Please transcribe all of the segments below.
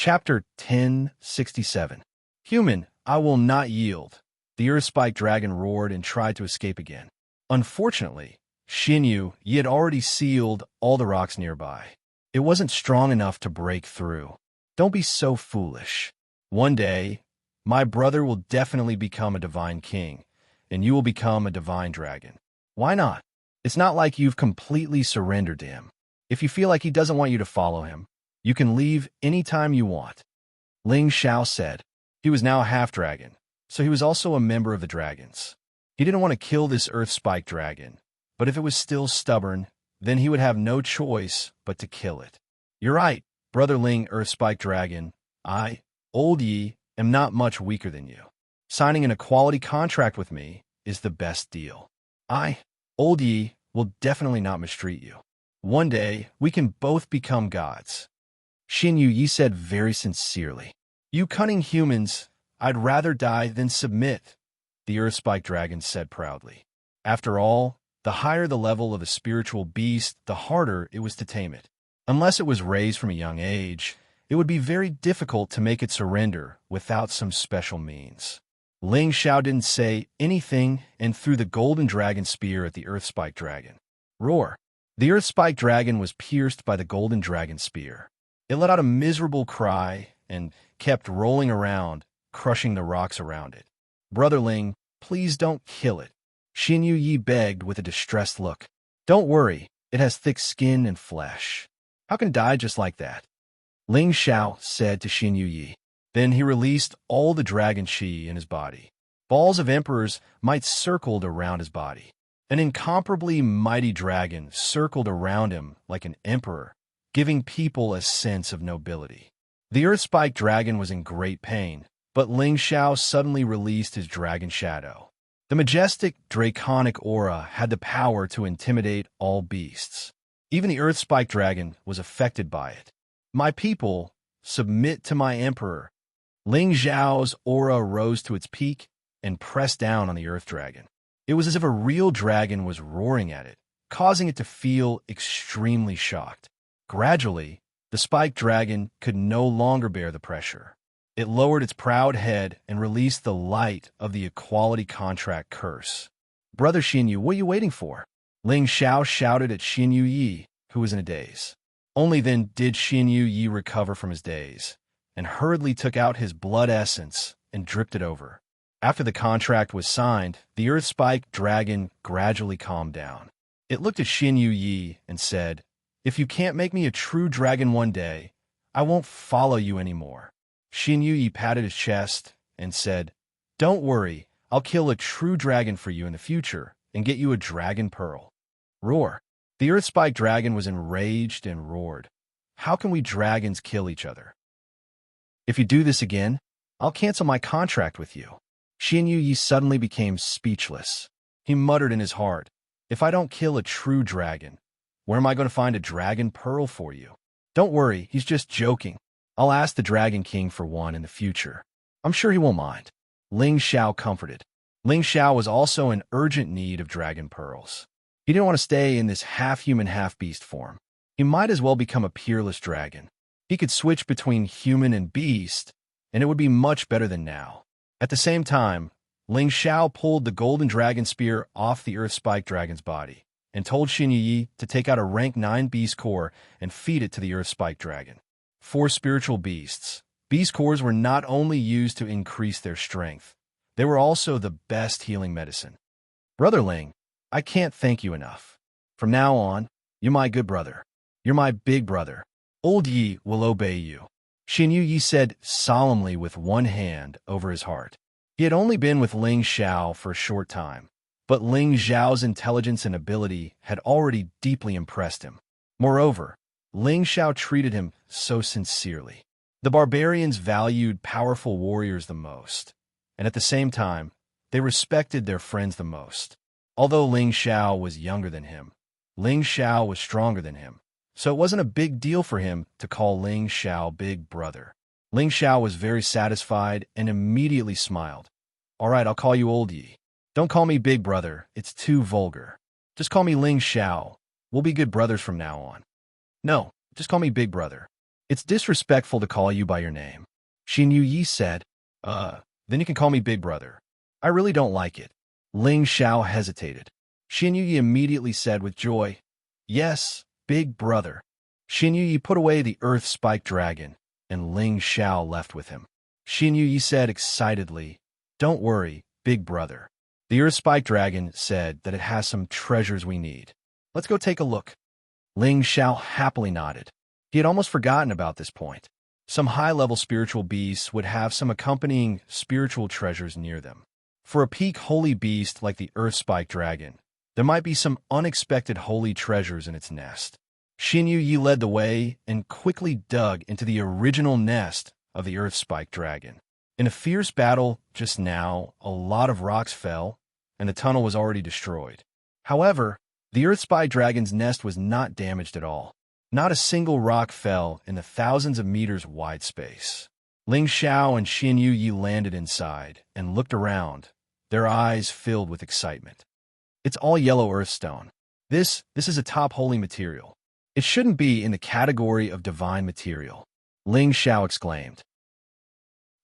Chapter 1067. Human, I will not yield. The earth-spiked dragon roared and tried to escape again. Unfortunately, Xinyu Yi had already sealed all the rocks nearby. It wasn't strong enough to break through. Don't be so foolish. One day, my brother will definitely become a divine king, and you will become a divine dragon. Why not? It's not like you've completely surrendered to him. If you feel like he doesn't want you to follow him, you can leave anytime you want. Ling Xiao said. He was now a half-dragon, so he was also a member of the dragons. He didn't want to kill this earth-spiked dragon, but if it was still stubborn, then he would have no choice but to kill it. You're right, Brother Ling, earth-spiked dragon. I, Old Yi, am not much weaker than you. Signing an equality contract with me is the best deal. I, Old Yi, will definitely not mistreat you. One day, we can both become gods. Xinyu Yi said very sincerely. You cunning humans, I'd rather die than submit, the earth-spiked dragon said proudly. After all, the higher the level of a spiritual beast, the harder it was to tame it. Unless it was raised from a young age, it would be very difficult to make it surrender without some special means. Ling Xiao didn't say anything and threw the golden dragon spear at the earth-spiked dragon. Roar! The earth-spiked dragon was pierced by the golden dragon spear. It let out a miserable cry and kept rolling around, crushing the rocks around it. Brother Ling, please don't kill it, Xinyu Yi begged with a distressed look. Don't worry, it has thick skin and flesh. How can it die just like that? Ling Xiao said to Xinyu Yi. Then he released all the dragon qi in his body. Balls of emperors might circled around his body. An incomparably mighty dragon circled around him like an emperor, giving people a sense of nobility. The earth-spiked dragon was in great pain, but Ling Xiao suddenly released his dragon shadow. The majestic, draconic aura had the power to intimidate all beasts. Even the earth-spiked dragon was affected by it. My people, submit to my emperor. Ling Xiao's aura rose to its peak and pressed down on the earth dragon. It was as if a real dragon was roaring at it, causing it to feel extremely shocked. Gradually, the spiked dragon could no longer bear the pressure. It lowered its proud head and released the light of the equality contract curse. Brother Xinyu, what are you waiting for? Ling Xiao shouted at Xinyu Yi, who was in a daze. Only then did Xinyu Yi recover from his daze, and hurriedly took out his blood essence and dripped it over. After the contract was signed, the earth-spiked dragon gradually calmed down. It looked at Xinyu Yi and said, If you can't make me a true dragon one day, I won't follow you anymore. Xinyu Yi patted his chest and said, Don't worry, I'll kill a true dragon for you in the future and get you a dragon pearl. Roar! The earth-spiked dragon was enraged and roared. How can we dragons kill each other? If you do this again, I'll cancel my contract with you. Xinyu Yi suddenly became speechless. He muttered in his heart, If I don't kill a true dragon, where am I going to find a dragon pearl for you? Don't worry, he's just joking. I'll ask the Dragon King for one in the future. I'm sure he won't mind. Ling Xiao comforted. Ling Xiao was also in urgent need of dragon pearls. He didn't want to stay in this half-human, half-beast form. He might as well become a peerless dragon. He could switch between human and beast, and it would be much better than now. At the same time, Ling Xiao pulled the golden dragon spear off the earth-spiked dragon's body and told Xinyu Yi to take out a rank 9 beast core and feed it to the earth-spiked dragon. 4 spiritual beasts. Beast cores were not only used to increase their strength, they were also the best healing medicine. Brother Ling, I can't thank you enough. From now on, you're my good brother. You're my big brother. Old Yi will obey you. Xinyu Yi said solemnly with one hand over his heart. He had only been with Ling Xiao for a short time, but Ling Xiao's intelligence and ability had already deeply impressed him. Moreover, Ling Xiao treated him so sincerely. The barbarians valued powerful warriors the most, and at the same time, they respected their friends the most. Although Ling Xiao was younger than him, Ling Xiao was stronger than him, so it wasn't a big deal for him to call Ling Xiao big brother. Ling Xiao was very satisfied and immediately smiled. All right, I'll call you Old Yi. Don't call me big brother, it's too vulgar. Just call me Ling Xiao. We'll be good brothers from now on. No, just call me big brother. It's disrespectful to call you by your name. Xin Yi said, then you can call me Big Brother. I really don't like it. Ling Xiao hesitated. Xin Yi immediately said with joy, yes, Big Brother. Xin Yi put away the Earth Spike Dragon, and Ling Xiao left with him. Xin Yi said excitedly, don't worry, Big Brother. The Earth Spike Dragon said that it has some treasures we need. Let's go take a look. Ling Xiao happily nodded. He had almost forgotten about this point. Some high-level spiritual beasts would have some accompanying spiritual treasures near them. For a peak holy beast like the Earth Spike Dragon, there might be some unexpected holy treasures in its nest. Xin Yi led the way and quickly dug into the original nest of the Earth Spike Dragon. In a fierce battle just now, a lot of rocks fell, and the tunnel was already destroyed. However, the Earth Spike Dragon's nest was not damaged at all. Not a single rock fell in the thousands of meters wide space. Ling Xiao and Xin Yi landed inside and looked around, their eyes filled with excitement. It's all yellow earthstone. This is a top holy material. It shouldn't be in the category of divine material, Ling Xiao exclaimed.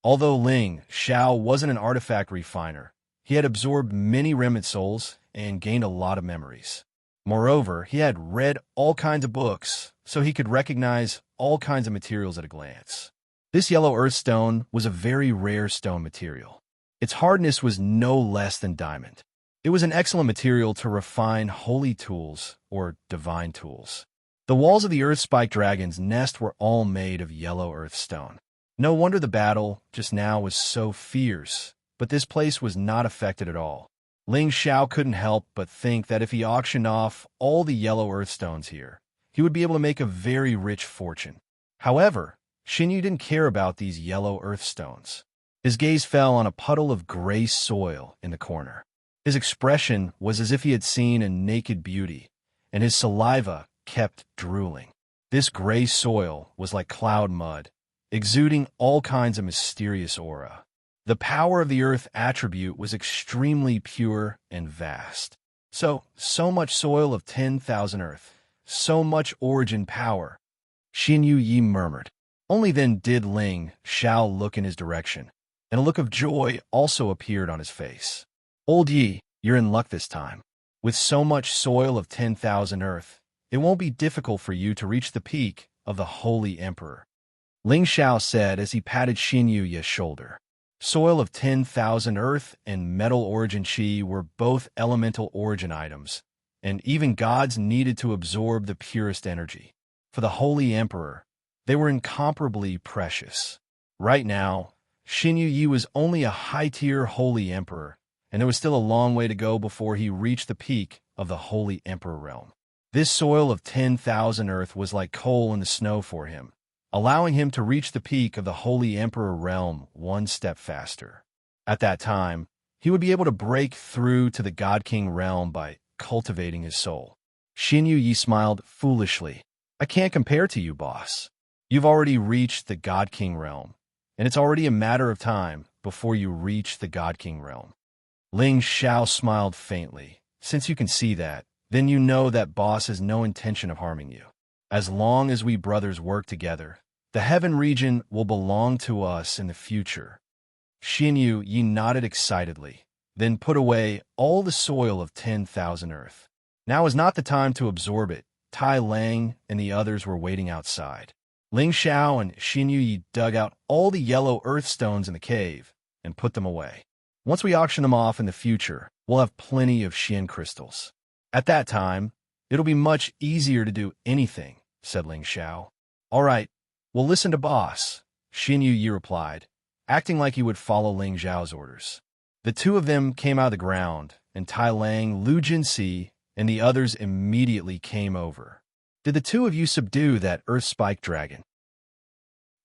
Although Ling Xiao wasn't an artifact refiner, he had absorbed many remnant souls and gained a lot of memories. Moreover, he had read all kinds of books, so he could recognize all kinds of materials at a glance. This yellow earthstone was a very rare stone material. Its hardness was no less than diamond. It was an excellent material to refine holy tools or divine tools. The walls of the Earth Spike Dragon's nest were all made of yellow earthstone. No wonder the battle just now was so fierce, but this place was not affected at all. Ling Xiao couldn't help but think that if he auctioned off all the yellow earthstones here, he would be able to make a very rich fortune. However, Xin Yi didn't care about these yellow earthstones. His gaze fell on a puddle of gray soil in the corner. His expression was as if he had seen a naked beauty, and his saliva kept drooling. This gray soil was like cloud mud, exuding all kinds of mysterious aura. The power of the earth attribute was extremely pure and vast. So much soil of 10,000 earth, so much origin power. Xin Yi murmured. Only then did Ling Xiao look in his direction, and a look of joy also appeared on his face. Old Yi, you're in luck this time. With so much soil of 10,000 earth, it won't be difficult for you to reach the peak of the Holy Emperor. Ling Xiao said as he patted Xin Yi's shoulder. Soil of 10,000 earth and metal origin chi were both elemental origin items, and even gods needed to absorb the purest energy. For the Holy Emperor, they were incomparably precious. Right now, Xin Yi was only a high-tier Holy Emperor, and there was still a long way to go before he reached the peak of the Holy Emperor realm. This soil of 10,000 earth was like coal in the snow for him, allowing him to reach the peak of the Holy Emperor realm one step faster. At that time, he would be able to break through to the God King realm by cultivating his soul. Xin Yi smiled foolishly. I can't compare to you, boss. You've already reached the God King realm, and it's already a matter of time before you reach the God King realm. Ling Xiao smiled faintly. Since you can see that, then you know that boss has no intention of harming you. As long as we brothers work together, the heaven region will belong to us in the future. Xin Yi nodded excitedly, then put away all the soil of 10,000 earth. Now is not the time to absorb it. Tai Lang and the others were waiting outside. Ling Xiao and Xin Yi dug out all the yellow earth stones in the cave and put them away. Once we auction them off in the future, we'll have plenty of Xian crystals. At that time, it'll be much easier to do anything, said Ling Xiao. All right, we'll listen to boss, Xin Yi replied, acting like he would follow Ling Xiao's orders. The two of them came out of the ground, and Tai Lang, Lu Jinxi, and the others immediately came over. Did the two of you subdue that Earth Spike Dragon?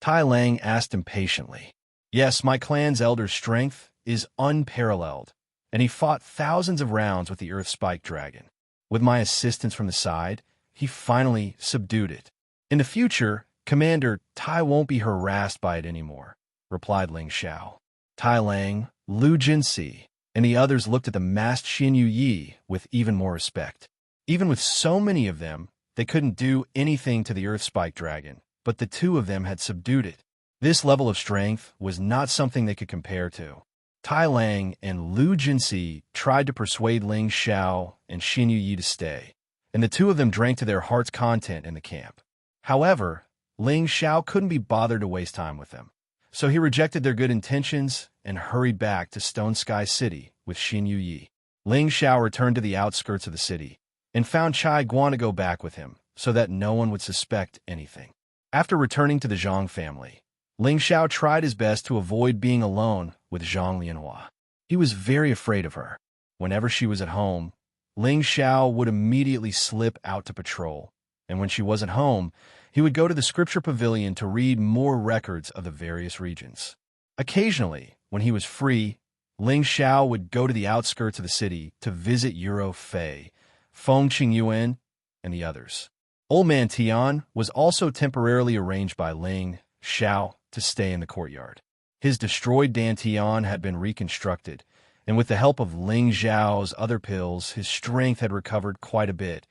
Tai Lang asked impatiently. Yes, my clan's elder's strength is unparalleled, and he fought thousands of rounds with the Earth Spike Dragon. With my assistance from the side, he finally subdued it. In the future, Commander Tai won't be harassed by it anymore, replied Ling Xiao. Tai Lang, Lu Jinxi, and the others looked at the masked Xin Yi with even more respect. Even with so many of them, they couldn't do anything to the Earth Spike Dragon, but the two of them had subdued it. This level of strength was not something they could compare to. Tai Lang and Lu Jinsi tried to persuade Ling Xiao and Xin Yi to stay, and the two of them drank to their heart's content in the camp. However, Ling Xiao couldn't be bothered to waste time with them, so he rejected their good intentions and hurried back to Stone Sky City with Xin Yi. Ling Xiao returned to the outskirts of the city and found Chai Guan to go back with him so that no one would suspect anything. After returning to the Zhang family, Ling Xiao tried his best to avoid being alone with Zhang Lianhua. He was very afraid of her. Whenever she was at home, Ling Xiao would immediately slip out to patrol, and when she wasn't home, he would go to the scripture pavilion to read more records of the various regions. Occasionally, when he was free, Ling Xiao would go to the outskirts of the city to visit Euro Fei, Feng Qingyuan, and the others. Old Man Tian was also temporarily arranged by Ling Xiao to stay in the courtyard. His destroyed dantian had been reconstructed, and with the help of Ling Xiao's other pills, his strength had recovered quite a bit,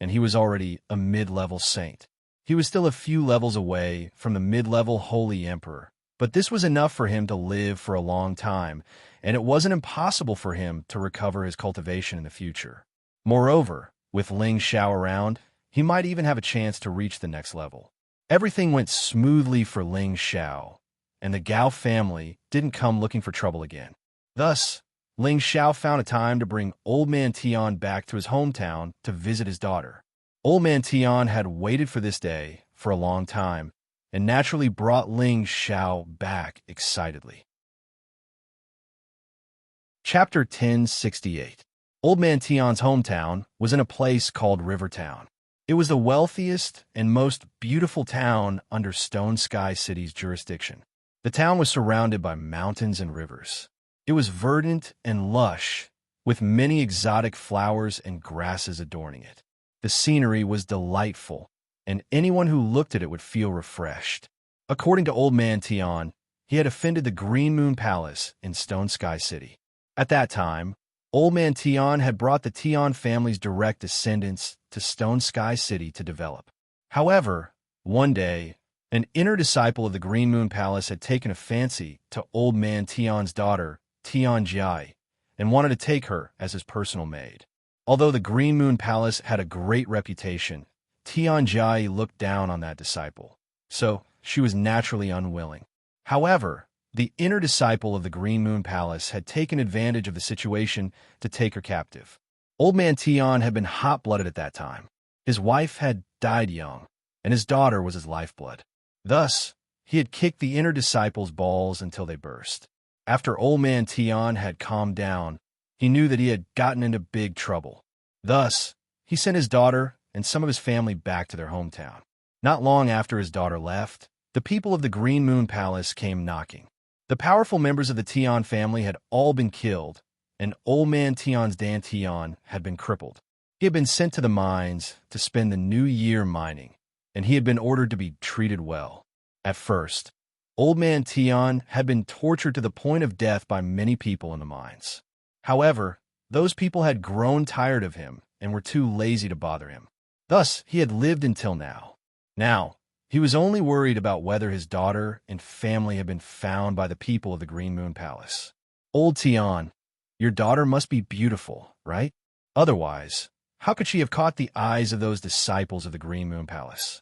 and he was already a mid-level saint. He was still a few levels away from the mid-level Holy Emperor, but this was enough for him to live for a long time, and it wasn't impossible for him to recover his cultivation in the future. Moreover, with Ling Xiao around, he might even have a chance to reach the next level. Everything went smoothly for Ling Xiao, and the Gao family didn't come looking for trouble again. Thus, Ling Xiao found a time to bring Old Man Tian back to his hometown to visit his daughter. Old Man Tian had waited for this day for a long time, and naturally brought Ling Xiao back excitedly. Chapter 1068. Old Man Tian's hometown was in a place called Rivertown. It was the wealthiest and most beautiful town under Stone Sky City's jurisdiction. The town was surrounded by mountains and rivers. It was verdant and lush, with many exotic flowers and grasses adorning it. The scenery was delightful, and anyone who looked at it would feel refreshed. According to Old Man Tian, he had offended the Green Moon Palace in Stone Sky City. At that time, Old Man Tian had brought the Tian family's direct descendants to Stone Sky City to develop. However, one day, an inner disciple of the Green Moon Palace had taken a fancy to Old Man Tian's daughter, Tian Jai, and wanted to take her as his personal maid. Although the Green Moon Palace had a great reputation, Tian Jai looked down on that disciple, so she was naturally unwilling. However, the inner disciple of the Green Moon Palace had taken advantage of the situation to take her captive. Old Man Tian had been hot-blooded at that time. His wife had died young, and his daughter was his lifeblood. Thus, he had kicked the inner disciple's balls until they burst. After Old Man Tian had calmed down, he knew that he had gotten into big trouble. Thus, he sent his daughter and some of his family back to their hometown. Not long after his daughter left, the people of the Green Moon Palace came knocking. The powerful members of the Tian family had all been killed, and Old Man Tian's dantian had been crippled. He had been sent to the mines to spend the new year mining, and he had been ordered to be treated well. At first, Old Man Tian had been tortured to the point of death by many people in the mines. However, those people had grown tired of him and were too lazy to bother him. Thus, he had lived until now. Now, he was only worried about whether his daughter and family had been found by the people of the Green Moon Palace. Old Tian, your daughter must be beautiful, right? Otherwise, how could she have caught the eyes of those disciples of the Green Moon Palace?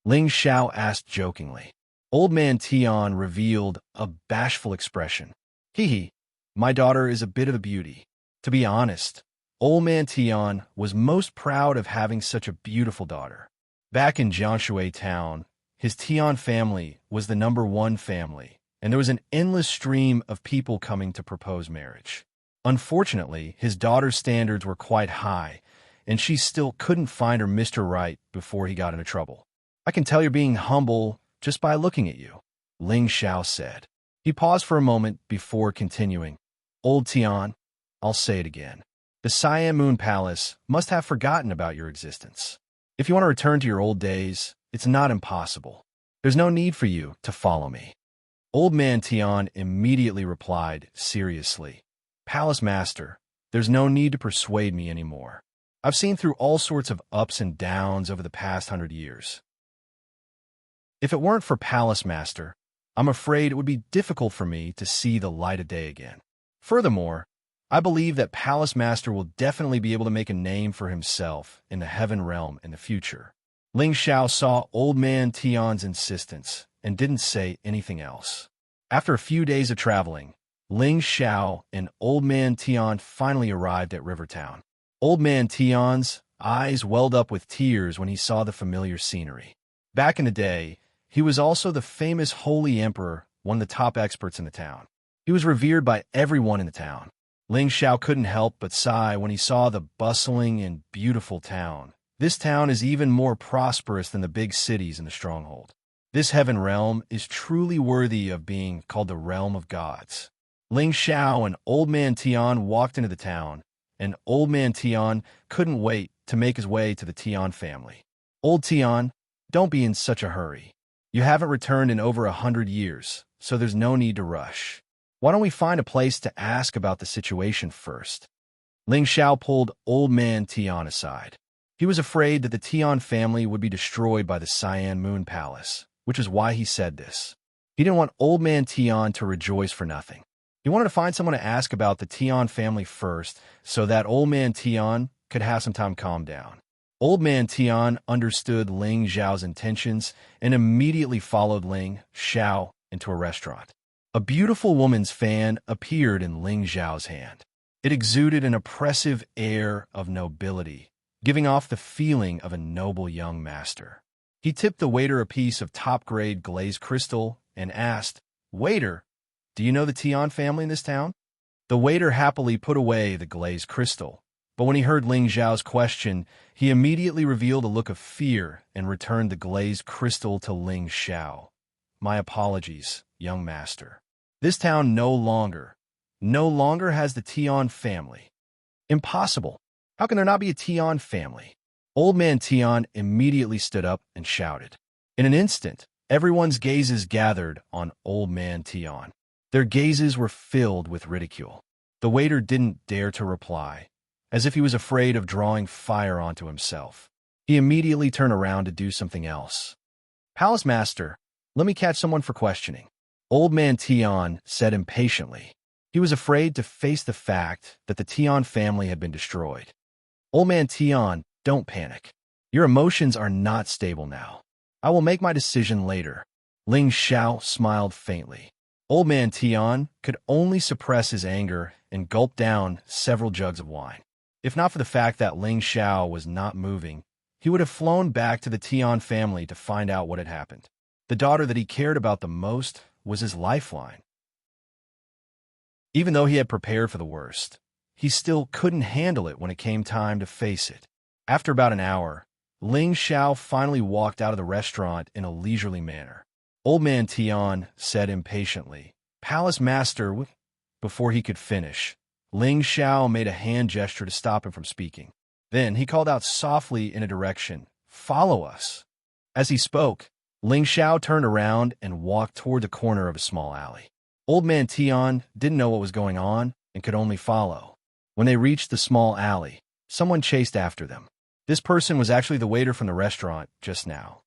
Ling Xiao asked jokingly. Old Man Tian revealed a bashful expression. Hee, my daughter is a bit of a beauty. To be honest, Old Man Tian was most proud of having such a beautiful daughter. Back in Jianshui town, his Tian family was the #1 family, and there was an endless stream of people coming to propose marriage. Unfortunately, his daughter's standards were quite high, and she still couldn't find her Mr. Right before he got into trouble. I can tell you're being humble just by looking at you, Ling Xiao said. He paused for a moment before continuing. Old Tian, I'll say it again. The Siam Moon Palace must have forgotten about your existence. If you want to return to your old days, it's not impossible. There's no need for you to follow me. Old Man Tian immediately replied seriously. Palace Master, there's no need to persuade me anymore. I've seen through all sorts of ups and downs over the past 100 years. If it weren't for Palace Master, I'm afraid it would be difficult for me to see the light of day again. Furthermore, I believe that Palace Master will definitely be able to make a name for himself in the Heaven Realm in the future. Ling Xiao saw Old Man Tian's insistence and didn't say anything else. After a few days of traveling, Ling Xiao and Old Man Tian finally arrived at Rivertown. Old Man Tian's eyes welled up with tears when he saw the familiar scenery. Back in the day, he was also the famous Holy Emperor, one of the top experts in the town. He was revered by everyone in the town. Ling Xiao couldn't help but sigh when he saw the bustling and beautiful town. This town is even more prosperous than the big cities in the stronghold. This heaven realm is truly worthy of being called the realm of gods. Ling Xiao and Old Man Tian walked into the town, and Old Man Tian couldn't wait to make his way to the Tian family. Old Tian, don't be in such a hurry. You haven't returned in over 100 years, so there's no need to rush. Why don't we find a place to ask about the situation first? Ling Xiao pulled Old Man Tian aside. He was afraid that the Tian family would be destroyed by the Cyan Moon Palace, which is why he said this. He didn't want Old Man Tian to rejoice for nothing. He wanted to find someone to ask about the Tian family first so that Old Man Tian could have some time to calm down. Old Man Tian understood Ling Xiao's intentions and immediately followed Ling Xiao into a restaurant. A beautiful woman's fan appeared in Ling Xiao's hand. It exuded an oppressive air of nobility, giving off the feeling of a noble young master. He tipped the waiter a piece of top-grade glazed crystal and asked, "Waiter, do you know the Tian family in this town?" The waiter happily put away the glazed crystal, but when he heard Ling Xiao's question, he immediately revealed a look of fear and returned the glazed crystal to Ling Xiao. "My apologies, young master. This town no longer has the Tian family." "Impossible. How can there not be a Tian family?" Old Man Tian immediately stood up and shouted. In an instant, everyone's gazes gathered on Old Man Tian. Their gazes were filled with ridicule. The waiter didn't dare to reply, as if he was afraid of drawing fire onto himself. He immediately turned around to do something else. "Palace Master, let me catch someone for questioning," Old Man Tian said impatiently. He was afraid to face the fact that the Tian family had been destroyed. "Old Man Tian, don't panic. Your emotions are not stable now. I will make my decision later." Ling Xiao smiled faintly. Old Man Tian could only suppress his anger and gulp down several jugs of wine. If not for the fact that Ling Xiao was not moving, he would have flown back to the Tian family to find out what had happened. The daughter that he cared about the most was his lifeline. Even though he had prepared for the worst, he still couldn't handle it when it came time to face it. After about an hour, Ling Xiao finally walked out of the restaurant in a leisurely manner. Old Man Tian said impatiently, "Palace Master," before he could finish. Ling Xiao made a hand gesture to stop him from speaking. Then he called out softly in a direction, "Follow us." As he spoke, Ling Xiao turned around and walked toward the corner of a small alley. Old Man Tian didn't know what was going on and could only follow. When they reached the small alley, someone chased after them. This person was actually the waiter from the restaurant just now.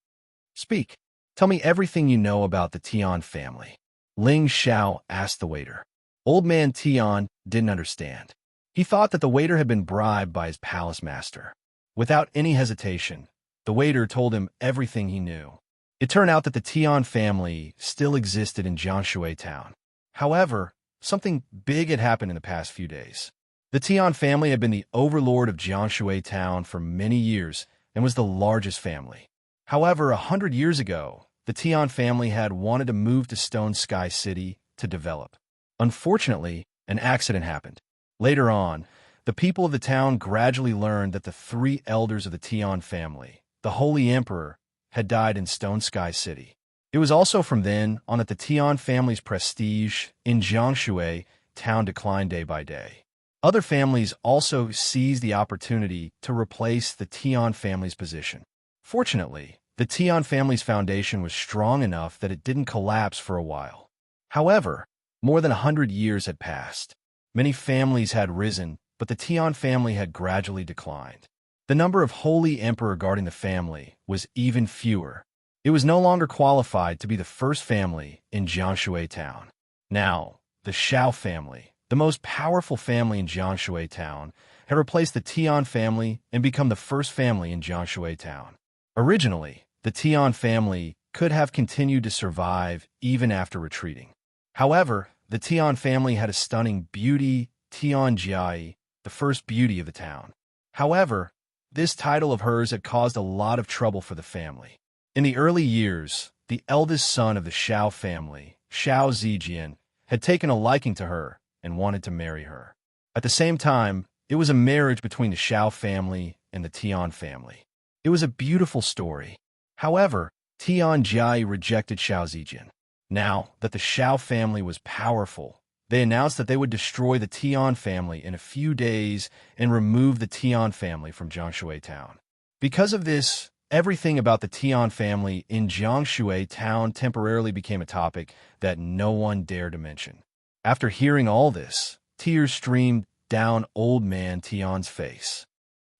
"Speak. Tell me everything you know about the Tian family," Ling Xiao asked the waiter. Old Man Tian didn't understand. He thought that the waiter had been bribed by his palace master. Without any hesitation, the waiter told him everything he knew. It turned out that the Tian family still existed in Jianshui town. However, something big had happened in the past few days. The Tian family had been the overlord of Jianshui town for many years and was the largest family. However, 100 years ago, the Tian family had wanted to move to Stone Sky City to develop. Unfortunately, an accident happened. Later on, the people of the town gradually learned that the three elders of the Tian family, the Holy Emperor, had died in Stone Sky City. It was also from then on that the Tian family's prestige in Jianshui town declined day by day. Other families also seized the opportunity to replace the Tian family's position. Fortunately, the Tian family's foundation was strong enough that it didn't collapse for a while. However, more than 100 years had passed. Many families had risen, but the Tian family had gradually declined. The number of Holy Emperor guarding the family was even fewer. It was no longer qualified to be the first family in Jianshui Town. Now, the Xiao family, the most powerful family in Jianshui Town, had replaced the Tian family and become the first family in Jianshui Town. Originally, the Tian family could have continued to survive even after retreating. However, the Tian family had a stunning beauty, Tian Jiai, the first beauty of the town. However, this title of hers had caused a lot of trouble for the family. In the early years, the eldest son of the Xiao family, Xiao Zijian, had taken a liking to her and wanted to marry her. At the same time, it was a marriage between the Xiao family and the Tian family. It was a beautiful story. However, Tian Jiai rejected Xiao Zijian. Now that the Xiao family was powerful, they announced that they would destroy the Tian family in a few days and remove the Tian family from Jianshui Town. Because of this, everything about the Tian family in Jianshui Town temporarily became a topic that no one dared to mention. After hearing all this, tears streamed down old man Tian's face.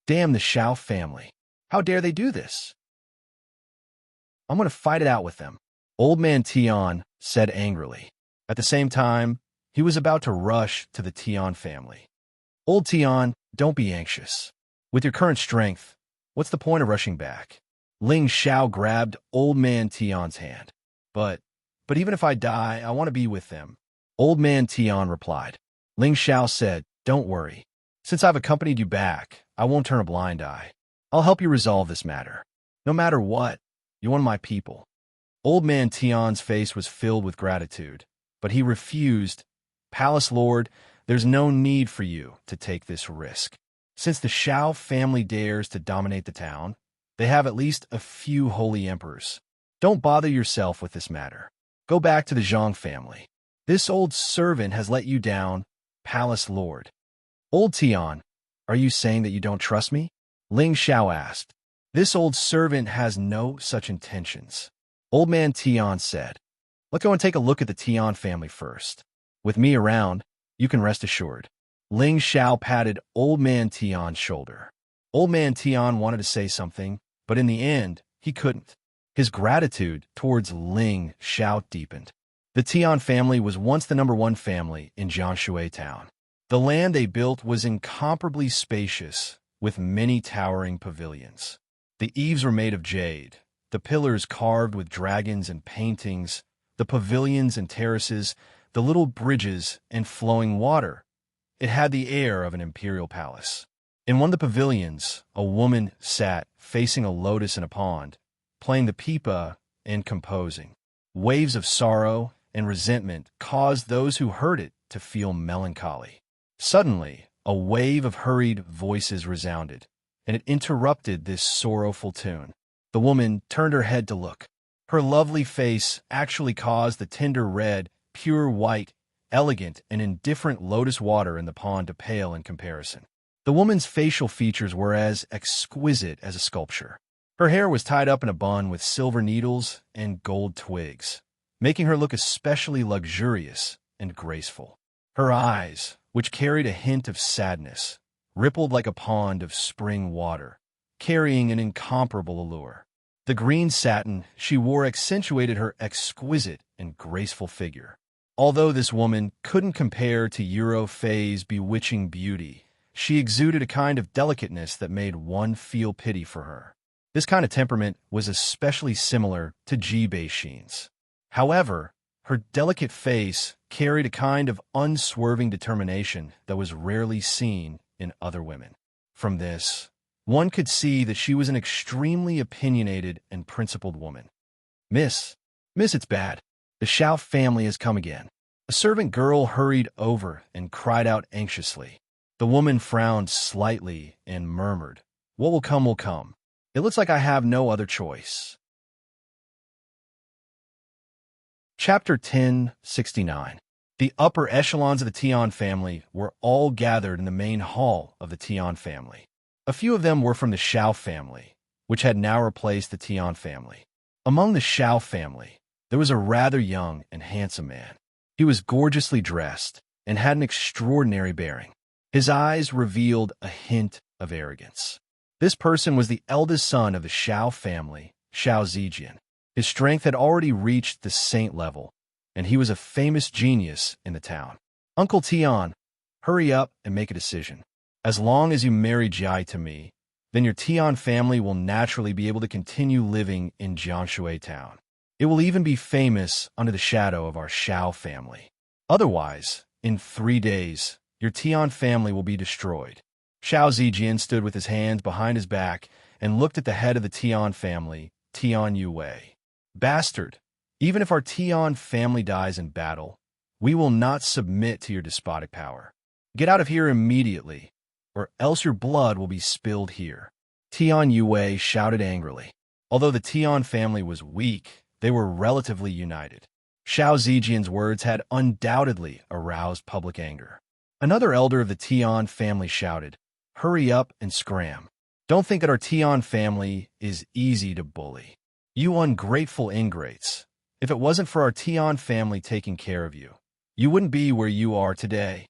Damn the Xiao family. How dare they do this? I'm going to fight it out with them, old man Tian said angrily. At the same time, he was about to rush to the Tian family. Old Tian, don't be anxious. With your current strength, what's the point of rushing back? Ling Xiao grabbed old man Tian's hand. But even if I die, I want to be with them. Old man Tian replied. Ling Xiao said, don't worry. Since I've accompanied you back, I won't turn a blind eye. I'll help you resolve this matter. No matter what, you're one of my people. Old man Tian's face was filled with gratitude, but he refused. Palace Lord, there's no need for you to take this risk. Since the Xiao family dares to dominate the town, they have at least a few holy emperors. Don't bother yourself with this matter. Go back to the Zhang family. This old servant has let you down, Palace Lord. Old Tian, are you saying that you don't trust me? Ling Xiao asked. This old servant has no such intentions. Old man Tian said. Let's go and take a look at the Tian family first. With me around, you can rest assured. Ling Xiao patted old man Tian's shoulder. Old man Tian wanted to say something, but in the end, he couldn't. His gratitude towards Ling Xiao deepened. The Tian family was once the #1 family in Jianshui Town. The land they built was incomparably spacious, with many towering pavilions. The eaves were made of jade, the pillars carved with dragons and paintings, the pavilions and terraces, the little bridges and flowing water. It had the air of an imperial palace. In one of the pavilions, a woman sat facing a lotus in a pond, playing the pipa and composing. Waves of sorrow and resentment caused those who heard it to feel melancholy. Suddenly, a wave of hurried voices resounded, and it interrupted this sorrowful tune. The woman turned her head to look. Her lovely face actually caused the tender red, pure white, elegant, and indifferent lotus water in the pond to pale in comparison. The woman's facial features were as exquisite as a sculpture. Her hair was tied up in a bun with silver needles and gold twigs, making her look especially luxurious and graceful. Her eyes, which carried a hint of sadness, rippled like a pond of spring water, carrying an incomparable allure. The green satin she wore accentuated her exquisite and graceful figure. Although this woman couldn't compare to Euro Fei's bewitching beauty, she exuded a kind of delicateness that made one feel pity for her. This kind of temperament was especially similar to Ji Beixin's. However, her delicate face carried a kind of unswerving determination that was rarely seen in other women. From this, one could see that she was an extremely opinionated and principled woman. Miss, it's bad. The Xiao family has come again. A servant girl hurried over and cried out anxiously. The woman frowned slightly and murmured, What will come will come. It looks like I have no other choice. Chapter 1069. The upper echelons of the Tian family were all gathered in the main hall of the Tian family. A few of them were from the Xiao family, which had now replaced the Tian family. Among the Xiao family, there was a rather young and handsome man. He was gorgeously dressed and had an extraordinary bearing. His eyes revealed a hint of arrogance. This person was the eldest son of the Xiao family, Xiao Zijian. His strength had already reached the saint level, and he was a famous genius in the town. Uncle Tian, hurry up and make a decision. As long as you marry Jai to me, then your Tian family will naturally be able to continue living in Jianshui town. It will even be famous under the shadow of our Xiao family. Otherwise, in 3 days, your Tian family will be destroyed. Xiao Zijian stood with his hands behind his back and looked at the head of the Tian family, Tian Yue. Bastard, even if our Tian family dies in battle, we will not submit to your despotic power. Get out of here immediately, or else your blood will be spilled here. Tian Yue shouted angrily. Although the Tian family was weak, they were relatively united. Xiao Zijian's words had undoubtedly aroused public anger. Another elder of the Tian family shouted, "Hurry up and scram. Don't think that our Tian family is easy to bully. You ungrateful ingrates. If it wasn't for our Tian family taking care of you, you wouldn't be where you are today."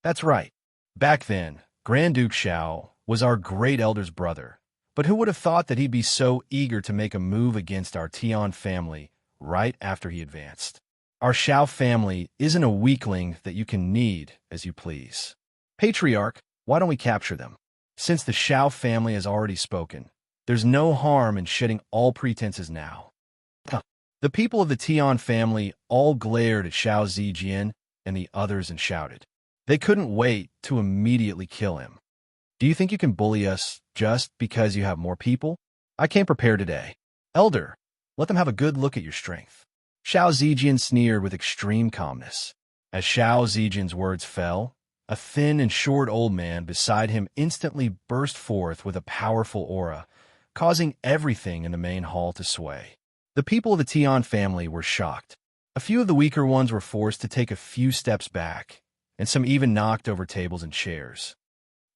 That's right. Back then, Grand Duke Xiao was our great elder's brother, but who would have thought that he'd be so eager to make a move against our Tian family right after he advanced? Our Xiao family isn't a weakling that you can knead as you please. Patriarch, why don't we capture them? Since the Xiao family has already spoken, there's no harm in shedding all pretenses now. The people of the Tian family all glared at Xiao Zijian and the others and shouted. They couldn't wait to immediately kill him. Do you think you can bully us just because you have more people? I came prepared today. Elder, let them have a good look at your strength. Xiao Zijian sneered with extreme calmness. As Xiao Zijian's words fell, a thin and short old man beside him instantly burst forth with a powerful aura, causing everything in the main hall to sway. The people of the Tian family were shocked. A few of the weaker ones were forced to take a few steps back, and some even knocked over tables and chairs.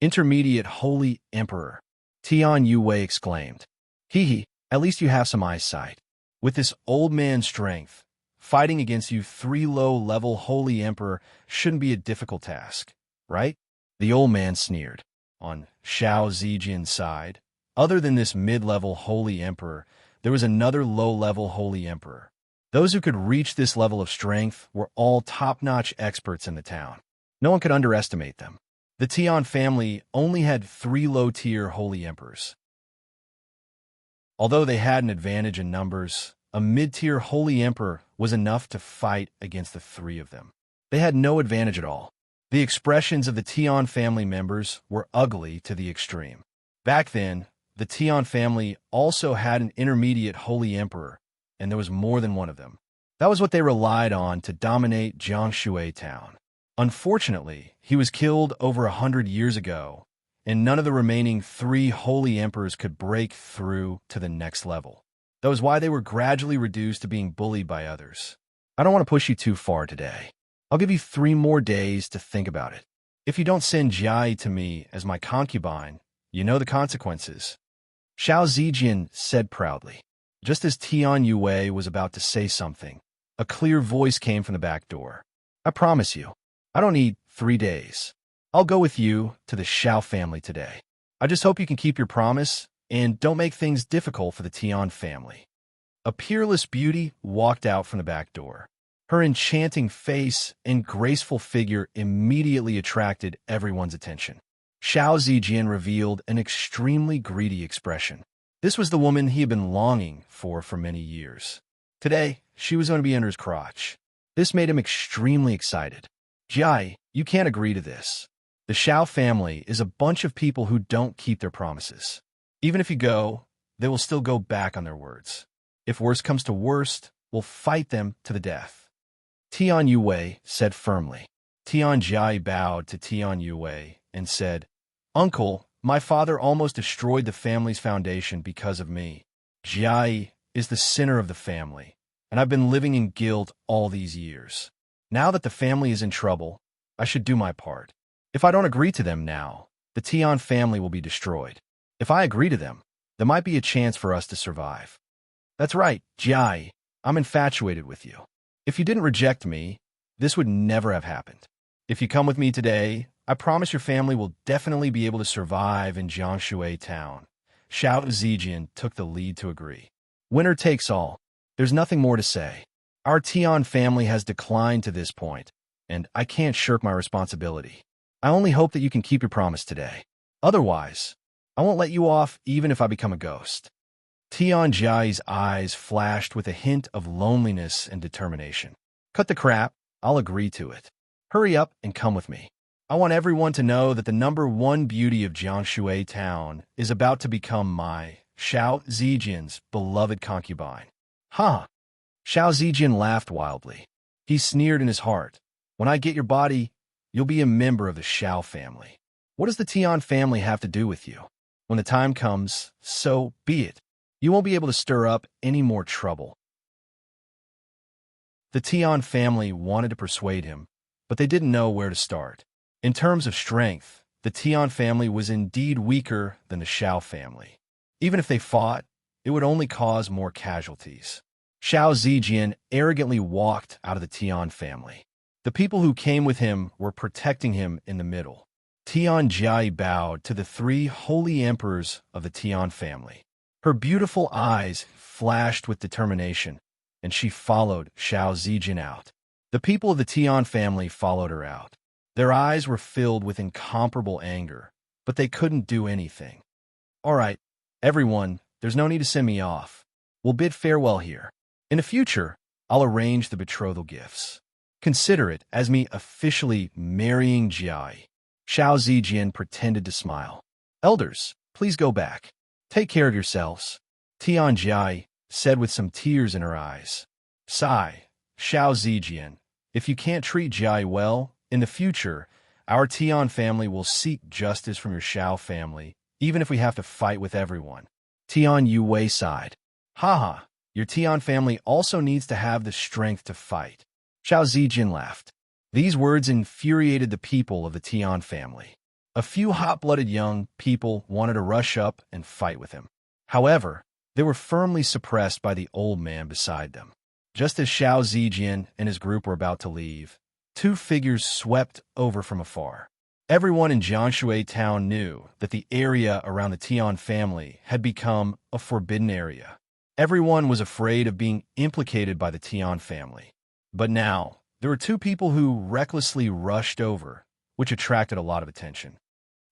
Intermediate Holy Emperor, Tian Yue exclaimed. Hee, at least you have some eyesight. With this old man's strength, fighting against you 3 low-level Holy Emperor shouldn't be a difficult task, right? The old man sneered. On Xiao Zijian's side, other than this mid-level Holy Emperor, there was another low-level Holy Emperor. Those who could reach this level of strength were all top-notch experts in the town. No one could underestimate them. The Tian family only had 3 low-tier Holy Emperors. Although they had an advantage in numbers, a mid-tier Holy Emperor was enough to fight against the 3 of them. They had no advantage at all. The expressions of the Tian family members were ugly to the extreme. Back then, the Tian family also had an intermediate Holy Emperor, and there was more than one of them. That was what they relied on to dominate Jianshui town. Unfortunately, he was killed over 100 years ago, and none of the remaining 3 Holy Emperors could break through to the next level. That was why they were gradually reduced to being bullied by others. I don't want to push you too far today. I'll give you 3 more days to think about it. If you don't send Jai to me as my concubine, you know the consequences. Xiao Zijian said proudly. Just as Tian Yue was about to say something, a clear voice came from the back door. I promise you, I don't need 3 days. I'll go with you to the Xiao family today. I just hope you can keep your promise and don't make things difficult for the Tian family. A peerless beauty walked out from the back door. Her enchanting face and graceful figure immediately attracted everyone's attention. Xiao Zijian revealed an extremely greedy expression. This was the woman he had been longing for many years. Today, she was going to be under his crotch. This made him extremely excited. Jai, you can't agree to this. The Xiao family is a bunch of people who don't keep their promises. Even if you go, they will still go back on their words. If worst comes to worst, we'll fight them to the death. Tian Yue said firmly. Tian Jai bowed to Tian Yue and said, Uncle, my father almost destroyed the family's foundation because of me. Jai is the center of the family, and I've been living in guilt all these years. Now that the family is in trouble, I should do my part. If I don't agree to them now, the Tian family will be destroyed. If I agree to them, there might be a chance for us to survive. That's right, Jai, I'm infatuated with you. If you didn't reject me, this would never have happened. If you come with me today, I promise your family will definitely be able to survive in Jianshui town. Xiao Zijian took the lead to agree. Winner takes all. There's nothing more to say. Our Tian family has declined to this point, and I can't shirk my responsibility. I only hope that you can keep your promise today. Otherwise, I won't let you off even if I become a ghost. Tian Jiai's eyes flashed with a hint of loneliness and determination. Cut the crap, I'll agree to it. Hurry up and come with me. I want everyone to know that the #1 beauty of Jiangshui town is about to become my, Xiao Zijian's, beloved concubine. Ha! Xiao Zijian laughed wildly. He sneered in his heart. When I get your body, you'll be a member of the Xiao family. What does the Tian family have to do with you? When the time comes, so be it. You won't be able to stir up any more trouble. The Tian family wanted to persuade him, but they didn't know where to start. In terms of strength, the Tian family was indeed weaker than the Xiao family. Even if they fought, it would only cause more casualties. Xiao Zijian arrogantly walked out of the Tian family. The people who came with him were protecting him in the middle. Tian Jia bowed to the 3 holy emperors of the Tian family. Her beautiful eyes flashed with determination, and she followed Xiao Zijian out. The people of the Tian family followed her out. Their eyes were filled with incomparable anger, but they couldn't do anything. All right, everyone, there's no need to send me off. We'll bid farewell here. In the future, I'll arrange the betrothal gifts. Consider it as me officially marrying Jiai. Xiao Zijian pretended to smile. Elders, please go back. Take care of yourselves. Tian Jiai said with some tears in her eyes. Sigh, Xiao Zijian, if you can't treat Jiai well, in the future, our Tian family will seek justice from your Xiao family, even if we have to fight with everyone. Tian Yue sighed. Haha, your Tian family also needs to have the strength to fight. Xiao Zijian laughed. These words infuriated the people of the Tian family. A few hot-blooded young people wanted to rush up and fight with him. However, they were firmly suppressed by the old man beside them. Just as Xiao Zijian and his group were about to leave, 2 figures swept over from afar. Everyone in Jiangshui town knew that the area around the Tian family had become a forbidden area. Everyone was afraid of being implicated by the Tian family. But now, there were 2 people who recklessly rushed over, which attracted a lot of attention.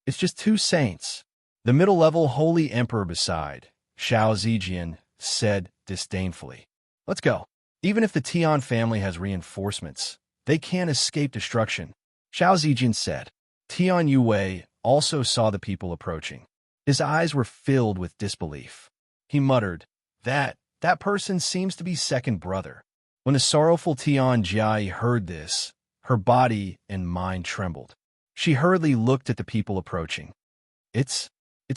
It's just 2 saints. The middle-level holy emperor beside, Xiao Zijian, said disdainfully. Let's go. Even if the Tian family has reinforcements, they can't escape destruction, Xiao Zijian said. Tian Yue also saw the people approaching. His eyes were filled with disbelief. He muttered, That person seems to be second brother. When the sorrowful Tian Jia heard this, her body and mind trembled. She hurriedly looked at the people approaching. It's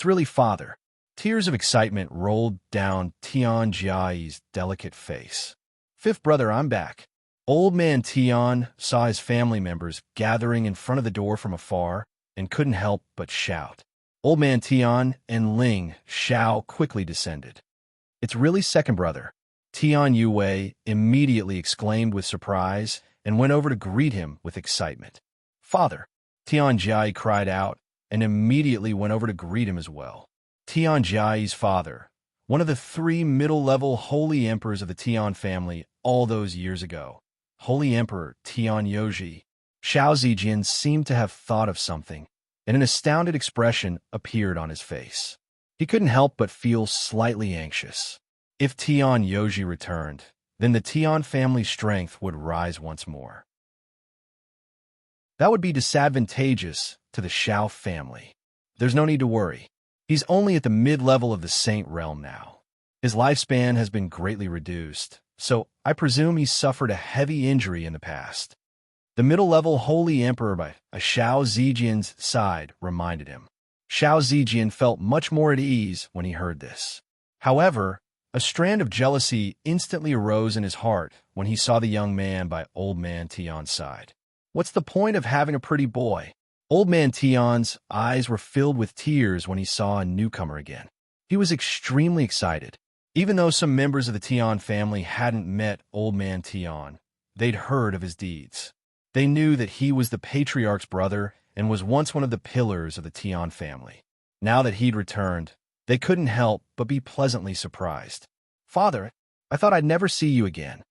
really father. Tears of excitement rolled down Tian Jia's delicate face. 5th brother, I'm back. Old man Tian saw his family members gathering in front of the door from afar and couldn't help but shout. Old man Tian and Ling Xiao quickly descended. It's really second brother. Tian Yue immediately exclaimed with surprise and went over to greet him with excitement. Father, Tian Jia cried out and immediately went over to greet him as well. Tian Jia's father, one of the 3 middle-level holy emperors of the Tian family all those years ago, Holy Emperor Tian Yoji. Xiao Zijian seemed to have thought of something, and an astounded expression appeared on his face. He couldn't help but feel slightly anxious. If Tian Yoji returned, then the Tian family's strength would rise once more. That would be disadvantageous to the Xiao family. There's no need to worry. He's only at the mid-level of the Saint realm now. His lifespan has been greatly reduced, so I presume he suffered a heavy injury in the past. The middle-level Holy Emperor by Xiao Zijian's side reminded him. Xiao Zijian felt much more at ease when he heard this. However, a strand of jealousy instantly arose in his heart when he saw the young man by Old Man Tian's side. What's the point of having a pretty boy? Old Man Tian's eyes were filled with tears when he saw a newcomer again. He was extremely excited. Even though some members of the Tian family hadn't met Old Man Tian, they'd heard of his deeds. They knew that he was the patriarch's brother and was once one of the pillars of the Tian family. Now that he'd returned, they couldn't help but be pleasantly surprised. Father, I thought I'd never see you again.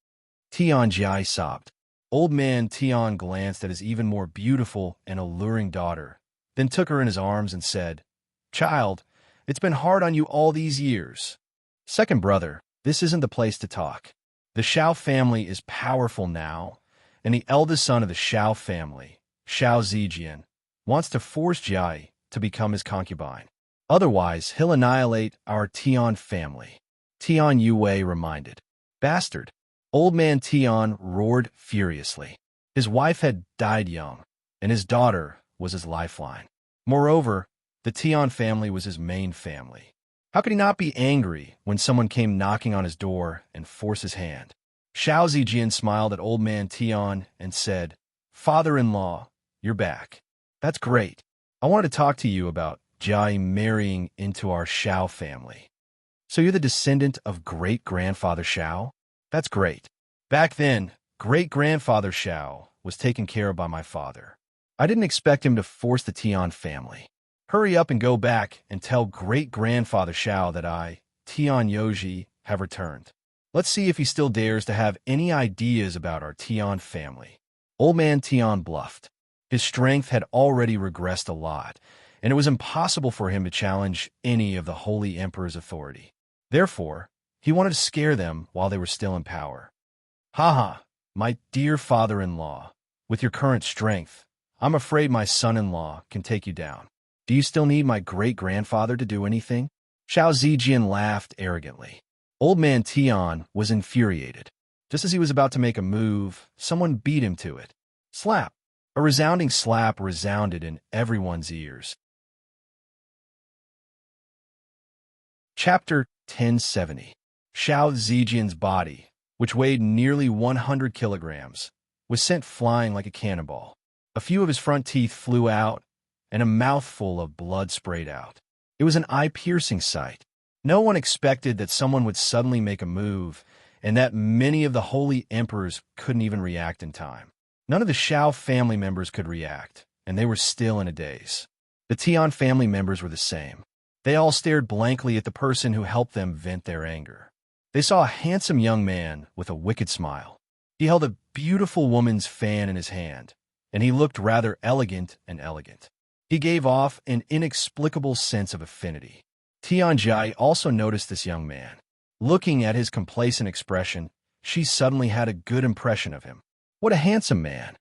Tian Jai sobbed. Old man Tian glanced at his even more beautiful and alluring daughter, then took her in his arms and said, "Child, it's been hard on you all these years. Second brother, this isn't the place to talk. The Shao family is powerful now, and the eldest son of the Shao family, Shao Zijian, wants to force Jai to become his concubine. Otherwise, he'll annihilate our Tian family." Tian Yue reminded. "Bastard." Old man Tian roared furiously. His wife had died young, and his daughter was his lifeline. Moreover, the Tian family was his main family. How could he not be angry when someone came knocking on his door and forced his hand? Shao Zijian smiled at old man Tian and said, "Father-in-law, you're back. That's great. I wanted to talk to you about Jai marrying into our Shao family. So you're the descendant of great-grandfather Shao? That's great. Back then, great-grandfather Shao was taken care of by my father. I didn't expect him to force the Tian family. Hurry up and go back and tell great-grandfather Shao that I, Tian Yoji, have returned. Let's see if he still dares to have any ideas about our Tian family." Old man Tian bluffed. His strength had already regressed a lot, and it was impossible for him to challenge any of the Holy Emperor's authority. Therefore, he wanted to scare them while they were still in power. "Haha, my dear father-in-law, with your current strength, I'm afraid my son-in-law can take you down. Do you still need my great-grandfather to do anything?" Shao Zijian laughed arrogantly. Old man Tian was infuriated. Just as he was about to make a move, someone beat him to it. Slap! A resounding slap resounded in everyone's ears. Chapter 1070. Shao Zijian's body, which weighed nearly 100 kilograms, was sent flying like a cannonball. A few of his front teeth flew out, and a mouthful of blood sprayed out. It was an eye-piercing sight. No one expected that someone would suddenly make a move, and that many of the Holy Emperors couldn't even react in time. None of the Shao family members could react, and they were still in a daze. The Tian family members were the same. They all stared blankly at the person who helped them vent their anger. They saw a handsome young man with a wicked smile. He held a beautiful woman's fan in his hand, and he looked rather elegant and elegant. He gave off an inexplicable sense of affinity. Tian Jai also noticed this young man. Looking at his complacent expression, she suddenly had a good impression of him. What a handsome man!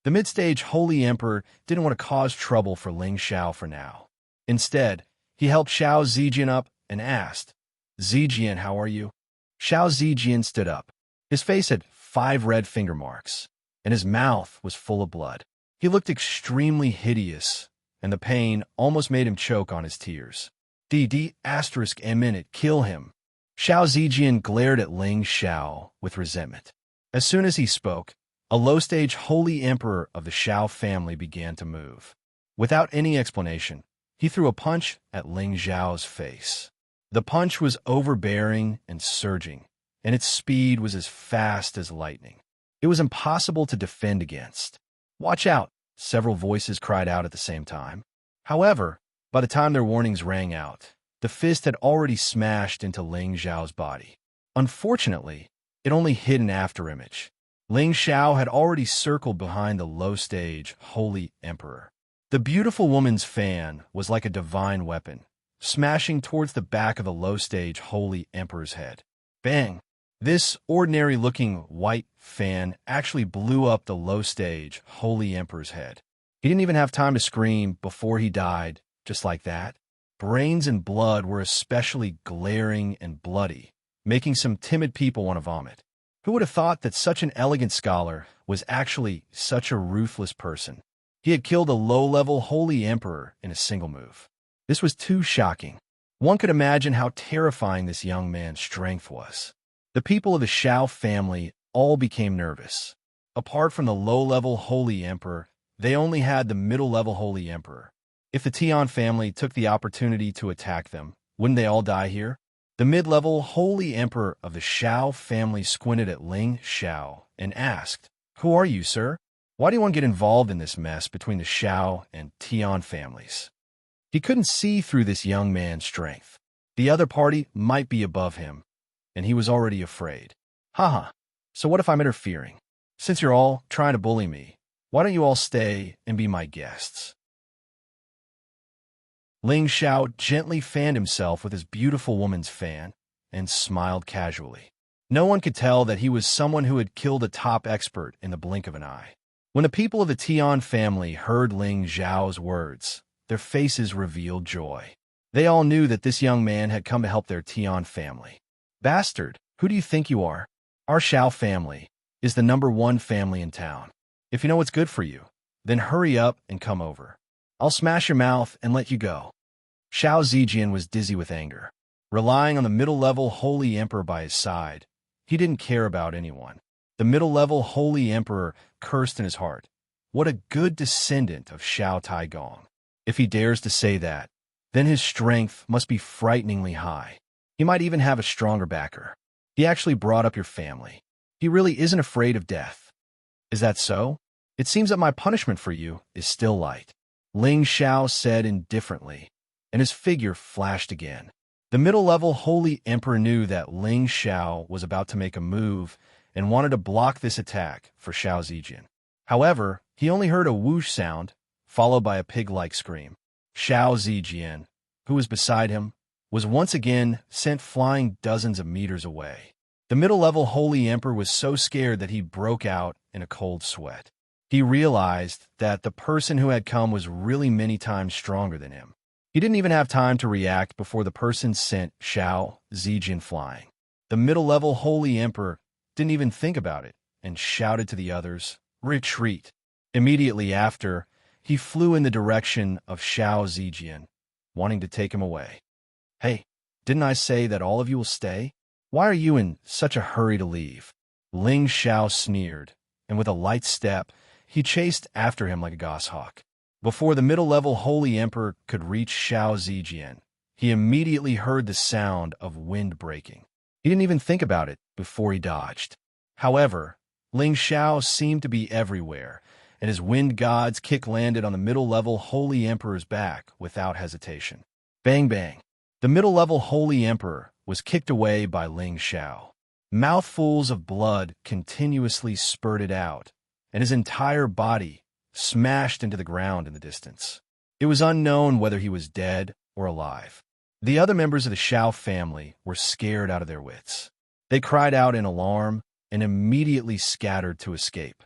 The mid-stage Holy Emperor didn't want to cause trouble for Ling Shao for now. Instead, he helped Shao Zijian up and asked, "Zijian, how are you?" Shao Zijian stood up. His face had 5 red finger marks, and his mouth was full of blood. He looked extremely hideous, and the pain almost made him choke on his tears. Kill him. Shao Zijian glared at Ling Shao with resentment. As soon as he spoke, a low-stage Holy Emperor of the Shao family began to move. Without any explanation, he threw a punch at Ling Zhao's face. The punch was overbearing and surging, and its speed was as fast as lightning. It was impossible to defend against. "Watch out!" several voices cried out at the same time. However, by the time their warnings rang out, the fist had already smashed into Ling Zhao's body. Unfortunately, it only hit an afterimage. Ling Shao had already circled behind the low-stage Holy Emperor. The beautiful woman's fan was like a divine weapon, smashing towards the back of the low-stage Holy Emperor's head. Bang! This ordinary-looking white fan actually blew up the low-stage Holy Emperor's head. He didn't even have time to scream before he died, just like that. Brains and blood were especially glaring and bloody, making some timid people want to vomit. Who would have thought that such an elegant scholar was actually such a ruthless person? He had killed a low-level Holy Emperor in a single move. This was too shocking. One could imagine how terrifying this young man's strength was. The people of the Shao family all became nervous. Apart from the low-level Holy Emperor, they only had the middle-level Holy Emperor. If the Tian family took the opportunity to attack them, wouldn't they all die here? The mid-level Holy Emperor of the Shao family squinted at Ling Shao and asked, "Who are you, sir? Why do you want to get involved in this mess between the Shao and Tian families?" He couldn't see through this young man's strength. The other party might be above him, and he was already afraid. Haha, so what if I'm interfering? Since you're all trying to bully me, why don't you all stay and be my guests? Ling Xiao gently fanned himself with his beautiful woman's fan and smiled casually. No one could tell that he was someone who had killed a top expert in the blink of an eye. When the people of the Tian family heard Ling Xiao's words, their faces revealed joy. They all knew that this young man had come to help their Tian family. Bastard, who do you think you are? Our Xiao family is the #1 family in town. If you know what's good for you, then hurry up and come over. I'll smash your mouth and let you go. Xiao Zijian was dizzy with anger. Relying on the middle-level Holy Emperor by his side, he didn't care about anyone. The middle-level Holy Emperor cursed in his heart. What a good descendant of Xiao Taigong. If he dares to say that, then his strength must be frighteningly high. He might even have a stronger backer. He actually brought up your family. He really isn't afraid of death. Is that so? It seems that my punishment for you is still light. Ling Xiao said indifferently, and his figure flashed again. The middle-level Holy Emperor knew that Ling Xiao was about to make a move and wanted to block this attack for Xiao Zijian. However, he only heard a whoosh sound, followed by a pig-like scream. Xiao Zijian, who was beside him, was once again sent flying dozens of meters away. The middle-level Holy Emperor was so scared that he broke out in a cold sweat. He realized that the person who had come was really many times stronger than him. He didn't even have time to react before the person sent Xiao Zijian flying. The middle-level Holy Emperor didn't even think about it and shouted to the others, "Retreat!" Immediately after, he flew in the direction of Xiao Zijian, wanting to take him away. Hey, didn't I say that all of you will stay? Why are you in such a hurry to leave? Ling Xiao sneered, and with a light step, he chased after him like a goshawk. Before the middle-level Holy Emperor could reach Xiao Zijian, he immediately heard the sound of wind breaking. He didn't even think about it before he dodged. However, Ling Xiao seemed to be everywhere, and his wind god's kick landed on the middle-level Holy Emperor's back without hesitation. Bang bang! The middle-level Holy Emperor was kicked away by Ling Xiao. Mouthfuls of blood continuously spurted out, and his entire body smashed into the ground in the distance. It was unknown whether he was dead or alive. The other members of the Xiao family were scared out of their wits. They cried out in alarm and immediately scattered to escape.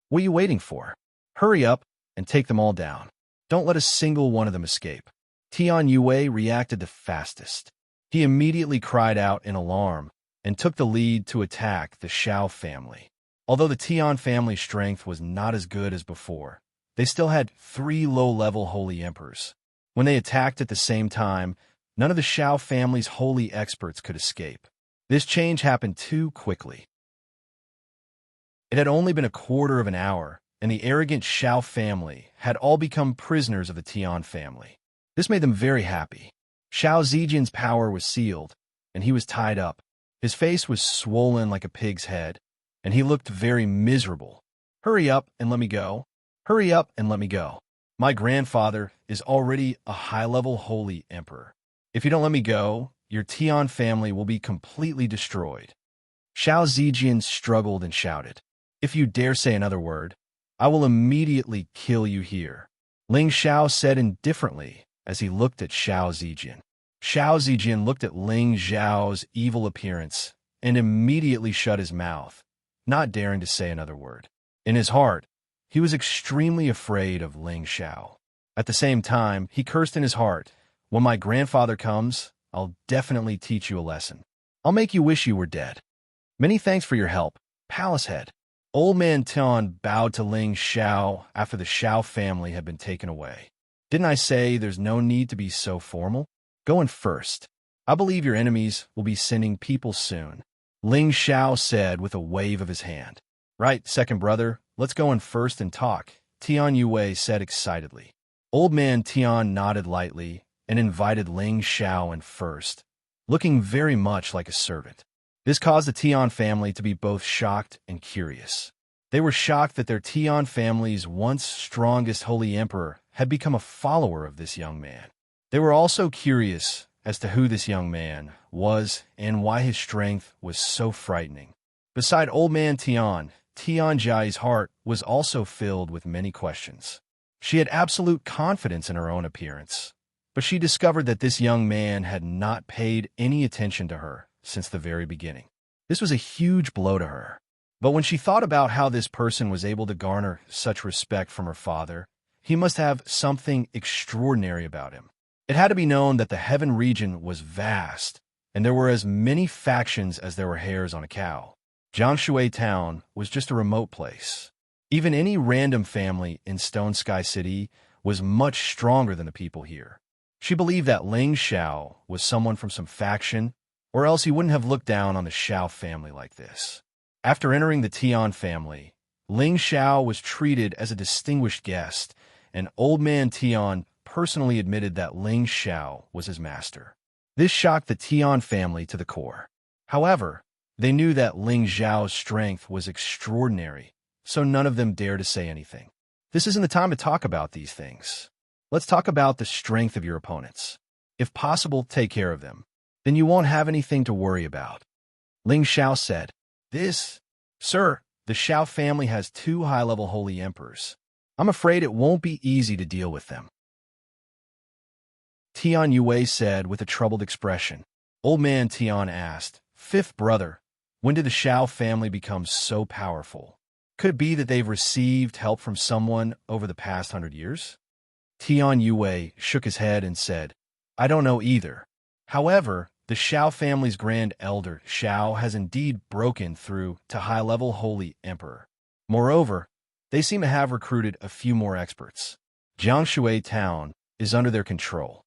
What are you waiting for? Hurry up and take them all down. Don't let a single one of them escape. Tian Yue reacted the fastest. He immediately cried out in alarm and took the lead to attack the Xiao family. Although the Tian family's strength was not as good as before, they still had 3 low-level Holy Emperors. When they attacked at the same time, none of the Xiao family's holy experts could escape. This change happened too quickly. It had only been a quarter of an hour, and the arrogant Xiao family had all become prisoners of the Tian family. This made them very happy. Xiao Zijian's power was sealed, and he was tied up. His face was swollen like a pig's head, and he looked very miserable. Hurry up and let me go. Hurry up and let me go. My grandfather is already a high-level Holy Emperor. If you don't let me go, your Tian family will be completely destroyed. Xiao Zijian struggled and shouted, If you dare say another word, I will immediately kill you here. Ling Xiao said indifferently as he looked at Xiao Zijian. Xiao Zijian looked at Ling Xiao's evil appearance and immediately shut his mouth, not daring to say another word. In his heart, he was extremely afraid of Ling Xiao. At the same time, he cursed in his heart, When my grandfather comes, I'll definitely teach you a lesson. I'll make you wish you were dead. Many thanks for your help, Palace Head. Old Man Tian bowed to Ling Xiao after the Xiao family had been taken away. Didn't I say there's no need to be so formal? Go in first. I believe your enemies will be sending people soon. Ling Xiao said with a wave of his hand. Right, second brother, let's go in first and talk, Tian Yue said excitedly. Old Man Tian nodded lightly and invited Ling Xiao in first, looking very much like a servant. This caused the Tian family to be both shocked and curious. They were shocked that their Tian family's once strongest Holy Emperor had become a follower of this young man. They were also curious as to who this young man was and why his strength was so frightening. Beside old man Tian, Tian Jai's heart was also filled with many questions. She had absolute confidence in her own appearance, but she discovered that this young man had not paid any attention to her since the very beginning. This was a huge blow to her. But when she thought about how this person was able to garner such respect from her father, he must have something extraordinary about him. It had to be known that the heaven region was vast, and there were as many factions as there were hairs on a cow. Jianshui Town was just a remote place. Even any random family in Stone Sky City was much stronger than the people here. She believed that Ling Xiao was someone from some faction, or else he wouldn't have looked down on the Xiao family like this. After entering the Tian family, Ling Xiao was treated as a distinguished guest, and old man Tian personally admitted that Ling Xiao was his master. This shocked the Tian family to the core. However, they knew that Ling Xiao's strength was extraordinary, so none of them dared to say anything. This isn't the time to talk about these things. Let's talk about the strength of your opponents. If possible, take care of them. Then you won't have anything to worry about. Ling Xiao said, Sir, the Xiao family has 2 high-level holy emperors. I'm afraid it won't be easy to deal with them. Tian Yue said with a troubled expression. Old man Tian asked, 5th brother, when did the Xiao family become so powerful? Could it be that they've received help from someone over the past 100 years? Tian Yue shook his head and said, I don't know either. However, the Xiao family's grand elder, Xiao, has indeed broken through to high-level holy emperor. Moreover, they seem to have recruited a few more experts. Jiangshui Town is under their control.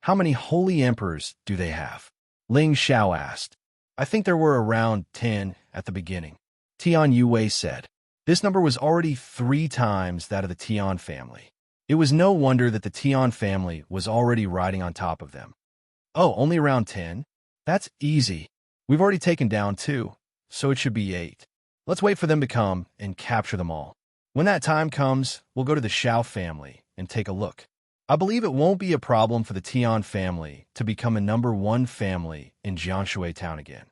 How many holy emperors do they have? Ling Xiao asked. I think there were around 10 at the beginning. Tian Yue said. This number was already 3 times that of the Tian family. It was no wonder that the Tian family was already riding on top of them. Oh, only around 10? That's easy. We've already taken down 2, so it should be 8. Let's wait for them to come and capture them all. When that time comes, we'll go to the Xiao family and take a look. I believe it won't be a problem for the Tian family to become a #1 family in Jianshui Town again,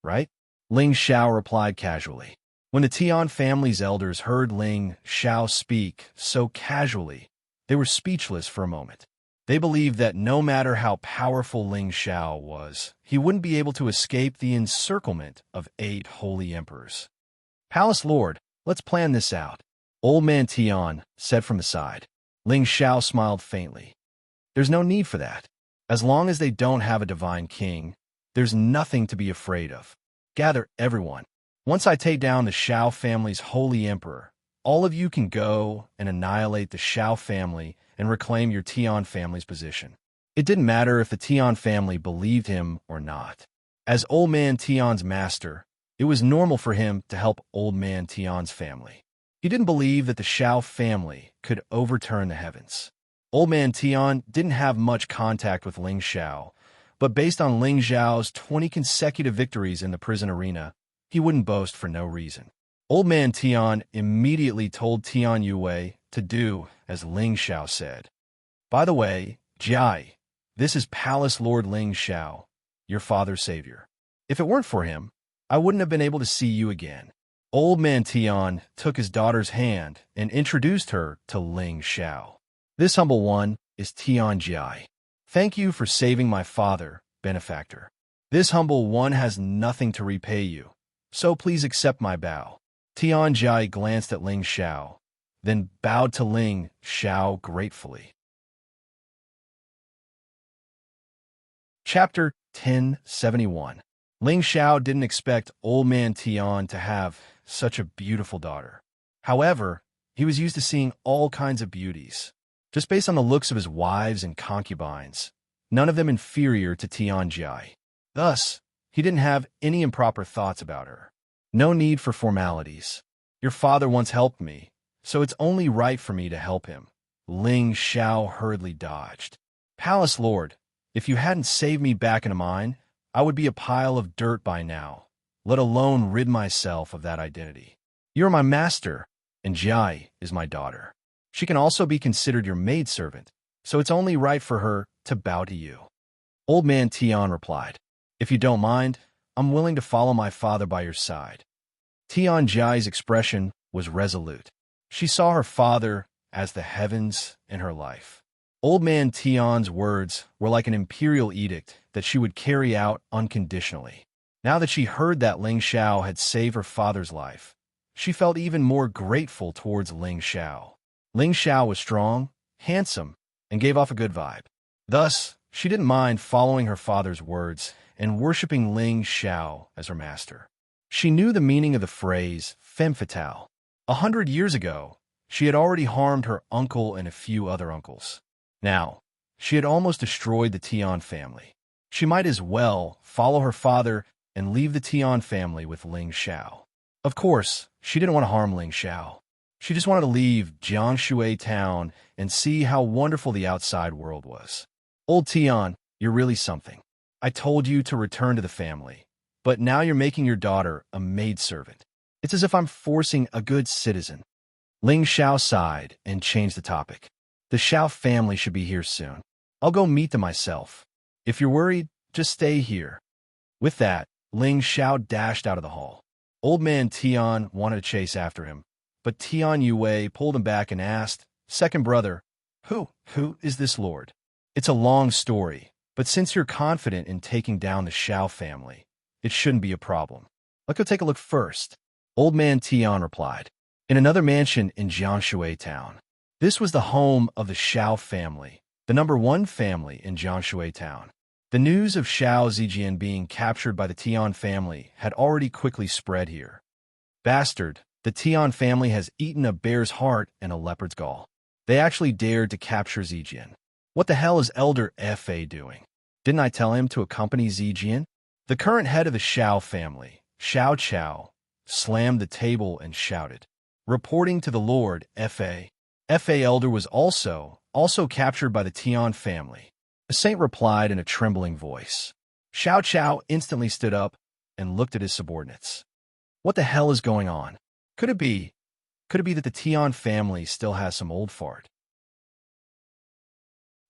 right? Ling Xiao replied casually. When the Tian family's elders heard Ling Xiao speak so casually, they were speechless for a moment. They believed that no matter how powerful Ling Xiao was, he wouldn't be able to escape the encirclement of 8 holy emperors. Palace Lord, let's plan this out, Old man Tian said from the side. Ling Xiao smiled faintly. There's no need for that. As long as they don't have a divine king, there's nothing to be afraid of. Gather everyone. Once I take down the Xiao family's holy emperor, all of you can go and annihilate the Xiao family and reclaim your Tian family's position. It didn't matter if the Tian family believed him or not. As old man Tian's master, it was normal for him to help old man Tian's family. He didn't believe that the Xiao family could overturn the heavens. Old man Tian didn't have much contact with Ling Xiao, but based on Ling Xiao's 20 consecutive victories in the prison arena, he wouldn't boast for no reason. Old man Tian immediately told Tian Yue to do as Ling Xiao said. By the way, Jai, this is Palace Lord Ling Xiao, your father's savior. If it weren't for him, I wouldn't have been able to see you again. Old man Tian took his daughter's hand and introduced her to Ling Xiao. This humble one is Tian Jai. Thank you for saving my father, benefactor. This humble one has nothing to repay you, so please accept my bow. Tian Jai glanced at Ling Xiao, then bowed to Ling Xiao gratefully. Chapter 1071. Ling Xiao didn't expect old man Tian to have such a beautiful daughter. However, he was used to seeing all kinds of beauties. Just based on the looks of his wives and concubines, none of them inferior to Tian Jai. Thus, he didn't have any improper thoughts about her. No need for formalities. Your father once helped me, so it's only right for me to help him. Ling Xiao hurriedly dodged. Palace Lord, if you hadn't saved me back in a mine, I would be a pile of dirt by now, let alone rid myself of that identity. You're my master, and Jai is my daughter. She can also be considered your maidservant, so it's only right for her to bow to you. Old man Tian replied, "If you don't mind, I'm willing to follow my father by your side." Tian Jai's expression was resolute. She saw her father as the heavens in her life. Old man Tian's words were like an imperial edict that she would carry out unconditionally. Now that she heard that Ling Xiao had saved her father's life, she felt even more grateful towards Ling Xiao. Ling Xiao was strong, handsome, and gave off a good vibe. Thus, she didn't mind following her father's words and worshipping Ling Xiao as her master. She knew the meaning of the phrase femme fatale. 100 years ago, she had already harmed her uncle and a few other uncles. Now, she had almost destroyed the Tian family. She might as well follow her father and leave the Tian family with Ling Xiao. Of course, she didn't want to harm Ling Xiao. She just wanted to leave Jiangshui town and see how wonderful the outside world was. Old Tian, you're really something. I told you to return to the family, but now you're making your daughter a maidservant. It's as if I'm forcing a good citizen. Ling Xiao sighed and changed the topic. The Xiao family should be here soon. I'll go meet them myself. If you're worried, just stay here. With that, Ling Xiao dashed out of the hall. Old man Tian wanted to chase after him, but Tian Yue pulled him back and asked, "Second brother, who is this lord?" It's a long story, but since you're confident in taking down the Xiao family, it shouldn't be a problem. Let's go take a look first. Old man Tian replied. In another mansion in Jiangshui town. This was the home of the Xiao family, the #1 family in Jiangshui town. The news of Xiao Zijian being captured by the Tian family had already quickly spread here. Bastard, the Tian family has eaten a bear's heart and a leopard's gall. They actually dared to capture Zijian. What the hell is Elder Fa doing? Didn't I tell him to accompany Zijian? The current head of the Xiao family, Xiao Chao, slammed the table and shouted, reporting to the Lord Fa. Fa Elder was also captured by the Tian family. The saint replied in a trembling voice. Xiao Chao instantly stood up and looked at his subordinates. What the hell is going on? Could it be that the Tian family still has some old fart?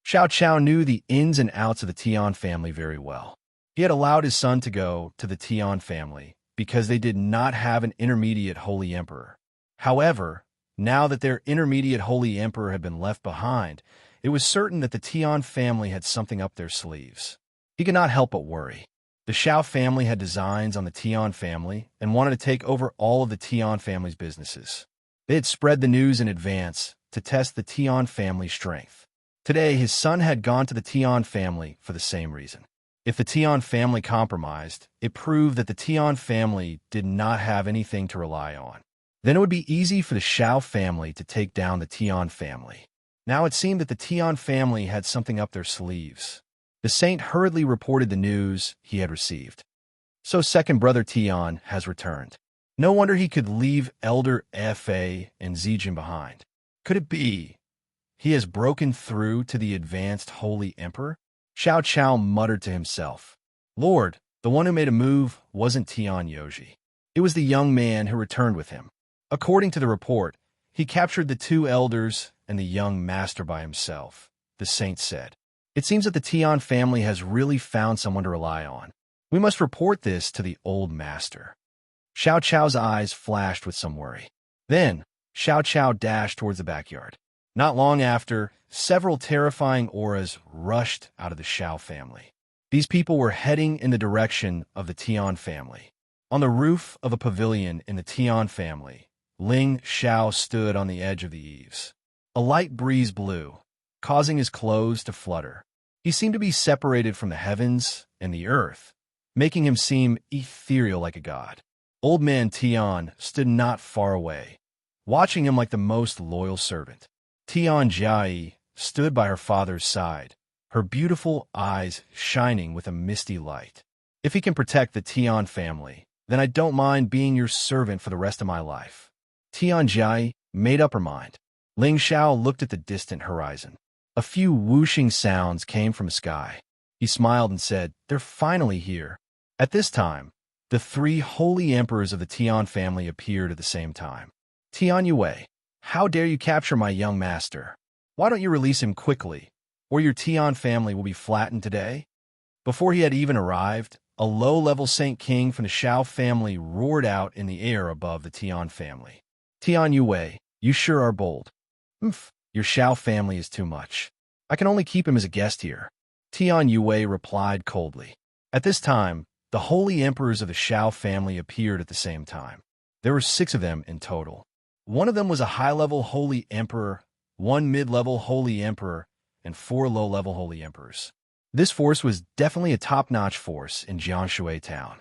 Xiao Chao knew the ins and outs of the Tian family very well. He had allowed his son to go to the Tian family because they did not have an intermediate holy emperor. However, now that their intermediate holy emperor had been left behind, it was certain that the Tian family had something up their sleeves. He could not help but worry. The Xiao family had designs on the Tian family and wanted to take over all of the Tian family's businesses. They had spread the news in advance to test the Tian family's strength. Today, his son had gone to the Tian family for the same reason. If the Tian family compromised, it proved that the Tian family did not have anything to rely on. Then it would be easy for the Xiao family to take down the Tian family. Now it seemed that the Tian family had something up their sleeves. The saint hurriedly reported the news he had received. So second brother Tian has returned. No wonder he could leave Elder Fa and Zijin behind. Could it be he has broken through to the advanced holy emperor? Xiao Chao muttered to himself. Lord, the one who made a move wasn't Tian Yoji. It was the young man who returned with him. According to the report, he captured the 2 elders and the young master by himself, the saint said. It seems that the Tian family has really found someone to rely on. We must report this to the old master. Xiao Chao's eyes flashed with some worry. Then, Xiao Chao dashed towards the backyard. Not long after, several terrifying auras rushed out of the Xiao family. These people were heading in the direction of the Tian family. On the roof of a pavilion in the Tian family, Ling Xiao stood on the edge of the eaves. A light breeze blew, causing his clothes to flutter. He seemed to be separated from the heavens and the earth, making him seem ethereal like a god. Old man Tian stood not far away, watching him like the most loyal servant. Tian Jai stood by her father's side, her beautiful eyes shining with a misty light. If he can protect the Tian family, then I don't mind being your servant for the rest of my life. Tian Jai made up her mind. Ling Xiao looked at the distant horizon. A few whooshing sounds came from the sky. He smiled and said, They're finally here. At this time, the 3 holy emperors of the Tian family appeared at the same time. Tian Yue, how dare you capture my young master? Why don't you release him quickly, or your Tian family will be flattened today? Before he had even arrived, a low-level Saint King from the Shao family roared out in the air above the Tian family. Tian Yue, you sure are bold. Oomph, your Shao family is too much. I can only keep him as a guest here. Tian Yue replied coldly. At this time, the holy emperors of the Shao family appeared at the same time. There were 6 of them in total. One of them was a high-level holy emperor, 1 mid-level holy emperor, and 4 low-level holy emperors. This force was definitely a top-notch force in Jianshui town.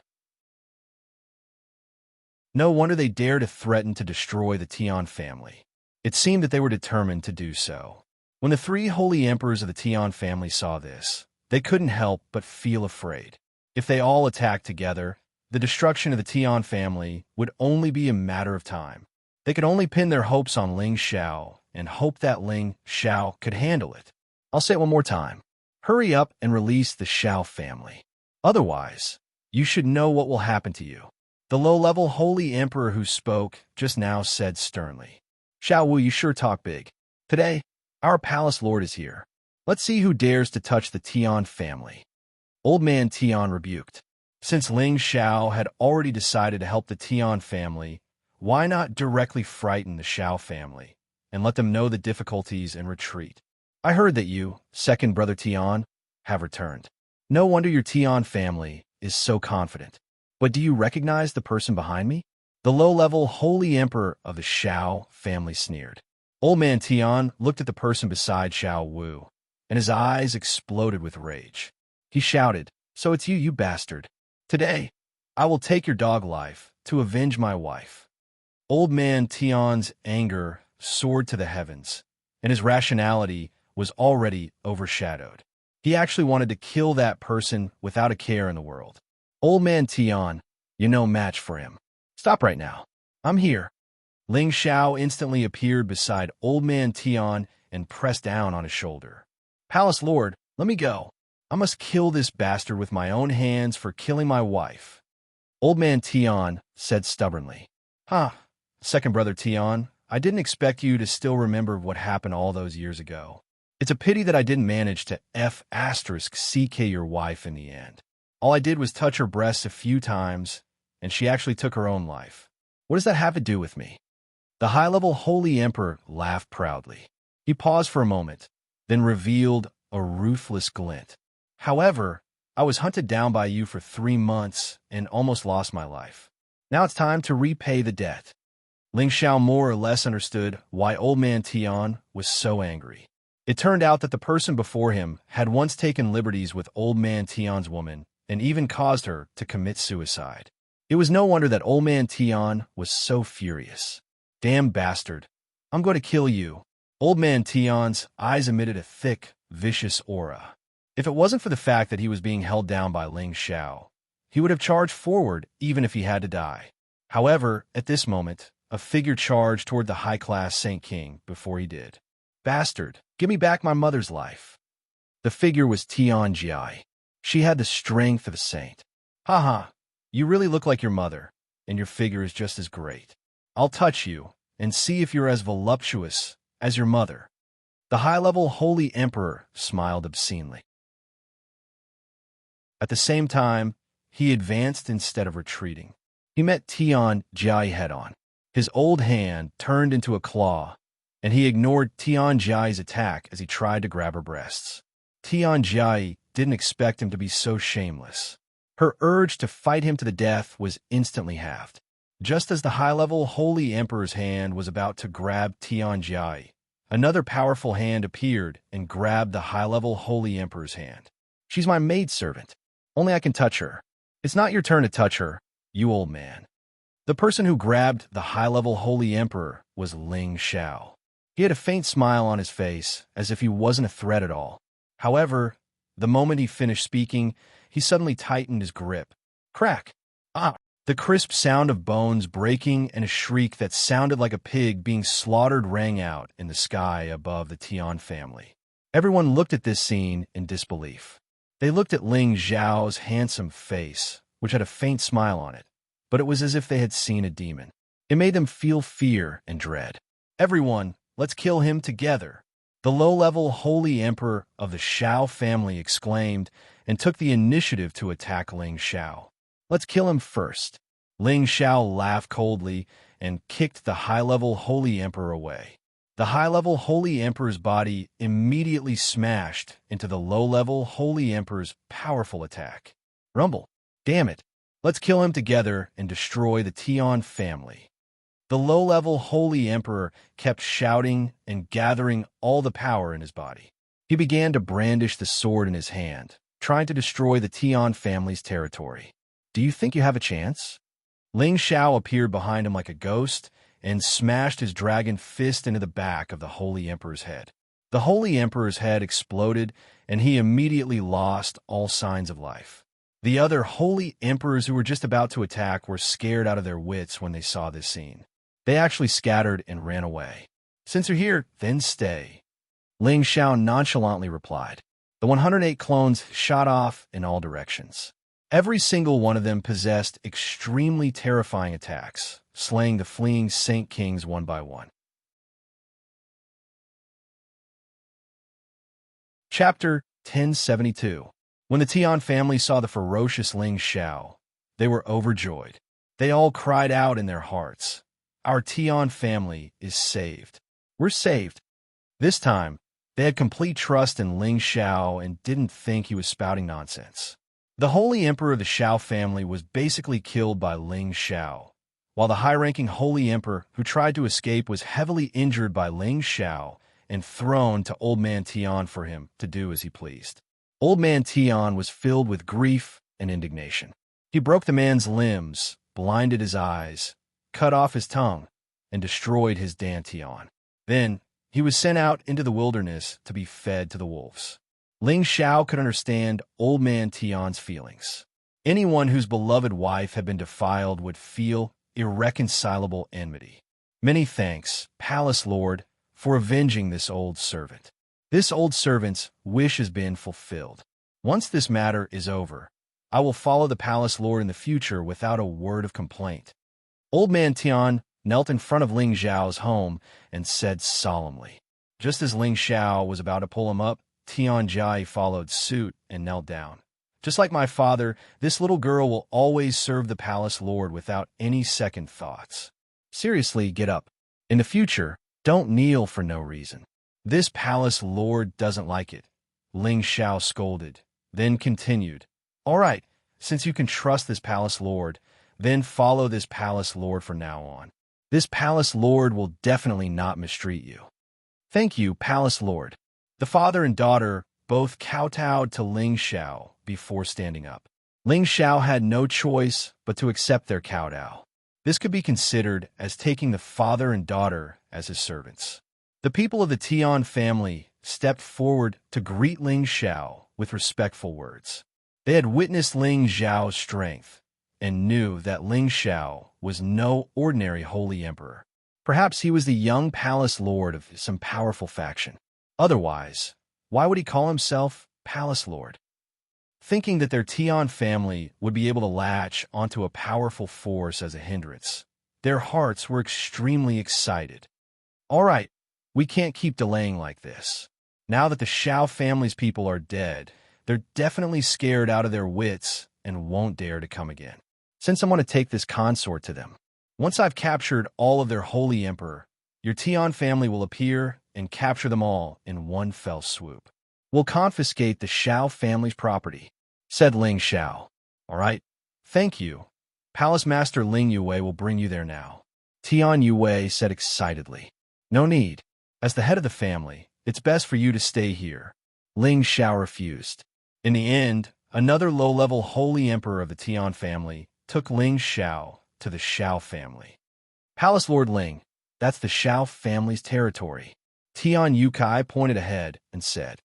No wonder they dared to threaten to destroy the Tian family. It seemed that they were determined to do so. When the 3 holy emperors of the Tian family saw this, they couldn't help but feel afraid. If they all attacked together, the destruction of the Tian family would only be a matter of time. They could only pin their hopes on Ling Xiao and hope that Ling Xiao could handle it. I'll say it one more time. Hurry up and release the Xiao family. Otherwise, you should know what will happen to you. The low-level holy emperor who spoke just now said sternly. Xiao Wu, you sure talk big. Today, our palace lord is here. Let's see who dares to touch the Tian family. Old man Tian rebuked. Since Ling Xiao had already decided to help the Tian family, why not directly frighten the Xiao family and let them know the difficulties and retreat? I heard that you, second brother Tian, have returned. No wonder your Tian family is so confident. But do you recognize the person behind me? The low-level holy emperor of the Xiao family sneered. Old man Tian looked at the person beside Xiao Wu, and his eyes exploded with rage. He shouted, "So it's you, you bastard. Today, I will take your dog life to avenge my wife." Old man Tian's anger soared to the heavens, and his rationality was already overshadowed. He actually wanted to kill that person without a care in the world. Old man Tian, you're no match for him. Stop right now. I'm here. Ling Xiao instantly appeared beside Old man Tian and pressed down on his shoulder. Palace Lord, let me go. I must kill this bastard with my own hands for killing my wife. Old man Tian said stubbornly. Second brother Tian, I didn't expect you to still remember what happened all those years ago. It's a pity that I didn't manage to CK your wife in the end. All I did was touch her breasts a few times, and she actually took her own life. What does that have to do with me? The high-level holy emperor laughed proudly. He paused for a moment, then revealed a ruthless glint. However, I was hunted down by you for 3 months and almost lost my life. Now it's time to repay the debt. Ling Xiao more or less understood why old man Tian was so angry. It turned out that the person before him had once taken liberties with old man Tian's woman and even caused her to commit suicide. It was no wonder that old man Tian was so furious. Damn bastard. I'm going to kill you. Old man Tian's eyes emitted a thick, vicious aura. If it wasn't for the fact that he was being held down by Ling Xiao, he would have charged forward even if he had to die. However, at this moment, a figure charged toward the high-class Saint King before he did. Bastard, give me back my mother's life. The figure was Tian Jia. She had the strength of a saint. You really look like your mother, and your figure is just as great. I'll touch you and see if you're as voluptuous as your mother. The high-level holy emperor smiled obscenely. At the same time, he advanced instead of retreating. He met Tian Jia head-on. His old hand turned into a claw, and he ignored Tian Jia's attack as he tried to grab her breasts. Tian Jia didn't expect him to be so shameless. Her urge to fight him to the death was instantly halved. Just as the high-level holy emperor's hand was about to grab Tian Jia, another powerful hand appeared and grabbed the high-level holy emperor's hand. She's my maidservant. Only I can touch her. It's not your turn to touch her, you old man. The person who grabbed the high-level holy emperor was Ling Xiao. He had a faint smile on his face, as if he wasn't a threat at all. However, the moment he finished speaking, he suddenly tightened his grip. Crack! The crisp sound of bones breaking and a shriek that sounded like a pig being slaughtered rang out in the sky above the Tian family. Everyone looked at this scene in disbelief. They looked at Ling Xiao's handsome face, which had a faint smile on it, but it was as if they had seen a demon. It made them feel fear and dread. Everyone, let's kill him together, the low-level holy emperor of the Shao family exclaimed, and took the initiative to attack Ling Xiao. Let's kill him first. Ling Xiao laughed coldly and kicked the high-level Holy Emperor away. The high-level Holy Emperor's body immediately smashed into the low-level Holy Emperor's powerful attack. Rumble. Damn it. Let's kill him together and destroy the Tian family. The low-level Holy Emperor kept shouting and gathering all the power in his body. He began to brandish the sword in his hand, trying to destroy the Tian family's territory. Do you think you have a chance? Ling Xiao appeared behind him like a ghost and smashed his dragon fist into the back of the Holy Emperor's head. The Holy Emperor's head exploded, and he immediately lost all signs of life. The other Holy Emperors who were just about to attack were scared out of their wits when they saw this scene. They actually scattered and ran away. Since you're here, then stay. Ling Xiao nonchalantly replied. The 108 clones shot off in all directions. Every single one of them possessed extremely terrifying attacks, slaying the fleeing Saint Kings one by one. Chapter 1072. When the Tian family saw the ferocious Ling Xiao, they were overjoyed. They all cried out in their hearts, "Our Tian family is saved. We're saved." This time, they had complete trust in Ling Xiao and didn't think he was spouting nonsense. The Holy Emperor of the Xiao family was basically killed by Ling Xiao, while the high-ranking Holy Emperor who tried to escape was heavily injured by Ling Xiao and thrown to Old Man Tian for him to do as he pleased. Old Man Tian was filled with grief and indignation. He broke the man's limbs, blinded his eyes, cut off his tongue, and destroyed his dantian. Then, he was sent out into the wilderness to be fed to the wolves. Ling Xiao could understand Old Man Tian's feelings. Anyone whose beloved wife had been defiled would feel irreconcilable enmity. Many thanks, Palace Lord, for avenging this old servant. This old servant's wish has been fulfilled. Once this matter is over, I will follow the Palace Lord in the future without a word of complaint. Old Man Tian knelt in front of Ling Xiao's home and said solemnly. Just as Ling Xiao was about to pull him up, Tian Jai followed suit and knelt down. Just like my father, this little girl will always serve the Palace Lord without any second thoughts. Seriously, get up. In the future, don't kneel for no reason. This Palace Lord doesn't like it. Ling Xiao scolded, then continued. All right, since you can trust this Palace Lord, then follow this Palace Lord from now on. This Palace Lord will definitely not mistreat you. Thank you, Palace Lord. The father and daughter both kowtowed to Ling Xiao before standing up. Ling Xiao had no choice but to accept their kowtow. This could be considered as taking the father and daughter as his servants. The people of the Tian family stepped forward to greet Ling Xiao with respectful words. They had witnessed Ling Xiao's strength and knew that Ling Xiao was no ordinary holy emperor. Perhaps he was the young palace lord of some powerful faction. Otherwise, why would he call himself Palace Lord? Thinking that their Tian family would be able to latch onto a powerful force as a hindrance, their hearts were extremely excited. All right, we can't keep delaying like this. Now that the Xiao family's people are dead, they're definitely scared out of their wits and won't dare to come again. Since I'm going to take this consort to them, once I've captured all of their holy emperor, your Tian family will appear and capture them all in one fell swoop. We'll confiscate the Xiao family's property, said Ling Xiao. All right, thank you. Palace Master Ling Yue will bring you there now. Tian Yue said excitedly. No need. As the head of the family, it's best for you to stay here. Ling Xiao refused. In the end, another low-level holy emperor of the Tian family took Ling Xiao to the Xiao family. Palace Lord Ling, that's the Xiao family's territory. Tian Yukai pointed ahead and said.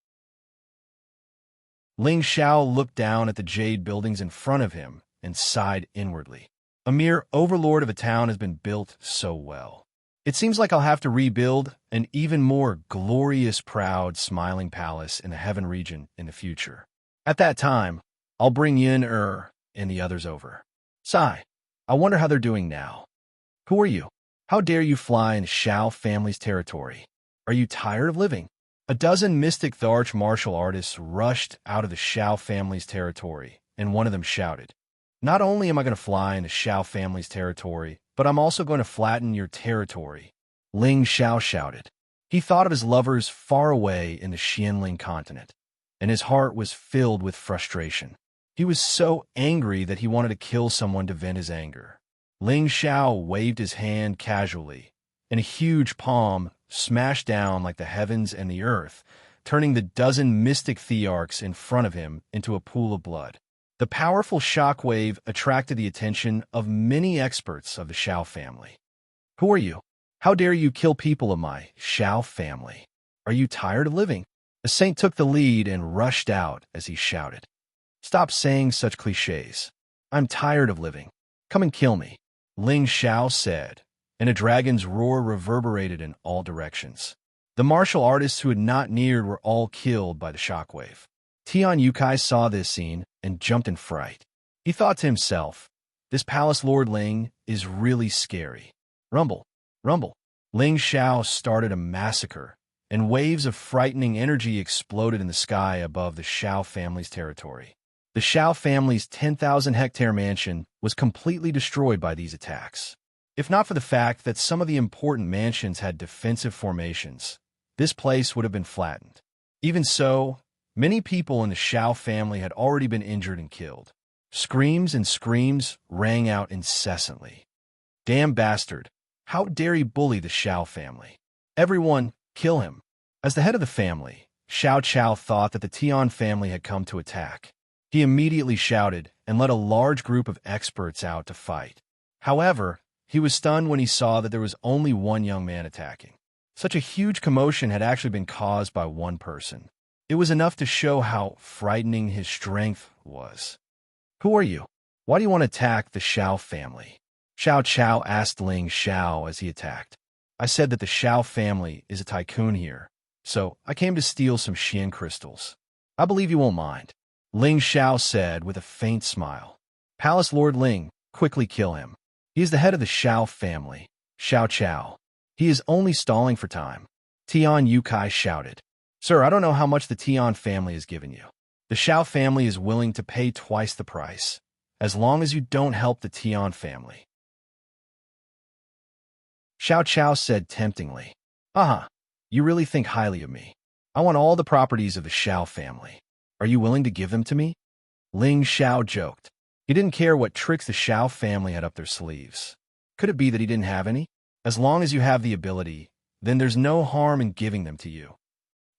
Ling Xiao looked down at the jade buildings in front of him and sighed inwardly. A mere overlord of a town has been built so well. It seems like I'll have to rebuild an even more glorious, proud, smiling palace in the heaven region in the future. At that time, I'll bring Yin and the others over. Sigh, I wonder how they're doing now. Who are you? How dare you fly in Xiao family's territory? Are you tired of living? A dozen mystic Tharch martial artists rushed out of the Shao family's territory, and one of them shouted, "Not only am I going to fly into Shao family's territory, but I'm also going to flatten your territory," Ling Shao shouted. He thought of his lovers far away in the Xianling continent, and his heart was filled with frustration. He was so angry that he wanted to kill someone to vent his anger. Ling Shao waved his hand casually, and a huge palm smashed down like the heavens and the earth, turning the dozen mystic thearchs in front of him into a pool of blood. The powerful shockwave attracted the attention of many experts of the Shao family. "Who are you? How dare you kill people of my Shao family? Are you tired of living?" The saint took the lead and rushed out as he shouted, "Stop saying such cliches. I'm tired of living. Come and kill me," Ling Shao said, and a dragon's roar reverberated in all directions. The martial artists who had not neared were all killed by the shockwave. Tian Yukai saw this scene and jumped in fright. He thought to himself, "This Palace Lord Ling is really scary." Rumble, rumble. Ling Shao started a massacre, and waves of frightening energy exploded in the sky above the Shao family's territory. The Shao family's 10,000-hectare mansion was completely destroyed by these attacks. If not for the fact that some of the important mansions had defensive formations, this place would have been flattened. Even so, many people in the Shao family had already been injured and killed. Screams and screams rang out incessantly. "Damn bastard! How dare he bully the Shao family? Everyone, kill him!" As the head of the family, Xiao Chao thought that the Tian family had come to attack. He immediately shouted and led a large group of experts out to fight. However, he was stunned when he saw that there was only one young man attacking. Such a huge commotion had actually been caused by one person. It was enough to show how frightening his strength was. "Who are you? Why do you want to attack the Shao family?" Xiao Chao asked Ling Shao as he attacked. "I said that the Shao family is a tycoon here, so I came to steal some Xian crystals. I believe you won't mind," Ling Shao said with a faint smile. "Palace Lord Ling, quickly kill him. He is the head of the Shao family." Xiao Chao. "He is only stalling for time," Tian Yukai shouted. "Sir, I don't know how much the Tian family has given you. The Shao family is willing to pay twice the price, as long as you don't help the Tian family." Xiao Chao said temptingly, "Uh-huh, you really think highly of me. I want all the properties of the Shao family. Are you willing to give them to me?" Ling Shao joked. He didn't care what tricks the Shao family had up their sleeves. Could it be that he didn't have any? As long as you have the ability, then there's no harm in giving them to you.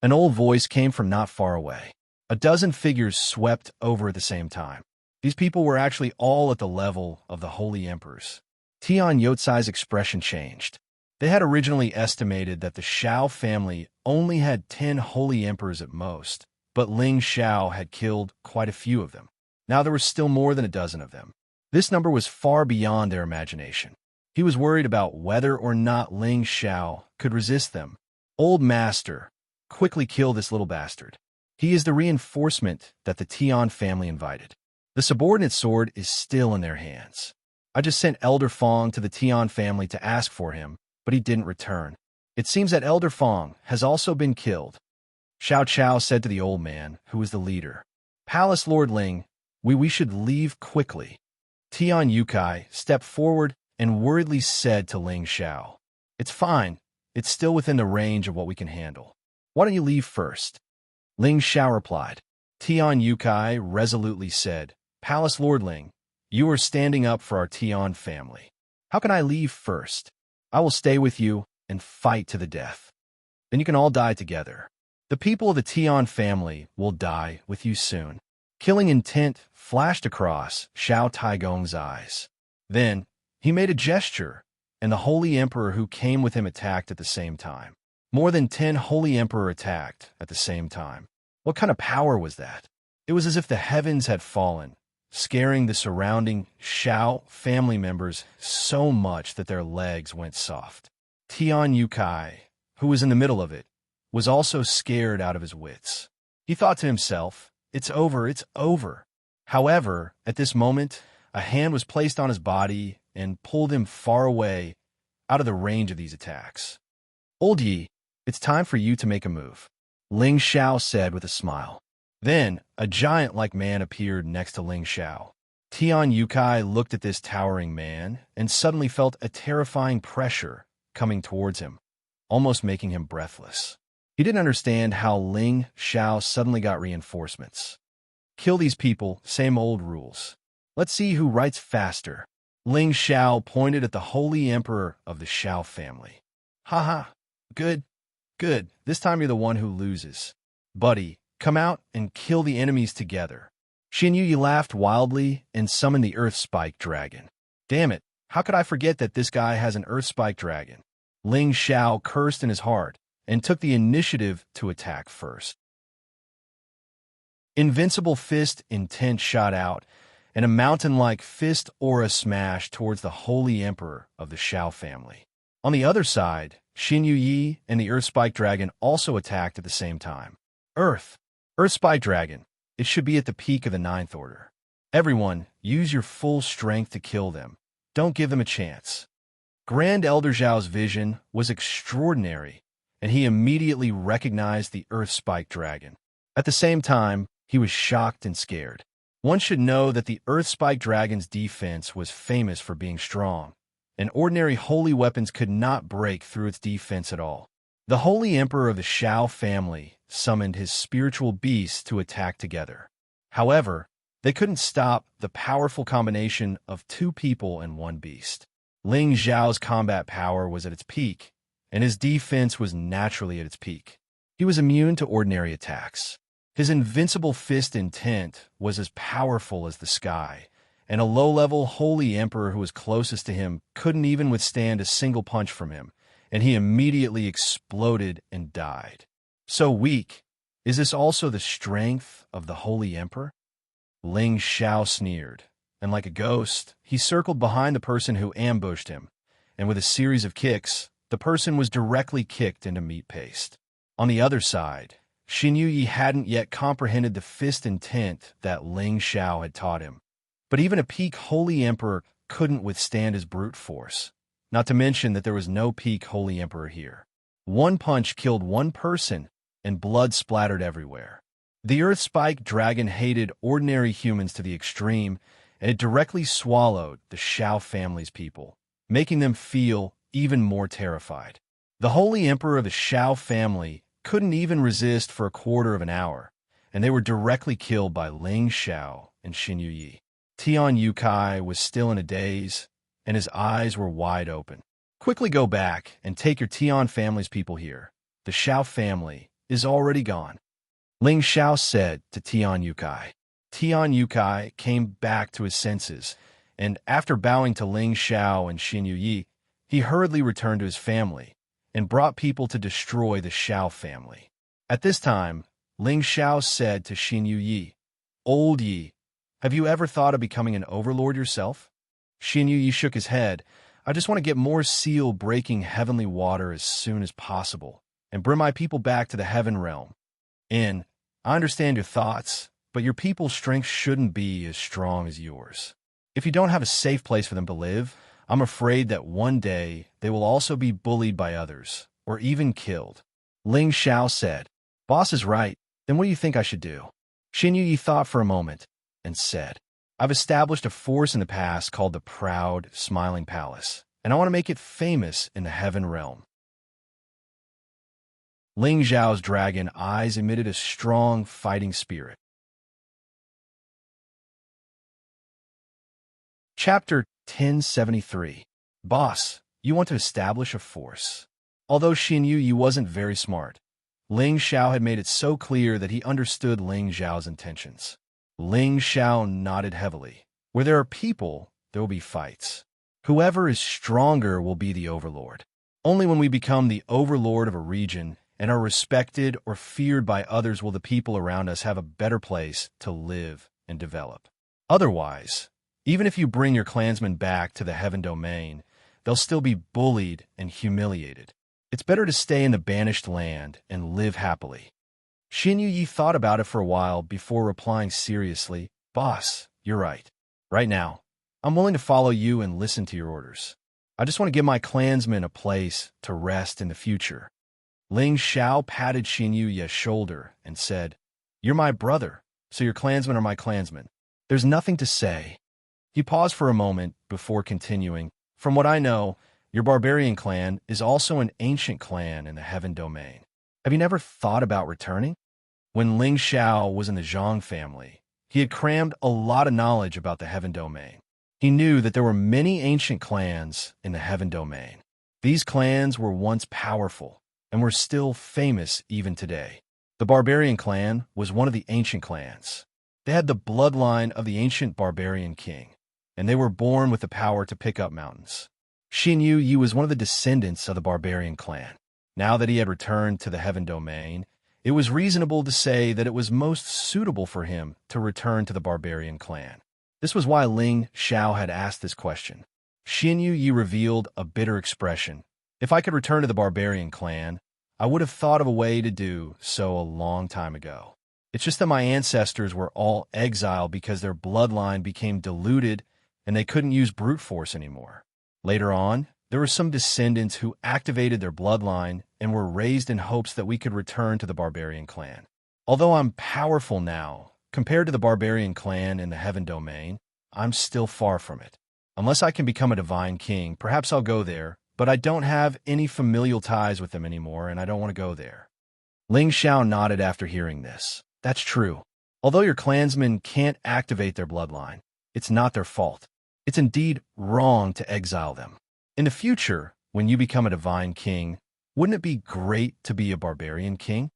An old voice came from not far away. A dozen figures swept over at the same time. These people were actually all at the level of the holy emperors. Tian Yotsai's expression changed. They had originally estimated that the Shao family only had 10 holy emperors at most, but Ling Shao had killed quite a few of them. Now there were still more than a dozen of them. This number was far beyond their imagination. He was worried about whether or not Ling Shao could resist them. "Old master, quickly kill this little bastard. He is the reinforcement that the Tian family invited. The subordinate sword is still in their hands. I just sent Elder Fong to the Tian family to ask for him, but he didn't return. It seems that Elder Fong has also been killed." Xiao Chao said to the old man, who was the leader, "Palace Lord Ling, we should leave quickly." Tian Yukai stepped forward and worriedly said to Ling Shao, "It's fine. It's still within the range of what we can handle. Why don't you leave first?" Ling Shao replied. Tian Yukai resolutely said, "Palace Lord Ling, you are standing up for our Tian family. How can I leave first? I will stay with you and fight to the death. Then you can all die together. The people of the Tian family will die with you soon." Killing intent flashed across Xiao Taigong's eyes. Then he made a gesture, and the holy emperor who came with him attacked at the same time. More than 10 holy emperor attacked at the same time. What kind of power was that? It was as if the heavens had fallen, scaring the surrounding Shao family members so much that their legs went soft. Tian Yukai, who was in the middle of it, was also scared out of his wits. He thought to himself, "It's over, it's over." However, at this moment, a hand was placed on his body and pulled him far away, out of the range of these attacks. "Old Yi, it's time for you to make a move." Ling Xiao said with a smile. Then, a giant-like man appeared next to Ling Xiao. Tian Yukai looked at this towering man and suddenly felt a terrifying pressure coming towards him, almost making him breathless. He didn't understand how Ling Xiao suddenly got reinforcements. Kill these people, same old rules. Let's see who writes faster. Ling Xiao pointed at the Holy Emperor of the Xiao family. Haha, good, good. This time you're the one who loses. Buddy, come out and kill the enemies together. Xin Yu laughed wildly and summoned the Earth Spike Dragon. Damn it, how could I forget that this guy has an Earth Spike Dragon? Ling Xiao cursed in his heart and took the initiative to attack first. Invincible Fist Intent shot out, and a mountain-like fist aura smashed towards the Holy Emperor of the Xiao family. On the other side, Xin Yu and the Earth Spike Dragon also attacked at the same time. Earth Spike Dragon. It should be at the peak of the 9th order. Everyone, use your full strength to kill them. Don't give them a chance. Grand Elder Zhao's vision was extraordinary, and he immediately recognized the Earth Spike Dragon. At the same time, he was shocked and scared. One should know that the Earth Spike Dragon's defense was famous for being strong, and ordinary holy weapons could not break through its defense at all. The Holy Emperor of the Xiao family summoned his spiritual beasts to attack together. However, they couldn't stop the powerful combination of 2 people and 1 beast. Ling Xiao's combat power was at its peak, and his defense was naturally at its peak. He was immune to ordinary attacks. His invincible fist intent was as powerful as the sky, and a low-level holy emperor who was closest to him couldn't even withstand a single punch from him, and he immediately exploded and died. So weak. Is this also the strength of the holy emperor? Ling Xiao sneered, and like a ghost, he circled behind the person who ambushed him, and with a series of kicks, the person was directly kicked into meat paste. On the other side, Xin Yu hadn't yet comprehended the fist intent that Ling Xiao had taught him. But even a peak holy emperor couldn't withstand his brute force, not to mention that there was no peak holy emperor here. 1 punch killed 1 person, and blood splattered everywhere. The Earth Spike Dragon hated ordinary humans to the extreme, and it directly swallowed the Xiao family's people, making them feel even more terrified. The Holy Emperor of the Xiao family couldn't even resist for a quarter of an hour, and they were directly killed by Ling Xiao and Xin Yu. Tian Yukai was still in a daze, and his eyes were wide open. Quickly go back and take your Tian family's people here. The Xiao family is already gone. Ling Xiao said to Tian Yukai. Tian Yukai came back to his senses, and after bowing to Ling Xiao and Xin Yu, he hurriedly returned to his family and brought people to destroy the Xiao family. At this time, Ling Xiao said to Xin Yu, Old Yi, have you ever thought of becoming an overlord yourself? Xin Yu shook his head. I just want to get more seal-breaking heavenly water as soon as possible and bring my people back to the heaven realm. I understand your thoughts, but your people's strength shouldn't be as strong as yours. If you don't have a safe place for them to live, I'm afraid that one day they will also be bullied by others, or even killed. Ling Xiao said, Boss is right, then what do you think I should do? Xin Yu thought for a moment and said, I've established a force in the past called the Proud Smiling Palace, and I want to make it famous in the heaven realm. Ling Xiao's dragon eyes emitted a strong fighting spirit. Chapter 1073. Boss, you want to establish a force. Although Xin Yu wasn't very smart, Ling Xiao had made it so clear that he understood Ling Xiao's intentions. Ling Xiao nodded heavily. Where there are people, there will be fights. Whoever is stronger will be the overlord. Only when we become the overlord of a region and are respected or feared by others will the people around us have a better place to live and develop. Otherwise, even if you bring your clansmen back to the heaven domain, they'll still be bullied and humiliated. It's better to stay in the banished land and live happily. Xin Yu thought about it for a while before replying seriously, Boss, you're right. Right now, I'm willing to follow you and listen to your orders. I just want to give my clansmen a place to rest in the future. Ling Xiao patted Xin Yu's shoulder and said, "You're my brother, so your clansmen are my clansmen. There's nothing to say." He paused for a moment before continuing. "From what I know, your barbarian clan is also an ancient clan in the Heaven Domain. Have you never thought about returning?" When Ling Xiao was in the Zhang family, he had crammed a lot of knowledge about the Heaven Domain. He knew that there were many ancient clans in the Heaven Domain. These clans were once powerful and were still famous even today. The barbarian clan was one of the ancient clans. They had the bloodline of the ancient barbarian king, and they were born with the power to pick up mountains. Xin Yu was one of the descendants of the barbarian clan. Now that he had returned to the Heaven Domain, it was reasonable to say that it was most suitable for him to return to the barbarian clan. This was why Ling Xiao had asked this question. Xin Yu revealed a bitter expression. "If I could return to the barbarian clan, I would have thought of a way to do so a long time ago. It's just that my ancestors were all exiled because their bloodline became diluted and they couldn't use brute force anymore. Later on, there were some descendants who activated their bloodline and were raised in hopes that we could return to the barbarian clan. Although I'm powerful now, compared to the barbarian clan in the Heaven Domain, I'm still far from it. Unless I can become a divine king, perhaps I'll go there, but I don't have any familial ties with them anymore, and I don't want to go there." Ling Xiao nodded after hearing this. "That's true. Although your clansmen can't activate their bloodline, it's not their fault. It's indeed wrong to exile them. In the future, when you become a divine king, wouldn't it be great to be a barbarian king?"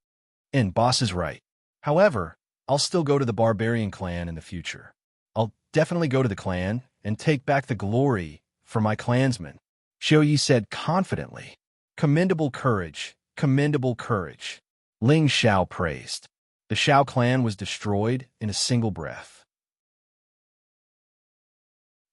And boss is right. "However, I'll still go to the barbarian clan in the future. I'll definitely go to the clan and take back the glory for my clansmen," Xiao Yi said confidently. "Commendable courage, commendable courage," Ling Xiao praised. The Xiao clan was destroyed in a single breath.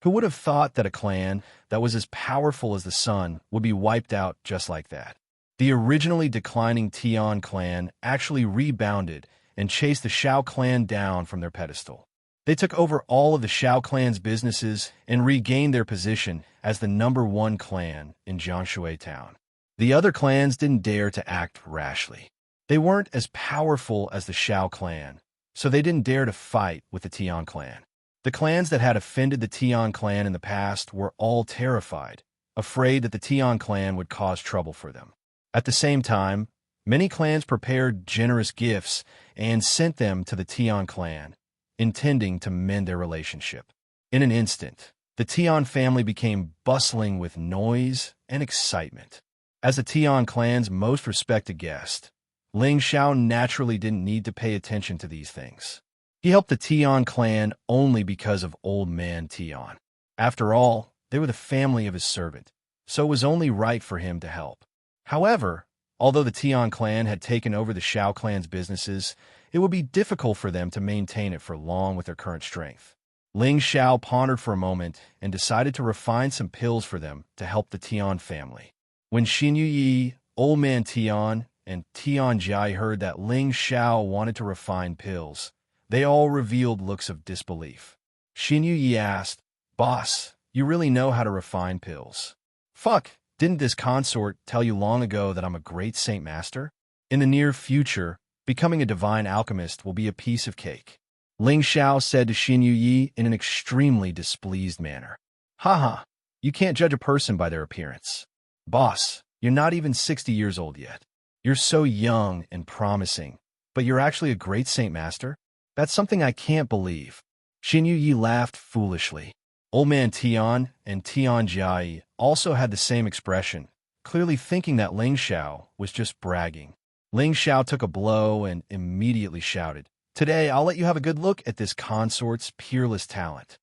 Who would have thought that a clan that was as powerful as the sun would be wiped out just like that? The originally declining Tian clan actually rebounded and chased the Xiao clan down from their pedestal. They took over all of the Xiao clan's businesses and regained their position as the #1 clan in Jianshui town. The other clans didn't dare to act rashly. They weren't as powerful as the Xiao clan, so they didn't dare to fight with the Tian clan. The clans that had offended the Tian clan in the past were all terrified, afraid that the Tian clan would cause trouble for them. At the same time, many clans prepared generous gifts and sent them to the Tian clan, intending to mend their relationship. In an instant, the Tian family became bustling with noise and excitement. As the Tian clan's most respected guest, Ling Xiao naturally didn't need to pay attention to these things. He helped the Tian clan only because of Old Man Tian. After all, they were the family of his servant, so it was only right for him to help. However, although the Tian clan had taken over the Xiao clan's businesses, it would be difficult for them to maintain it for long with their current strength. Ling Xiao pondered for a moment and decided to refine some pills for them to help the Tian family. When Xin Yu, Old Man Tian, and Tian Jia heard that Ling Xiao wanted to refine pills, they all revealed looks of disbelief. Xin Yu asked, "Boss, you really know how to refine pills?" "Fuck, didn't this consort tell you long ago that I'm a great Saint Master? In the near future, becoming a divine alchemist will be a piece of cake," Ling Xiao said to Xin Yu in an extremely displeased manner. "Haha, you can't judge a person by their appearance. Boss, you're not even 60 years old yet. You're so young and promising, but you're actually a great Saint Master? That's something I can't believe." Xin Yu laughed foolishly. Old Man Tian and Tian Jia also had the same expression, clearly thinking that Ling Xiao was just bragging. Ling Xiao took a blow and immediately shouted, "Today, I'll let you have a good look at this consort's peerless talent."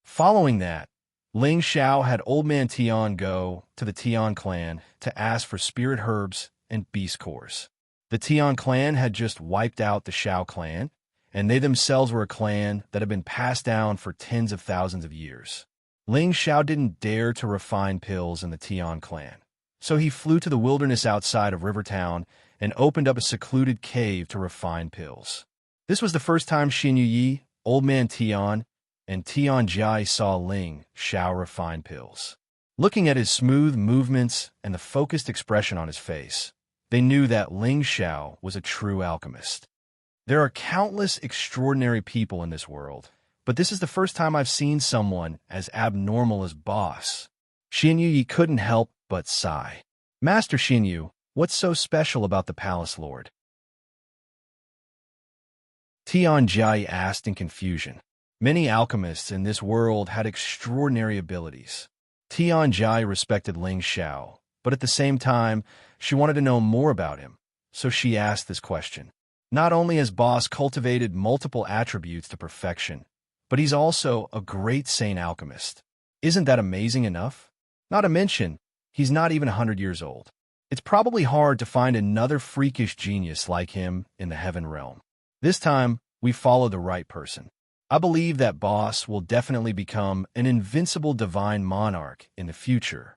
Following that, Ling Xiao had Old Man Tian go to the Tian clan to ask for spirit herbs and beast cores. The Tian clan had just wiped out the Xiao clan, and they themselves were a clan that had been passed down for tens of thousands of years. Ling Xiao didn't dare to refine pills in the Tian clan, so he flew to the wilderness outside of Rivertown and opened up a secluded cave to refine pills. This was the first time Xin Yu, Old Man Tian, and Tian Jia saw Ling Xiao refine pills. Looking at his smooth movements and the focused expression on his face, They knew that Ling Xiao was a true alchemist. There are countless extraordinary people in this world, but this is the first time I've seen someone as abnormal as Boss. Xinyu couldn't help but sigh. Master Xinyu, what's so special about the palace lord? Tianjia asked in confusion. Many alchemists in this world had extraordinary abilities. Tianjia respected Ling Xiao, but at the same time, she wanted to know more about him, so she asked this question. Not only has Boss cultivated multiple attributes to perfection, but he's also a great sane alchemist. Isn't that amazing enough? Not to mention, he's not even 100 years old. It's probably hard to find another freakish genius like him in the heaven realm. This time, we follow the right person. I believe that Boss will definitely become an invincible divine monarch in the future.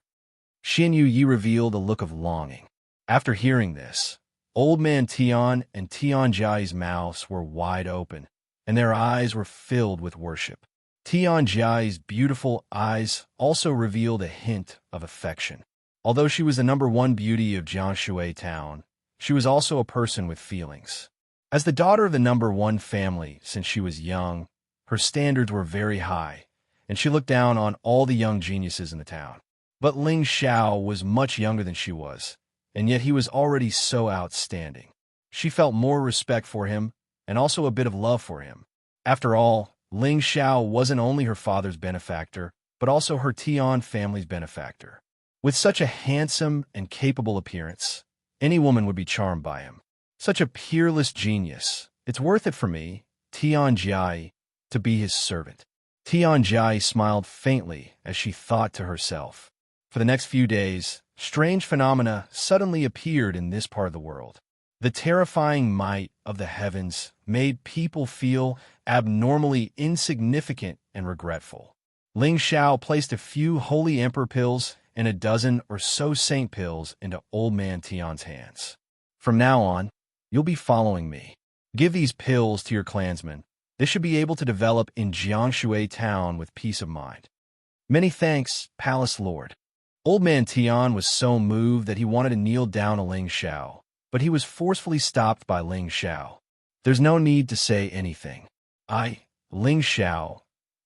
Xinyu Yi revealed a look of longing. After hearing this, Old Man Tian and Tianjia's mouths were wide open, and their eyes were filled with worship. Tianjia's beautiful eyes also revealed a hint of affection. Although she was the #1 beauty of Jiangshui town, she was also a person with feelings. As the daughter of the #1 family since she was young, her standards were very high, and she looked down on all the young geniuses in the town. But Ling Xiao was much younger than she was, and yet he was already so outstanding. She felt more respect for him, and also a bit of love for him. After all, Ling Xiao wasn't only her father's benefactor, but also her Tian family's benefactor. With such a handsome and capable appearance, any woman would be charmed by him. Such a peerless genius. It's worth it for me, Tianjia, to be his servant. Tianjia smiled faintly as she thought to herself. For the next few days, strange phenomena suddenly appeared in this part of the world. The terrifying might of the heavens made people feel abnormally insignificant and regretful. Ling Xiao placed a few holy emperor pills and a dozen or so saint pills into Old Man Tian's hands. From now on, you'll be following me. Give these pills to your clansmen. They should be able to develop in Jiangshui town with peace of mind. Many thanks, Palace Lord. Old Man Tian was so moved that he wanted to kneel down to Ling Xiao, but he was forcefully stopped by Ling Xiao. There's no need to say anything. I, Ling Xiao,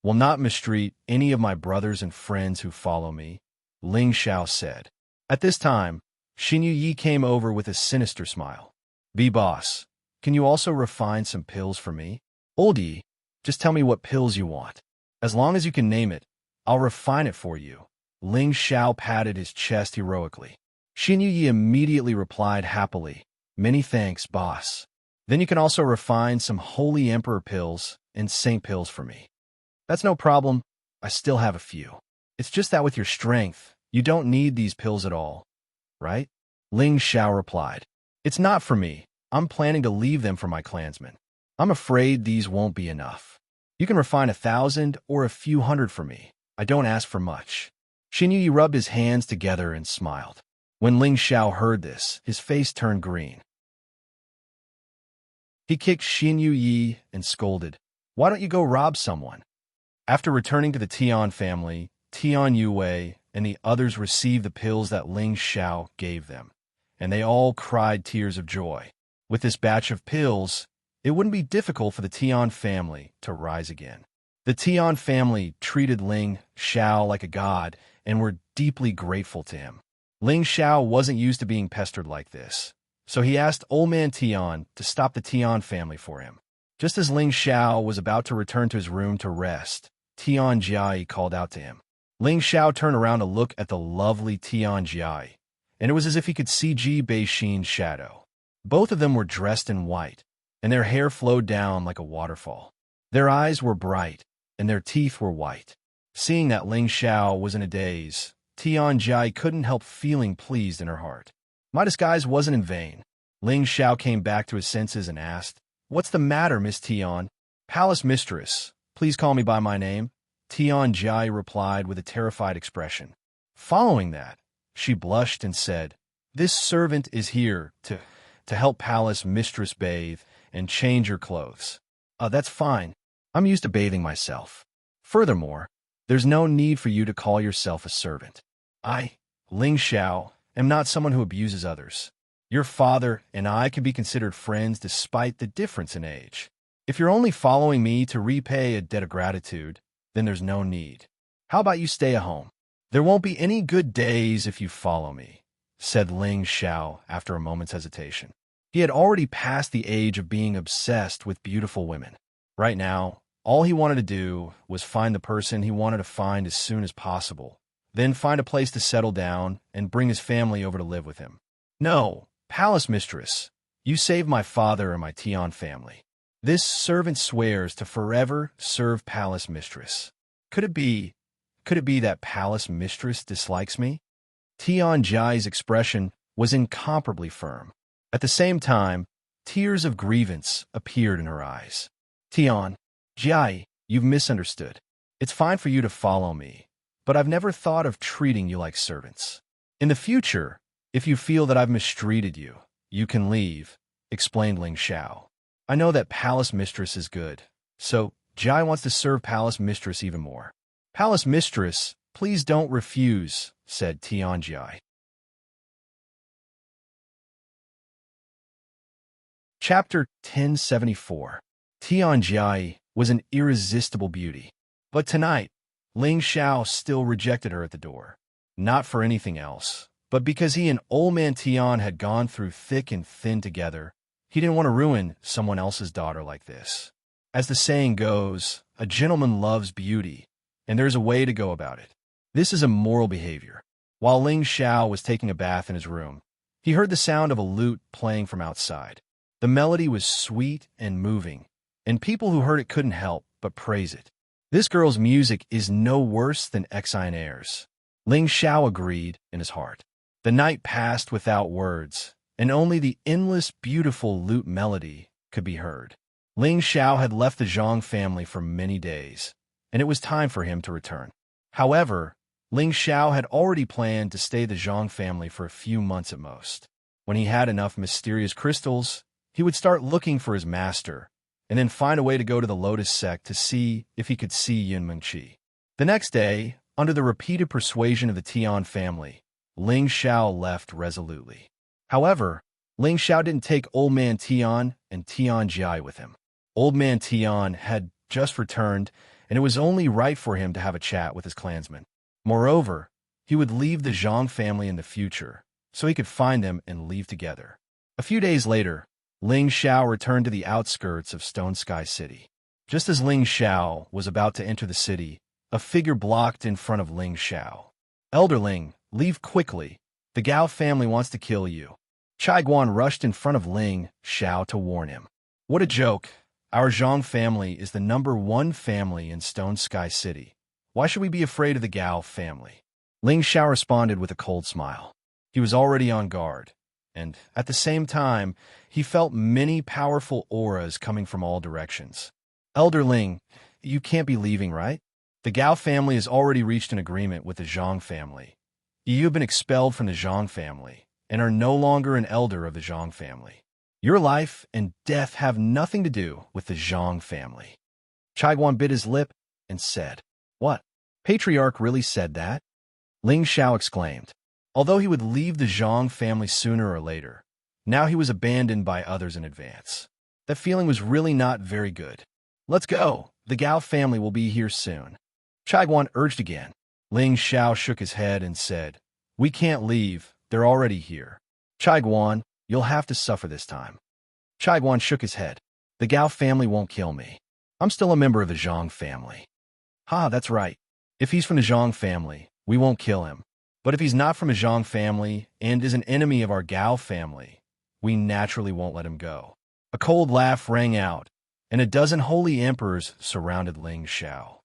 will not mistreat any of my brothers and friends who follow me, Ling Xiao said. At this time, Xinyu Yi came over with a sinister smile. Boss, can you also refine some pills for me? Old Yi, just tell me what pills you want. As long as you can name it, I'll refine it for you. Ling Xiao patted his chest heroically. Xinyu Yi immediately replied happily, Many thanks, boss. Then you can also refine some holy emperor pills and saint pills for me. That's no problem. I still have a few. It's just that with your strength, you don't need these pills at all, right? Ling Xiao replied. It's not for me. I'm planning to leave them for my clansmen. I'm afraid these won't be enough. You can refine 1,000 or a few hundred for me. I don't ask for much. Xinyu Yi rubbed his hands together and smiled. When Ling Xiao heard this, his face turned green. He kicked Xinyu Yi and scolded, Why don't you go rob someone? After returning to the Tian family, Tian Yue and the others received the pills that Ling Xiao gave them, and they all cried tears of joy. With this batch of pills, it wouldn't be difficult for the Tian family to rise again. The Tian family treated Ling Xiao like a god and were deeply grateful to him. Ling Xiao wasn't used to being pestered like this, so he asked Old Man Tian to stop the Tian family for him. Just as Ling Xiao was about to return to his room to rest, Tianjia called out to him. Ling Xiao turned around to look at the lovely Tianjia, and it was as if he could see Ji Beixin's shadow. Both of them were dressed in white, and their hair flowed down like a waterfall. Their eyes were bright, and their teeth were white. Seeing that Ling Xiao was in a daze, Tianjia couldn't help feeling pleased in her heart. My disguise wasn't in vain. Ling Xiao came back to his senses and asked, What's the matter, Miss Tian? Palace Mistress, please call me by my name, Tianjia replied with a terrified expression. Following that, she blushed and said, This servant is here to help Palace Mistress bathe and change her clothes. That's fine. I'm used to bathing myself. Furthermore, there's no need for you to call yourself a servant. I, Ling Xiao, am not someone who abuses others. Your father and I can be considered friends despite the difference in age. If you're only following me to repay a debt of gratitude, then there's no need. How about you stay at home? There won't be any good days if you follow me, said Ling Xiao after a moment's hesitation. He had already passed the age of being obsessed with beautiful women. Right now, all he wanted to do was find the person he wanted to find as soon as possible, then find a place to settle down and bring his family over to live with him. No, Palace Mistress, you saved my father and my Tian family. This servant swears to forever serve Palace Mistress. Could it be that Palace Mistress dislikes me? Tian Jai's expression was incomparably firm. At the same time, tears of grievance appeared in her eyes. Tian Jai, you've misunderstood. It's fine for you to follow me, but I've never thought of treating you like servants. In the future, if you feel that I've mistreated you, you can leave, explained Ling Xiao. I know that Palace Mistress is good, so Jai wants to serve Palace Mistress even more. Palace Mistress, please don't refuse, said Tian Jai. Chapter 1074. Tian Jai was an irresistible beauty. But tonight, Ling Xiao still rejected her at the door. Not for anything else, but because he and old man Tian had gone through thick and thin together. He didn't want to ruin someone else's daughter like this. As the saying goes, a gentleman loves beauty, and there's a way to go about it. This is immoral behavior. While Ling Xiao was taking a bath in his room, he heard the sound of a lute playing from outside. The melody was sweet and moving, and people who heard it couldn't help but praise it. This girl's music is no worse than Exine airs. Ling Xiao agreed in his heart. The night passed without words, and only the endless, beautiful lute melody could be heard. Ling Xiao had left the Zhang family for many days, and it was time for him to return. However, Ling Xiao had already planned to stay the Zhang family for a few months at most. When he had enough mysterious crystals, he would start looking for his master, and then find a way to go to the Lotus Sect to see if he could see Yunmeng Qi. The next day, under the repeated persuasion of the Tian family, Ling Xiao left resolutely. However, Ling Xiao didn't take Old Man Tian and Tian Jai with him. Old Man Tian had just returned, and it was only right for him to have a chat with his clansmen. Moreover, he would leave the Zhang family in the future, so he could find them and leave together. A few days later, Ling Xiao returned to the outskirts of Stone Sky City. Just as Ling Xiao was about to enter the city, a figure blocked in front of Ling Xiao. Elderling, leave quickly. The Gao family wants to kill you. Chai Guan rushed in front of Ling Xiao to warn him. What a joke. Our Zhang family is the #1 family in Stone Sky City. Why should we be afraid of the Gao family? Ling Xiao responded with a cold smile. He was already on guard, and at the same time, he felt many powerful auras coming from all directions. Elder Ling, you can't be leaving, right? The Gao family has already reached an agreement with the Zhang family. You have been expelled from the Zhang family and are no longer an elder of the Zhang family. Your life and death have nothing to do with the Zhang family. Chai Guan bit his lip and said, What? Patriarch really said that? Ling Xiao exclaimed. Although he would leave the Zhang family sooner or later, now he was abandoned by others in advance. That feeling was really not very good. Let's go. The Gao family will be here soon. Chai Guan urged again. Ling Xiao shook his head and said, We can't leave. They're already here. Chai Guan, you'll have to suffer this time. Chai Guan shook his head. The Gao family won't kill me. I'm still a member of the Zhang family. That's right. If he's from the Zhang family, we won't kill him. But if he's not from a Zhang family and is an enemy of our Gao family, we naturally won't let him go. A cold laugh rang out, and a dozen holy emperors surrounded Ling Xiao.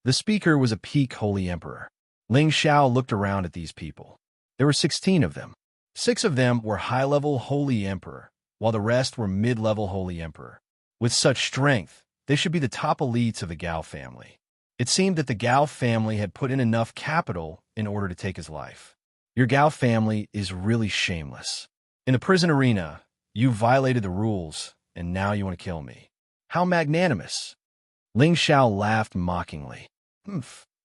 The speaker was a peak holy emperor. Ling Xiao looked around at these people. There were 16 of them. 6 of them were high-level holy emperor, while the rest were mid-level holy emperor. With such strength, they should be the top elites of the Gao family. It seemed that the Gao family had put in enough capital in order to take his life. Your Gao family is really shameless. In the prison arena, you violated the rules, and now you want to kill me. How magnanimous. Ling Xiao laughed mockingly.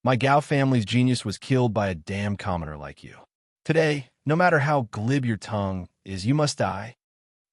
My Gao family's genius was killed by a damn commoner like you. Today, No matter how glib your tongue is, you must die."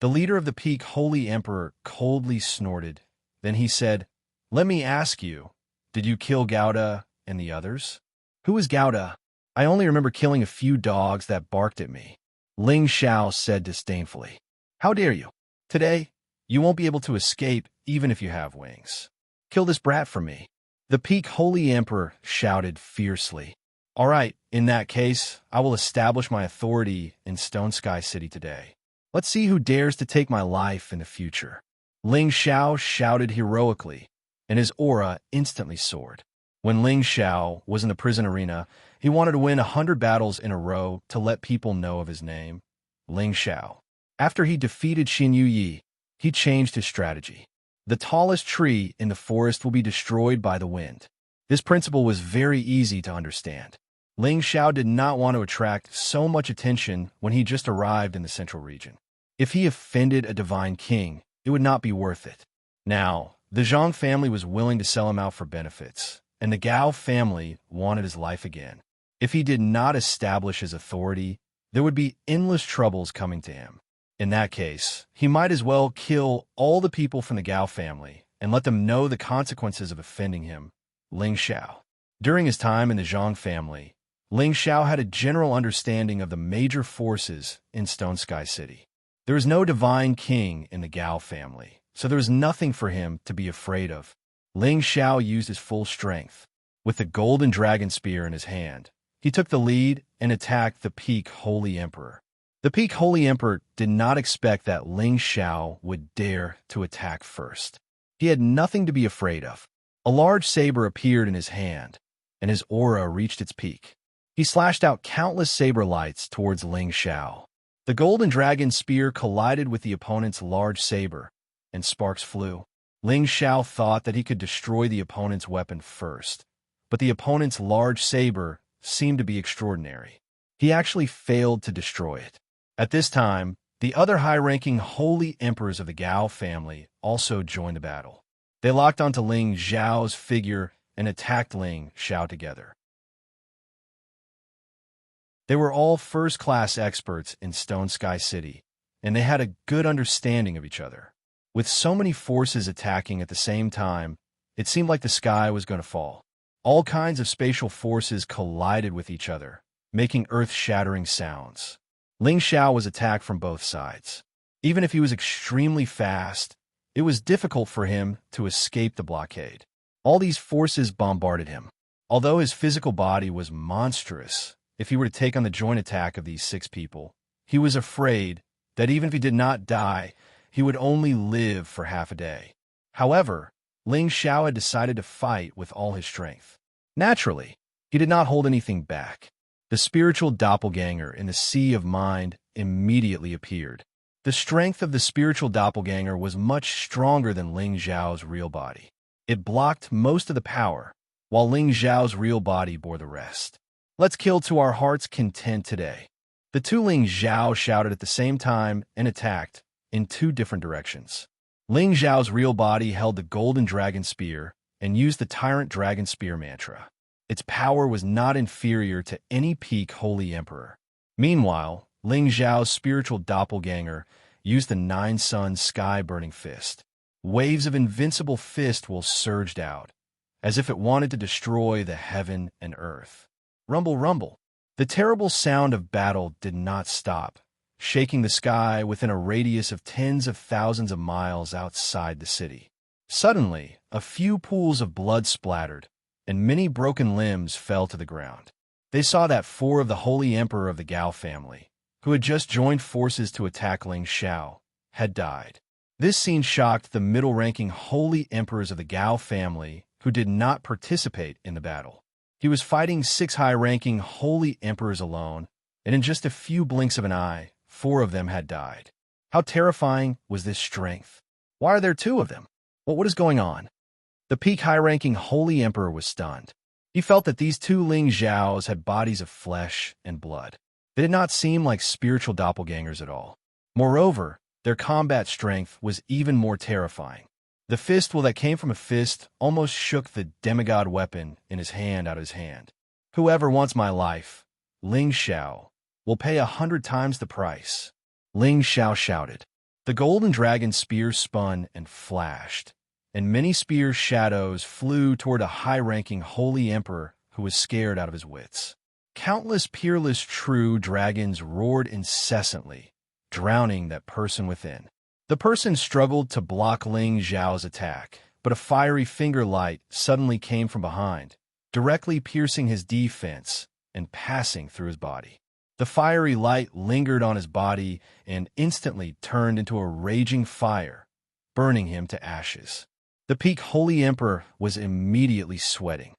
The leader of the Peak Holy Emperor coldly snorted. Then he said, "Let me ask you, did you kill Gouda and the others?" "Who is Gouda? I only remember killing a few dogs that barked at me," Ling Xiao said disdainfully. "How dare you? Today, you won't be able to escape even if you have wings. Kill this brat for me." The Peak Holy Emperor shouted fiercely. "All right, in that case, I will establish my authority in Stone Sky City today. Let's see who dares to take my life in the future." Ling Xiao shouted heroically, and his aura instantly soared. When Ling Xiao was in the prison arena, he wanted to win 100 battles in a row to let people know of his name, Ling Xiao. After he defeated Xin Yuyi, he changed his strategy. The tallest tree in the forest will be destroyed by the wind. This principle was very easy to understand. Ling Xiao did not want to attract so much attention when he just arrived in the central region. If he offended a divine king, it would not be worth it. Now, the Zhang family was willing to sell him out for benefits, and the Gao family wanted his life again. If he did not establish his authority, there would be endless troubles coming to him. In that case, he might as well kill all the people from the Gao family and let them know the consequences of offending him, Ling Xiao. During his time in the Zhang family, Ling Xiao had a general understanding of the major forces in Stone Sky City. There was no divine king in the Gao family, so there was nothing for him to be afraid of. Ling Xiao used his full strength. With the golden dragon spear in his hand, he took the lead and attacked the Peak Holy Emperor. The Peak Holy Emperor did not expect that Ling Xiao would dare to attack first. He had nothing to be afraid of. A large saber appeared in his hand, and his aura reached its peak. He slashed out countless saber lights towards Ling Xiao. The golden dragon spear collided with the opponent's large saber, and sparks flew. Ling Xiao thought that he could destroy the opponent's weapon first, but the opponent's large saber seemed to be extraordinary. He actually failed to destroy it. At this time, the other high-ranking holy emperors of the Gao family also joined the battle. They locked onto Ling Xiao's figure and attacked Ling Xiao together. They were all first-class experts in Stone Sky City, and they had a good understanding of each other. With so many forces attacking at the same time, it seemed like the sky was going to fall. All kinds of spatial forces collided with each other, making earth-shattering sounds. Ling Xiao was attacked from both sides. Even if he was extremely fast, it was difficult for him to escape the blockade. All these forces bombarded him. Although his physical body was monstrous, if he were to take on the joint attack of these 6 people, he was afraid that even if he did not die, he would only live for half a day. However, Ling Xiao had decided to fight with all his strength. Naturally, he did not hold anything back. The spiritual doppelganger in the sea of mind immediately appeared. The strength of the spiritual doppelganger was much stronger than Ling Xiao's real body. It blocked most of the power, while Ling Xiao's real body bore the rest. "Let's kill to our heart's content today." The 2 Ling Xiao shouted at the same time and attacked in 2 different directions. Ling Xiao's real body held the golden dragon spear and used the tyrant dragon spear mantra. Its power was not inferior to any Peak Holy Emperor. Meanwhile, Ling Xiao's spiritual doppelganger used the 9 Sun Sky Burning Fist. Waves of invincible fist will surged out, as if it wanted to destroy the heaven and earth. Rumble, rumble. The terrible sound of battle did not stop, shaking the sky within a radius of tens of thousands of miles outside the city. Suddenly, a few pools of blood splattered, and many broken limbs fell to the ground. They saw that 4 of the Holy Emperor of the Gao family, who had just joined forces to attack Ling Xiao, had died. This scene shocked the middle-ranking Holy Emperors of the Gao family who did not participate in the battle. He was fighting 6 high-ranking Holy Emperors alone, and in just a few blinks of an eye, 4 of them had died. How terrifying was this strength? Why are there 2 of them? What is going on? The Peak high-ranking Holy Emperor was stunned. He felt that these 2 Ling Xiaos had bodies of flesh and blood. They did not seem like spiritual doppelgangers at all. Moreover, their combat strength was even more terrifying. The fistful that came from a fist almost shook the demigod weapon in his hand out of his hand. "Whoever wants my life, Ling Xiao, We'll pay 100 times the price. Ling Xiao shouted. The golden dragon spear spun and flashed, and many spear shadows flew toward a high-ranking holy emperor who was scared out of his wits. Countless peerless true dragons roared incessantly, drowning that person within. The person struggled to block Ling Xiao's attack, but a fiery finger light suddenly came from behind, directly piercing his defense and passing through his body. The fiery light lingered on his body and instantly turned into a raging fire, burning him to ashes. The peak holy emperor was immediately sweating.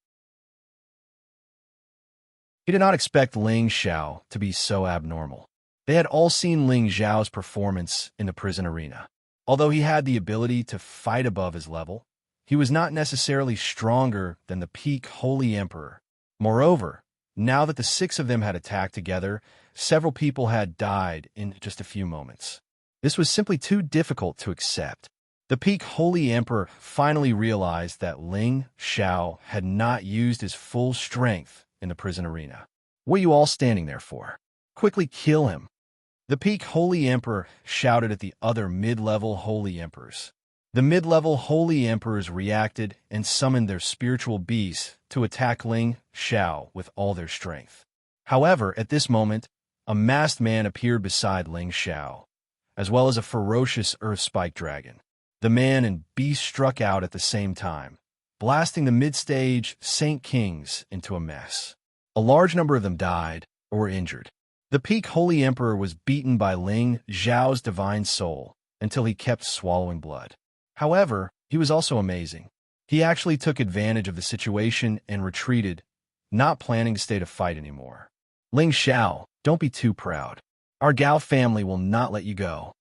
He did not expect Ling Xiao to be so abnormal. They had all seen Ling Xiao's performance in the prison arena. Although he had the ability to fight above his level, he was not necessarily stronger than the peak holy emperor. Moreover, now that the 6 of them had attacked together, several people had died in just a few moments. This was simply too difficult to accept. The peak holy emperor finally realized that Ling Xiao had not used his full strength in the prison arena. What are you all standing there for? Quickly kill him. The peak holy emperor shouted at the other mid-level holy emperors. The mid-level holy emperors reacted and summoned their spiritual beasts to attack Ling Xiao with all their strength. However, at this moment, a masked man appeared beside Ling Xiao, as well as a ferocious earth-spike dragon. The man and beast struck out at the same time, blasting the mid-stage Saint Kings into a mess. A large number of them died or were injured. The peak holy emperor was beaten by Ling Xiao's divine soul until he kept swallowing blood. However, he was also amazing. He actually took advantage of the situation and retreated, not planning to stay to fight anymore. Ling Xiao, don't be too proud. Our Gao family will not let you go.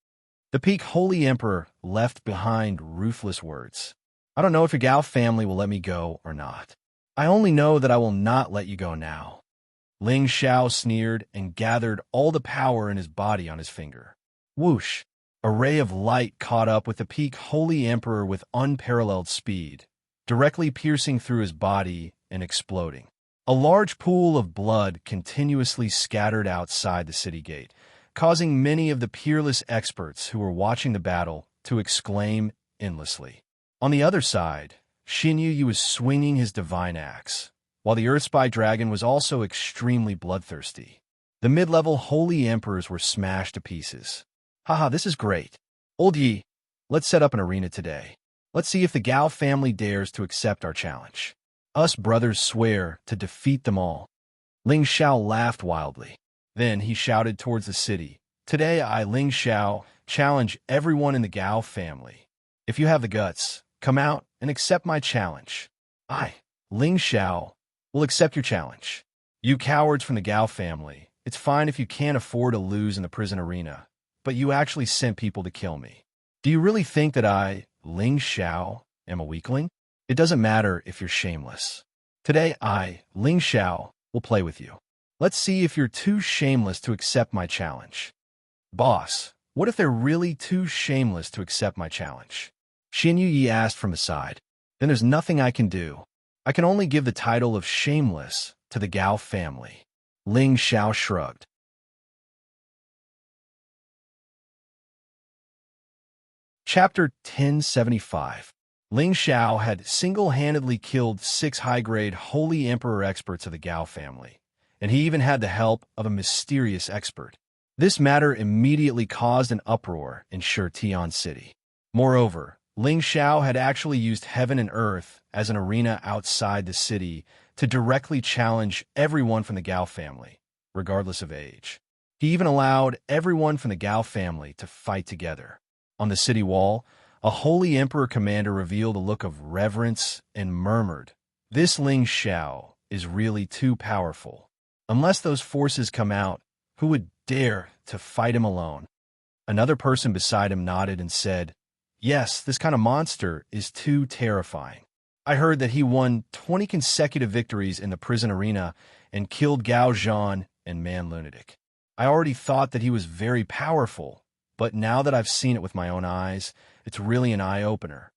The peak holy emperor left behind ruthless words. I don't know if your Gao family will let me go or not. I only know that I will not let you go now. Ling Xiao sneered and gathered all the power in his body on his finger. Whoosh! A ray of light caught up with the peak holy emperor with unparalleled speed, directly piercing through his body and exploding. A large pool of blood continuously scattered outside the city gate, causing many of the peerless experts who were watching the battle to exclaim endlessly. On the other side, Xin Yu was swinging his divine axe, while the Earth-spy dragon was also extremely bloodthirsty. The mid-level holy emperors were smashed to pieces. Haha, this is great. Old Yi, let's set up an arena today. Let's see if the Gao family dares to accept our challenge. Us brothers swear to defeat them all. Ling Xiao laughed wildly. Then he shouted towards the city. Today I, Ling Xiao, challenge everyone in the Gao family. If you have the guts, come out and accept my challenge. I, Ling Xiao, will accept your challenge. You cowards from the Gao family, it's fine if you can't afford to lose in the prison arena, but you actually sent people to kill me. Do you really think that I, Ling Xiao, am a weakling? It doesn't matter if you're shameless. Today I, Ling Xiao, will play with you. Let's see if you're too shameless to accept my challenge. Boss, what if they're really too shameless to accept my challenge? Xin Yu asked from the side. Then there's nothing I can do. I can only give the title of shameless to the Gao family. Ling Xiao shrugged. Chapter 1075. Ling Xiao had single-handedly killed 6 high-grade Holy Emperor experts of the Gao family, and he even had the help of a mysterious expert. This matter immediately caused an uproar in Shitian City. Moreover, Ling Xiao had actually used heaven and earth as an arena outside the city to directly challenge everyone from the Gao family, regardless of age. He even allowed everyone from the Gao family to fight together. On the city wall, a Holy Emperor commander revealed a look of reverence and murmured, "This Ling Xiao is really too powerful. Unless those forces come out, who would dare to fight him alone?" Another person beside him nodded and said, "Yes, this kind of monster is too terrifying. I heard that he won 20 consecutive victories in the prison arena and killed Gao Zhan and Man Lunatic. I already thought that he was very powerful, but now that I've seen it with my own eyes, it's really an eye-opener."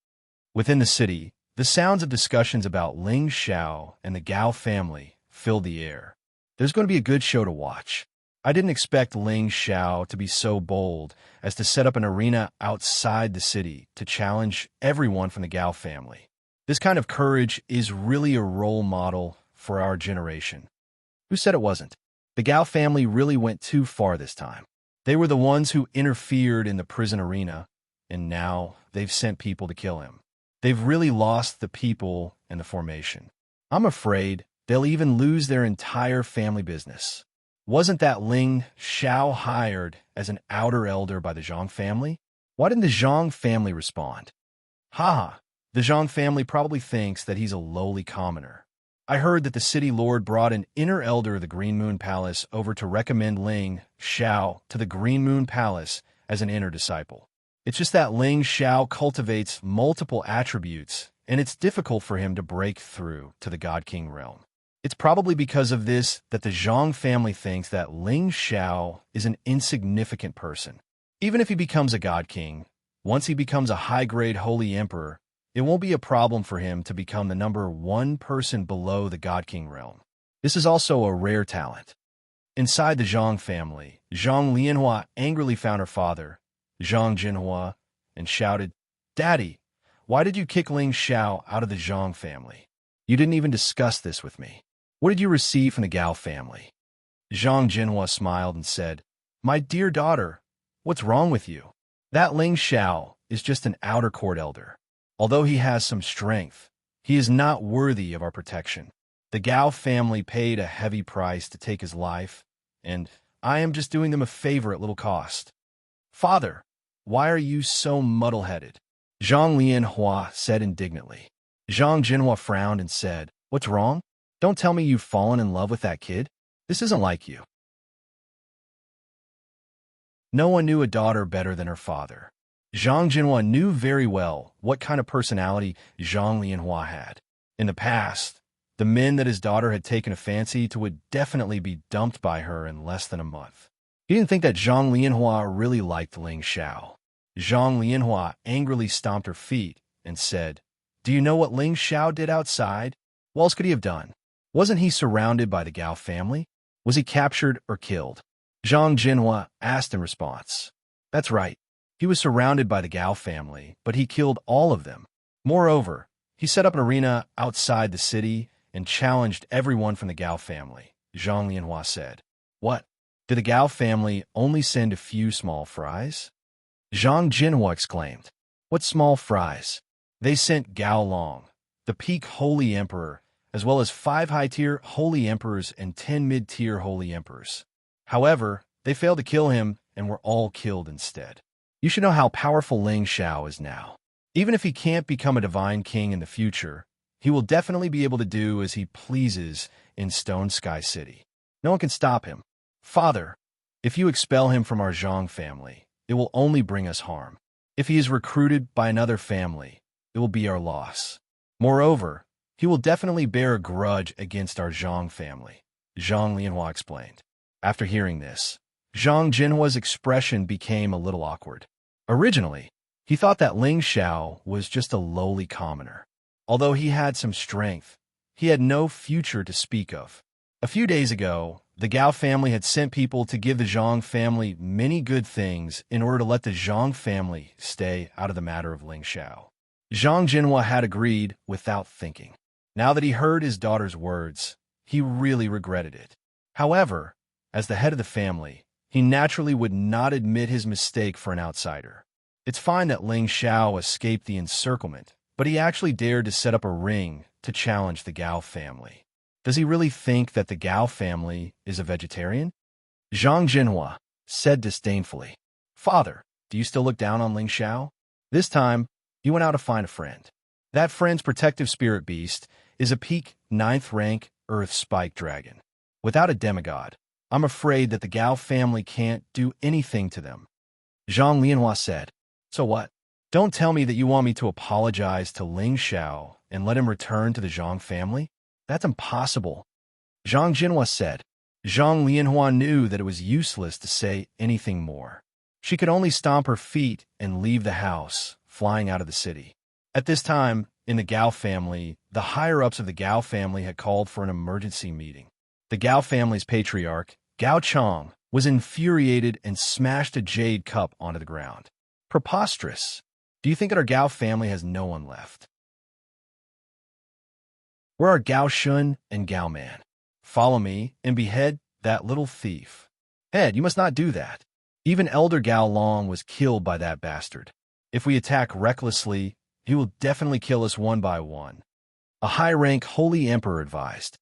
Within the city, the sounds of discussions about Ling Xiao and the Gao family filled the air. There's going to be a good show to watch. I didn't expect Ling Xiao to be so bold as to set up an arena outside the city to challenge everyone from the Gao family. This kind of courage is really a role model for our generation. Who said it wasn't? The Gao family really went too far this time. They were the ones who interfered in the prison arena, and now they've sent people to kill him. They've really lost the people and the formation. I'm afraid they'll even lose their entire family business. Wasn't that Ling Xiao hired as an outer elder by the Zhang family? Why didn't the Zhang family respond? Haha, the Zhang family probably thinks that he's a lowly commoner. I heard that the city lord brought an inner elder of the Green Moon Palace over to recommend Ling Xiao to the Green Moon Palace as an inner disciple. It's just that Ling Xiao cultivates multiple attributes, and it's difficult for him to break through to the God King realm. It's probably because of this that the Zhang family thinks that Ling Xiao is an insignificant person. Even if he becomes a God King, once he becomes a high-grade Holy Emperor, it won't be a problem for him to become the number one person below the God King realm. This is also a rare talent. Inside the Zhang family, Zhang Lianhua angrily found her father, Zhang Jinhua, and shouted, "Daddy, why did you kick Ling Xiao out of the Zhang family? You didn't even discuss this with me. What did you receive from the Gao family?" Zhang Jinhua smiled and said, "My dear daughter, what's wrong with you? That Ling Xiao is just an outer court elder. Although he has some strength, he is not worthy of our protection. The Gao family paid a heavy price to take his life, and I am just doing them a favor at little cost." "Father, why are you so muddle-headed?" Zhang Lianhua said indignantly. Zhang Jinhua frowned and said, "What's wrong? Don't tell me you've fallen in love with that kid. This isn't like you." No one knew a daughter better than her father. Zhang Jinhua knew very well what kind of personality Zhang Lianhua had. In the past, the men that his daughter had taken a fancy to would definitely be dumped by her in less than a month. He didn't think that Zhang Lianhua really liked Ling Xiao. Zhang Lianhua angrily stomped her feet and said, "Do you know what Ling Xiao did outside? What else could he have done? Wasn't he surrounded by the Gao family? Was he captured or killed?" Zhang Jinhua asked in response. "That's right. He was surrounded by the Gao family, but he killed all of them. Moreover, he set up an arena outside the city and challenged everyone from the Gao family," Zhang Lianhua said. "What? Did the Gao family only send a few small fries?" Zhang Jinhua exclaimed. "What small fries? They sent Gao Long, the peak Holy Emperor, as well as 5 high-tier Holy Emperors and 10 mid-tier Holy Emperors. However, they failed to kill him and were all killed instead. You should know how powerful Ling Xiao is now. Even if he can't become a divine king in the future, he will definitely be able to do as he pleases in Stone Sky City. No one can stop him. Father, if you expel him from our Zhang family, it will only bring us harm. If he is recruited by another family, it will be our loss. Moreover, he will definitely bear a grudge against our Zhang family," Zhang Lianhua explained. After hearing this, Zhang Jinhua's expression became a little awkward. Originally, he thought that Ling Xiao was just a lowly commoner. Although he had some strength, he had no future to speak of. A few days ago, the Gao family had sent people to give the Zhang family many good things in order to let the Zhang family stay out of the matter of Ling Xiao. Zhang Jinhua had agreed without thinking. Now that he heard his daughter's words, he really regretted it. However, as the head of the family, he naturally would not admit his mistake for an outsider. It's fine that Ling Xiao escaped the encirclement, but he actually dared to set up a ring to challenge the Gao family. Does he really think that the Gao family is a vegetarian? Zhang Jinhua said disdainfully, "Father, do you still look down on Ling Xiao?" This time, he went out to find a friend. That friend's protective spirit beast is a peak 9th rank Earth Spike Dragon. Without a demigod, I'm afraid that the Gao family can't do anything to them. Zhang Lianhua said, "So what? Don't tell me that you want me to apologize to Ling Xiao and let him return to the Zhang family? That's impossible." Zhang Jinhua said. Zhang Lianhua knew that it was useless to say anything more. She could only stomp her feet and leave the house, flying out of the city. At this time, in the Gao family, the higher-ups of the Gao family had called for an emergency meeting. The Gao family's patriarch, Gao Chong, was infuriated and smashed a jade cup onto the ground. Preposterous. Do you think that our Gao family has no one left? Where are Gao Shun and Gao Man? Follow me and behead that little thief. Ed, you must not do that. Even Elder Gao Long was killed by that bastard. If we attack recklessly, he will definitely kill us one by one. A high-rank holy emperor advised.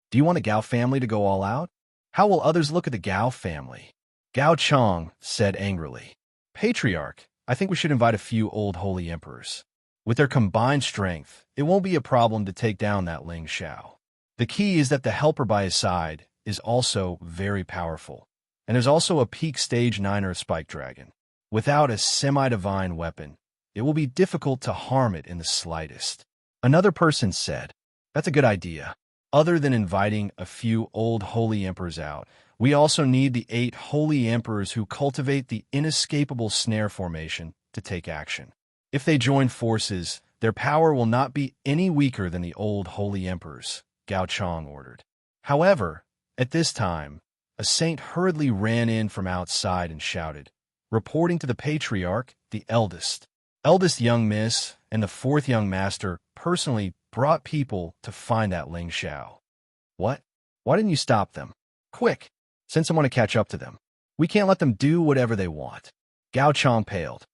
Do you want the Gao family to go all out? How will others look at the Gao family? Gao Chong said angrily. Patriarch, I think we should invite a few old holy emperors. With their combined strength, it won't be a problem to take down that Ling Xiao. The key is that the helper by his side is also very powerful. And there's also a peak stage 9er spike dragon. Without a semi-divine weapon, it will be difficult to harm it in the slightest. Another person said, that's a good idea. Other than inviting a few old holy emperors out, we also need the 8 holy emperors who cultivate the inescapable snare formation to take action. If they join forces, their power will not be any weaker than the old holy emperors, Gao Chong ordered. However, at this time, a saint hurriedly ran in from outside and shouted, reporting to the patriarch, the eldest young miss, and the 4th young master personally brought people to find that Ling Xiao. What? Why didn't you stop them? Quick, send someone to catch up to them. We can't let them do whatever they want. Gao Chong paled.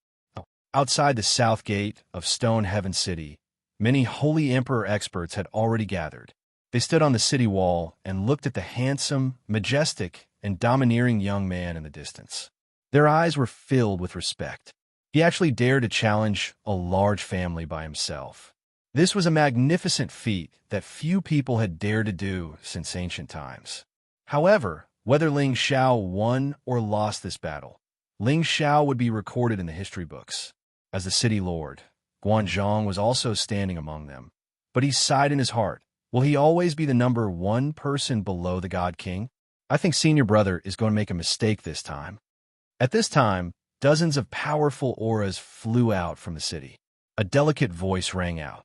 Outside the south gate of Stone Heaven City, many Holy Emperor experts had already gathered. They stood on the city wall and looked at the handsome, majestic, and domineering young man in the distance. Their eyes were filled with respect. He actually dared to challenge a large family by himself. This was a magnificent feat that few people had dared to do since ancient times. However, whether Ling Xiao won or lost this battle, Ling Xiao would be recorded in the history books. As the city lord, Guanzhong was also standing among them. But he sighed in his heart. Will he always be the number 1 person below the God King? I think Senior Brother is going to make a mistake this time. At this time, dozens of powerful auras flew out from the city. A delicate voice rang out.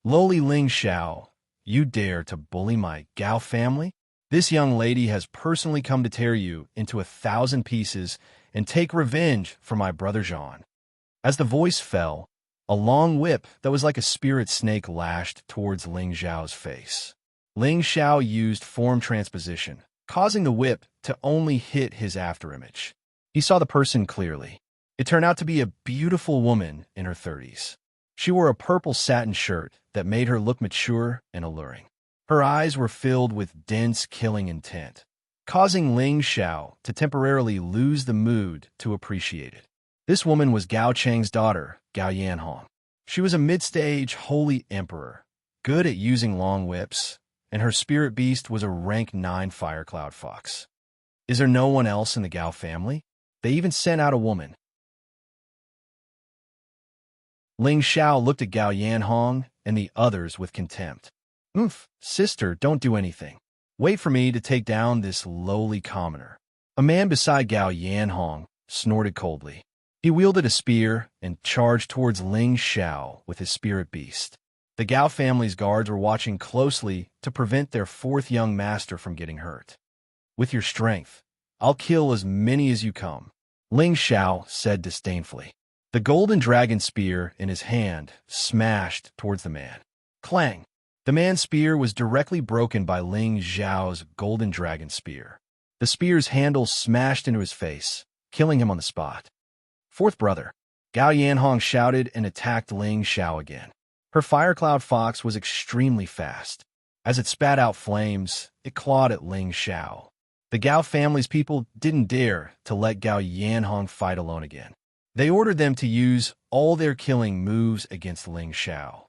Lowly Ling Xiao, you dare to bully my Gao family? This young lady has personally come to tear you into 1,000 pieces and take revenge for my brother Zhan. As the voice fell, a long whip that was like a spirit snake lashed towards Ling Xiao's face. Ling Xiao used form transposition, causing the whip to only hit his afterimage. He saw the person clearly. It turned out to be a beautiful woman in her 30s. She wore a purple satin shirt that made her look mature and alluring. Her eyes were filled with dense, killing intent, causing Ling Xiao to temporarily lose the mood to appreciate it. This woman was Gao Cheng's daughter, Gao Yanhong. She was a mid-stage holy emperor, good at using long whips, and her spirit beast was a rank 9 Firecloud Fox. Is there no one else in the Gao family? They even sent out a woman. Ling Xiao looked at Gao Yanhong and the others with contempt. Sister, don't do anything. Wait for me to take down this lowly commoner. A man beside Gao Yanhong snorted coldly. He wielded a spear and charged towards Ling Xiao with his spirit beast. The Gao family's guards were watching closely to prevent their 4th young master from getting hurt. With your strength, I'll kill as many as you come, Ling Xiao said disdainfully. The golden dragon spear in his hand smashed towards the man. Clang! The man's spear was directly broken by Ling Xiao's golden dragon spear. The spear's handle smashed into his face, killing him on the spot. 4th brother, Gao Yanhong shouted and attacked Ling Xiao again. Her Firecloud Fox was extremely fast. As it spat out flames, it clawed at Ling Xiao. The Gao family's people didn't dare to let Gao Yanhong fight alone again. They ordered them to use all their killing moves against Ling Xiao.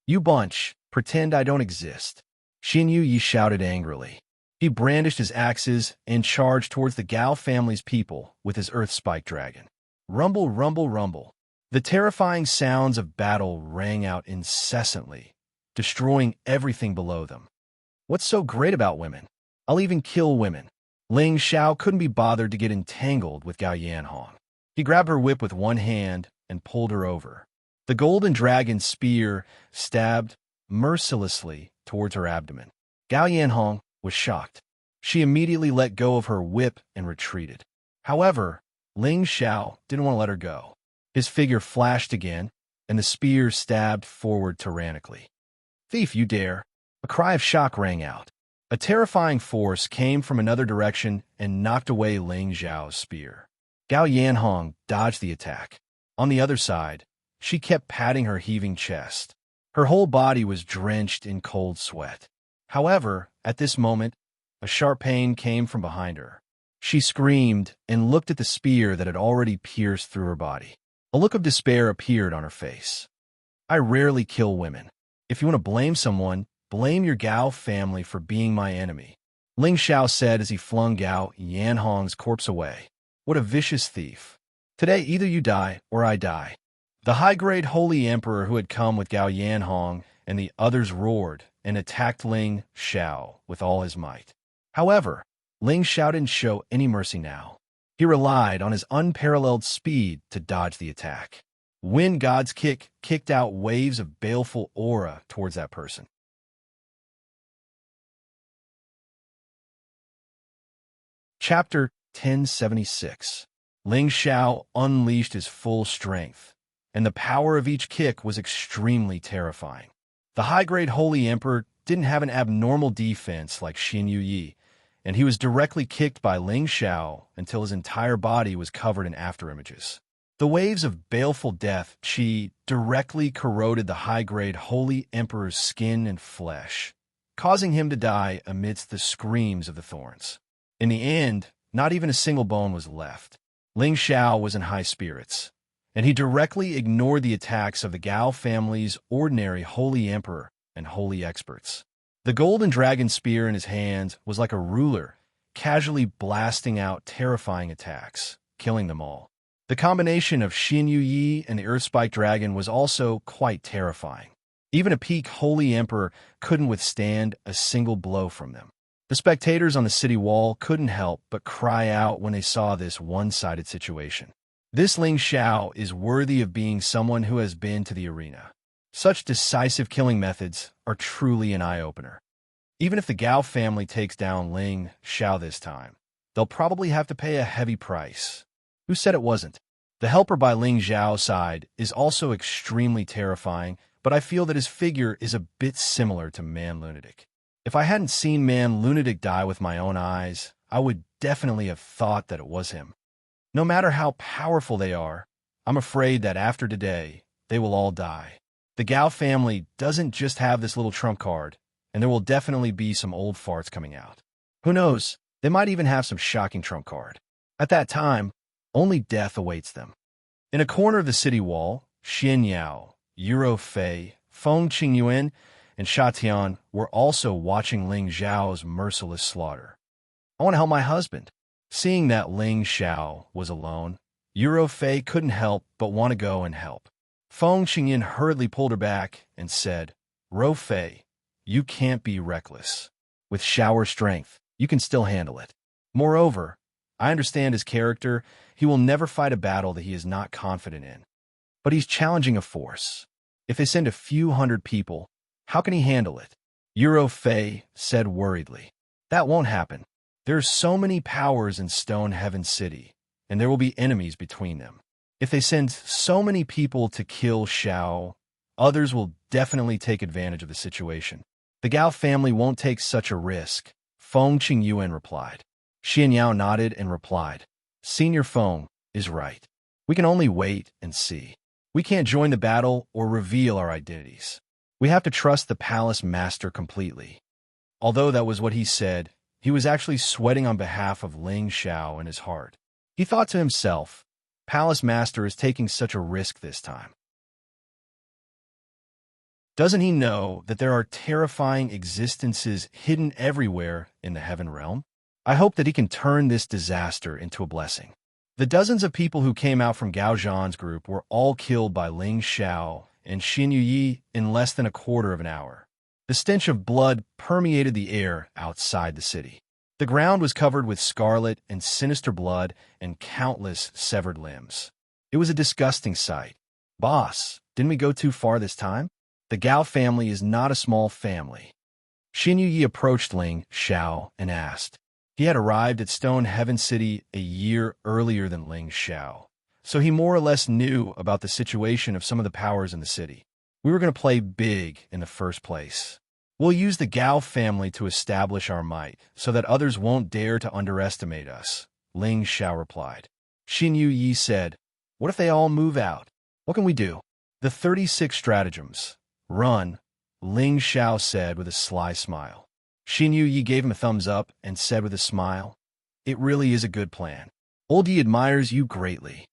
You bunch, pretend I don't exist. Xin Yu Yi shouted angrily. He brandished his axes and charged towards the Gao family's people with his Earth Spike Dragon. Rumble, rumble, rumble. The terrifying sounds of battle rang out incessantly, destroying everything below them. What's so great about women? I'll even kill women. Ling Xiao couldn't be bothered to get entangled with Gao Yanhong. He grabbed her whip with one hand and pulled her over. The golden dragon spear stabbed mercilessly towards her abdomen. Gao Yanhong was shocked. She immediately let go of her whip and retreated. However, Ling Xiao didn't want to let her go. His figure flashed again, and the spear stabbed forward tyrannically. "Thief, you dare!" A cry of shock rang out. A terrifying force came from another direction and knocked away Ling Xiao's spear. Gao Yanhong dodged the attack. On the other side, she kept patting her heaving chest. Her whole body was drenched in cold sweat. However, at this moment, a sharp pain came from behind her. She screamed and looked at the spear that had already pierced through her body. A look of despair appeared on her face. "I rarely kill women. If you want to blame someone, blame your Gao family for being my enemy," Ling Xiao said as he flung Gao Yanhong's corpse away. "What a vicious thief. Today either you die or I die." The high-grade holy emperor who had come with Gao Yanhong and the others roared and attacked Ling Xiao with all his might. However, Ling Xiao didn't show any mercy now. He relied on his unparalleled speed to dodge the attack. Wind God's kick kicked out waves of baleful aura towards that person. Chapter 1076. Ling Xiao unleashed his full strength, and the power of each kick was extremely terrifying. The high-grade holy emperor didn't have an abnormal defense like Xin Yuyi, and he was directly kicked by Ling Xiao until his entire body was covered in afterimages. The waves of baleful death qi directly corroded the high-grade holy emperor's skin and flesh, causing him to die amidst the screams of the thorns. In the end, not even a single bone was left. Ling Xiao was in high spirits, and he directly ignored the attacks of the Gao family's ordinary holy emperor and holy experts. The golden dragon spear in his hands was like a ruler, casually blasting out terrifying attacks, killing them all. The combination of Xin Yuyi and the Earthspike Dragon was also quite terrifying. Even a peak holy emperor couldn't withstand a single blow from them. The spectators on the city wall couldn't help but cry out when they saw this one-sided situation. This Ling Xiao is worthy of being someone who has been to the arena. Such decisive killing methods are truly an eye-opener. Even if the Gao family takes down Ling Xiao this time, they'll probably have to pay a heavy price. Who said it wasn't? The helper by Ling Xiao's side is also extremely terrifying, but I feel that his figure is a bit similar to Man Lunatic. If I hadn't seen Man Lunatic die with my own eyes, I would definitely have thought that it was him. No matter how powerful they are, I'm afraid that after today, they will all die. The Gao family doesn't just have this little trump card, and there will definitely be some old farts coming out. Who knows, they might even have some shocking trump card. At that time, only death awaits them. In a corner of the city wall, Xin Yao, Yuro Fei, Feng Qingyuan, and Sha Tian were also watching Ling Xiao's merciless slaughter. "I want to help my husband." Seeing that Ling Xiao was alone, Yuro Fei couldn't help but want to go and help. Feng Qingyan hurriedly pulled her back and said, "Ro Fei, you can't be reckless. With shower strength, you can still handle it. Moreover, I understand his character. He will never fight a battle that he is not confident in. But he's challenging a force. If they send a few hundred people, how can he handle it?" Yuro Fei said worriedly. "That won't happen. There's so many powers in Stone Heaven City, and there will be enemies between them. If they send so many people to kill Xiao, others will definitely take advantage of the situation. The Gao family won't take such a risk," Feng Qingyuan replied. Xian Yao nodded and replied, "Senior Feng is right. We can only wait and see. We can't join the battle or reveal our identities. We have to trust the palace master completely." Although that was what he said, he was actually sweating on behalf of Ling Xiao in his heart. He thought to himself, "Palace master is taking such a risk this time. Doesn't he know that there are terrifying existences hidden everywhere in the heaven realm? I hope that he can turn this disaster into a blessing." The dozens of people who came out from Gao Zhan's group were all killed by Ling Xiao and Xin Yuyi in less than a quarter of an hour. The stench of blood permeated the air outside the city. The ground was covered with scarlet and sinister blood and countless severed limbs. It was a disgusting sight. "Boss, didn't we go too far this time? The Gao family is not a small family." Xin Yuyi approached Ling Xiao and asked, He had arrived at Stone Heaven City a year earlier than Ling Xiao, so he more or less knew about the situation of some of the powers in the city. We were going to play big in the first place. We'll use the Gao family to establish our might, so that others won't dare to underestimate us, Ling Xiao replied. Xin Yu Yi said, what if they all move out? What can we do? The 36 stratagems. Run, Ling Xiao said with a sly smile. Xin Yu Yi gave him a thumbs up and said with a smile, it really is a good plan. Old Yi admires you greatly.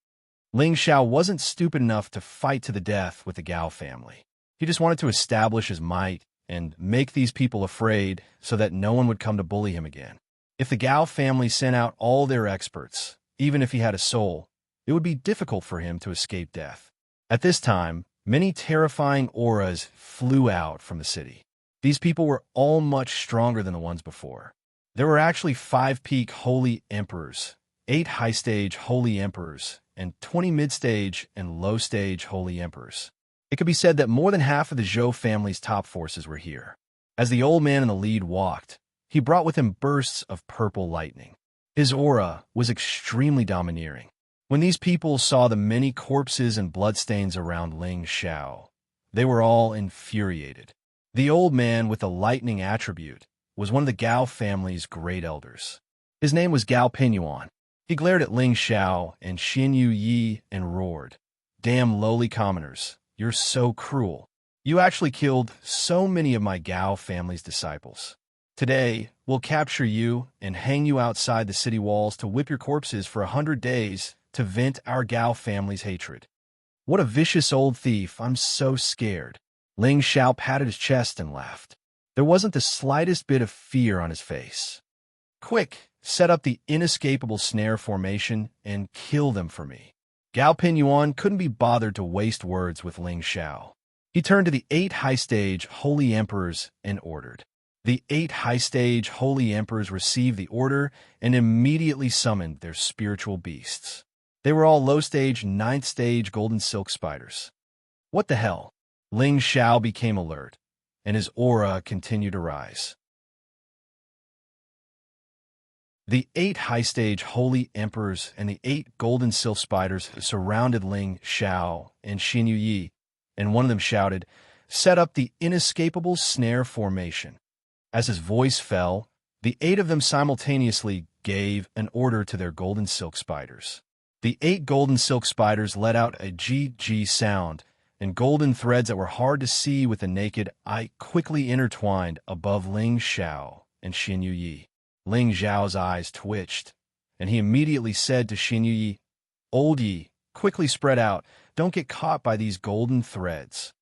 Ling Xiao wasn't stupid enough to fight to the death with the Gao family. He just wanted to establish his might and make these people afraid so that no one would come to bully him again. If the Gao family sent out all their experts, even if he had a soul, it would be difficult for him to escape death. At this time, many terrifying auras flew out from the city. These people were all much stronger than the ones before. There were actually 5 peak holy emperors, 8 high-stage holy emperors, and 20 mid-stage and low-stage holy emperors. It could be said that more than half of the Zhou family's top forces were here. As the old man in the lead walked, he brought with him bursts of purple lightning. His aura was extremely domineering. When these people saw the many corpses and bloodstains around Ling Xiao, they were all infuriated. The old man with the lightning attribute was one of the Gao family's great elders. His name was Gao Pinyuan. He glared at Ling Xiao and Xin Yu Yi and roared, damn lowly commoners, you're so cruel. You actually killed so many of my Gao family's disciples. Today, we'll capture you and hang you outside the city walls to whip your corpses for 100 days to vent our Gao family's hatred. What a vicious old thief, I'm so scared. Ling Xiao patted his chest and laughed. There wasn't the slightest bit of fear on his face. Quick, set up the inescapable snare formation and kill them for me. Gao Pinyuan couldn't be bothered to waste words with Ling Xiao. He turned to the 8 high-stage holy emperors and ordered. The 8 high-stage holy emperors received the order and immediately summoned their spiritual beasts. They were all low-stage, 9th-stage golden silk spiders. What the hell? Ling Xiao became alert, and his aura continued to rise. The 8 high-stage holy emperors and the 8 golden silk spiders surrounded Ling Xiao and Xin Yu Yi, and one of them shouted, set up the inescapable snare formation. As his voice fell, the 8 of them simultaneously gave an order to their golden silk spiders. The 8 golden silk spiders let out a GG sound, and golden threads that were hard to see with the naked eye quickly intertwined above Ling Xiao and Xin Yu Yi. Ling Xiao's eyes twitched, and he immediately said to Xin Yu Yi, old Yi, quickly spread out, don't get caught by these golden threads.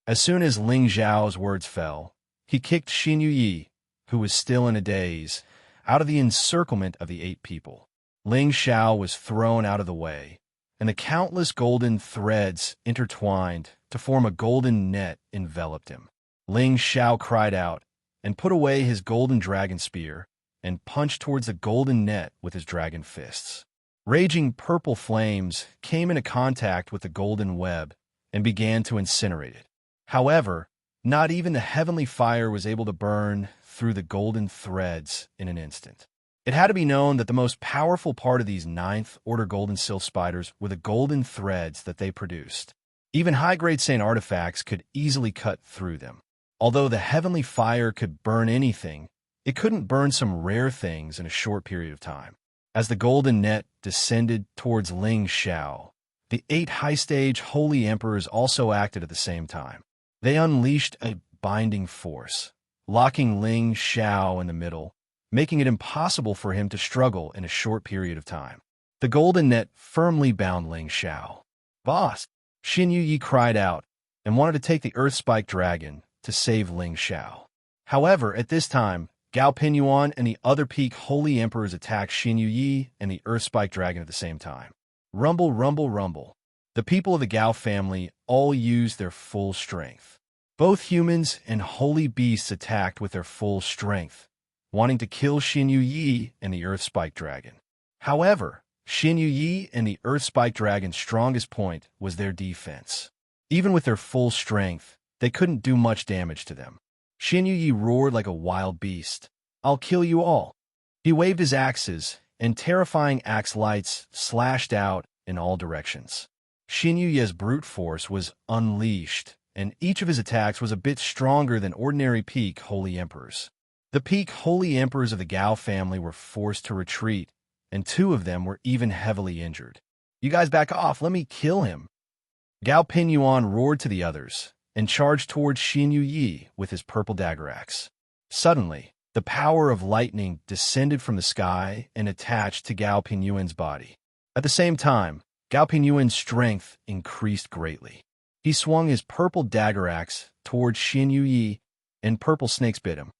As soon as Ling Xiao's words fell, he kicked Xin Yu Yi, who was still in a daze, out of the encirclement of the 8 people. Ling Xiao was thrown out of the way, and the countless golden threads intertwined to form a golden net enveloped him. Ling Xiao cried out and put away his golden dragon spear and punched towards the golden net with his dragon fists. Raging purple flames came into contact with the golden web and began to incinerate it. However, not even the heavenly fire was able to burn through the golden threads in an instant. It had to be known that the most powerful part of these 9th Order golden silk spiders were the golden threads that they produced. Even high-grade saint artifacts could easily cut through them. Although the heavenly fire could burn anything, it couldn't burn some rare things in a short period of time. As the golden net descended towards Ling Xiao, the 8 high-stage holy emperors also acted at the same time. They unleashed a binding force, locking Ling Xiao in the middle, making it impossible for him to struggle in a short period of time. The golden net firmly bound Ling Xiao. Boss! Xin Yu Yi cried out and wanted to take the Earth-Spike Dragon to save Ling Xiao. However, at this time, Gao Pinyuan and the other peak holy emperors attacked Xin Yu Yi and the Earth-Spike Dragon at the same time. Rumble, rumble, rumble. The people of the Gao family all used their full strength. Both humans and holy beasts attacked with their full strength, wanting to kill Xin Yu Yi and the Earth-Spike Dragon. However, Xin Yu Yi and the Earth-Spike Dragon's strongest point was their defense. Even with their full strength, they couldn't do much damage to them. Xin Yu Yi roared like a wild beast. I'll kill you all. He waved his axes, and terrifying axe lights slashed out in all directions. Xin Yuye's brute force was unleashed, and each of his attacks was a bit stronger than ordinary peak Holy Emperors. The peak Holy Emperors of the Gao family were forced to retreat, and 2 of them were even heavily injured. "You guys back off, let me kill him." Gao Pingyuan roared to the others, and charged towards Xin Yuyi with his purple dagger axe. Suddenly, the power of lightning descended from the sky and attached to Gao Pingyuan's body. At the same time, Gao Pingyuan's strength increased greatly. He swung his purple dagger axe towards Xin Yuyi, and purple snakes bit him.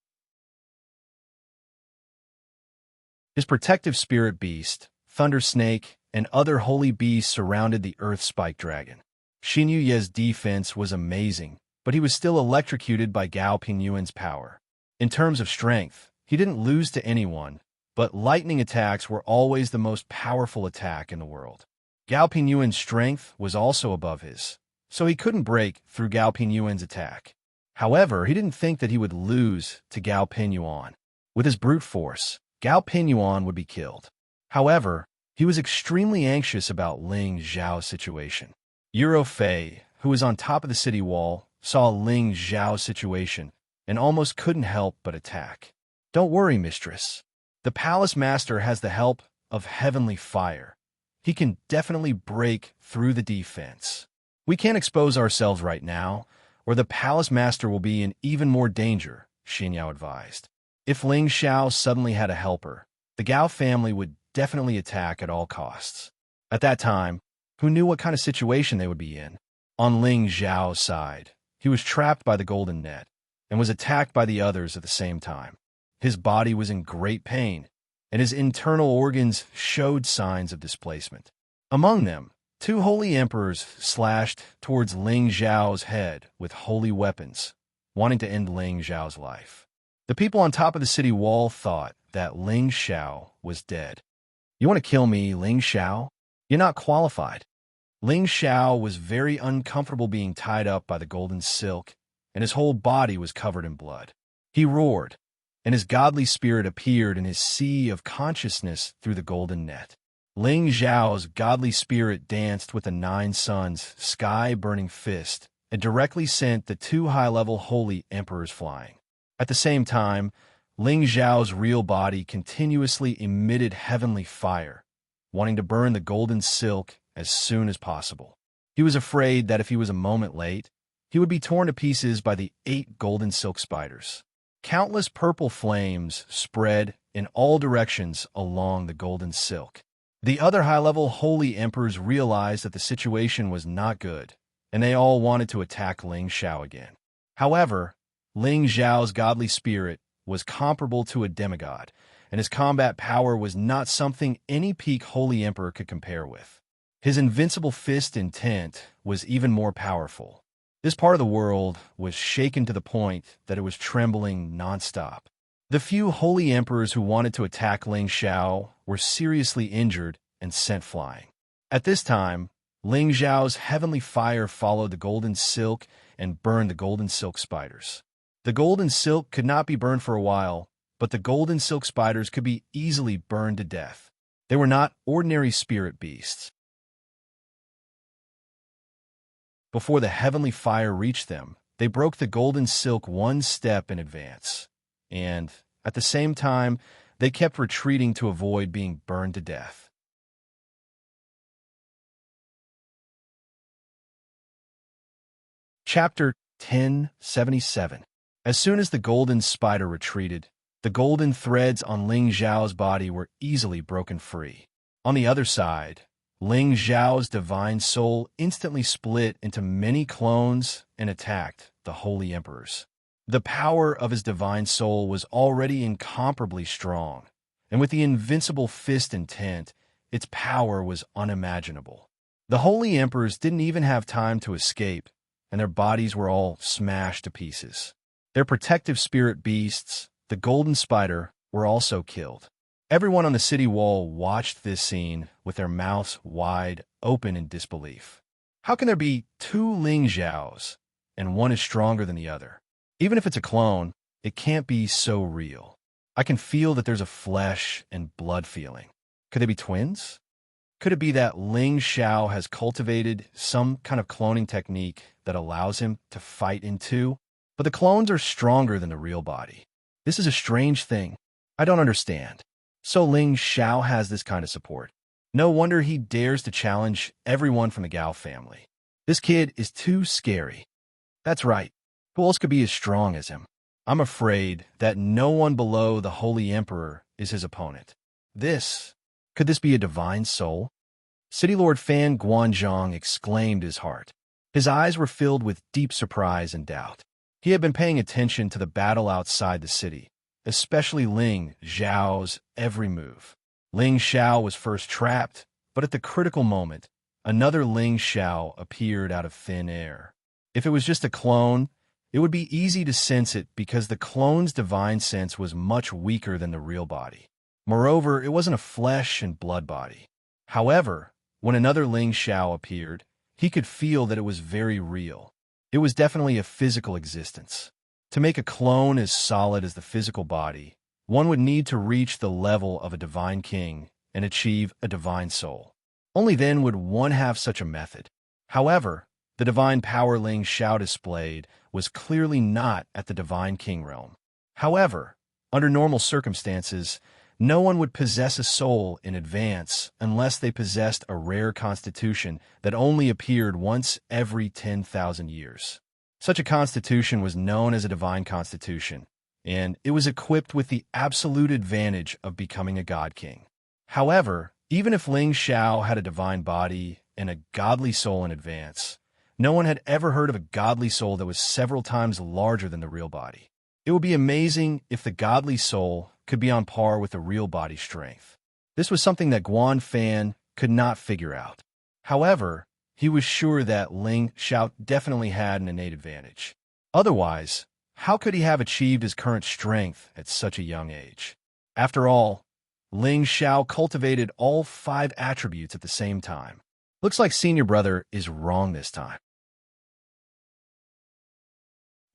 His protective spirit beast, Thunder Snake, and other holy beasts surrounded the Earth Spike Dragon. Xin Yuye's defense was amazing, but he was still electrocuted by Gao Pingyuan's power. In terms of strength, he didn't lose to anyone, but lightning attacks were always the most powerful attack in the world. Gao Pingyuan's strength was also above his, so he couldn't break through Gao Pingyuan's attack. However, he didn't think that he would lose to Gao Pingyuan. With his brute force, Gao Pingyuan would be killed. However, he was extremely anxious about Ling Zhao's situation. Euro Fei, who was on top of the city wall, saw Ling Zhao's situation and almost couldn't help but attack. "Don't worry, mistress. The palace master has the help of heavenly fire. He can definitely break through the defense. We can't expose ourselves right now, or the palace master will be in even more danger," Xin Yao advised. If Ling Zhao suddenly had a helper, the Gao family would definitely attack at all costs. At that time, who knew what kind of situation they would be in? On Ling Zhao's side, he was trapped by the golden net and was attacked by the others at the same time. His body was in great pain, and his internal organs showed signs of displacement. Among them, 2 holy emperors slashed towards Ling Zhao's head with holy weapons, wanting to end Ling Zhao's life. The people on top of the city wall thought that Ling Zhao was dead. "You want to kill me, Ling Zhao? You're not qualified." Ling Zhao was very uncomfortable being tied up by the golden silk, and his whole body was covered in blood. He roared, and his godly spirit appeared in his sea of consciousness through the golden net. Ling Zhao's godly spirit danced with the 9 suns' sky-burning fist and directly sent the 2 high-level holy emperors flying. At the same time, Ling Zhao's real body continuously emitted heavenly fire, wanting to burn the golden silk as soon as possible. He was afraid that if he was a moment late, he would be torn to pieces by the 8 golden silk spiders. Countless purple flames spread in all directions along the golden silk. The other high-level holy emperors realized that the situation was not good, and they all wanted to attack Ling Zhao again. However, Ling Zhao's godly spirit was comparable to a demigod, and his combat power was not something any peak holy emperor could compare with. His invincible fist intent was even more powerful. This part of the world was shaken to the point that it was trembling nonstop. The few holy emperors who wanted to attack Ling Zhao were seriously injured and sent flying. At this time, Ling Zhao's heavenly fire followed the golden silk and burned the golden silk spiders. The golden silk could not be burned for a while, but the golden silk spiders could be easily burned to death. They were not ordinary spirit beasts. Before the heavenly fire reached them, they broke the golden silk one step in advance, and, at the same time, they kept retreating to avoid being burned to death. Chapter 1077. As soon as the golden spider retreated, the golden threads on Ling Zhao's body were easily broken free. On the other side, Ling Zhao's divine soul instantly split into many clones and attacked the holy emperors. The power of his divine soul was already incomparably strong, and with the invincible fist intent, its power was unimaginable. The holy emperors didn't even have time to escape, and their bodies were all smashed to pieces. Their protective spirit beasts, the golden spider, were also killed. Everyone on the city wall watched this scene with their mouths wide open in disbelief. How can there be 2 Ling Zhaos, and one is stronger than the other? Even if it's a clone, it can't be so real. I can feel that there's a flesh and blood feeling. Could they be twins? Could it be that Ling Xiao has cultivated some kind of cloning technique that allows him to fight in two? But the clones are stronger than the real body. This is a strange thing. I don't understand. So Ling Xiao has this kind of support. No wonder he dares to challenge everyone from the Gao family. This kid is too scary. That's right. Who else could be as strong as him? I'm afraid that no one below the Holy Emperor is his opponent. Could this be a divine soul? City Lord Fan Guanzhong exclaimed his heart. His eyes were filled with deep surprise and doubt. He had been paying attention to the battle outside the city, especially Ling Xiao's every move. Ling Xiao was first trapped, but at the critical moment, another Ling Xiao appeared out of thin air. If it was just a clone, it would be easy to sense it because the clone's divine sense was much weaker than the real body. Moreover, it wasn't a flesh and blood body. However, when another Ling Xiao appeared, he could feel that it was very real. It was definitely a physical existence. To make a clone as solid as the physical body, one would need to reach the level of a divine king and achieve a divine soul. Only then would one have such a method. However, the divine power Ling Xiao displayed was clearly not at the divine king realm. However, under normal circumstances, no one would possess a soul in advance unless they possessed a rare constitution that only appeared once every 10,000 years. Such a constitution was known as a divine constitution, and it was equipped with the absolute advantage of becoming a god king. However, even if Ling Xiao had a divine body and a godly soul in advance, no one had ever heard of a godly soul that was several times larger than the real body. It would be amazing if the godly soul could be on par with the real body strength. This was something that Guan Fan could not figure out. However, he was sure that Ling Xiao definitely had an innate advantage. Otherwise, how could he have achieved his current strength at such a young age? After all, Ling Xiao cultivated all 5 attributes at the same time. Looks like senior brother is wrong this time.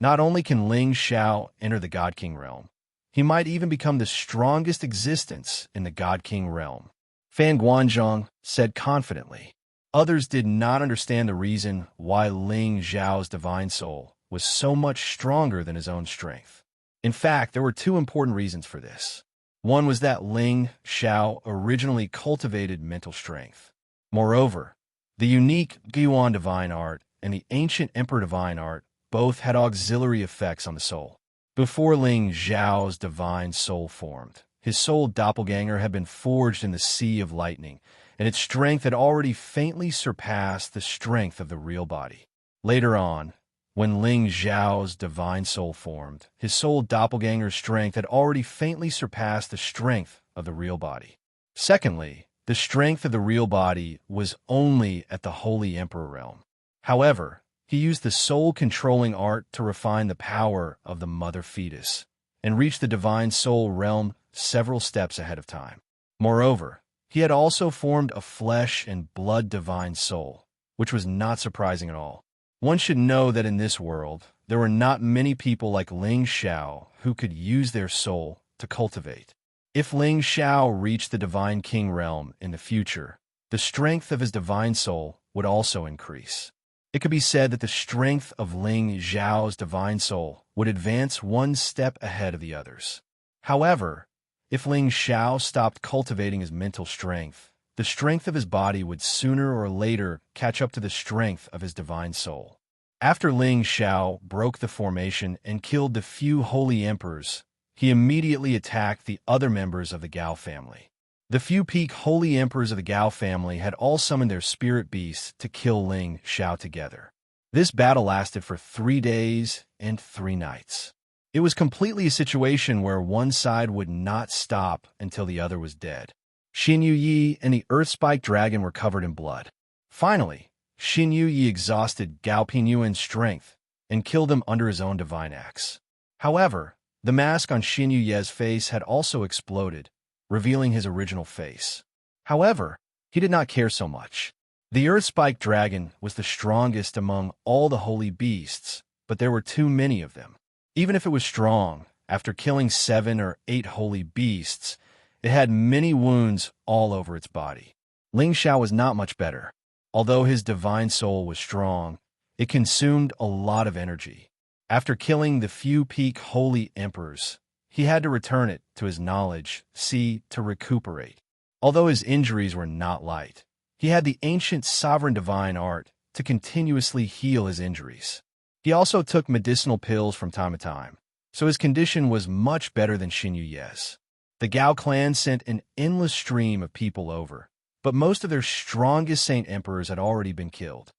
Not only can Ling Xiao enter the God King realm, he might even become the strongest existence in the God King realm, Fan Guanzhong said confidently. Others did not understand the reason why Ling Xiao's divine soul was so much stronger than his own strength. In fact, there were 2 important reasons for this. One was that Ling Xiao originally cultivated mental strength. Moreover, the unique Guan divine art and the ancient Emperor divine art both had auxiliary effects on the soul. Before Ling Xiao's divine soul formed, his soul doppelganger had been forged in the Sea of Lightning, and its strength had already faintly surpassed the strength of the real body. Later on, when Ling Xiao's divine soul formed, his soul doppelganger's strength had already faintly surpassed the strength of the real body. Secondly, the strength of the real body was only at the Holy Emperor realm. However, he used the soul-controlling art to refine the power of the mother fetus and reach the divine soul realm several steps ahead of time. Moreover, he had also formed a flesh and blood divine soul, which was not surprising at all. One should know that in this world, there were not many people like Ling Xiao who could use their soul to cultivate. If Ling Xiao reached the divine king realm in the future, the strength of his divine soul would also increase. It could be said that the strength of Ling Xiao's divine soul would advance one step ahead of the others. However, if Ling Xiao stopped cultivating his mental strength, the strength of his body would sooner or later catch up to the strength of his divine soul. After Ling Xiao broke the formation and killed the few holy emperors, he immediately attacked the other members of the Gao family. The few peak holy emperors of the Gao family had all summoned their spirit beasts to kill Ling Xiao together. This battle lasted for 3 days and 3 nights. It was completely a situation where one side would not stop until the other was dead. Xin Yuyi and the Earth-spiked dragon were covered in blood. Finally, Xin Yuyi exhausted Gao Pingyuan's strength and killed him under his own divine axe. However, the mask on Xin Yuyi's face had also exploded, revealing his original face. However, he did not care so much. The Earth-spiked dragon was the strongest among all the holy beasts, but there were too many of them. Even if it was strong, After killing 7 or 8 holy beasts, it had many wounds all over its body. Ling Xiao was not much better. Although his divine soul was strong, it consumed a lot of energy. After killing the few peak holy emperors, he had to return it to his knowledge, to recuperate. Although his injuries were not light, he had the ancient sovereign divine art to continuously heal his injuries. He also took medicinal pills from time to time, so his condition was much better than Xin Yuye's. The Gao clan sent an endless stream of people over, but most of their strongest saint emperors had already been killed.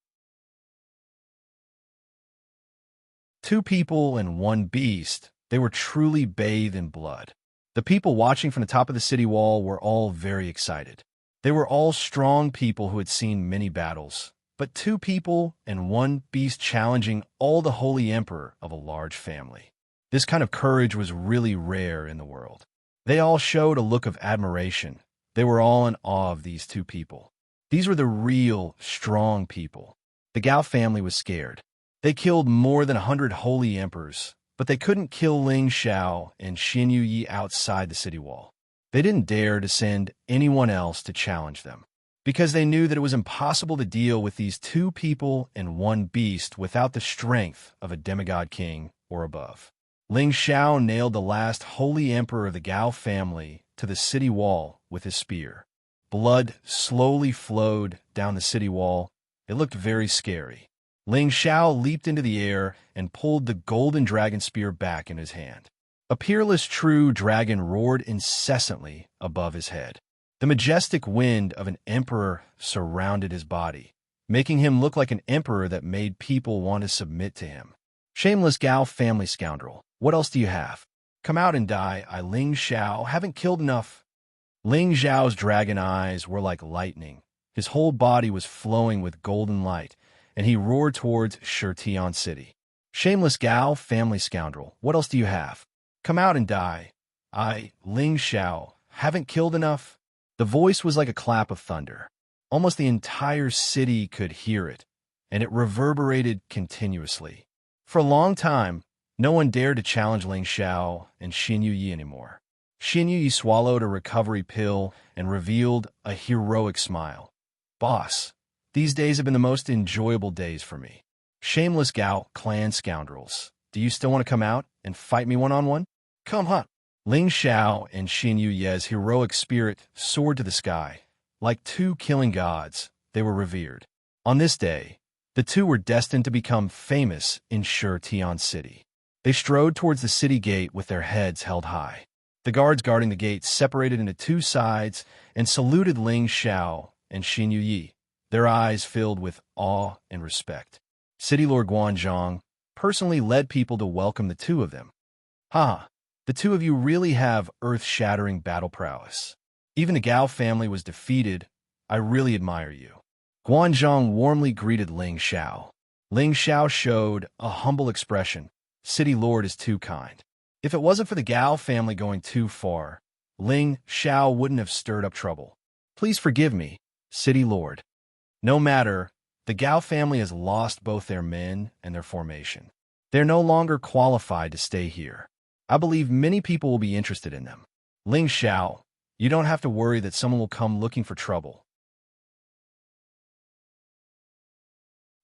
2 people and 1 beast, they were truly bathed in blood. The people watching from the top of the city wall were all very excited. They were all strong people who had seen many battles, but 2 people and 1 beast challenging all the holy emperor of a large family. This kind of courage was really rare in the world. They all showed a look of admiration. They were all in awe of these 2 people. These were the real, strong people. The Gao family was scared. They killed more than 100 holy emperors, but they couldn't kill Ling Xiao and Xin Yuyi outside the city wall. They didn't dare to send anyone else to challenge them, because they knew that it was impossible to deal with these 2 people and 1 beast without the strength of a demigod king or above. Ling Xiao nailed the last holy emperor of the Gao family to the city wall with his spear. Blood slowly flowed down the city wall. It looked very scary. Ling Xiao leaped into the air and pulled the golden dragon spear back in his hand. A peerless true dragon roared incessantly above his head. The majestic wind of an emperor surrounded his body, making him look like an emperor that made people want to submit to him. Shameless Gao family scoundrel, what else do you have? Come out and die, I Ling Xiao haven't killed enough. Ling Xiao's dragon eyes were like lightning. His whole body was flowing with golden light, and he roared towards Shitian City. Shameless Gao family scoundrel, what else do you have? Come out and die. I, Ling Xiao, haven't killed enough. The voice was like a clap of thunder. Almost the entire city could hear it, and it reverberated continuously. For a long time, no one dared to challenge Ling Xiao and Xin Yuyi anymore. Xin Yuyi swallowed a recovery pill and revealed a heroic smile. Boss, these days have been the most enjoyable days for me. Shameless Gao clan scoundrels, do you still want to come out and fight me one-on-one? Come on. Ling Xiao and Xin Yuye's heroic spirit soared to the sky. Like 2 killing gods, they were revered. On this day, the 2 were destined to become famous in Shitian City. They strode towards the city gate with their heads held high. The guards guarding the gate separated into 2 sides and saluted Ling Xiao and Xin Yuyi, their eyes filled with awe and respect. City Lord Guanzhong personally led people to welcome the 2 of them. The 2 of you really have earth-shattering battle prowess. Even the Gao family was defeated. I really admire you. Guanzhong warmly greeted Ling Xiao. Ling Xiao showed a humble expression. City Lord is too kind. If it wasn't for the Gao family going too far, Ling Xiao wouldn't have stirred up trouble. Please forgive me, City Lord. No matter, the Gao family has lost both their men and their formation. They're no longer qualified to stay here. I believe many people will be interested in them. Ling Xiao, you don't have to worry that someone will come looking for trouble.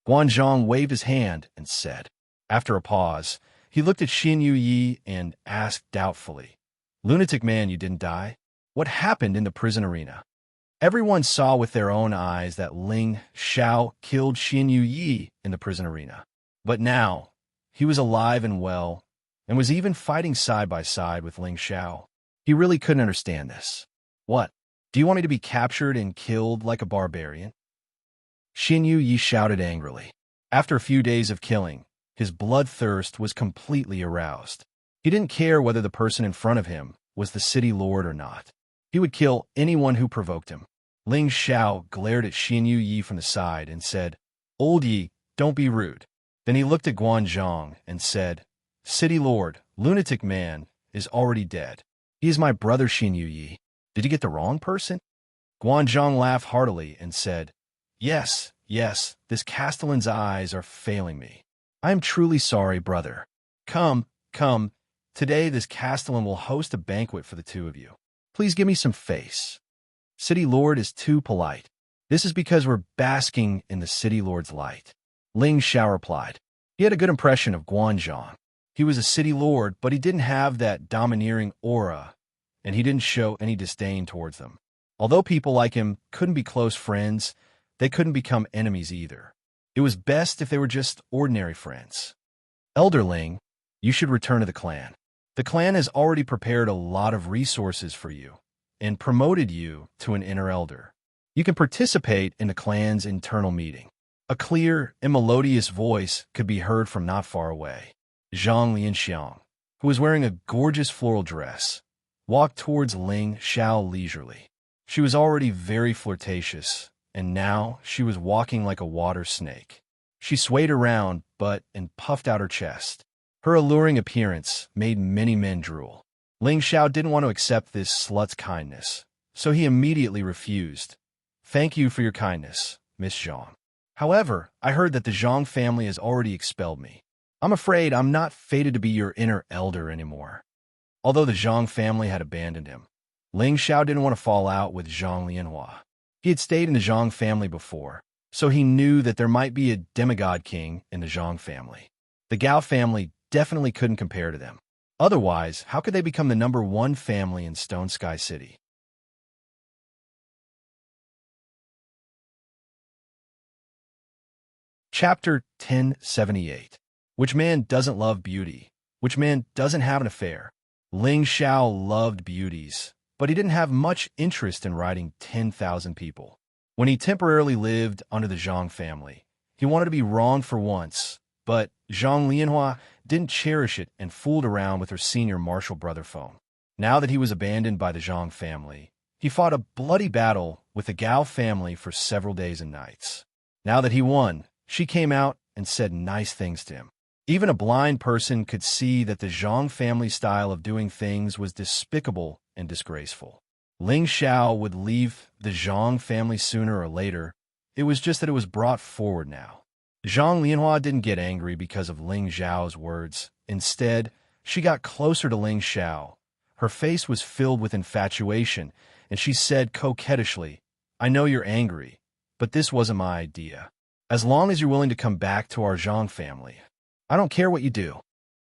Guanzhong waved his hand and said. After a pause, he looked at Xin Yuyi and asked doubtfully, Lunatic man, you didn't die? What happened in the prison arena? Everyone saw with their own eyes that Ling Xiao killed Xin Yuyi in the prison arena. But now, he was alive and well, and was even fighting side by side with Ling Xiao. He really couldn't understand this. What? Do you want me to be captured and killed like a barbarian? Xin Yuyi shouted angrily. After a few days of killing, his bloodthirst was completely aroused. He didn't care whether the person in front of him was the city lord or not. He would kill anyone who provoked him. Ling Xiao glared at Xin Yuyi from the side and said, Old Yi, don't be rude. Then he looked at Guanzhong and said, City Lord, Lunatic Man, is already dead. He is my brother Xin Yuyi. Did you get the wrong person? Guanzhong laughed heartily and said, Yes, this Castellan's eyes are failing me. I am truly sorry, brother. Come, Today, this castellan will host a banquet for the two of you. Please give me some face. City Lord is too polite. This is because we're basking in the City Lord's light. Ling Xiao replied. He had a good impression of Guanzhong. He was a City Lord, but he didn't have that domineering aura, and he didn't show any disdain towards them. Although people like him couldn't be close friends, they couldn't become enemies either. It was best if they were just ordinary friends. Elder Ling, you should return to the clan. The clan has already prepared a lot of resources for you and promoted you to an inner elder. You can participate in the clan's internal meeting. A clear and melodious voice could be heard from not far away. Zhang Lianxiang, who was wearing a gorgeous floral dress, walked towards Ling Xiao leisurely. She was already very flirtatious, and now she was walking like a water snake. She swayed around, and puffed out her chest. Her alluring appearance made many men drool. Ling Xiao didn't want to accept this slut's kindness, so he immediately refused. Thank you for your kindness, Miss Zhang. However, I heard that the Zhang family has already expelled me. I'm afraid I'm not fated to be your inner elder anymore. Although the Zhang family had abandoned him, Ling Xiao didn't want to fall out with Zhang Lianhua. He had stayed in the Zhang family before, so he knew that there might be a demigod king in the Zhang family. The Gao family definitely couldn't compare to them. Otherwise, how could they become the #1 family in Stone Sky City? Chapter 1078. Which man doesn't love beauty? Which man doesn't have an affair? Ling Xiao loved beauties, but he didn't have much interest in riding 10,000 people. When he temporarily lived under the Zhang family, he wanted to be wrong for once, but Zhang Lianhua didn't cherish it and fooled around with her senior martial brother Feng. Now that he was abandoned by the Zhang family, he fought a bloody battle with the Gao family for several days and nights. Now that he won, she came out and said nice things to him. Even a blind person could see that the Zhang family style of doing things was despicable and disgraceful. Ling Xiao would leave the Zhang family sooner or later. It was just that it was brought forward now. Zhang Lianhua didn't get angry because of Ling Xiao's words. Instead, she got closer to Ling Xiao. Her face was filled with infatuation, and she said coquettishly, I know you're angry, but this wasn't my idea. As long as you're willing to come back to our Zhang family, I don't care what you do.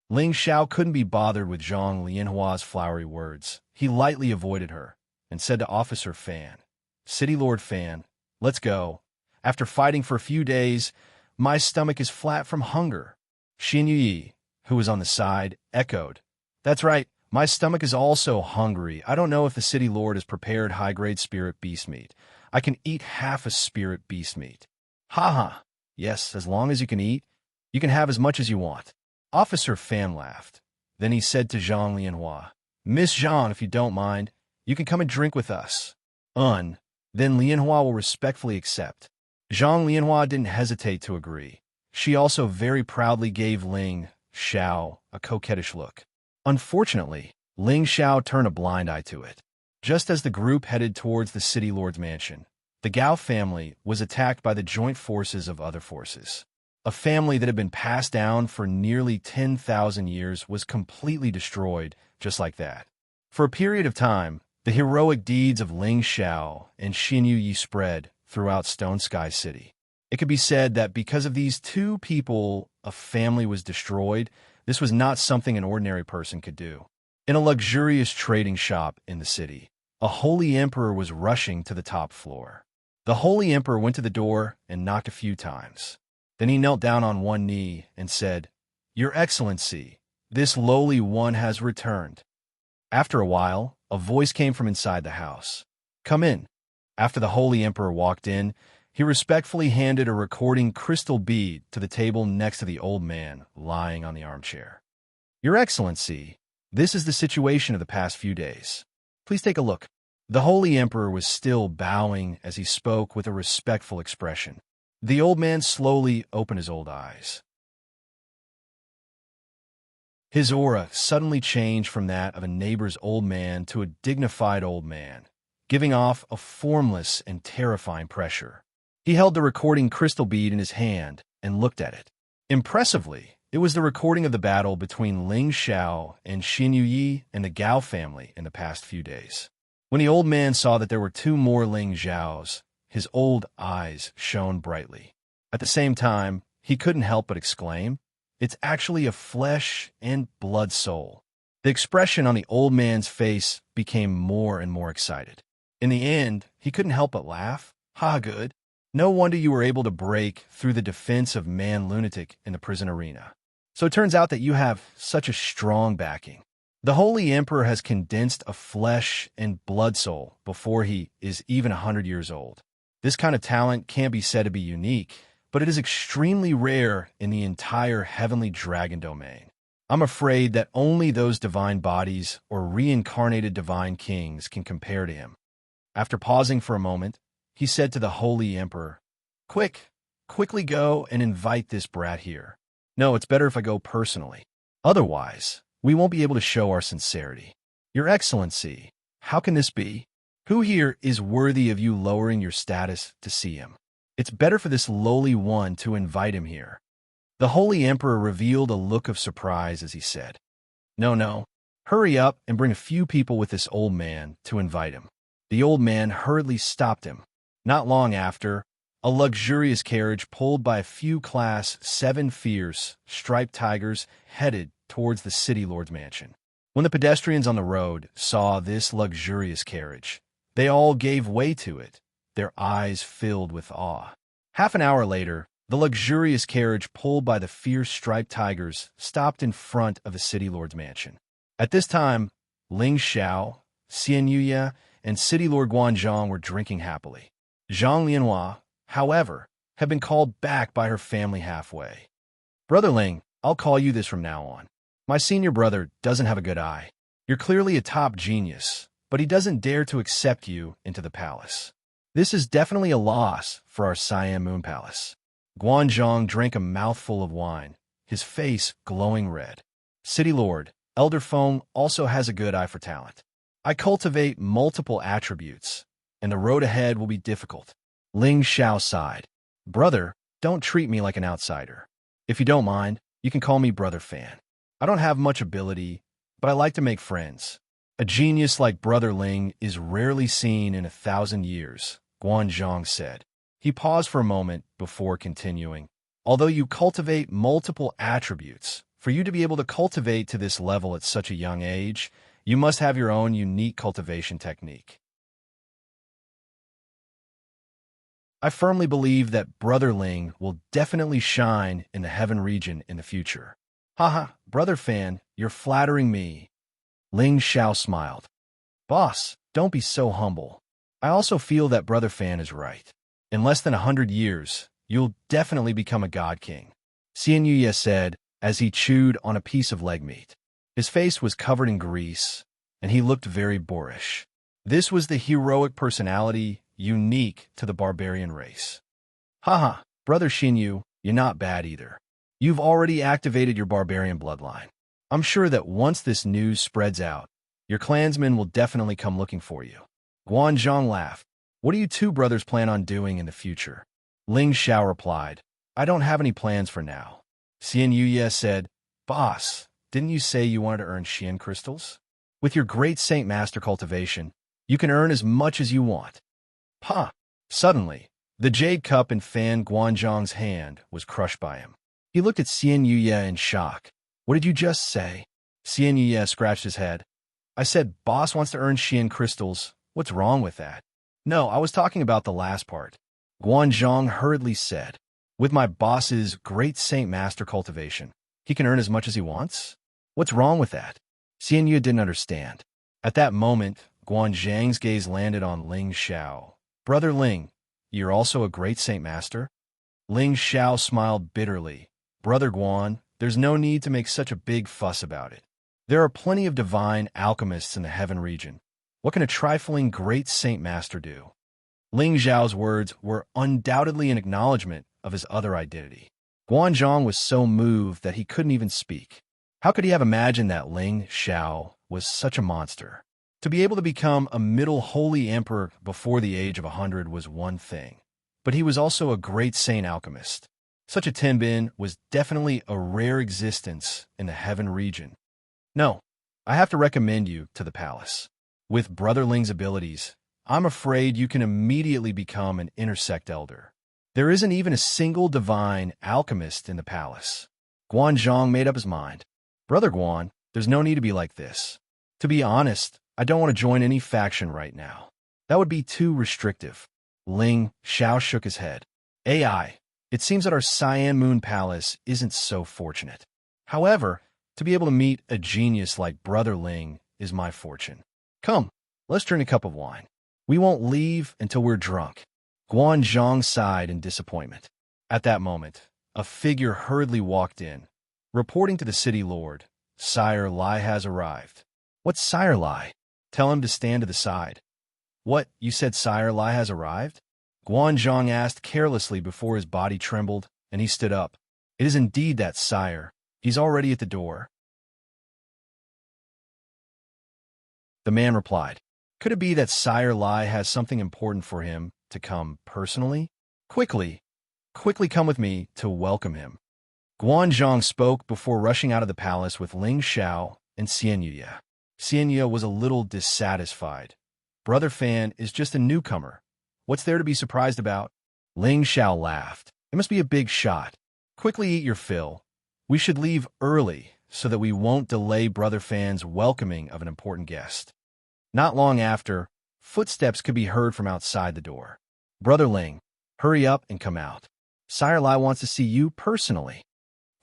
Ling Xiao couldn't be bothered with Zhang Lianhua's flowery words. He lightly avoided her and said to Officer Fan, City Lord Fan, let's go. After fighting for a few days, my stomach is flat from hunger. Xin Yi, who was on the side, echoed, That's right, my stomach is also hungry. I don't know if the City Lord has prepared high-grade spirit beast meat. I can eat half a spirit beast meat. Ha ha. Yes, as long as you can eat, you can have as much as you want. Officer Fan laughed. Then he said to Zhang Lianhua, Miss Zhang, if you don't mind, you can come and drink with us. Then Lianhua will respectfully accept. Zhang Lianhua didn't hesitate to agree. She also very proudly gave Ling Xiao a coquettish look. Unfortunately, Ling Xiao turned a blind eye to it. Just as the group headed towards the City Lord's mansion, the Gao family was attacked by the joint forces of other forces. A family that had been passed down for nearly 10,000 years was completely destroyed just like that. For a period of time, the heroic deeds of Ling Xiao and Xin Yi spread throughout Stone Sky City. It could be said that because of these two people, a family was destroyed. This was not something an ordinary person could do. In a luxurious trading shop in the city, a holy emperor was rushing to the top floor. The holy emperor went to the door and knocked a few times. Then he knelt down on one knee and said, Your Excellency, this lowly one has returned. After a while, a voice came from inside the house. Come in. After the holy emperor walked in, he respectfully handed a recording crystal bead to the table next to the old man lying on the armchair. Your Excellency, this is the situation of the past few days. Please take a look. The holy emperor was still bowing as he spoke with a respectful expression. The old man slowly opened his old eyes. His aura suddenly changed from that of a neighbor's old man to a dignified old man, giving off a formless and terrifying pressure. He held the recording crystal bead in his hand and looked at it. Impressively, It was the recording of the battle between Ling Xiao and Xin Yuyi and the Gao family in the past few days. When the old man saw that there were two more Ling Xiaos, his old eyes shone brightly. At the same time, he couldn't help but exclaim, "It's actually a flesh and blood soul." The expression on the old man's face became more and more excited. In the end, he couldn't help but laugh. "Ha, good. No wonder you were able to break through the defense of man lunatic in the prison arena. So it turns out that you have such a strong backing. The Holy Emperor has condensed a flesh and blood soul before he is even 100 years old. This kind of talent can't be said to be unique, but it is extremely rare in the entire heavenly dragon domain. I'm afraid that only those divine bodies or reincarnated divine kings can compare to him." After pausing for a moment, he said to the Holy Emperor, Quickly go and invite this brat here. No, it's better if I go personally. Otherwise, we won't be able to show our sincerity. Your Excellency, how can this be? Who here is worthy of you lowering your status to see him? It's better for this lowly one to invite him here." The Holy Emperor revealed a look of surprise as he said, No, hurry up and bring a few people with this old man to invite him." The old man hurriedly stopped him. Not long after, a luxurious carriage pulled by a few Class 7 fierce, striped tigers headed towards the city lord's mansion. When the pedestrians on the road saw this luxurious carriage, they all gave way to it, their eyes filled with awe. Half an hour later, the luxurious carriage pulled by the fierce striped tigers stopped in front of the city lord's mansion. At this time, Ling Xiao, Xian Yuya, and city lord Guanzhong were drinking happily. Zhang Lianhua, however, had been called back by her family halfway. "Brother Ling, I'll call you this from now on. My senior brother doesn't have a good eye. You're clearly a top genius, but he doesn't dare to accept you into the palace. This is definitely a loss for our Siam Moon Palace." Guanzhong drank a mouthful of wine, his face glowing red. "City Lord, Elder Feng also has a good eye for talent. I cultivate multiple attributes, and the road ahead will be difficult." Ling Xiao sighed. "Brother, don't treat me like an outsider. If you don't mind, you can call me Brother Fan. I don't have much ability, but I like to make friends. A genius like Brother Ling is rarely seen in 1,000 years, Guanzhong said. He paused for a moment before continuing. "Although you cultivate multiple attributes, for you to be able to cultivate to this level at such a young age, you must have your own unique cultivation technique. I firmly believe that Brother Ling will definitely shine in the heaven region in the future." "Haha, Brother Fan, you're flattering me." Ling Xiao smiled. "Boss, don't be so humble. I also feel that Brother Fan is right. In less than 100 years, you'll definitely become a god king," Xian Yuya said as he chewed on a piece of leg meat. His face was covered in grease, and he looked very boorish. This was the heroic personality unique to the barbarian race. "Haha, Brother Xinyu, you're not bad either. You've already activated your barbarian bloodline. I'm sure that once this news spreads out, your clansmen will definitely come looking for you." Guanzhong laughed. "What do you two brothers plan on doing in the future?" Ling Xiao replied, "I don't have any plans for now." Xian Yuya said, "Boss, didn't you say you wanted to earn Xian crystals? With your great Saint Master cultivation, you can earn as much as you want." "Ha!" Suddenly, the jade cup in Fan Guanzhong's hand was crushed by him. He looked at Xian Yuya in shock. "What did you just say?" Xian Yuya scratched his head. "I said boss wants to earn Xian crystals. What's wrong with that?" "No, I was talking about the last part." Guanzhong hurriedly said, "With my boss's great Saint Master cultivation, he can earn as much as he wants? What's wrong with that?" Xian Yuya didn't understand. At that moment, Guanzhang's gaze landed on Ling Xiao. "Brother Ling, you're also a great Saint Master?" Ling Xiao smiled bitterly. "Brother Guan, there's no need to make such a big fuss about it. There are plenty of divine alchemists in the heaven region. What can a trifling great Saint Master do?" Ling Xiao's words were undoubtedly an acknowledgement of his other identity. Guanzhong was so moved that he couldn't even speak. How could he have imagined that Ling Xiao was such a monster? To be able to become a middle holy emperor before the age of 100 was one thing, but he was also a great saint alchemist. Such a Tenbin was definitely a rare existence in the heaven region. No, I have to recommend you to the palace. With Brother Ling's abilities, I'm afraid you can immediately become an intersect elder. There isn't even a single divine alchemist in the palace. Guanzhong made up his mind. Brother Guan, there's no need to be like this. To be honest, I don't want to join any faction right now. That would be too restrictive. Ling Xiao shook his head. AI, it seems that our Cyan Moon Palace isn't so fortunate. However, to be able to meet a genius like Brother Ling is my fortune. Come, let's drink a cup of wine. We won't leave until we're drunk. Guanzhong sighed in disappointment. At that moment, a figure hurriedly walked in, reporting to the city lord, Sire Lai has arrived. What's Sire Lai? Tell him to stand to the side. What, you said Sire Lai has arrived? Guanzhong asked carelessly before his body trembled, and he stood up. It is indeed that sire. He's already at the door. The man replied, could it be that Sire Lai has something important for him to come personally? Quickly come with me to welcome him. Guanzhong spoke before rushing out of the palace with Ling Xiao and Xianyu. Xianyu was a little dissatisfied. Brother Fan is just a newcomer. What's there to be surprised about? Ling Xiao laughed. It must be a big shot. Quickly eat your fill. We should leave early so that we won't delay Brother Fan's welcoming of an important guest. Not long after, footsteps could be heard from outside the door. Brother Ling, hurry up and come out. Sire Lai wants to see you personally.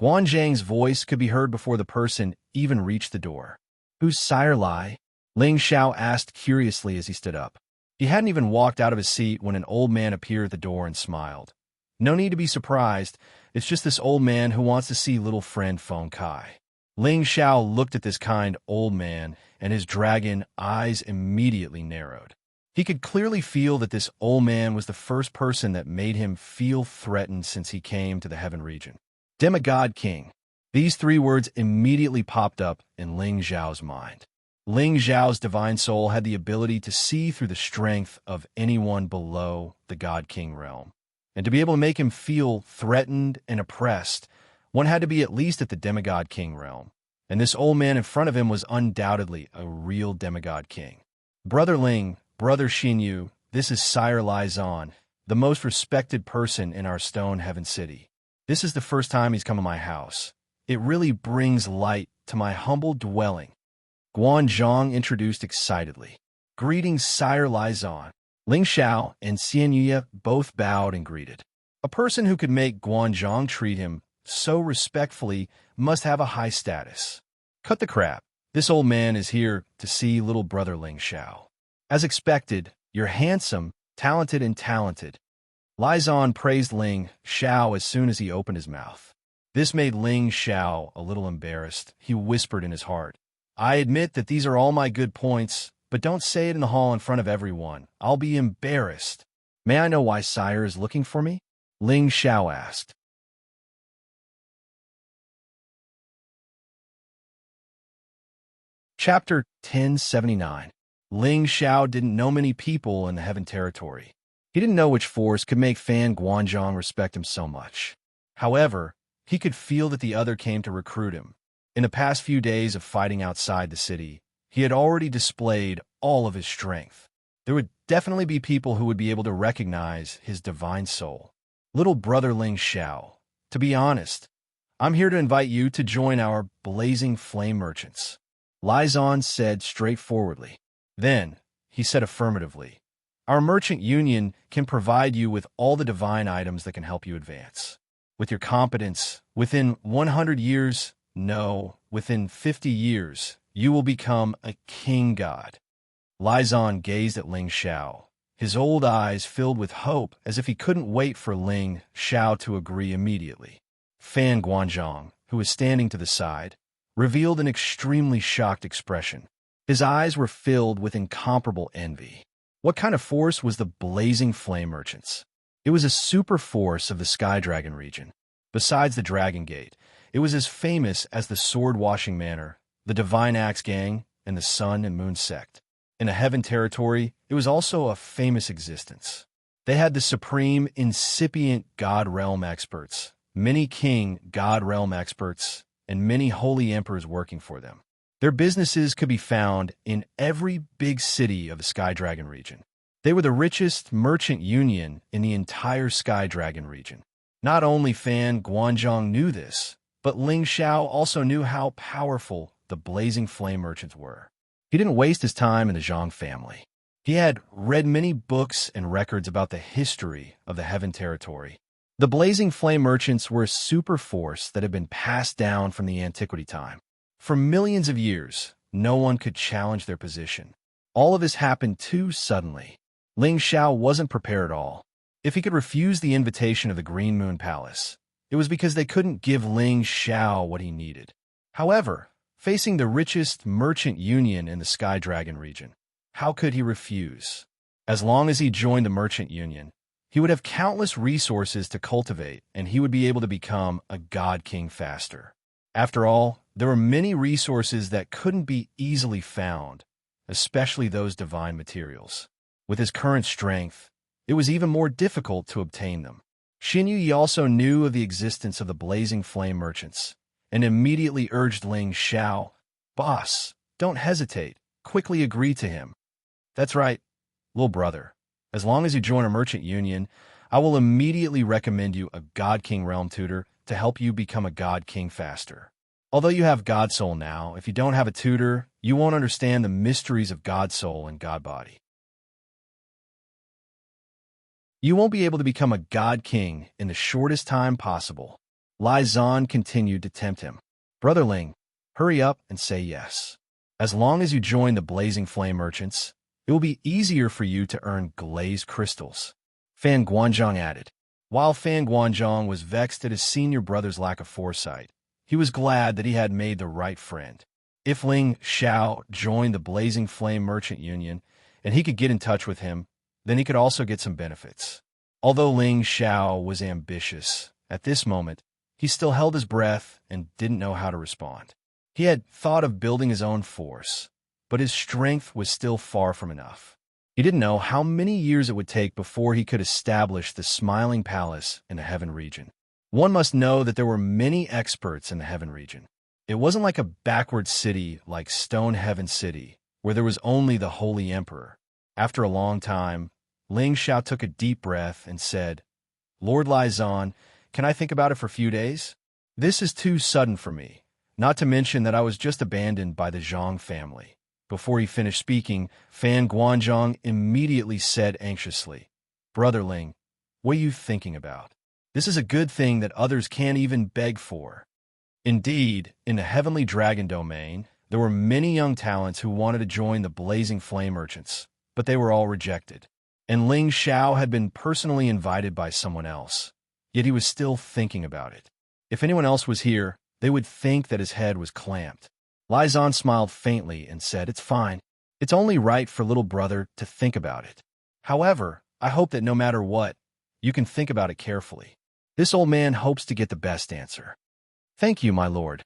Guanzhang's voice could be heard before the person even reached the door. Who's Sire Lai? Ling Xiao asked curiously as he stood up. He hadn't even walked out of his seat when an old man appeared at the door and smiled. No need to be surprised. It's just this old man who wants to see little friend Feng Kai. Ling Xiao looked at this kind old man, and his dragon eyes immediately narrowed. He could clearly feel that this old man was the first person that made him feel threatened since he came to the heaven region. Demigod King. These three words immediately popped up in Ling Xiao's mind. Ling Xiao's divine soul had the ability to see through the strength of anyone below the God King realm. And to be able to make him feel threatened and oppressed, one had to be at least at the Demigod King realm. And this old man in front of him was undoubtedly a real Demigod King. Brother Ling, Brother Xinyu, this is Sire Lai Zan, the most respected person in our Stone Heaven City. This is the first time he's come to my house. It really brings light to my humble dwelling. Guanzhong introduced excitedly. Greetings, Sire Lai Zan. Ling Xiao and Xianyu both bowed and greeted. A person who could make Guanzhong treat him so respectfully must have a high status. Cut the crap. This old man is here to see little brother Ling Xiao. As expected, you're handsome, talented, and talented. Lai Zan praised Ling Xiao as soon as he opened his mouth. This made Ling Xiao a little embarrassed. He whispered in his heart, I admit that these are all my good points, but don't say it in the hall in front of everyone. I'll be embarrassed. May I know why Sire is looking for me? Ling Xiao asked. Chapter 1079. Ling Xiao didn't know many people in the Heaven Territory. He didn't know which force could make Fan Guanzhong respect him so much. However, he could feel that the other came to recruit him. In the past few days of fighting outside the city, he had already displayed all of his strength. There would definitely be people who would be able to recognize his divine soul. Little brother Ling Xiao, to be honest, I'm here to invite you to join our blazing flame merchants. Lai Zan said straightforwardly. Then, he said affirmatively, our merchant union can provide you with all the divine items that can help you advance. With your competence, within 100 years, no, within 50 years, you will become a king god. Lai Zan gazed at Ling Xiao, his old eyes filled with hope as if he couldn't wait for Ling Xiao to agree immediately. Fan Guanzhong, who was standing to the side, revealed an extremely shocked expression. His eyes were filled with incomparable envy. What kind of force was the blazing flame merchants? It was a super force of the Sky Dragon region. Besides the Dragon Gate, it was as famous as the Sword Washing Manor, the Divine Axe Gang, and the Sun and Moon Sect. In the Heaven Territory, it was also a famous existence. They had the supreme incipient God Realm experts, many king, god realm experts, and many holy emperors working for them. Their businesses could be found in every big city of the Sky Dragon region. They were the richest merchant union in the entire Sky Dragon region. Not only Fan Guanzhong knew this, but Ling Xiao also knew how powerful the Blazing Flame merchants were. He didn't waste his time in the Zhang family. He had read many books and records about the history of the Heaven Territory. The Blazing Flame merchants were a super force that had been passed down from the antiquity time. For millions of years, no one could challenge their position. All of this happened too suddenly. Ling Xiao wasn't prepared at all. If he could refuse the invitation of the Green Moon Palace, it was because they couldn't give Ling Xiao what he needed. However, facing the richest merchant union in the Sky Dragon region, how could he refuse? As long as he joined the merchant union, he would have countless resources to cultivate, and he would be able to become a god king faster. After all, there were many resources that couldn't be easily found, especially those divine materials. With his current strength, it was even more difficult to obtain them. Xin Yi also knew of the existence of the Blazing Flame merchants, and immediately urged Ling Xiao, "Boss, don't hesitate. Quickly agree to him." "That's right, little brother. As long as you join a merchant union, I will immediately recommend you a God King realm tutor to help you become a God King faster. Although you have God Soul now, if you don't have a tutor, you won't understand the mysteries of God Soul and God Body. You won't be able to become a God King in the shortest time possible." Lai Zan continued to tempt him. "Brother Ling, hurry up and say yes. As long as you join the Blazing Flame merchants, it will be easier for you to earn glazed crystals." Fan Guanzhong added. While Fan Guanzhong was vexed at his senior brother's lack of foresight, he was glad that he had made the right friend. If Ling Xiao joined the Blazing Flame Merchant Union and he could get in touch with him, then he could also get some benefits. Although Ling Xiao was ambitious, at this moment, he still held his breath and didn't know how to respond. He had thought of building his own force, but his strength was still far from enough. He didn't know how many years it would take before he could establish the Smiling Palace in the Heaven region. One must know that there were many experts in the Heaven region. It wasn't like a backward city like Stone Heaven City, where there was only the Holy Emperor. After a long time, Ling Xiao took a deep breath and said, "Lord Lai Zan, can I think about it for a few days? This is too sudden for me, not to mention that I was just abandoned by the Zhang family." Before he finished speaking, Fan Guanzhong immediately said anxiously, "Brother Ling, what are you thinking about? This is a good thing that others can't even beg for." Indeed, in the Heavenly Dragon domain, there were many young talents who wanted to join the Blazing Flame merchants, but they were all rejected. And Ling Xiao had been personally invited by someone else, yet he was still thinking about it. If anyone else was here, they would think that his head was clamped. Lai Zan smiled faintly and said, "It's fine. It's only right for little brother to think about it. However, I hope that no matter what, you can think about it carefully. This old man hopes to get the best answer." "Thank you, my lord,"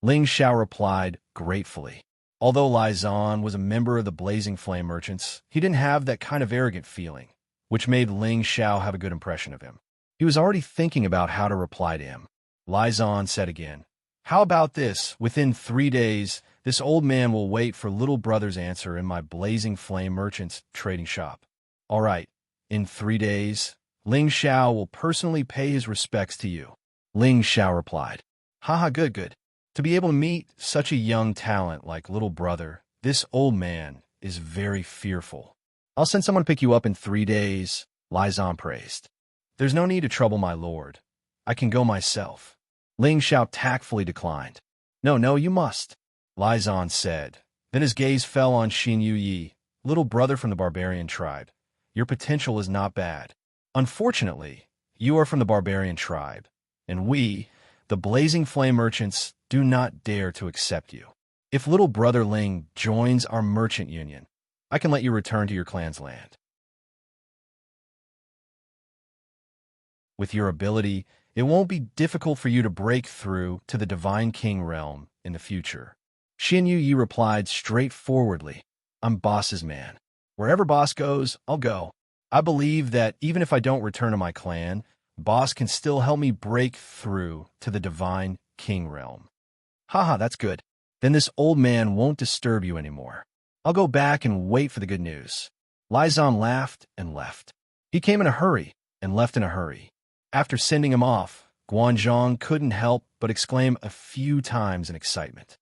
Ling Xiao replied gratefully. Although Lai Zan was a member of the Blazing Flame merchants, he didn't have that kind of arrogant feeling, which made Ling Xiao have a good impression of him. He was already thinking about how to reply to him. Lai Zan said again, "How about this? Within 3 days, this old man will wait for little brother's answer in my Blazing Flame merchants trading shop." "All right, in 3 days, Ling Xiao will personally pay his respects to you," Ling Xiao replied. "Haha, good. To be able to meet such a young talent like little brother, this old man is very fearful. I'll send someone to pick you up in 3 days," Lai Zan praised. "There's no need to trouble my lord. I can go myself." Ling Xiao tactfully declined. No, you must," Lai Zan said. Then his gaze fell on Xin Yi, "Little brother from the barbarian tribe. Your potential is not bad. Unfortunately, you are from the barbarian tribe, and we, the Blazing Flame merchants, do not dare to accept you. If little brother Ling joins our merchant union, I can let you return to your clan's land. With your ability, it won't be difficult for you to break through to the Divine King realm in the future." Xin Yi replied straightforwardly, "I'm boss's man. Wherever boss goes, I'll go. I believe that even if I don't return to my clan, boss can still help me break through to the divine king realm. Haha, that's good. Then this old man won't disturb you anymore. I'll go back and wait for the good news. Lizon laughed and left. He came in a hurry and left in a hurry. After sending him off, Guanzhong couldn't help but exclaim a few times in excitement.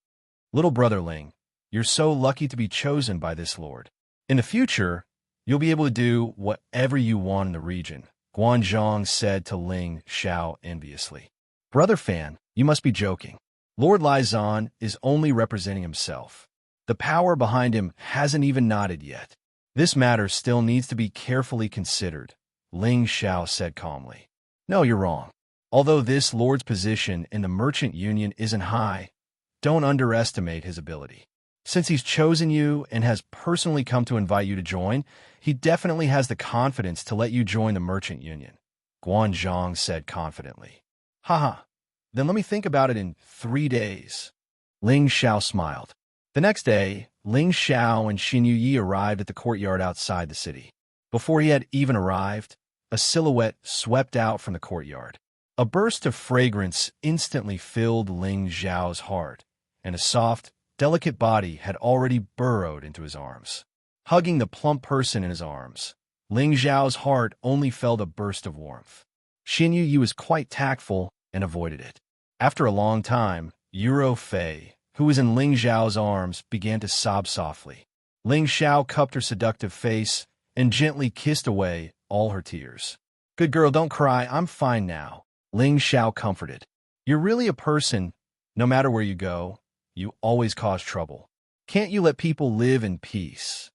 Little brother Ling, you're so lucky to be chosen by this lord. In the future, you'll be able to do whatever you want in the region, Guanzhong said to Ling Xiao enviously. Brother Fan, you must be joking. Lord Lizon is only representing himself. The power behind him hasn't even nodded yet. This matter still needs to be carefully considered, Ling Xiao said calmly. No, you're wrong. Although this lord's position in the merchant union isn't high, don't underestimate his ability. Since he's chosen you and has personally come to invite you to join, he definitely has the confidence to let you join the merchant union, Guanzhong said confidently. Haha, then let me think about it in 3 days. Ling Xiao smiled. The next day, Ling Xiao and Xin Yuyi arrived at the courtyard outside the city. Before he had even arrived, a silhouette swept out from the courtyard. A burst of fragrance instantly filled Ling Xiao's heart, and a soft, delicate body had already burrowed into his arms. Hugging the plump person in his arms, Ling Xiao's heart only felt a burst of warmth. Xin Yuyi was quite tactful and avoided it. After a long time, Yuro Fei, who was in Ling Xiao's arms, began to sob softly. Ling Xiao cupped her seductive face and gently kissed away all her tears. Good girl, don't cry, I'm fine now, Ling Xiao comforted. You're really a person, no matter where you go, you always cause trouble. Can't you let people live in peace?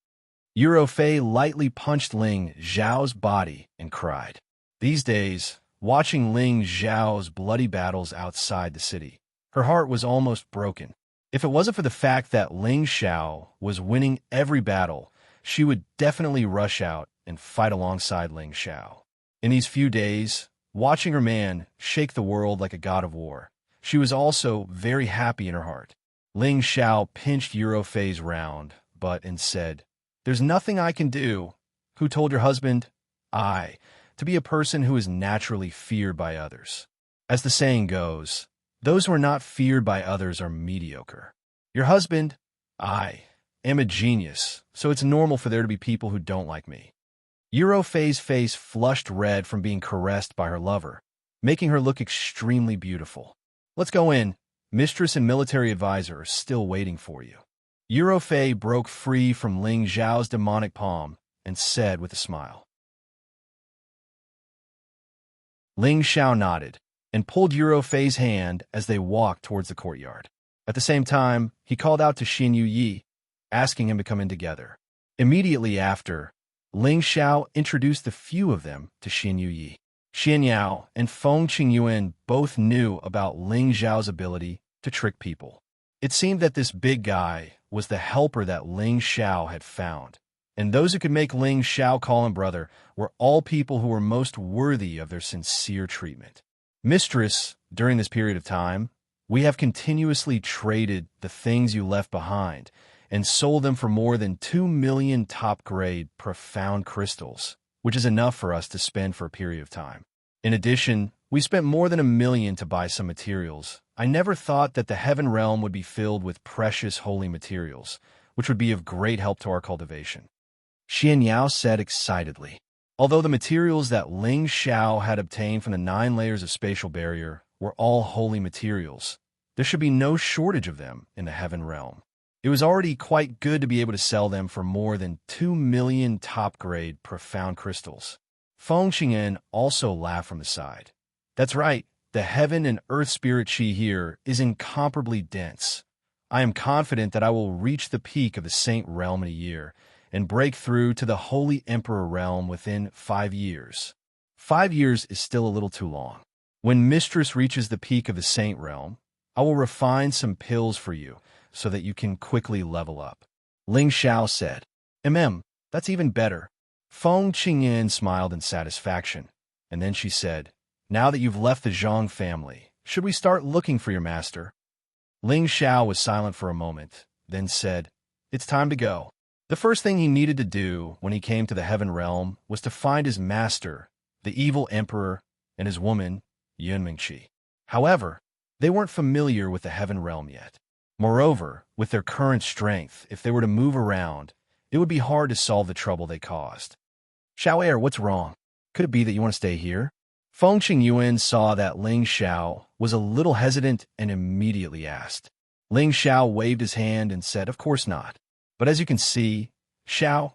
Yuro Fei lightly punched Ling Xiao's body and cried. These days, watching Ling Xiao's bloody battles outside the city, her heart was almost broken. If it wasn't for the fact that Ling Xiao was winning every battle, she would definitely rush out and fight alongside Ling Xiao. In these few days, watching her man shake the world like a god of war, she was also very happy in her heart. Ling Xiao pinched Yuro Fei's round butt and said, There's nothing I can do. Who told your husband? I, to be a person who is naturally feared by others. As the saying goes, those who are not feared by others are mediocre. Your husband? I am a genius, so it's normal for there to be people who don't like me. Yuro Fei's face flushed red from being caressed by her lover, making her look extremely beautiful. Let's go in. Mistress and military advisor are still waiting for you. Yuro Fei broke free from Ling Xiao's demonic palm and said with a smile. Ling Xiao nodded and pulled Yuro Fei's hand as they walked towards the courtyard. At the same time, he called out to Xin Yuyi, asking him to come in together. Immediately after, Ling Xiao introduced the few of them to Xin Yuyi. Xian Yao and Feng Qingyuan both knew about Ling Xiao's ability to trick people. It seemed that this big guy was the helper that Ling Xiao had found, and those who could make Ling Xiao call him brother were all people who were most worthy of their sincere treatment. Mistress, during this period of time, we have continuously traded the things you left behind and sold them for more than 2 million top-grade profound crystals, which is enough for us to spend for a period of time. In addition, we spent more than 1 million to buy some materials. I never thought that the heaven realm would be filled with precious holy materials, which would be of great help to our cultivation. Xian Yao said excitedly. Although the materials that Ling Xiao had obtained from the 9 layers of spatial barrier were all holy materials, there should be no shortage of them in the heaven realm. It was already quite good to be able to sell them for more than 2 million top-grade profound crystals. Feng Qingyan also laughed from the side. That's right, the heaven and earth spirit chi here is incomparably dense. I am confident that I will reach the peak of the saint realm in a year and break through to the holy emperor realm within 5 years. 5 years is still a little too long. When Mistress reaches the peak of the saint realm, I will refine some pills for you so that you can quickly level up. Ling Xiao said. That's even better. Feng Qingyan smiled in satisfaction, and then she said, Now that you've left the Zhang family, should we start looking for your master? Ling Xiao was silent for a moment, then said, It's time to go. The first thing he needed to do when he came to the heaven realm was to find his master, the evil emperor and his woman, Yunmingqi. However, they weren't familiar with the heaven realm yet. Moreover, with their current strength, if they were to move around, it would be hard to solve the trouble they caused. Xiao, what's wrong? Could it be that you want to stay here? Feng Qingyuan saw that Ling Xiao was a little hesitant and immediately asked. Ling Xiao waved his hand and said, of course not. But as you can see, Xiao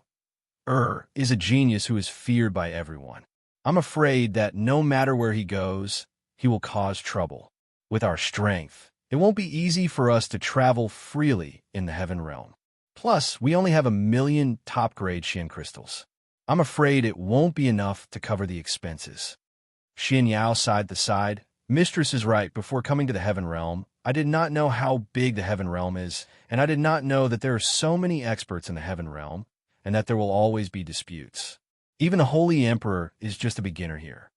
is a genius who is feared by everyone. I'm afraid that no matter where he goes, he will cause trouble. With our strength, it won't be easy for us to travel freely in the heaven realm. Plus, we only have 1,000,000 top-grade Xian crystals. I'm afraid it won't be enough to cover the expenses. Xin Yao sighed the side. Mistress is right. Before coming to the heaven realm, I did not know how big the heaven realm is, and I did not know that there are so many experts in the heaven realm, and that there will always be disputes. Even the Holy Emperor is just a beginner here.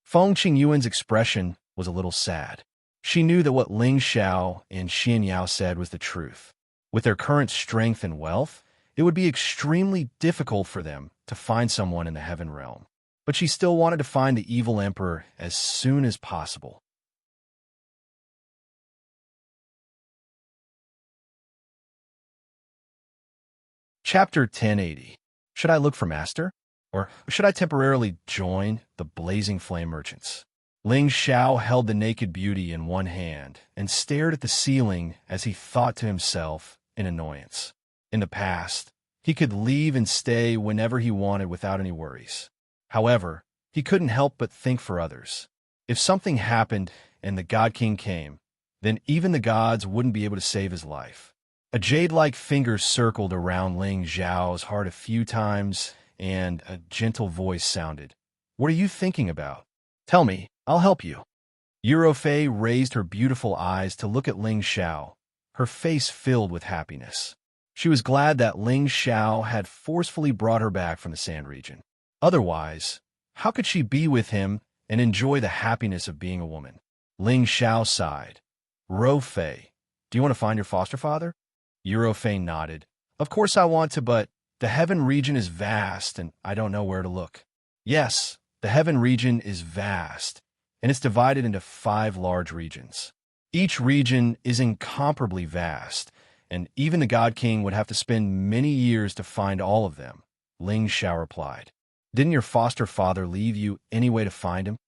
Feng Qingyuan's expression was a little sad. She knew that what Ling Xiao and Xin Yao said was the truth. With their current strength and wealth, it would be extremely difficult for them to find someone in the heaven realm. But she still wanted to find the evil emperor as soon as possible. Chapter 1080. Should I look for master? Or should I temporarily join the blazing flame merchants? Ling Xiao held the naked beauty in one hand and stared at the ceiling as he thought to himself in annoyance. In the past, he could leave and stay whenever he wanted without any worries. However, he couldn't help but think for others. If something happened and the God King came, then even the gods wouldn't be able to save his life. A jade-like finger circled around Ling Xiao's heart a few times, and a gentle voice sounded. What are you thinking about? Tell me, I'll help you. Eurofei raised her beautiful eyes to look at Ling Xiao, her face filled with happiness. She was glad that Ling Xiao had forcefully brought her back from the Sand region. Otherwise, how could she be with him and enjoy the happiness of being a woman? Ling Xiao sighed. Rofei, do you want to find your foster father? Eurofei nodded. Of course I want to, but the heaven region is vast and I don't know where to look. Yes, the heaven region is vast, and it's divided into 5 large regions. Each region is incomparably vast, and even the God King would have to spend many years to find all of them, Ling Xiao replied. Didn't your foster father leave you any way to find him?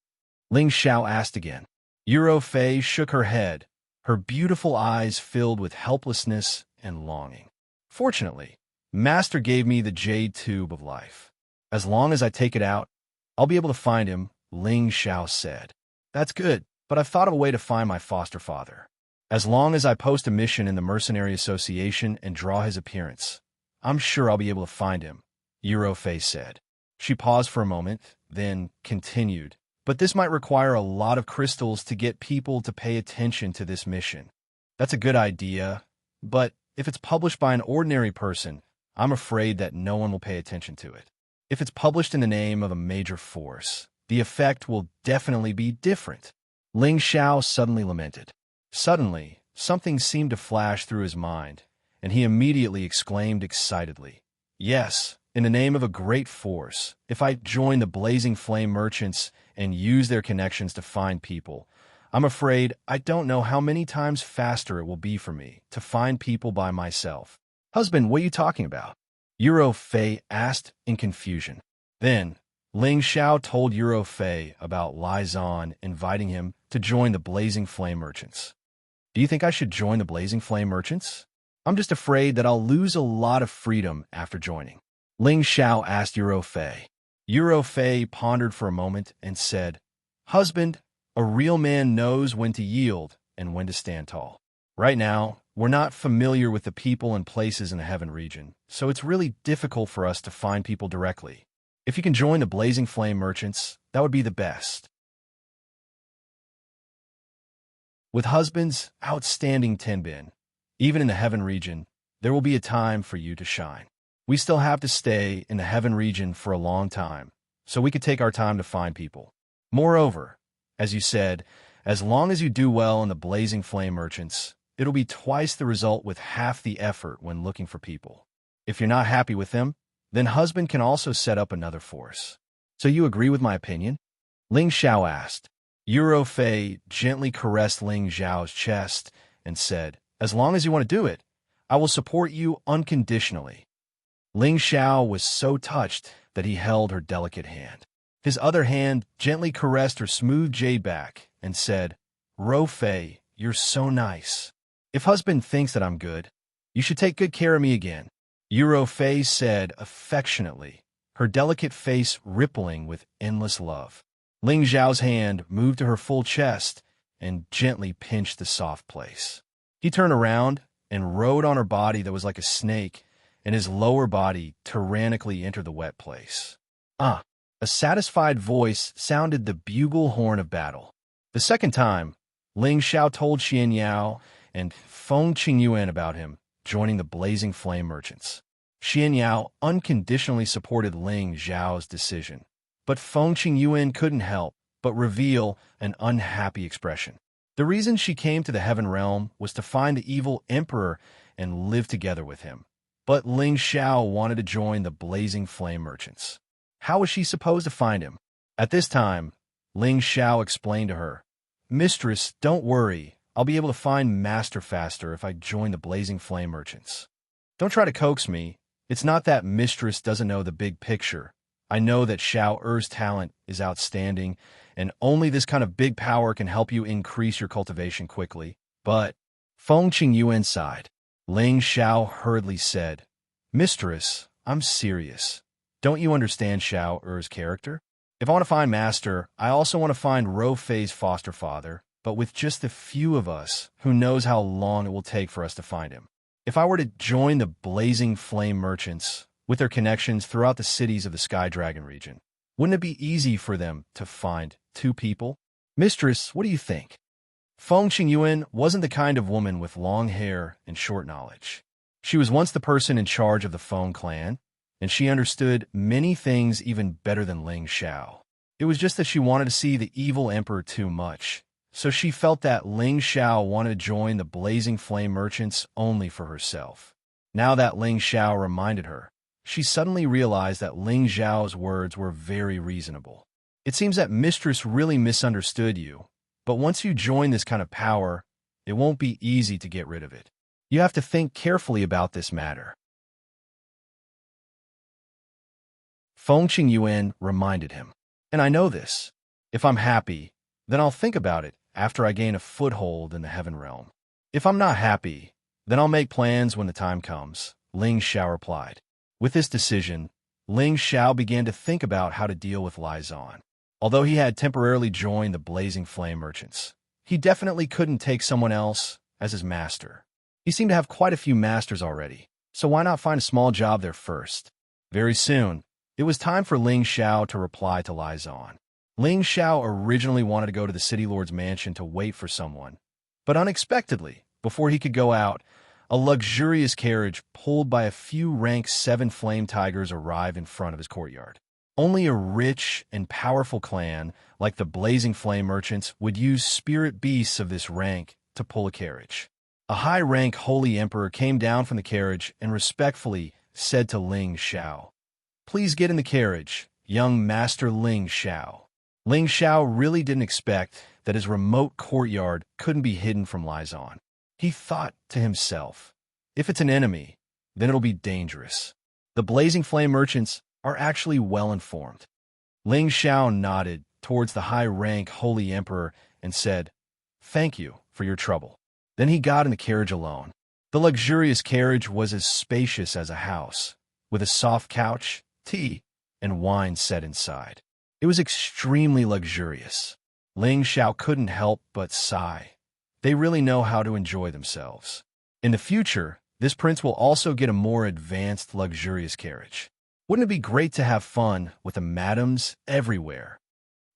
Ling Xiao asked again. Eurofei shook her head, her beautiful eyes filled with helplessness and longing. Fortunately, Master gave me the jade tube of life. As long as I take it out, I'll be able to find him, Ling Xiao said. That's good, but I've thought of a way to find my foster father. As long as I post a mission in the Mercenary Association and draw his appearance, I'm sure I'll be able to find him, Eurofei said. She paused for a moment, then continued. But this might require a lot of crystals to get people to pay attention to this mission. That's a good idea, but if it's published by an ordinary person, I'm afraid that no one will pay attention to it. If it's published in the name of a major force, the effect will definitely be different. Ling Xiao suddenly lamented. Suddenly, something seemed to flash through his mind, and he immediately exclaimed excitedly, Yes, in the name of a great force, if I join the Blazing Flame Merchants and use their connections to find people, I'm afraid I don't know how many times faster it will be for me to find people by myself. Husband, what are you talking about? Eurofei asked in confusion. Then, Ling Xiao told Eurofei about Lai Zan inviting him to join the Blazing Flame Merchants. Do you think I should join the Blazing Flame Merchants? I'm just afraid that I'll lose a lot of freedom after joining. Ling Xiao asked Eurofei. Eurofei pondered for a moment and said, Husband, a real man knows when to yield and when to stand tall. Right now, we're not familiar with the people and places in the heaven region, so it's really difficult for us to find people directly. If you can join the Blazing Flame Merchants, that would be the best. With husband's outstanding Tenbin, even in the heaven region, there will be a time for you to shine. We still have to stay in the heaven region for a long time, so we could take our time to find people. Moreover, as you said, as long as you do well in the Blazing Flame Merchants, it'll be twice the result with half the effort when looking for people. If you're not happy with them, then husband can also set up another force. So you agree with my opinion? Ling Xiao asked. Euro Fei gently caressed Ling Xiao's chest and said, as long as you want to do it, I will support you unconditionally. Ling Xiao was so touched that he held her delicate hand. His other hand gently caressed her smooth jade back and said, Ro Fei, you're so nice. If husband thinks that I'm good, you should take good care of me again. Euro Fei said affectionately, her delicate face rippling with endless love. Ling Xiao's hand moved to her full chest and gently pinched the soft place. He turned around and rode on her body that was like a snake, and his lower body tyrannically entered the wet place. A satisfied voice sounded the bugle horn of battle. The second time, Ling Xiao told Xian Yao and Feng Qingyuan about him joining the Blazing Flame Merchants. Xian Yao unconditionally supported Ling Xiao's decision, but Feng Qingyuan couldn't help but reveal an unhappy expression. The reason she came to the Heaven Realm was to find the evil emperor and live together with him. But Ling Xiao wanted to join the Blazing Flame Merchants. How was she supposed to find him? At this time, Ling Xiao explained to her, Mistress, don't worry. I'll be able to find Master faster if I join the Blazing Flame Merchants. Don't try to coax me. It's not that Mistress doesn't know the big picture. I know that Xiao Er's talent is outstanding, and only this kind of big power can help you increase your cultivation quickly. But Feng Qingyuan sighed. Ling Xiao hurriedly said, Mistress, I'm serious. Don't you understand Xiao Er's character? If I want to find Master, I also want to find Ro Fei's foster father, but with just a few of us, who knows how long it will take for us to find him. If I were to join the Blazing Flame Merchants, with their connections throughout the cities of the Sky Dragon region, wouldn't it be easy for them to find two people? Mistress, what do you think? Feng Qingyuan wasn't the kind of woman with long hair and short knowledge. She was once the person in charge of the Feng clan, and she understood many things even better than Ling Xiao. It was just that she wanted to see the evil emperor too much, so she felt that Ling Xiao wanted to join the Blazing Flame Merchants only for herself. Now that Ling Xiao reminded her, she suddenly realized that Ling Xiao's words were very reasonable. It seems that Mistress really misunderstood you, but once you join this kind of power, it won't be easy to get rid of it. You have to think carefully about this matter. Feng Qingyuan reminded him. And I know this. If I'm happy, then I'll think about it after I gain a foothold in the Heaven Realm. If I'm not happy, then I'll make plans when the time comes, Ling Xiao replied. With this decision, Ling Xiao began to think about how to deal with Lai Zhan. Although he had temporarily joined the Blazing Flame Merchants, he definitely couldn't take someone else as his master. He seemed to have quite a few masters already, so why not find a small job there first? Very soon, it was time for Ling Xiao to reply to Lai Zhan. Ling Xiao originally wanted to go to the City Lord's mansion to wait for someone, but unexpectedly, before he could go out, a luxurious carriage pulled by a few rank 7 flame tigers arrived in front of his courtyard. Only a rich and powerful clan, like the Blazing Flame Merchants, would use spirit beasts of this rank to pull a carriage. A high-rank holy emperor came down from the carriage and respectfully said to Ling Xiao, Please get in the carriage, young Master Ling Xiao. Ling Xiao really didn't expect that his remote courtyard couldn't be hidden from Lai Zhan. He thought to himself, if it's an enemy, then it'll be dangerous. The Blazing Flame Merchants are actually well-informed. Ling Xiao nodded towards the high-rank holy emperor and said, Thank you for your trouble. Then he got in the carriage alone. The luxurious carriage was as spacious as a house, with a soft couch, tea, and wine set inside. It was extremely luxurious. Ling Xiao couldn't help but sigh. They really know how to enjoy themselves. In the future, this prince will also get a more advanced, luxurious carriage. Wouldn't it be great to have fun with the madams everywhere?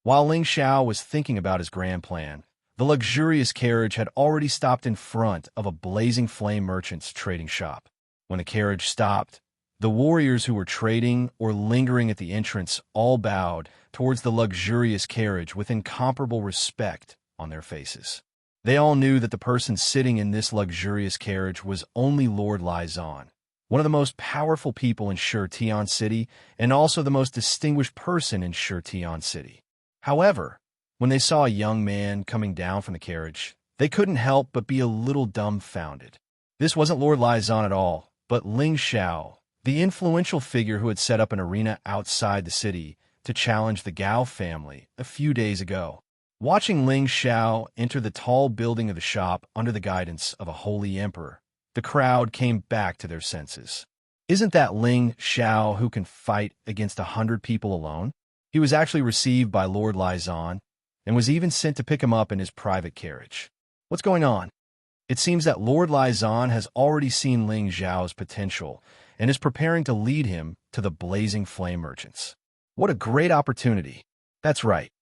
While Ling Xiao was thinking about his grand plan, the luxurious carriage had already stopped in front of a Blazing Flame Merchant's trading shop. When the carriage stopped, the warriors who were trading or lingering at the entrance all bowed towards the luxurious carriage with incomparable respect on their faces. They all knew that the person sitting in this luxurious carriage was only Lord Lai Zhan. one of the most powerful people in Shirtian City and also the most distinguished person in Shirtian City. However, when they saw a young man coming down from the carriage, they couldn't help but be a little dumbfounded. This wasn't Lord Lizan at all, but Ling Xiao, the influential figure who had set up an arena outside the city to challenge the Gao family a few days ago. Watching Ling Xiao enter the tall building of the shop under the guidance of a holy emperor, the crowd came back to their senses. Isn't that Ling Xiao who can fight against 100 people alone? He was actually received by Lord Lizan and was even sent to pick him up in his private carriage. What's going on? It seems that Lord Lizan has already seen Ling Xiao's potential and is preparing to lead him to the Blazing Flame Merchants. What a great opportunity. That's right.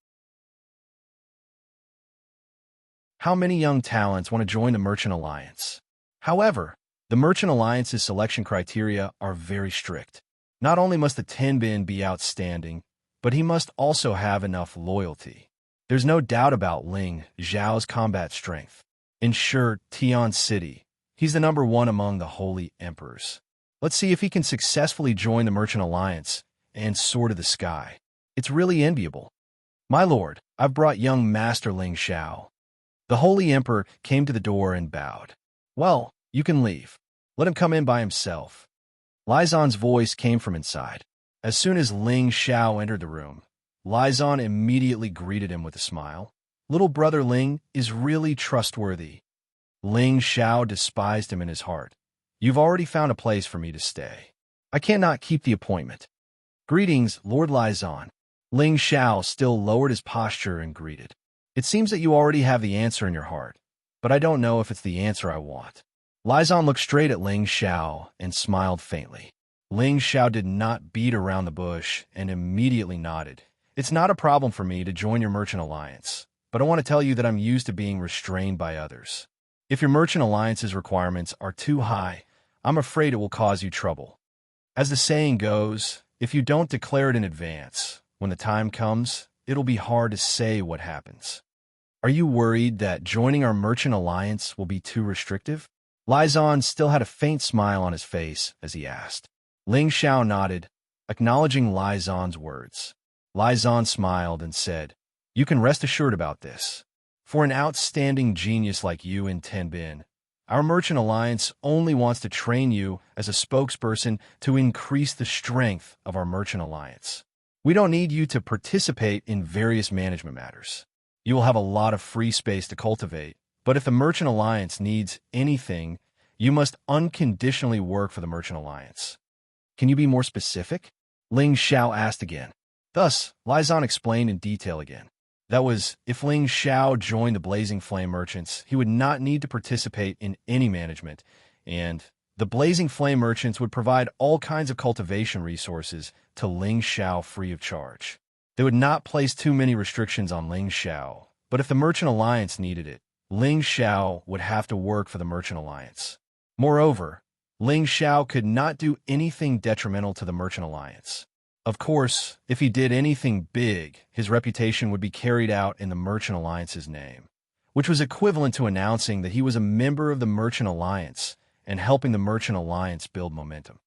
How many young talents want to join the Merchant Alliance? However, the Merchant Alliance's selection criteria are very strict. Not only must the Tenbin be outstanding, but he must also have enough loyalty. There's no doubt about Ling Xiao's combat strength. In Shirtian City, he's the #1 among the holy emperors. Let's see if he can successfully join the Merchant Alliance and Sword of the Sky. It's really enviable. My lord, I've brought young Master Ling Xiao. The holy emperor came to the door and bowed. Well, you can leave. Let him come in by himself. Lizan's voice came from inside. As soon as Ling Xiao entered the room, Lizan immediately greeted him with a smile. Little brother Ling is really trustworthy. Ling Xiao despised him in his heart. You've already found a place for me to stay. I cannot keep the appointment. Greetings, Lord Lizan. Ling Xiao still lowered his posture and greeted. It seems that you already have the answer in your heart, but I don't know if it's the answer I want. Lizan looked straight at Ling Xiao and smiled faintly. Ling Xiao did not beat around the bush and immediately nodded. It's not a problem for me to join your Merchant Alliance, but I want to tell you that I'm used to being restrained by others. If your Merchant Alliance's requirements are too high, I'm afraid it will cause you trouble. As the saying goes, if you don't declare it in advance, when the time comes, it'll be hard to say what happens. Are you worried that joining our Merchant Alliance will be too restrictive? Lizan still had a faint smile on his face as he asked. Ling Xiao nodded, acknowledging Lizan's words. Lizan smiled and said, You can rest assured about this. For an outstanding genius like you in Tenbin, our Merchant Alliance only wants to train you as a spokesperson to increase the strength of our Merchant Alliance. We don't need you to participate in various management matters. You will have a lot of free space to cultivate, but if the Merchant Alliance needs anything, you must unconditionally work for the Merchant Alliance. Can you be more specific? Ling Xiao asked again. Thus, Lizan explained in detail again. That was, if Ling Xiao joined the Blazing Flame Merchants, he would not need to participate in any management, and the Blazing Flame Merchants would provide all kinds of cultivation resources to Ling Xiao free of charge. They would not place too many restrictions on Ling Xiao, but if the Merchant Alliance needed it, Ling Xiao would have to work for the Merchant Alliance. Moreover, Ling Xiao could not do anything detrimental to the Merchant Alliance. Of course, if he did anything big, his reputation would be carried out in the Merchant Alliance's name, which was equivalent to announcing that he was a member of the Merchant Alliance and helping the Merchant Alliance build momentum.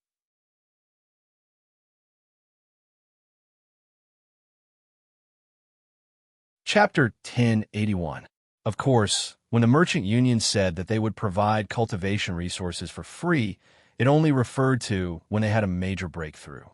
Chapter 1081. Of course, when the Merchant Union said that they would provide cultivation resources for free, it only referred to when they had a major breakthrough.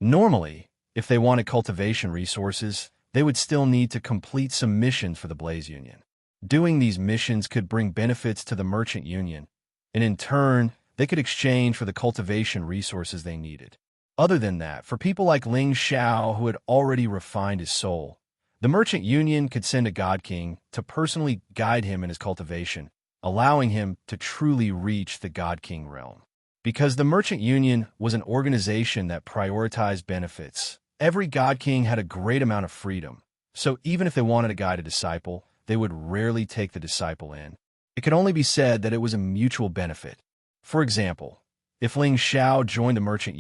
Normally, if they wanted cultivation resources, they would still need to complete some missions for the Blaze Union. Doing these missions could bring benefits to the Merchant Union, and in turn, they could exchange for the cultivation resources they needed. Other than that, for people like Ling Xiao who had already refined his soul, the Merchant Union could send a God King to personally guide him in his cultivation, allowing him to truly reach the God King realm. Because the Merchant Union was an organization that prioritized benefits, every God King had a great amount of freedom, so even if they wanted to guide a disciple, they would rarely take the disciple in. It could only be said that it was a mutual benefit. For example, if Ling Xiao joined the Merchant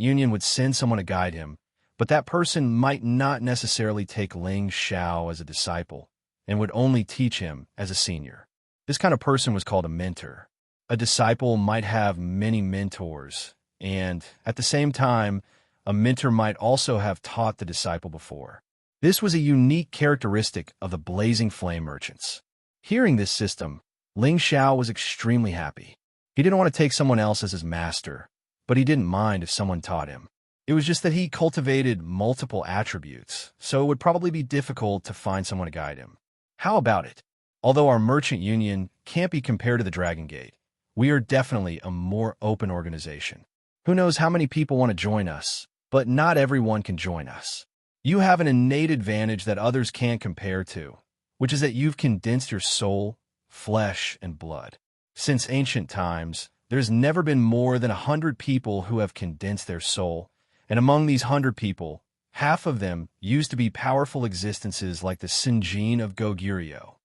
Union would send someone to guide him, but that person might not necessarily take Ling Xiao as a disciple and would only teach him as a senior. This kind of person was called a mentor. A disciple might have many mentors, and at the same time, a mentor might also have taught the disciple before. This was a unique characteristic of the Blazing Flame merchants. Hearing this system, Ling Xiao was extremely happy. He didn't want to take someone else as his master, but he didn't mind if someone taught him. It was just that he cultivated multiple attributes, so it would probably be difficult to find someone to guide him. How about it? Although our merchant union can't be compared to the Dragon Gate, we are definitely a more open organization. Who knows how many people want to join us, but not everyone can join us. You have an innate advantage that others can't compare to, which is that you've condensed your soul, flesh, and blood. Since ancient times, there's never been more than 100 people who have condensed their soul, and among these 100 people, half of them used to be powerful existences like the Sinjin of Goguryeo.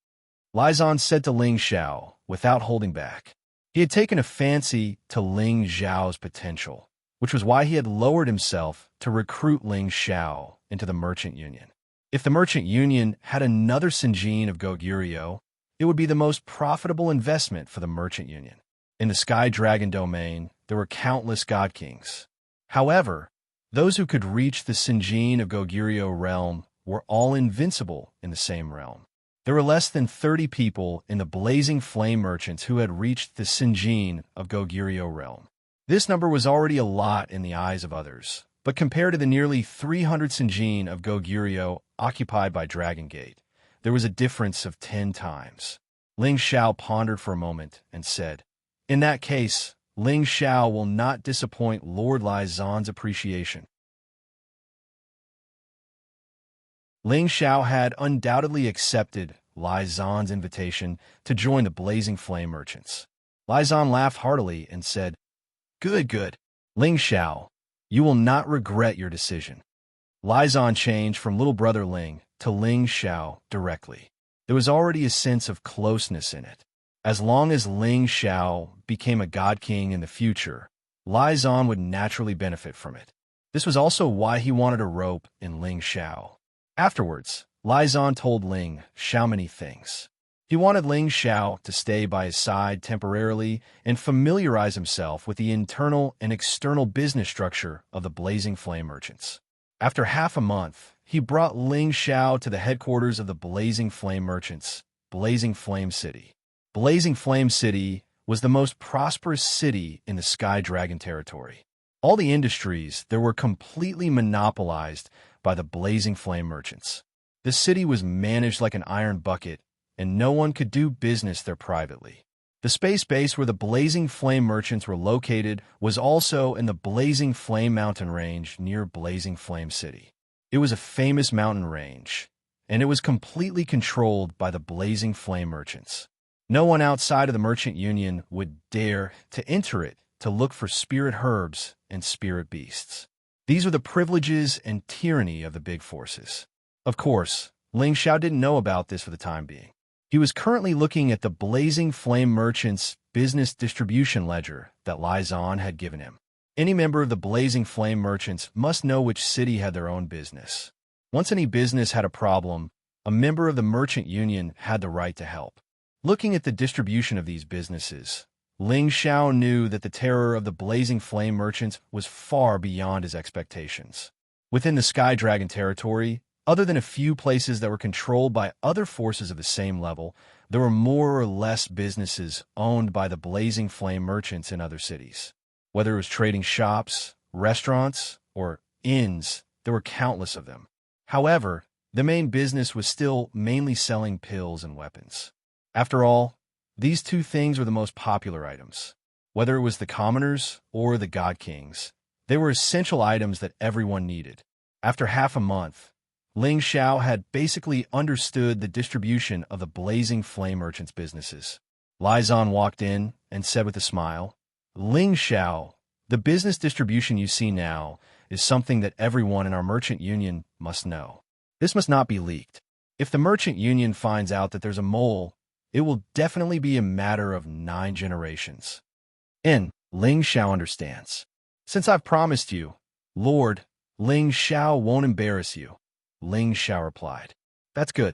Lizan said to Ling Xiao, without holding back. He had taken a fancy to Ling Xiao's potential, which was why he had lowered himself to recruit Ling Xiao into the Merchant Union. If the Merchant Union had another Sinjin of Goguryeo, it would be the most profitable investment for the Merchant Union. In the Sky Dragon domain, there were countless God Kings. However, those who could reach the Sinjin of Goguryeo realm were all invincible in the same realm. There were less than 30 people in the Blazing Flame merchants who had reached the Sinjin of Goguryeo realm. This number was already a lot in the eyes of others, but compared to the nearly 300 Sinjin of Goguryeo occupied by Dragon Gate, there was a difference of 10 times. Ling Xiao pondered for a moment and said, "In that case, Ling Xiao will not disappoint Lord Lizan's appreciation." Ling Xiao had undoubtedly accepted Lizan's invitation to join the Blazing Flame merchants. Lizan laughed heartily and said, Good. Ling Xiao, you will not regret your decision." Lizan changed from little brother Ling to Ling Xiao directly. There was already a sense of closeness in it. As long as Ling Xiao became a God King in the future, Lizan would naturally benefit from it. This was also why he wanted a rope in Ling Xiao. Afterwards, Lizan told Ling Xiao many things. He wanted Ling Xiao to stay by his side temporarily and familiarize himself with the internal and external business structure of the Blazing Flame merchants. After half a month, he brought Ling Xiao to the headquarters of the Blazing Flame merchants, Blazing Flame City. Blazing Flame City was the most prosperous city in the Sky Dragon territory. All the industries there were completely monopolized by the Blazing Flame merchants. The city was managed like an iron bucket, and no one could do business there privately. The space base where the Blazing Flame merchants were located was also in the Blazing Flame mountain range near Blazing Flame City. It was a famous mountain range, and it was completely controlled by the Blazing Flame merchants. No one outside of the Merchant Union would dare to enter it to look for spirit herbs and spirit beasts. These were the privileges and tyranny of the big forces. Of course, Ling Xiao didn't know about this for the time being. He was currently looking at the Blazing Flame merchant's business distribution ledger that Lizan had given him. Any member of the Blazing Flame merchants must know which city had their own business. Once any business had a problem, a member of the Merchant Union had the right to help. Looking at the distribution of these businesses, Ling Xiao knew that the terror of the Blazing Flame merchants was far beyond his expectations. Within the Sky Dragon territory, other than a few places that were controlled by other forces of the same level, there were more or less businesses owned by the Blazing Flame merchants in other cities. Whether it was trading shops, restaurants, or inns, there were countless of them. However, the main business was still mainly selling pills and weapons. After all, these two things were the most popular items. Whether it was the commoners or the God Kings, they were essential items that everyone needed. After half a month, Ling Xiao had basically understood the distribution of the Blazing Flame merchants' businesses. Lizan walked in and said with a smile, "Ling Xiao, the business distribution you see now is something that everyone in our Merchant Union must know. This must not be leaked. If the Merchant Union finds out that there's a mole, it will definitely be a matter of 9 generations." And Ling Xiao understands. "Since I've promised you, Lord, Ling Xiao won't embarrass you." Ling Xiao replied. "That's good."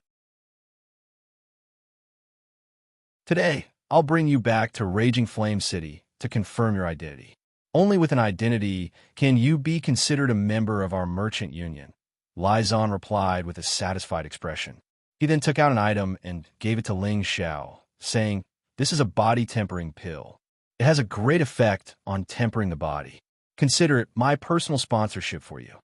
Today, I'll bring you back to Raging Flame City to confirm your identity. Only with an identity can you be considered a member of our merchant union. Lizon replied with a satisfied expression. He then took out an item and gave it to Ling Xiao, saying, "This is a body-tempering pill. It has a great effect on tempering the body. Consider it my personal sponsorship for you."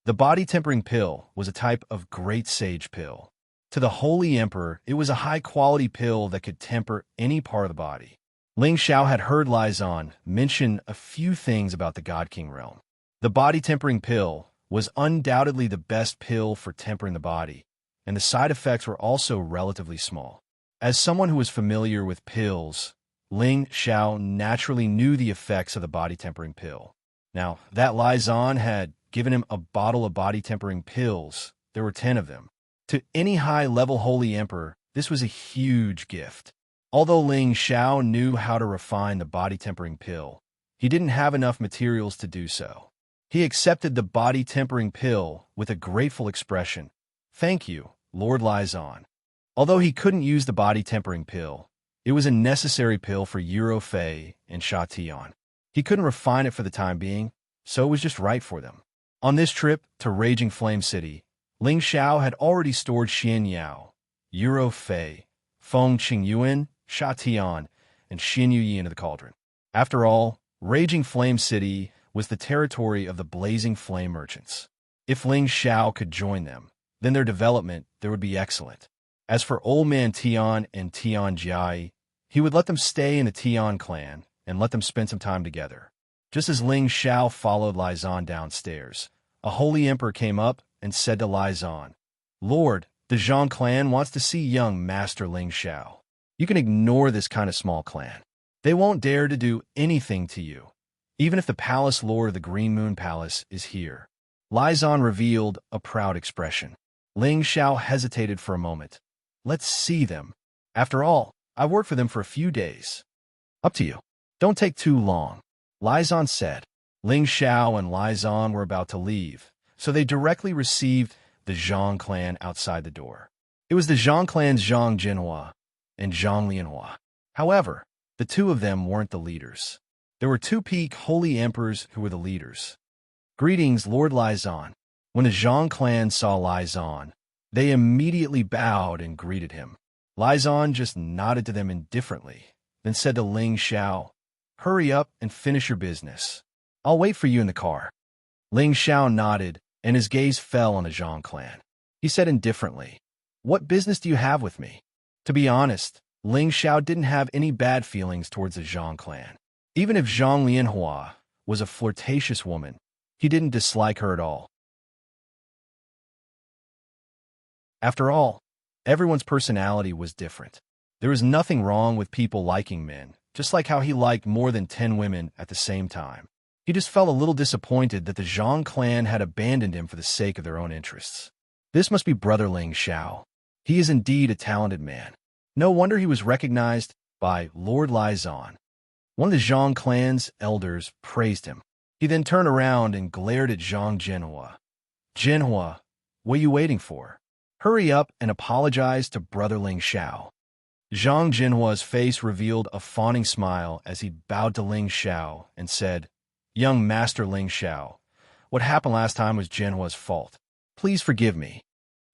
The body-tempering pill was a type of great sage pill. To the Holy Emperor, it was a high-quality pill that could temper any part of the body. Ling Xiao had heard Lizon mention a few things about the God King realm. The body-tempering pill was undoubtedly the best pill for tempering the body, and the side effects were also relatively small. As someone who was familiar with pills, Ling Xiao naturally knew the effects of the body-tempering pill. Now, that Lizon had given him a bottle of body-tempering pills. There were 10 of them. To any high-level Holy Emperor, this was a huge gift. Although Ling Xiao knew how to refine the body-tempering pill, he didn't have enough materials to do so. He accepted the body-tempering pill with a grateful expression. "Thank you, Lord Lizon." Although he couldn't use the body-tempering pill, it was a necessary pill for Euro Fei and Sha Tian. He couldn't refine it for the time being, so it was just right for them. On this trip to Raging Flame City, Ling Xiao had already stored Xian Yao, Euro Fei, Feng Qingyuan, Sha Tian, and Xin Yuyi into the cauldron. After all, Raging Flame City was the territory of the Blazing Flame Merchants. If Ling Xiao could join them, then their development there would be excellent. As for Old Man Tian and Tian Jia, he would let them stay in the Tian clan and let them spend some time together. Just as Ling Xiao followed Lizon downstairs, a holy emperor came up and said to Lizon, "Lord, the Zhang clan wants to see young Master Ling Xiao. You can ignore this kind of small clan. They won't dare to do anything to you, even if the palace lord of the Green Moon Palace is here." Lizon revealed a proud expression. Ling Xiao hesitated for a moment. "Let's see them. After all, I worked for them for a few days." "Up to you. Don't take too long," Lizon said. Ling Xiao and Lizon were about to leave, so they directly received the Zhang clan outside the door. It was the Zhang clan's Zhang Jinhua and Zhang Lianhua. However, the two of them weren't the leaders. There were two peak holy emperors who were the leaders. "Greetings, Lord Lizon." When the Zhang clan saw Lizon, they immediately bowed and greeted him. Lizon just nodded to them indifferently, then said to Ling Xiao, "Hurry up and finish your business. I'll wait for you in the car." Ling Xiao nodded, and his gaze fell on the Zhang clan. He said indifferently, "What business do you have with me?" To be honest, Ling Xiao didn't have any bad feelings towards the Zhang clan. Even if Zhang Lianhua was a flirtatious woman, he didn't dislike her at all. After all, everyone's personality was different. There was nothing wrong with people liking men, just like how he liked more than 10 women at the same time. He just felt a little disappointed that the Zhang clan had abandoned him for the sake of their own interests. This must be Brother Ling Xiao. He is indeed a talented man. No wonder he was recognized by Lord Lizon. One of the Zhang clan's elders praised him. He then turned around and glared at Zhang Jinhua. "Jinhua, what are you waiting for? Hurry up and apologize to Brother Ling Xiao." Zhang Jinhua's face revealed a fawning smile as he bowed to Ling Xiao and said, "Young Master Ling Xiao, what happened last time was Jinhua's fault. Please forgive me."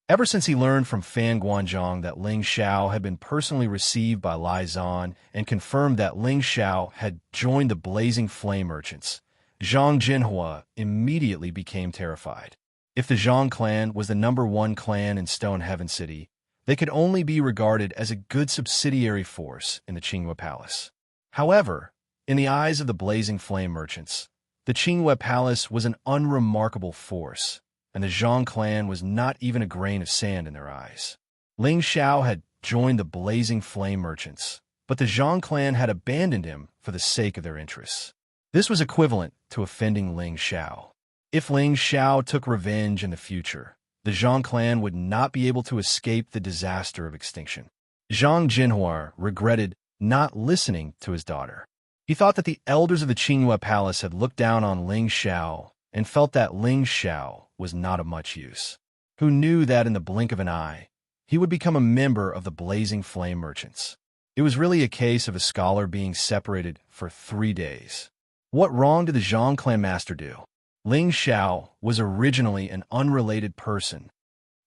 Ever since he learned from Fan Guanzhong that Ling Xiao had been personally received by Lizon and confirmed that Ling Xiao had joined the Blazing Flame Merchants, Zhang Jinhua immediately became terrified. If the Zhang clan was the #1 clan in Stone Heaven City, they could only be regarded as a good subsidiary force in the Qingyue Palace. However, in the eyes of the Blazing Flame Merchants, the Qingyue Palace was an unremarkable force, and the Zhang clan was not even a grain of sand in their eyes. Ling Xiao had joined the Blazing Flame Merchants, but the Zhang clan had abandoned him for the sake of their interests. This was equivalent to offending Ling Xiao. If Ling Xiao took revenge in the future, the Zhang clan would not be able to escape the disaster of extinction. Zhang Jinhua regretted not listening to his daughter. He thought that the elders of the Qingyue Palace had looked down on Ling Xiao and felt that Ling Xiao was not of much use. Who knew that in the blink of an eye, he would become a member of the Blazing Flame Merchants. It was really a case of a scholar being separated for 3 days. What wrong did the Zhang clan master do? Ling Xiao was originally an unrelated person.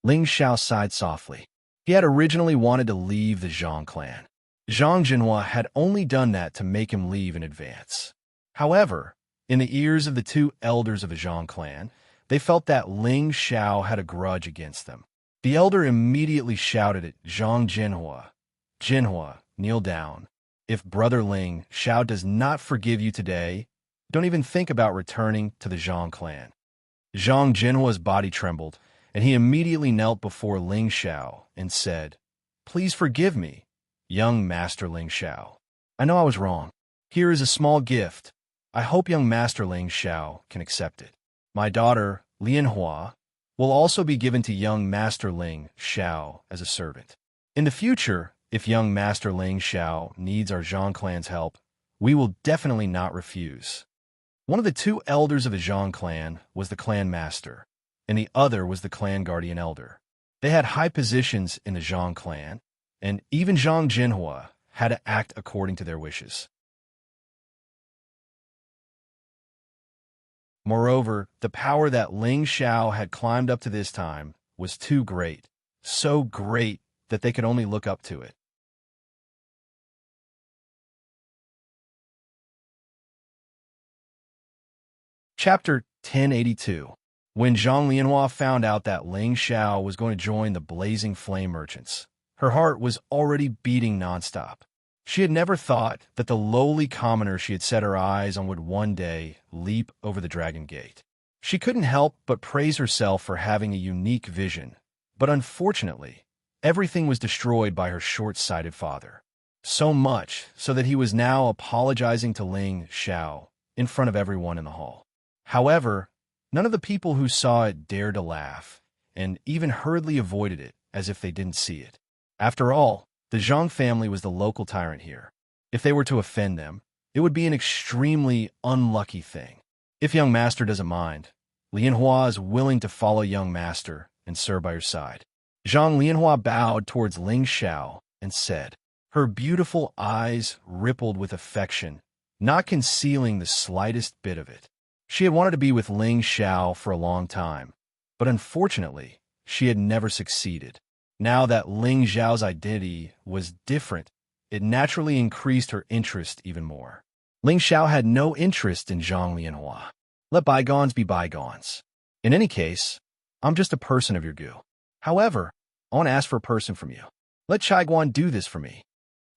Ling Xiao sighed softly. He had originally wanted to leave the Zhang clan. Zhang Jinhua had only done that to make him leave in advance. However, in the ears of the 2 elders of the Zhang clan, they felt that Ling Xiao had a grudge against them. The elder immediately shouted at Zhang Jinhua, "Jinhua, kneel down. If Brother Ling Xiao does not forgive you today, don't even think about returning to the Zhang clan." Zhang Jinhua's body trembled, and he immediately knelt before Ling Xiao and said, "Please forgive me, young Master Ling Xiao. I know I was wrong. Here is a small gift. I hope young Master Ling Xiao can accept it. My daughter, Lianhua, will also be given to young Master Ling Xiao as a servant. In the future, if young Master Ling Xiao needs our Zhang clan's help, we will definitely not refuse." One of the 2 elders of the Zhang clan was the clan master, and the other was the clan guardian elder. They had high positions in the Zhang clan, and even Zhang Jinhua had to act according to their wishes. Moreover, the power that Ling Xiao had climbed up to this time was too great, so great that they could only look up to it. Chapter 1082. When Zhang Lianhua found out that Ling Xiao was going to join the Blazing Flame Merchants, her heart was already beating nonstop. She had never thought that the lowly commoner she had set her eyes on would one day leap over the Dragon Gate. She couldn't help but praise herself for having a unique vision, but unfortunately, everything was destroyed by her short-sighted father. So much so that he was now apologizing to Ling Xiao in front of everyone in the hall. However, none of the people who saw it dared to laugh, and even hurriedly avoided it as if they didn't see it. After all, the Zhang family was the local tyrant here. If they were to offend them, it would be an extremely unlucky thing. If young master doesn't mind, Lianhua is willing to follow young master and serve by her side. Zhang Lianhua bowed towards Ling Xiao and said, her beautiful eyes rippled with affection, not concealing the slightest bit of it. She had wanted to be with Ling Xiao for a long time, but unfortunately, she had never succeeded. Now that Ling Xiao's identity was different, it naturally increased her interest even more. Ling Xiao had no interest in Zhang Lianhua. Let bygones be bygones. In any case, I'm just a person of your gu. However, I want to ask for a person from you. Let Chai Guan do this for me.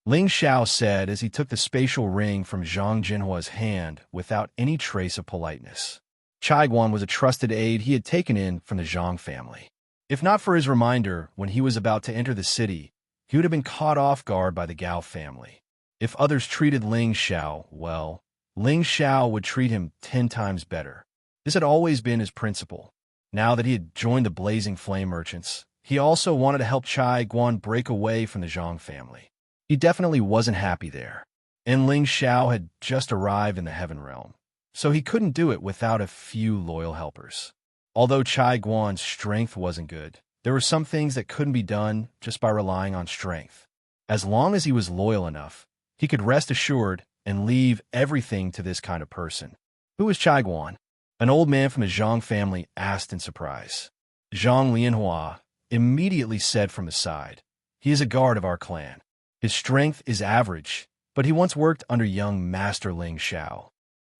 Ling Xiao said as he took the spatial ring from Zhang Jinhua's hand without any trace of politeness. Chai Guan was a trusted aide he had taken in from the Zhang family. If not for his reminder when he was about to enter the city, he would have been caught off guard by the Gao family. If others treated Ling Xiao well, Ling Xiao would treat him 10 times better. This had always been his principle. Now that he had joined the Blazing Flame Merchants, he also wanted to help Chai Guan break away from the Zhang family. He definitely wasn't happy there, and Ling Xiao had just arrived in the Heaven Realm, so he couldn't do it without a few loyal helpers. Although Chai Guan's strength wasn't good, there were some things that couldn't be done just by relying on strength. As long as he was loyal enough, he could rest assured and leave everything to this kind of person. Who is Chai Guan? An old man from the Zhang family asked in surprise. Zhang Lianhua immediately said from the side, he is a guard of our clan. His strength is average, but he once worked under young Master Ling Xiao.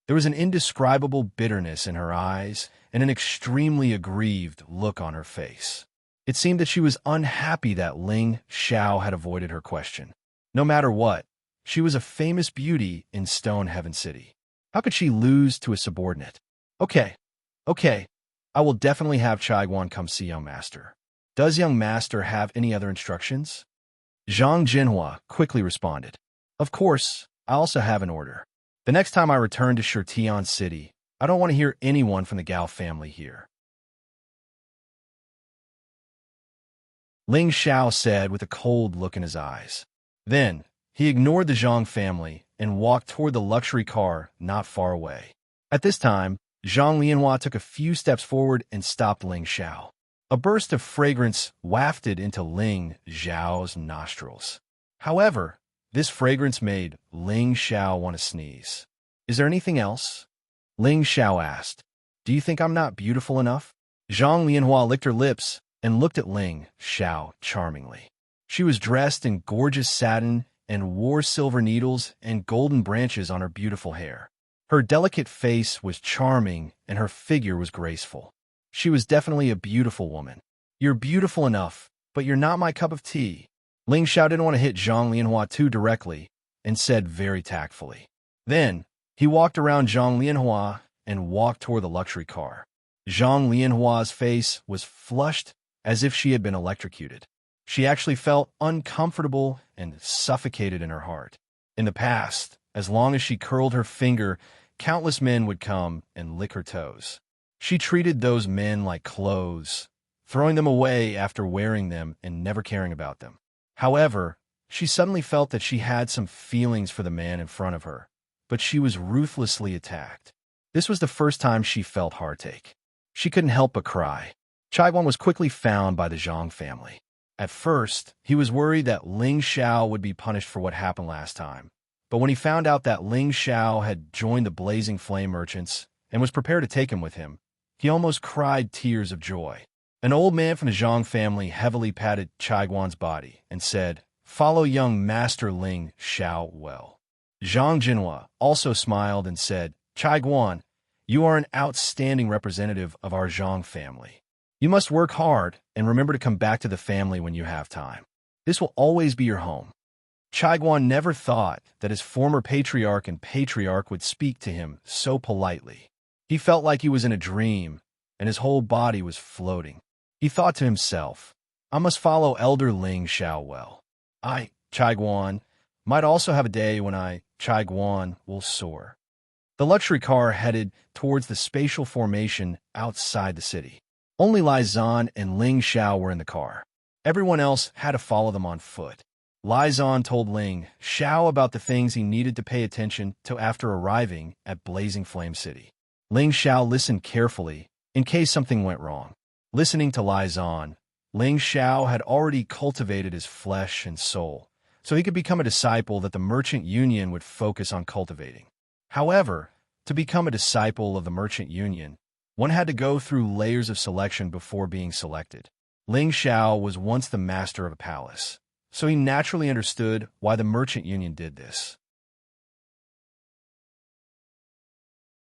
There was an indescribable bitterness in her eyes and an extremely aggrieved look on her face. It seemed that she was unhappy that Ling Xiao had avoided her question. No matter what, she was a famous beauty in Stone Heaven City. How could she lose to a subordinate? Okay, I will definitely have Chai Guan come see young master. Does young master have any other instructions? Zhang Jinhua quickly responded. Of course, I also have an order. The next time I return to Shirtian City, I don't want to hear anyone from the Gao family here. Ling Xiao said with a cold look in his eyes. Then, he ignored the Zhang family and walked toward the luxury car not far away. At this time, Zhang Lianhua took a few steps forward and stopped Ling Xiao. A burst of fragrance wafted into Ling Xiao's nostrils. However, This fragrance made Ling Xiao want to sneeze. Is there anything else? Ling Xiao asked. Do you think I'm not beautiful enough? Zhang Lianhua licked her lips and looked at Ling Xiao charmingly. She was dressed in gorgeous satin and wore silver needles and golden branches on her beautiful hair. Her delicate face was charming and her figure was graceful. She was definitely a beautiful woman. You're beautiful enough, but you're not my cup of tea. Ling Xiao didn't want to hit Zhang Lianhua too directly and said very tactfully. Then, he walked around Zhang Lianhua and walked toward the luxury car. Zhang Lianhua's face was flushed as if she had been electrocuted. She actually felt uncomfortable and suffocated in her heart. In the past, as long as she curled her finger, countless men would come and lick her toes. She treated those men like clothes, throwing them away after wearing them and never caring about them. However, she suddenly felt that she had some feelings for the man in front of her, but she was ruthlessly attacked. This was the first time she felt heartache. She couldn't help but cry. Chaiguan was quickly found by the Zhang family. At first, he was worried that Ling Xiao would be punished for what happened last time. But when he found out that Ling Xiao had joined the Blazing Flame merchants and was prepared to take him with him, he almost cried tears of joy. An old man from the Zhang family heavily patted Chaiguan's body and said, "Follow young Master Ling Xiao well." Zhang Jinhua also smiled and said, "Chaiguan, you are an outstanding representative of our Zhang family. You must work hard and remember to come back to the family when you have time. This will always be your home." Chaiguan never thought that his former patriarch and patriarch would speak to him so politely. He felt like he was in a dream, and his whole body was floating. He thought to himself, "I must follow Elder Ling Xiao well. I, Chaiguan, might also have a day when I, Chaiguan, will soar." The luxury car headed towards the spatial formation outside the city. Only Lai Zan and Ling Xiao were in the car. Everyone else had to follow them on foot. Lai Zan told Ling Xiao about the things he needed to pay attention to after arriving at Blazing Flame City. Ling Xiao listened carefully in case something went wrong. Listening to Lai Zan, Ling Xiao had already cultivated his flesh and soul, so he could become a disciple that the Merchant Union would focus on cultivating. However, to become a disciple of the Merchant Union, one had to go through layers of selection before being selected. Ling Xiao was once the master of a palace, so he naturally understood why the Merchant Union did this.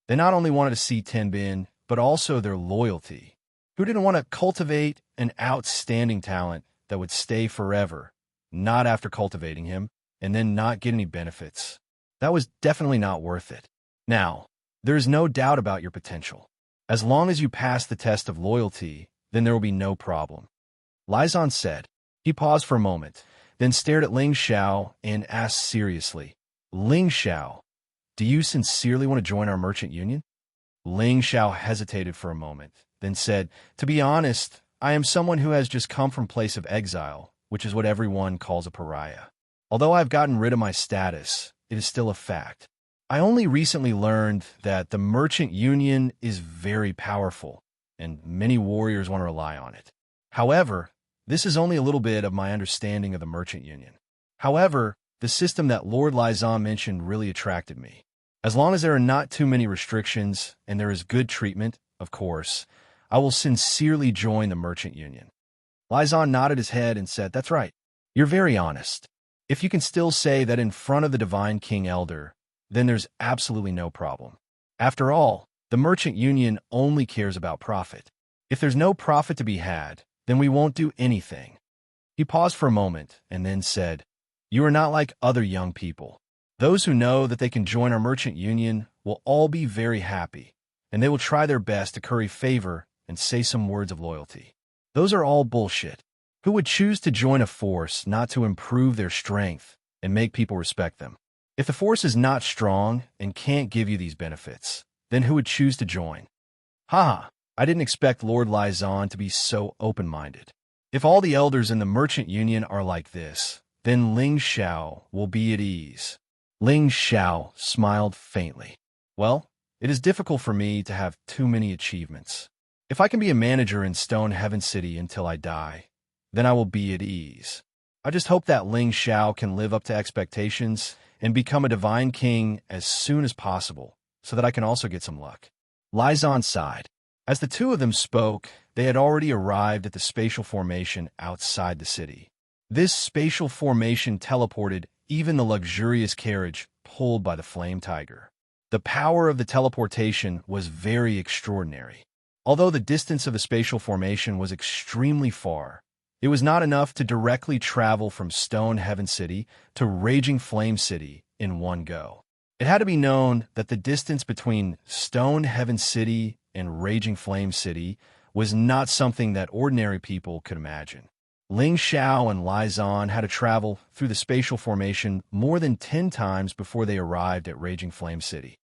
They not only wanted to see Tenbin, but also their loyalty. Who didn't want to cultivate an outstanding talent that would stay forever, not after cultivating him, and then not get any benefits? That was definitely not worth it. Now, there is no doubt about your potential. As long as you pass the test of loyalty, then there will be no problem. Lai Zan said. He paused for a moment, then stared at Ling Xiao and asked seriously, "Ling Xiao, do you sincerely want to join our merchant union?" Ling Xiao hesitated for a moment, then said, "To be honest, I am someone who has just come from a place of exile, which is what everyone calls a pariah. Although I've gotten rid of my status, it is still a fact. I only recently learned that the merchant union is very powerful, and many warriors want to rely on it. However, this is only a little bit of my understanding of the merchant union. However, the system that Lord Lai Zan mentioned really attracted me. As long as there are not too many restrictions and there is good treatment, of course, I will sincerely join the merchant union." Lai Zan nodded his head and said, "That's right. You're very honest. If you can still say that in front of the Divine King Elder, then there's absolutely no problem. After all, the merchant union only cares about profit. If there's no profit to be had, then we won't do anything." He paused for a moment and then said, "You are not like other young people. Those who know that they can join our merchant union will all be very happy, and they will try their best to curry favor and say some words of loyalty. Those are all bullshit. Who would choose to join a force not to improve their strength and make people respect them? If the force is not strong and can't give you these benefits, then who would choose to join?" Haha, I didn't expect Lord Lai Zan to be so open-minded. If all the elders in the merchant union are like this, then Ling Xiao will be at ease. Ling Xiao smiled faintly. "Well, it is difficult for me to have too many achievements. If I can be a manager in Stone Heaven City until I die, then I will be at ease. I just hope that Ling Xiao can live up to expectations and become a divine king as soon as possible, so that I can also get some luck. Lai Zan sighed. As the two of them spoke, they had already arrived at the spatial formation outside the city. This spatial formation teleported even the luxurious carriage pulled by the flame tiger. The power of the teleportation was very extraordinary. Although the distance of the spatial formation was extremely far, it was not enough to directly travel from Stone Heaven City to Raging Flame City in one go. It had to be known that the distance between Stone Heaven City and Raging Flame City was not something that ordinary people could imagine. Ling Xiao and Lai Zan had to travel through the spatial formation more than 10 times before they arrived at Raging Flame City.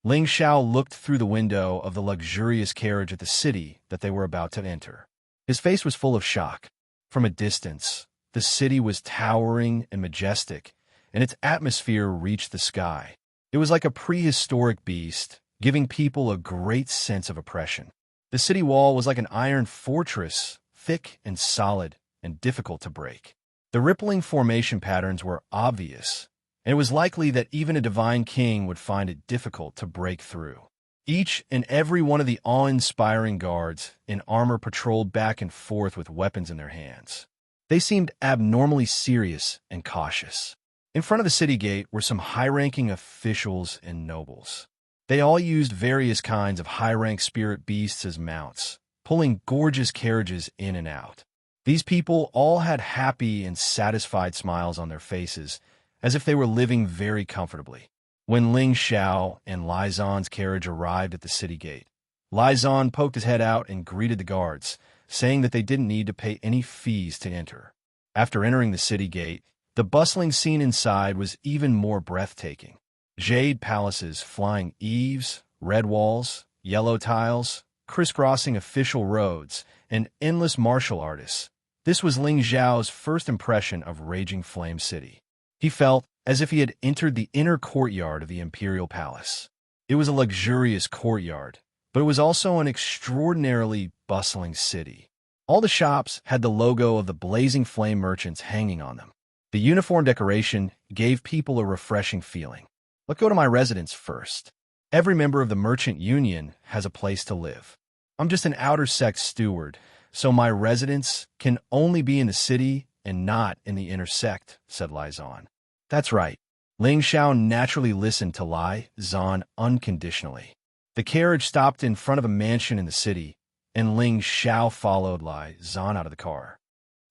Ling Xiao looked through the window of the luxurious carriage at the city that they were about to enter. His face was full of shock. From a distance, the city was towering and majestic, and its atmosphere reached the sky. It was like a prehistoric beast, giving people a great sense of oppression. The city wall was like an iron fortress, thick and solid and difficult to break. The rippling formation patterns were obvious, and it was likely that even a divine king would find it difficult to break through. Each and every one of the awe-inspiring guards in armor patrolled back and forth with weapons in their hands. They seemed abnormally serious and cautious. In front of the city gate were some high-ranking officials and nobles. They all used various kinds of high-rank spirit beasts as mounts, pulling gorgeous carriages in and out. These people all had happy and satisfied smiles on their faces, as if they were living very comfortably. When Ling Xiao and Lai Zan's carriage arrived at the city gate, Lai Zan poked his head out and greeted the guards, saying that they didn't need to pay any fees to enter. After entering the city gate, the bustling scene inside was even more breathtaking. Jade palaces, flying eaves, red walls, yellow tiles, crisscrossing official roads, and endless martial artists. This was Ling Xiao's first impression of Raging Flame City. He felt as if he had entered the inner courtyard of the imperial palace. It was a luxurious courtyard, but it was also an extraordinarily bustling city. All the shops had the logo of the Blazing Flame merchants hanging on them. The uniform decoration gave people a refreshing feeling. Let's go to my residence first. Every member of the merchant union has a place to live. I'm just an outer sect steward, so my residence can only be in the city and not in the inner sect, said Lai Zan. That's right. Ling Xiao naturally listened to Lai Zan unconditionally. The carriage stopped in front of a mansion in the city, and Ling Xiao followed Lai Zan out of the car.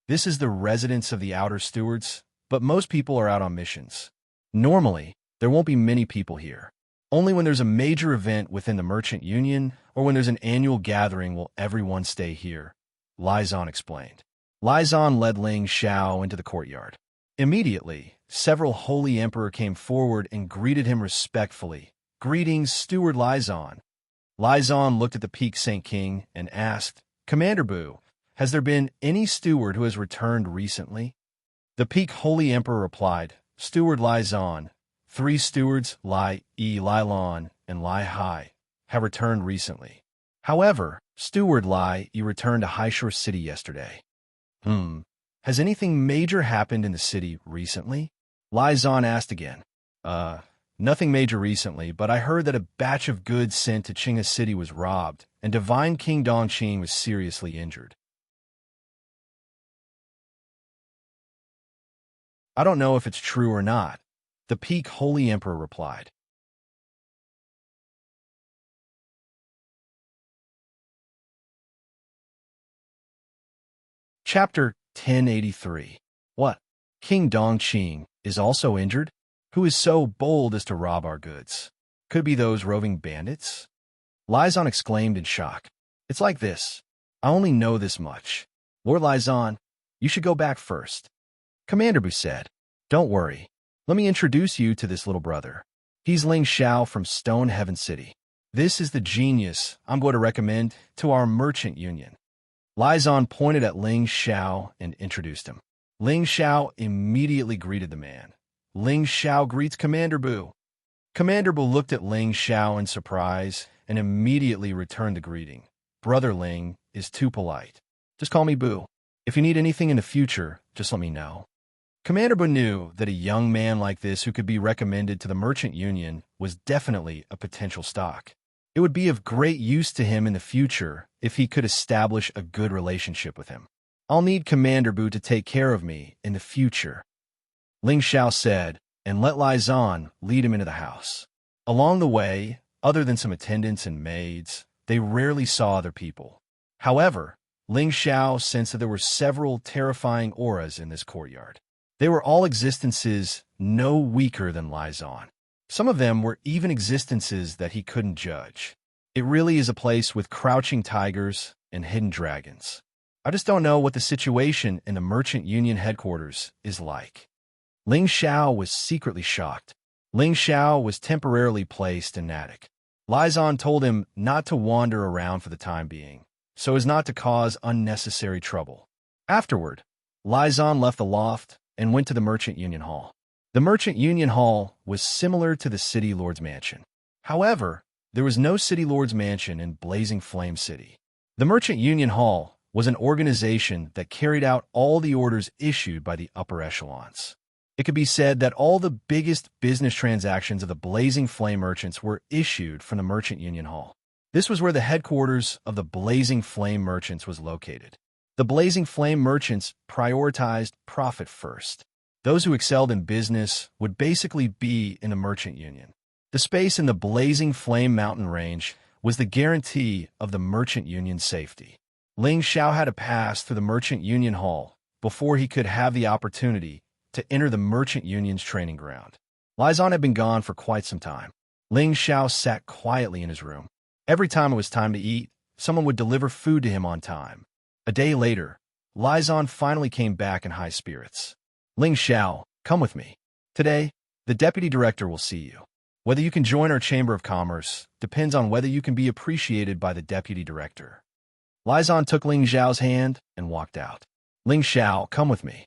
This is the residence of the outer stewards, but most people are out on missions. Normally, there won't be many people here. Only when there's a major event within the merchant union or when there's an annual gathering will everyone stay here, Lai Zan explained. Lai Zan led Ling Xiao into the courtyard. Immediately, several holy emperor came forward and greeted him respectfully. Greetings, Steward Lai Zan. Lai Zan looked at the Peak Saint King and asked, Commander Bu, has there been any steward who has returned recently? The Peak Holy Emperor replied, Steward Lai Zan, 3 stewards, Lai Yi, Lai Lan, and Lai Hai, have returned recently. However, Steward Lai Yi returned to Haishore City yesterday. Has anything major happened in the city recently? Lai Zan asked again. Nothing major recently, but I heard that a batch of goods sent to Qinghe City was robbed, and Divine King Dongqing was seriously injured. I don't know if it's true or not, the Peak Holy Emperor replied. Chapter 1083. What? King Dongqing is also injured? Who is so bold as to rob our goods? Could be those roving bandits? Lai Zan exclaimed in shock. It's like this. I only know this much. Lord Lai Zan, you should go back first. Commander Bu said. Don't worry. Let me introduce you to this little brother. He's Ling Xiao from Stone Heaven City. This is the genius I'm going to recommend to our merchant union. Lai Zan pointed at Ling Xiao and introduced him. Ling Xiao immediately greeted the man. Ling Xiao greets Commander Bu. Commander Bu looked at Ling Xiao in surprise and immediately returned the greeting. Brother Ling is too polite. Just call me Boo. If you need anything in the future, just let me know. Commander Boo knew that a young man like this who could be recommended to the Merchant Union was definitely a potential stock. It would be of great use to him in the future if he could establish a good relationship with him. I'll need Commander Boo to take care of me in the future, Ling Xiao said, and let Lai Zhan lead him into the house. Along the way, other than some attendants and maids, they rarely saw other people. However, Ling Xiao sensed that there were several terrifying auras in this courtyard. They were all existences no weaker than Lai Zhan. Some of them were even existences that he couldn't judge. It really is a place with crouching tigers and hidden dragons. I just don't know what the situation in the Merchant Union headquarters is like. Ling Xiao was secretly shocked. Ling Xiao was temporarily placed in an attic. Lai Zhan told him not to wander around for the time being, so as not to cause unnecessary trouble. Afterward, Lai Zhan left the loft and went to the Merchant Union Hall. The Merchant Union Hall was similar to the City Lord's Mansion. However, there was no City Lord's Mansion in Blazing Flame City. The Merchant Union Hall was an organization that carried out all the orders issued by the upper echelons. It could be said that all the biggest business transactions of the Blazing Flame merchants were issued from the Merchant Union Hall. This was where the headquarters of the Blazing Flame merchants was located. The Blazing Flame merchants prioritized profit first. Those who excelled in business would basically be in the Merchant Union. The space in the Blazing Flame mountain range was the guarantee of the Merchant Union's safety. Ling Xiao had to pass through the Merchant Union Hall before he could have the opportunity to enter the Merchant Union's training ground. Lai Zhan had been gone for quite some time. Ling Xiao sat quietly in his room. Every time it was time to eat, someone would deliver food to him on time. A day later, Lai Zhan finally came back in high spirits. Ling Xiao, come with me. Today, the deputy director will see you. Whether you can join our Chamber of Commerce depends on whether you can be appreciated by the deputy director. Lai Zhan took Ling Xiao's hand and walked out. Ling Xiao, come with me.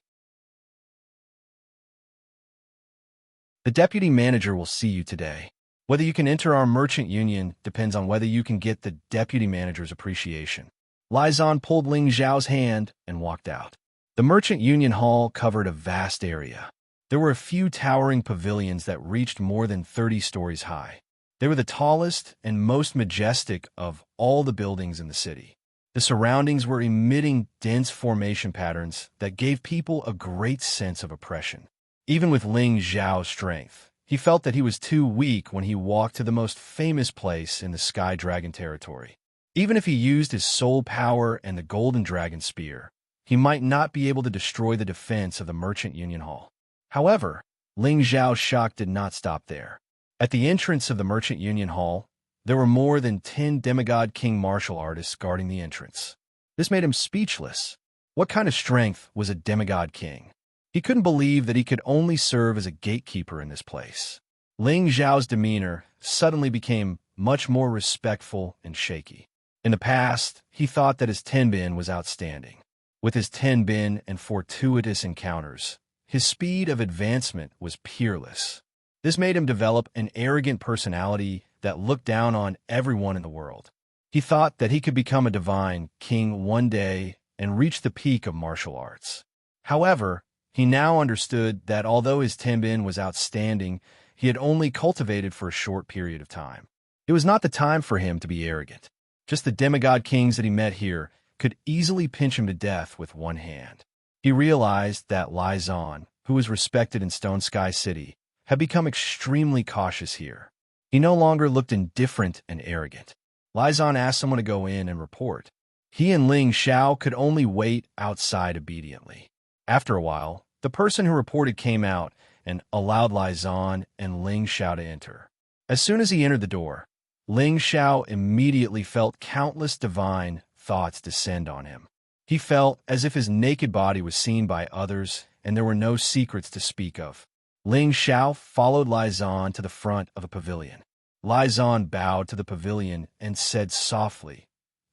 The deputy manager will see you today. Whether you can enter our merchant union depends on whether you can get the deputy manager's appreciation. Lai Zhan pulled Ling Xiao's hand and walked out. The merchant union hall covered a vast area. There were a few towering pavilions that reached more than 30 stories high. They were the tallest and most majestic of all the buildings in the city. The surroundings were emitting dense formation patterns that gave people a great sense of oppression. Even with Ling Xiao's strength, he felt that he was too weak when he walked to the most famous place in the Sky Dragon territory. Even if he used his soul power and the Golden Dragon Spear, he might not be able to destroy the defense of the Merchant Union Hall. However, Ling Xiao's shock did not stop there. At the entrance of the Merchant Union Hall, there were more than 10 demigod king martial artists guarding the entrance. This made him speechless. What kind of strength was a demigod king? He couldn't believe that he could only serve as a gatekeeper in this place. Ling Xiao's demeanor suddenly became much more respectful and shaky. In the past, he thought that his Tenbin was outstanding. With his Tenbin and fortuitous encounters, his speed of advancement was peerless. This made him develop an arrogant personality that looked down on everyone in the world. He thought that he could become a divine king one day and reach the peak of martial arts. However, he now understood that although his Tenbin was outstanding, he had only cultivated for a short period of time. It was not the time for him to be arrogant. Just the demigod kings that he met here could easily pinch him to death with one hand. He realized that Lai Zhan, who was respected in Stone Sky City, had become extremely cautious here. He no longer looked indifferent and arrogant. Lai Zhan asked someone to go in and report. He and Ling Xiao could only wait outside obediently. After a while, the person who reported came out and allowed Lai Zhan and Ling Xiao to enter. As soon as he entered the door, Ling Xiao immediately felt countless divine thoughts descend on him. He felt as if his naked body was seen by others and there were no secrets to speak of. Ling Xiao followed Lai Zhan to the front of a pavilion. Lai Zhan bowed to the pavilion and said softly,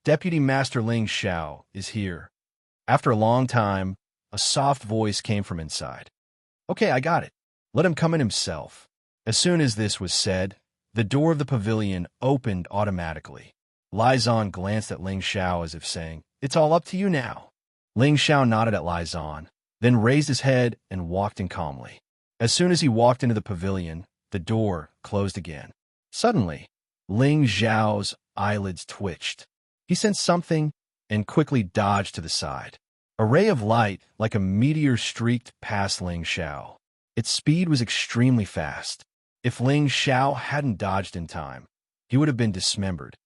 "Deputy Master Ling Xiao is here." After a long time, a soft voice came from inside. "Okay, I got it. Let him come in himself." As soon as this was said, the door of the pavilion opened automatically. Lai Zhan glanced at Ling Xiao as if saying, "It's all up to you now." Ling Xiao nodded at Lai Zan, then raised his head and walked in calmly. As soon as he walked into the pavilion, the door closed again. Suddenly, Ling Xiao's eyelids twitched. He sensed something and quickly dodged to the side. A ray of light, like a meteor, streaked past Ling Xiao. Its speed was extremely fast. If Ling Xiao hadn't dodged in time, he would have been dismembered.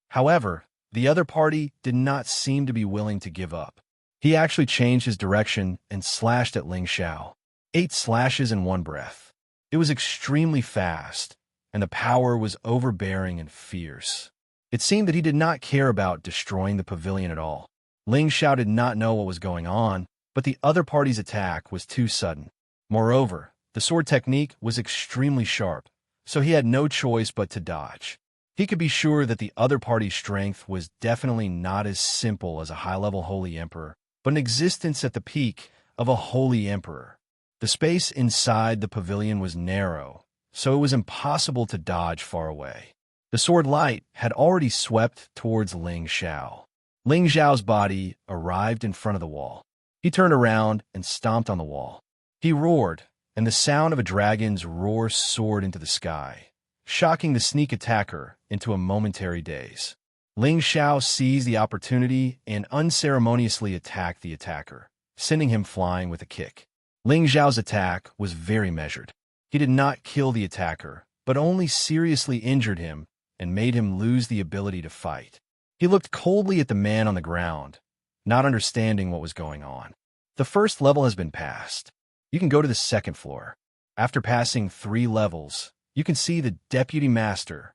However, the other party did not seem to be willing to give up. He actually changed his direction and slashed at Ling Xiao. 8 slashes in one breath. It was extremely fast, and the power was overbearing and fierce. It seemed that he did not care about destroying the pavilion at all. Ling Xiao did not know what was going on, but the other party's attack was too sudden. Moreover, the sword technique was extremely sharp, so he had no choice but to dodge. He could be sure that the other party's strength was definitely not as simple as a high-level Holy Emperor, but an existence at the peak of a Holy Emperor. The space inside the pavilion was narrow, so it was impossible to dodge far away. The sword light had already swept towards Ling Xiao. Ling Xiao's body arrived in front of the wall. He turned around and stomped on the wall. He roared, and the sound of a dragon's roar soared into the sky, shocking the sneak attacker into a momentary daze. Ling Xiao seized the opportunity and unceremoniously attacked the attacker, sending him flying with a kick. Ling Xiao's attack was very measured. He did not kill the attacker, but only seriously injured him and made him lose the ability to fight. He looked coldly at the man on the ground, not understanding what was going on. The first level has been passed. You can go to the second floor. After passing 3 levels, you can see the Deputy Master.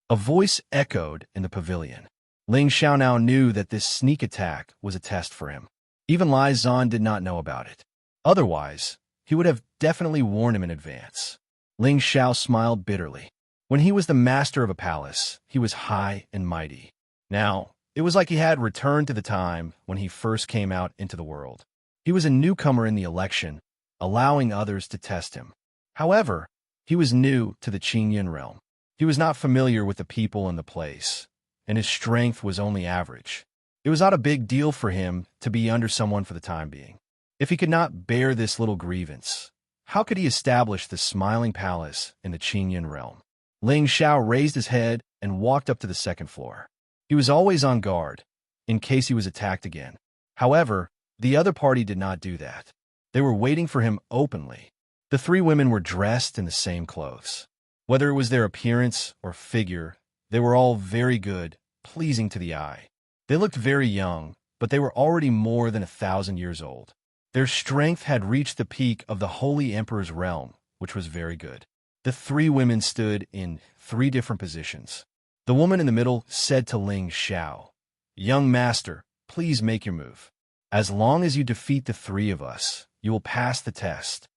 A voice echoed in the pavilion. Ling Xiao now knew that this sneak attack was a test for him. Even Lai Zan did not know about it. Otherwise, he would have definitely warned him in advance. Ling Xiao smiled bitterly. When he was the master of a palace, he was high and mighty. Now, it was like he had returned to the time when he first came out into the world. He was a newcomer in the election, allowing others to test him. However, he was new to the Qingyan realm. He was not familiar with the people and the place, and his strength was only average. It was not a big deal for him to be under someone for the time being. If he could not bear this little grievance, how could he establish the smiling palace in the Qingyan realm? Ling Xiao raised his head and walked up to the second floor. He was always on guard, in case he was attacked again. However, the other party did not do that. They were waiting for him openly. The 3 women were dressed in the same clothes. Whether it was their appearance or figure, they were all very good, pleasing to the eye. They looked very young, but they were already more than 1,000 years old. Their strength had reached the peak of the Holy Emperor's realm, which was very good. The 3 women stood in 3 different positions. The woman in the middle said to Ling Xiao, "Young master, please make your move. As long as you defeat the 3 of us, you will pass the test."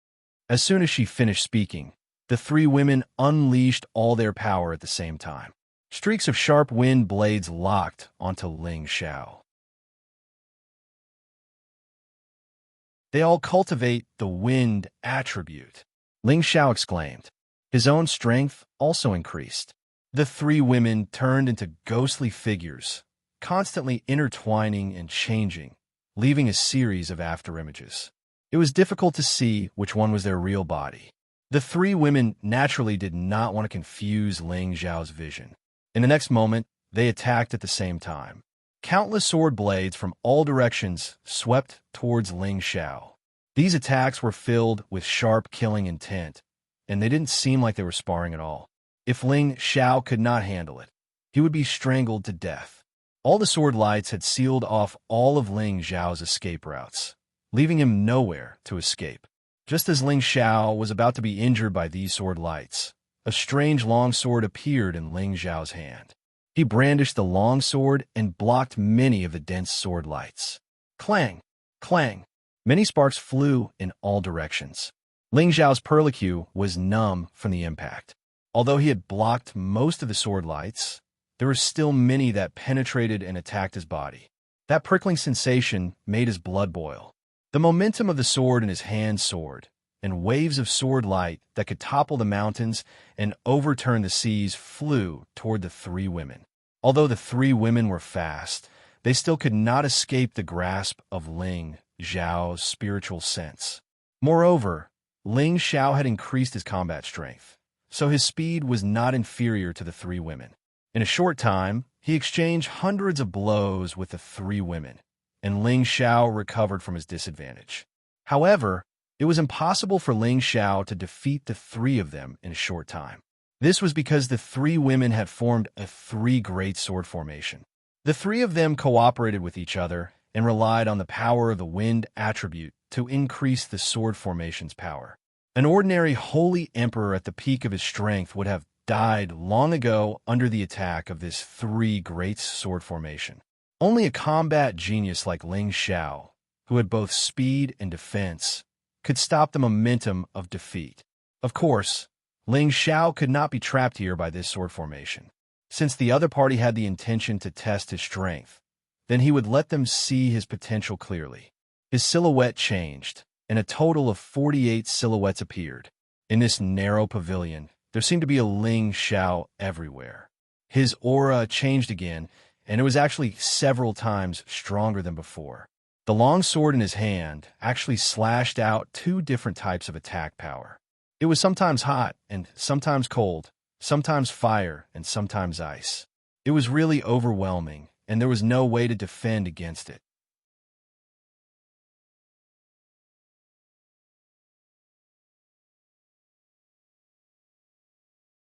As soon as she finished speaking, the 3 women unleashed all their power at the same time. Streaks of sharp wind blades locked onto Ling Xiao. They all cultivate the wind attribute, Ling Xiao exclaimed. His own strength also increased. The 3 women turned into ghostly figures, constantly intertwining and changing, leaving a series of afterimages. It was difficult to see which one was their real body. The 3 women naturally did not want to confuse Ling Xiao's vision. In the next moment, they attacked at the same time. Countless sword blades from all directions swept towards Ling Xiao. These attacks were filled with sharp killing intent, and they didn't seem like they were sparring at all. If Ling Xiao could not handle it, he would be strangled to death. All the sword lights had sealed off all of Ling Xiao's escape routes, leaving him nowhere to escape. Just as Ling Xiao was about to be injured by these sword lights, a strange long sword appeared in Ling Xiao's hand. He brandished the long sword and blocked many of the dense sword lights. Clang! Clang! Many sparks flew in all directions. Ling Xiao's perlicue was numb from the impact. Although he had blocked most of the sword lights, there were still many that penetrated and attacked his body. That prickling sensation made his blood boil. The momentum of the sword in his hand soared, and waves of sword light that could topple the mountains and overturn the seas flew toward the 3 women. Although the three women were fast, they still could not escape the grasp of Ling Xiao's spiritual sense. Moreover, Ling Xiao had increased his combat strength, so his speed was not inferior to the three women. In a short time, he exchanged hundreds of blows with the three women, and Ling Xiao recovered from his disadvantage. However, it was impossible for Ling Xiao to defeat the three of them in a short time. This was because the three women had formed a three-great sword formation. The three of them cooperated with each other and relied on the power of the wind attribute to increase the sword formation's power. An ordinary holy emperor at the peak of his strength would have died long ago under the attack of this three-great sword formation. Only a combat genius like Ling Xiao, who had both speed and defense, could stop the momentum of defeat. Of course, Ling Xiao could not be trapped here by this sword formation. Since the other party had the intention to test his strength, then he would let them see his potential clearly. His silhouette changed, and a total of 48 silhouettes appeared. In this narrow pavilion, there seemed to be a Ling Xiao everywhere. His aura changed again, and it was actually several times stronger than before. The long sword in his hand actually slashed out two different types of attack power. It was sometimes hot and sometimes cold, sometimes fire and sometimes ice. It was really overwhelming, and there was no way to defend against it.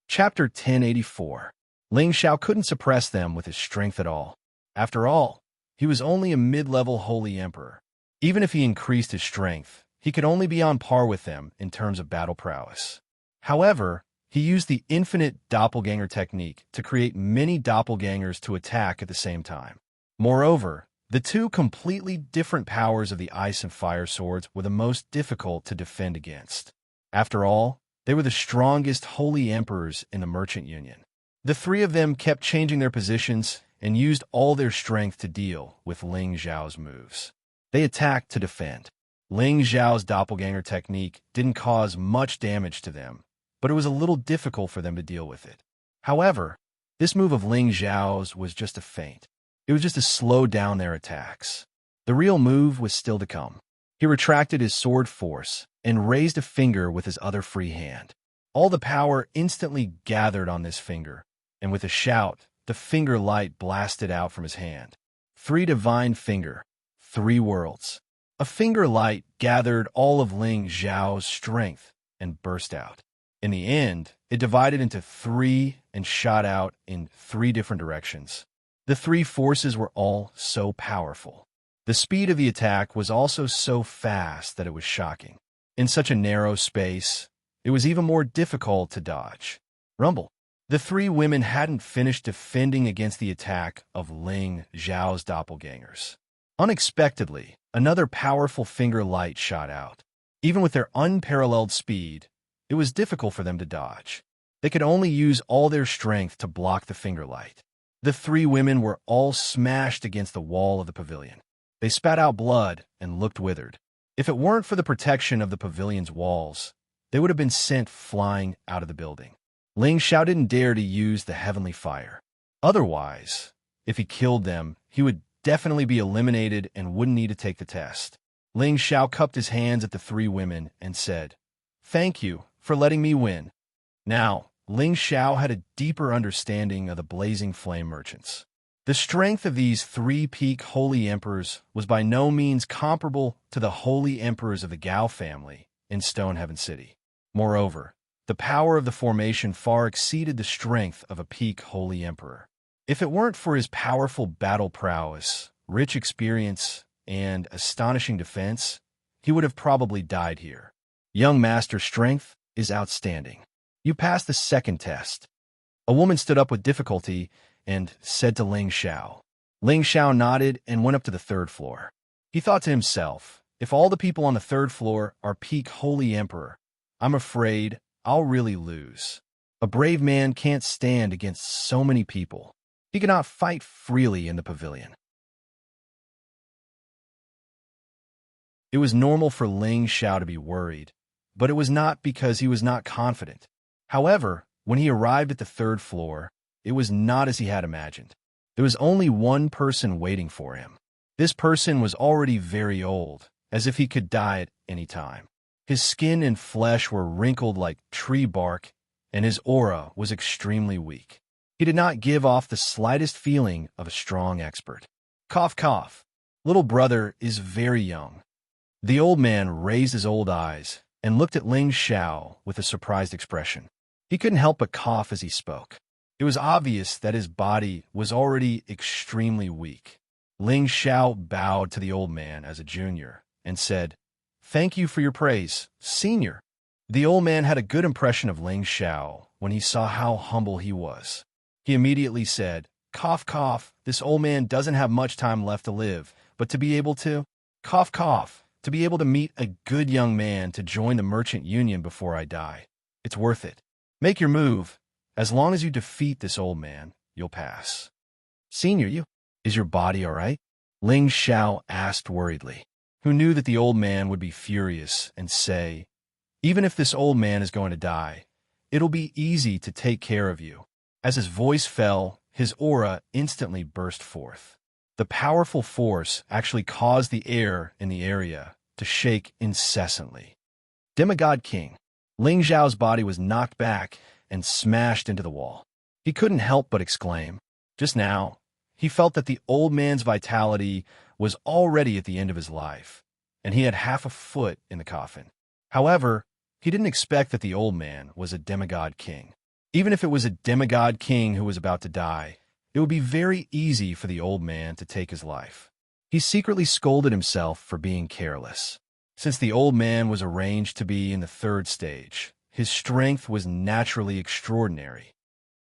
Chapter 1084. Ling Xiao couldn't suppress them with his strength at all. After all, he was only a mid-level holy emperor. Even if he increased his strength, he could only be on par with them in terms of battle prowess. However, he used the infinite doppelganger technique to create many doppelgangers to attack at the same time. Moreover, the two completely different powers of the ice and fire swords were the most difficult to defend against. After all, they were the strongest holy emperors in the Merchant Union. The three of them kept changing their positions and used all their strength to deal with Ling Xiao's moves. They attacked to defend. Ling Xiao's doppelganger technique didn't cause much damage to them, but it was a little difficult for them to deal with it. However, this move of Ling Xiao's was just a feint. It was just to slow down their attacks. The real move was still to come. He retracted his sword force and raised a finger with his other free hand. All the power instantly gathered on this finger, and with a shout, the finger light blasted out from his hand. Three divine finger, three worlds. A finger light gathered all of Ling Xiao's strength and burst out. In the end, it divided into three and shot out in three different directions. The three forces were all so powerful. The speed of the attack was also so fast that it was shocking. In such a narrow space, it was even more difficult to dodge. Rumble. The three women hadn't finished defending against the attack of Ling Xiao's doppelgangers. Unexpectedly, another powerful finger light shot out. Even with their unparalleled speed, it was difficult for them to dodge. They could only use all their strength to block the finger light. The three women were all smashed against the wall of the pavilion. They spat out blood and looked withered. If it weren't for the protection of the pavilion's walls, they would have been sent flying out of the building. Ling Xiao didn't dare to use the heavenly fire. Otherwise, if he killed them, he would definitely be eliminated and wouldn't need to take the test. Ling Xiao cupped his hands at the three women and said, "Thank you for letting me win." Now, Ling Xiao had a deeper understanding of the blazing flame merchants. The strength of these three peak holy emperors was by no means comparable to the holy emperors of the Gao family in Stonehaven City. Moreover, the power of the formation far exceeded the strength of a peak holy emperor. If it weren't for his powerful battle prowess, rich experience, and astonishing defense, he would have probably died here. Young Master's strength is outstanding. You passed the second test. A woman stood up with difficulty and said to Ling Xiao. Ling Xiao nodded and went up to the third floor. He thought to himself, if all the people on the third floor are peak holy emperor, I'm afraid I'll really lose. A brave man can't stand against so many people. He cannot fight freely in the pavilion. It was normal for Ling Xiao to be worried, but it was not because he was not confident. However, when he arrived at the third floor, it was not as he had imagined. There was only one person waiting for him. This person was already very old, as if he could die at any time. His skin and flesh were wrinkled like tree bark, and his aura was extremely weak. He did not give off the slightest feeling of a strong expert. Cough, cough. Little brother is very young. The old man raised his old eyes and looked at Ling Xiao with a surprised expression. He couldn't help but cough as he spoke. It was obvious that his body was already extremely weak. Ling Xiao bowed to the old man as a junior and said, "Thank you for your praise, senior." The old man had a good impression of Ling Xiao when he saw how humble he was. He immediately said, "Cough, cough, this old man doesn't have much time left to live, but to be able to, cough, cough, to be able to meet a good young man to join the merchant union before I die. It's worth it. Make your move. As long as you defeat this old man, you'll pass." "Senior, is your body all right?" Ling Xiao asked worriedly, who knew that the old man would be furious and say, "Even if this old man is going to die, it'll be easy to take care of you." As his voice fell, his aura instantly burst forth. The powerful force actually caused the air in the area to shake incessantly. Demigod King. Ling Xiao's body was knocked back and smashed into the wall. He couldn't help but exclaim. Just now, he felt that the old man's vitality was already at the end of his life, and he had half a foot in the coffin. However, he didn't expect that the old man was a demigod king. Even if it was a demigod king who was about to die, it would be very easy for the old man to take his life. He secretly scolded himself for being careless. Since the old man was arranged to be in the third stage, his strength was naturally extraordinary.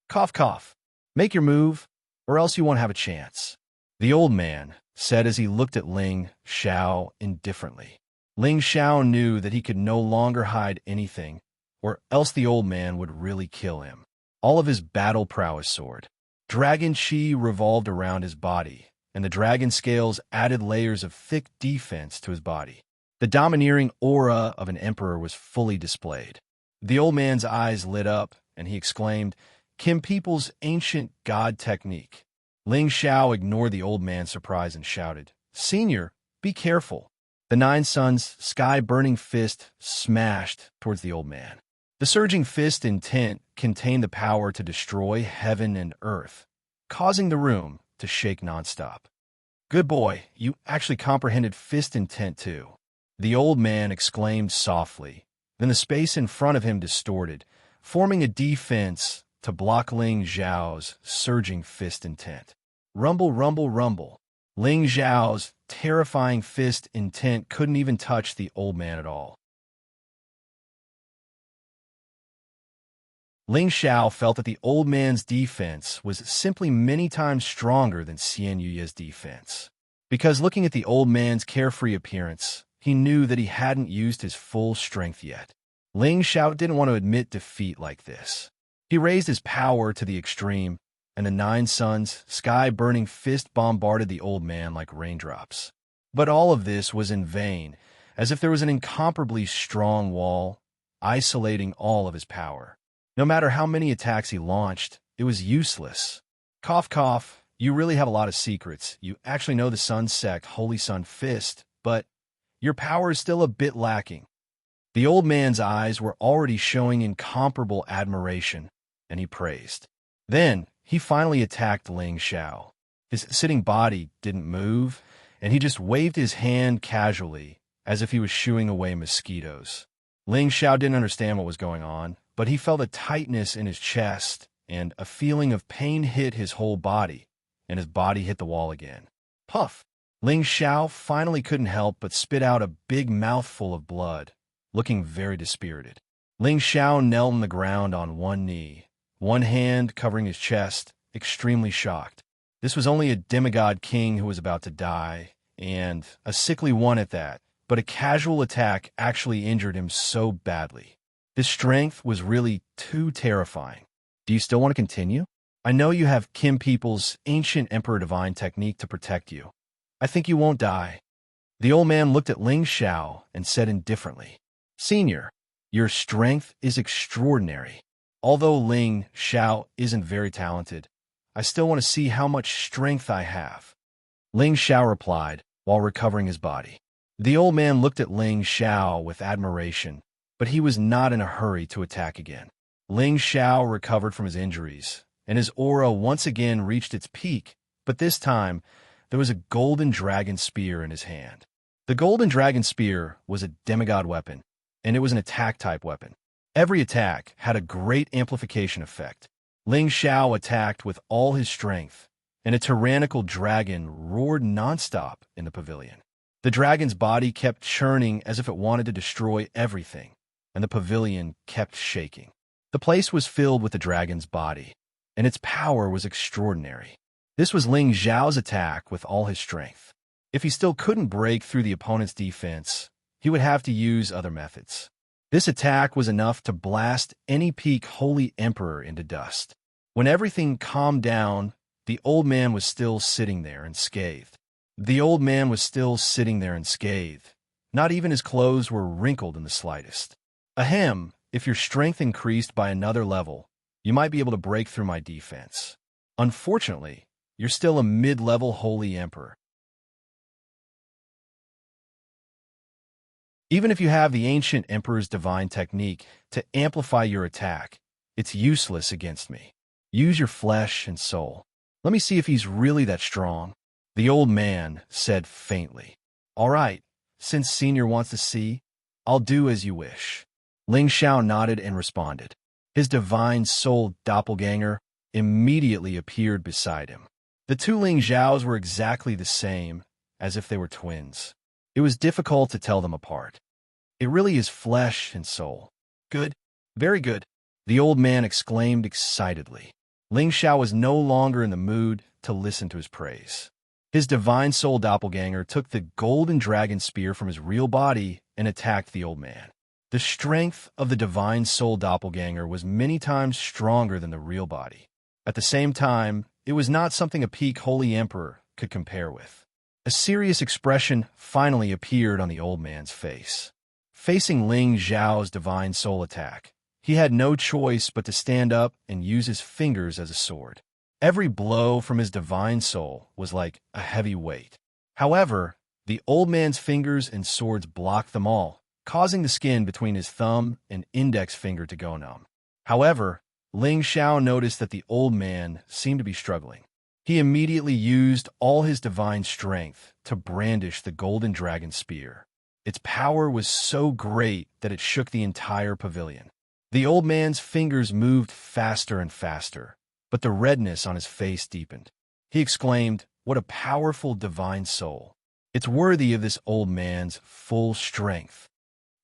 "Cough, cough. Make your move, or else you won't have a chance," the old man said as he looked at Ling Xiao indifferently. Ling Xiao knew that he could no longer hide anything, or else the old man would really kill him. All of his battle prowess soared. Dragon Chi revolved around his body, and the dragon scales added layers of thick defense to his body. The domineering aura of an emperor was fully displayed. The old man's eyes lit up, and he exclaimed, "Kim People's ancient god technique." Ling Xiao ignored the old man's surprise and shouted, "Senior, be careful." The Nine Suns' sky-burning fist smashed towards the old man. The surging fist intent contained the power to destroy heaven and earth, causing the room to shake nonstop. "Good boy, you actually comprehended fist intent too," the old man exclaimed softly. Then the space in front of him distorted, forming a defense to block Ling Xiao's surging fist intent. Rumble, rumble, rumble. Ling Xiao's terrifying fist intent couldn't even touch the old man at all. Ling Xiao felt that the old man's defense was simply many times stronger than Xian Yuye's defense. Because looking at the old man's carefree appearance, he knew that he hadn't used his full strength yet. Ling Xiao didn't want to admit defeat like this. He raised his power to the extreme, and the Nine Suns' sky-burning fist bombarded the old man like raindrops. But all of this was in vain, as if there was an incomparably strong wall, isolating all of his power. No matter how many attacks he launched, it was useless. "Cough, cough, you really have a lot of secrets. You actually know the Sun Sect Holy Sun Fist, but your power is still a bit lacking." The old man's eyes were already showing incomparable admiration, and he praised. Then, he finally attacked Ling Xiao. His sitting body didn't move, and he just waved his hand casually, as if he was shooing away mosquitoes. Ling Xiao didn't understand what was going on, but he felt a tightness in his chest, and a feeling of pain hit his whole body, and his body hit the wall again. Puff! Ling Xiao finally couldn't help but spit out a big mouthful of blood, looking very dispirited. Ling Xiao knelt on the ground on one knee, one hand covering his chest, extremely shocked. This was only a demigod king who was about to die, and a sickly one at that, but a casual attack actually injured him so badly. This strength was really too terrifying. "Do you still want to continue? I know you have Kim People's ancient Emperor Divine technique to protect you. I think you won't die." The old man looked at Ling Xiao and said indifferently, "Senior, your strength is extraordinary. Although Ling Xiao isn't very talented, I still want to see how much strength I have. Ling Xiao replied, while recovering his body. The old man looked at Ling Xiao with admiration, but he was not in a hurry to attack again. Ling Xiao recovered from his injuries, and his aura once again reached its peak, but this time there was a golden dragon spear in his hand. The golden dragon spear was a demigod weapon, and it was an attack-type weapon. Every attack had a great amplification effect. Ling Xiao attacked with all his strength, and a tyrannical dragon roared nonstop in the pavilion. The dragon's body kept churning as if it wanted to destroy everything, and the pavilion kept shaking. The place was filled with the dragon's body, and its power was extraordinary. This was Ling Xiao's attack with all his strength. If he still couldn't break through the opponent's defense, he would have to use other methods. This attack was enough to blast any peak Holy Emperor into dust. When everything calmed down, the old man was still sitting there unscathed. Not even his clothes were wrinkled in the slightest. Ahem, if your strength increased by another level, you might be able to break through my defense. Unfortunately, you're still a mid-level Holy Emperor. Even if you have the ancient Emperor's divine technique to amplify your attack, it's useless against me. Use your flesh and soul. Let me see if he's really that strong. The old man said faintly. All right, since Senior wants to see, I'll do as you wish. Ling Xiao nodded and responded. His divine soul doppelganger immediately appeared beside him. The two Ling Xiaos were exactly the same, as if they were twins. It was difficult to tell them apart. It really is flesh and soul. Good, very good, the old man exclaimed excitedly. Ling Xiao was no longer in the mood to listen to his praise. His divine soul doppelganger took the golden dragon spear from his real body and attacked the old man. The strength of the divine soul doppelganger was many times stronger than the real body. At the same time, it was not something a peak Holy Emperor could compare with. A serious expression finally appeared on the old man's face. Facing Ling Xiao's divine soul attack, he had no choice but to stand up and use his fingers as a sword. Every blow from his divine soul was like a heavy weight. However, the old man's fingers and swords blocked them all, causing the skin between his thumb and index finger to go numb. However, Ling Xiao noticed that the old man seemed to be struggling. He immediately used all his divine strength to brandish the golden dragon spear. Its power was so great that it shook the entire pavilion. The old man's fingers moved faster and faster, but the redness on his face deepened. He exclaimed, "What a powerful divine soul! It's worthy of this old man's full strength."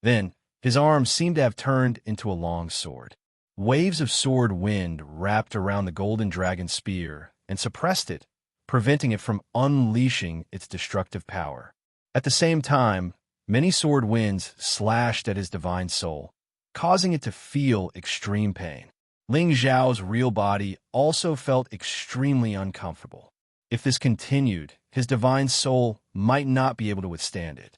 Then, his arm seemed to have turned into a long sword. Waves of sword wind wrapped around the golden dragon spear and suppressed it, preventing it from unleashing its destructive power. At the same time, many sword winds slashed at his divine soul, causing it to feel extreme pain. Ling Xiao's real body also felt extremely uncomfortable. If this continued, his divine soul might not be able to withstand it.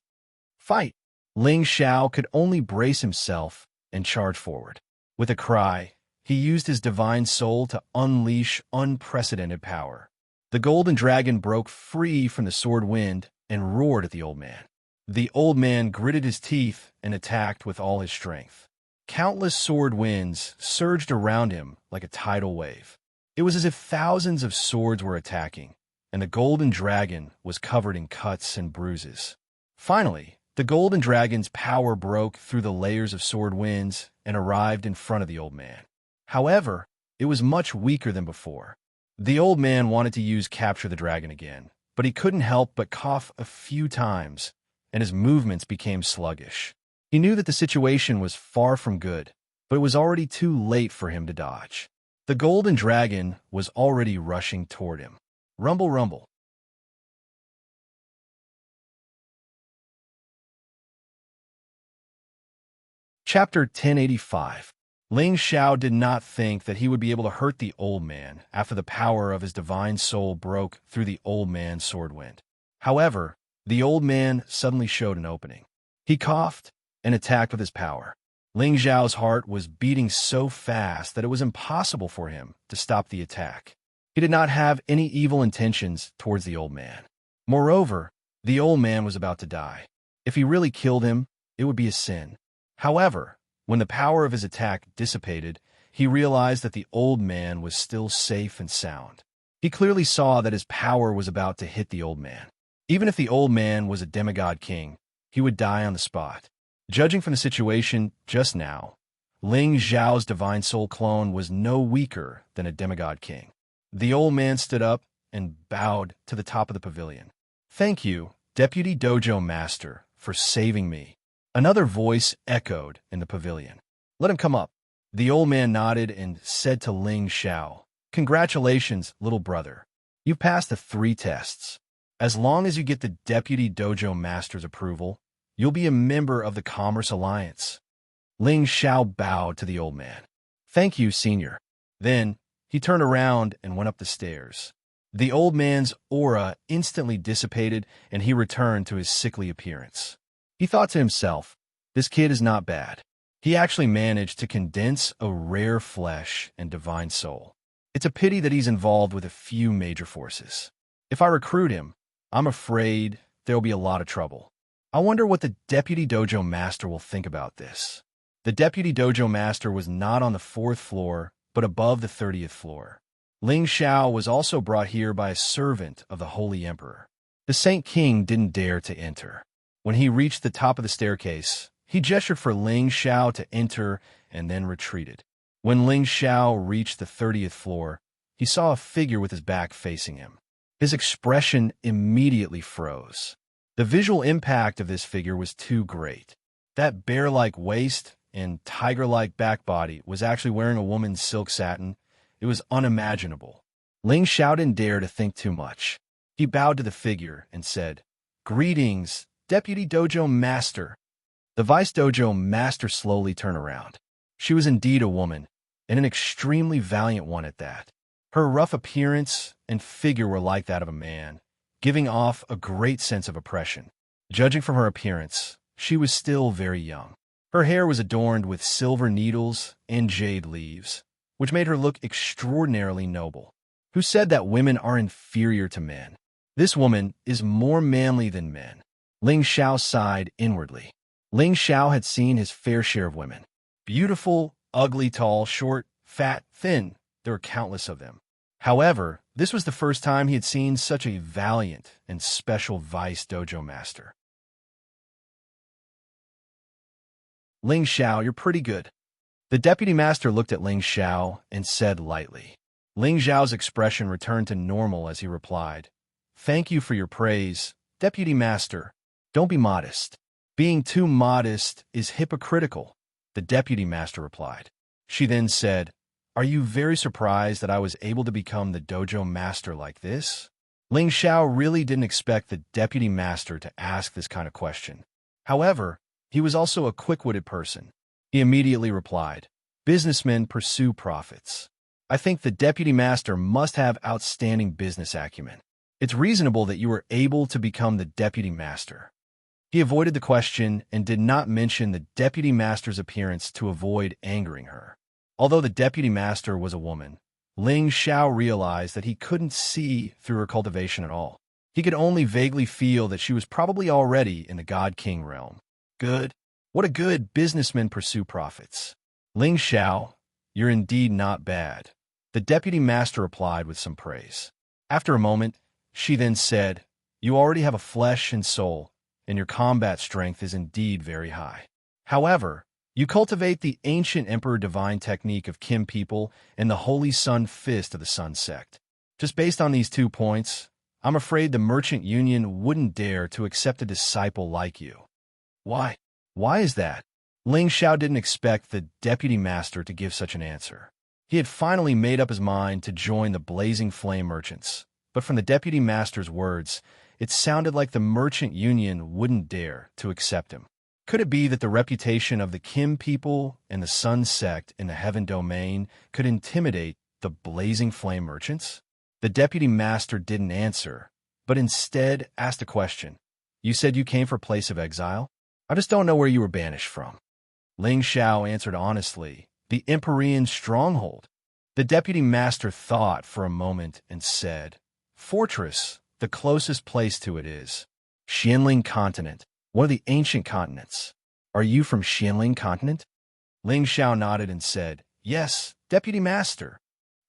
Fight! Ling Xiao could only brace himself and charge forward. With a cry, he used his divine soul to unleash unprecedented power. The golden dragon broke free from the sword wind and roared at the old man. The old man gritted his teeth and attacked with all his strength. Countless sword winds surged around him like a tidal wave. It was as if thousands of swords were attacking, and the golden dragon was covered in cuts and bruises. Finally, the golden dragon's power broke through the layers of sword winds and arrived in front of the old man. However, it was much weaker than before. The old man wanted to use Capture the Dragon again, but he couldn't help but cough a few times, and his movements became sluggish. He knew that the situation was far from good, but it was already too late for him to dodge. The golden dragon was already rushing toward him. Rumble, rumble. Chapter 1085. Ling Xiao did not think that he would be able to hurt the old man after the power of his divine soul broke through the old man's sword wind. However, the old man suddenly showed an opening. He coughed and attacked with his power. Ling Xiao's heart was beating so fast that it was impossible for him to stop the attack. He did not have any evil intentions towards the old man. Moreover, the old man was about to die. If he really killed him, it would be a sin. However, when the power of his attack dissipated, he realized that the old man was still safe and sound. He clearly saw that his power was about to hit the old man. Even if the old man was a demigod king, he would die on the spot. Judging from the situation just now, Ling Xiao's divine soul clone was no weaker than a demigod king. The old man stood up and bowed to the top of the pavilion. "Thank you, Deputy Dojo Master, for saving me." Another voice echoed in the pavilion. "Let him come up." The old man nodded and said to Ling Xiao, "Congratulations, little brother. You passed the 3 tests. As long as you get the Deputy Dojo Master's approval, you'll be a member of the Commerce Alliance." Ling Xiao bowed to the old man. "Thank you, senior." Then he turned around and went up the stairs. The old man's aura instantly dissipated, and he returned to his sickly appearance. He thought to himself, "This kid is not bad. He actually managed to condense a rare flesh and divine soul. It's a pity that he's involved with a few major forces. If I recruit him, I'm afraid there'll be a lot of trouble. I wonder what the Deputy Dojo Master will think about this." The Deputy Dojo Master was not on the 4th floor, but above the 30th floor. Ling Xiao was also brought here by a servant of the Holy Emperor. The Saint King didn't dare to enter. When he reached the top of the staircase, he gestured for Ling Xiao to enter and then retreated. When Ling Xiao reached the 30th floor, he saw a figure with his back facing him. His expression immediately froze. The visual impact of this figure was too great. That bear-like waist and tiger-like back body was actually wearing a woman's silk satin. It was unimaginable. Ling Xiao didn't dare to think too much. He bowed to the figure and said, "Greetings, Deputy Dojo Master." The Vice Dojo Master slowly turned around. She was indeed a woman, and an extremely valiant one at that. Her rough appearance and figure were like that of a man, giving off a great sense of oppression. Judging from her appearance, she was still very young. Her hair was adorned with silver needles and jade leaves, which made her look extraordinarily noble. Who said that women are inferior to men? This woman is more manly than men. Ling Xiao sighed inwardly. Ling Xiao had seen his fair share of women. Beautiful, ugly, tall, short, fat, thin. There were countless of them. However, this was the first time he had seen such a valiant and special Vice Dojo Master. "Ling Xiao, you're pretty good." The Deputy Master looked at Ling Xiao and said lightly. Ling Xiao's expression returned to normal as he replied, "Thank you for your praise, Deputy Master. Don't be modest." "Being too modest is hypocritical," the Deputy Master replied. She then said, "Are you very surprised that I was able to become the Dojo Master like this?" Ling Xiao really didn't expect the Deputy Master to ask this kind of question. However, he was also a quick-witted person. He immediately replied, "Businessmen pursue profits. I think the Deputy Master must have outstanding business acumen. It's reasonable that you were able to become the Deputy Master." He avoided the question and did not mention the Deputy Master's appearance to avoid angering her. Although the Deputy Master was a woman, Ling Xiao realized that he couldn't see through her cultivation at all. He could only vaguely feel that she was probably already in the God King realm. Good. What a good businessman pursue profits. "Ling Xiao, you're indeed not bad," the Deputy Master replied with some praise. After a moment, she then said, "You already have a flesh and soul, and your combat strength is indeed very high. However, you cultivate the ancient Emperor Divine technique of Kim people and the Holy Sun Fist of the Sun sect. Just based on these 2 points, I'm afraid the Merchant Union wouldn't dare to accept a disciple like you." "Why? Why is that?" Ling Xiao didn't expect the Deputy Master to give such an answer. He had finally made up his mind to join the Blazing Flame Merchants, but from the Deputy Master's words, it sounded like the Merchant Union wouldn't dare to accept him. Could it be that the reputation of the Kim people and the Sun sect in the Heaven Domain could intimidate the Blazing Flame Merchants? The Deputy Master didn't answer, but instead asked a question. "You said you came for a place of exile? I just don't know where you were banished from." Ling Xiao answered honestly, "The Empyrean stronghold." The deputy master thought for a moment and said, "Fortress, the closest place to it is Xianling Continent, one of the ancient continents. Are you from Xianling Continent?" Ling Xiao nodded and said, "Yes, deputy master."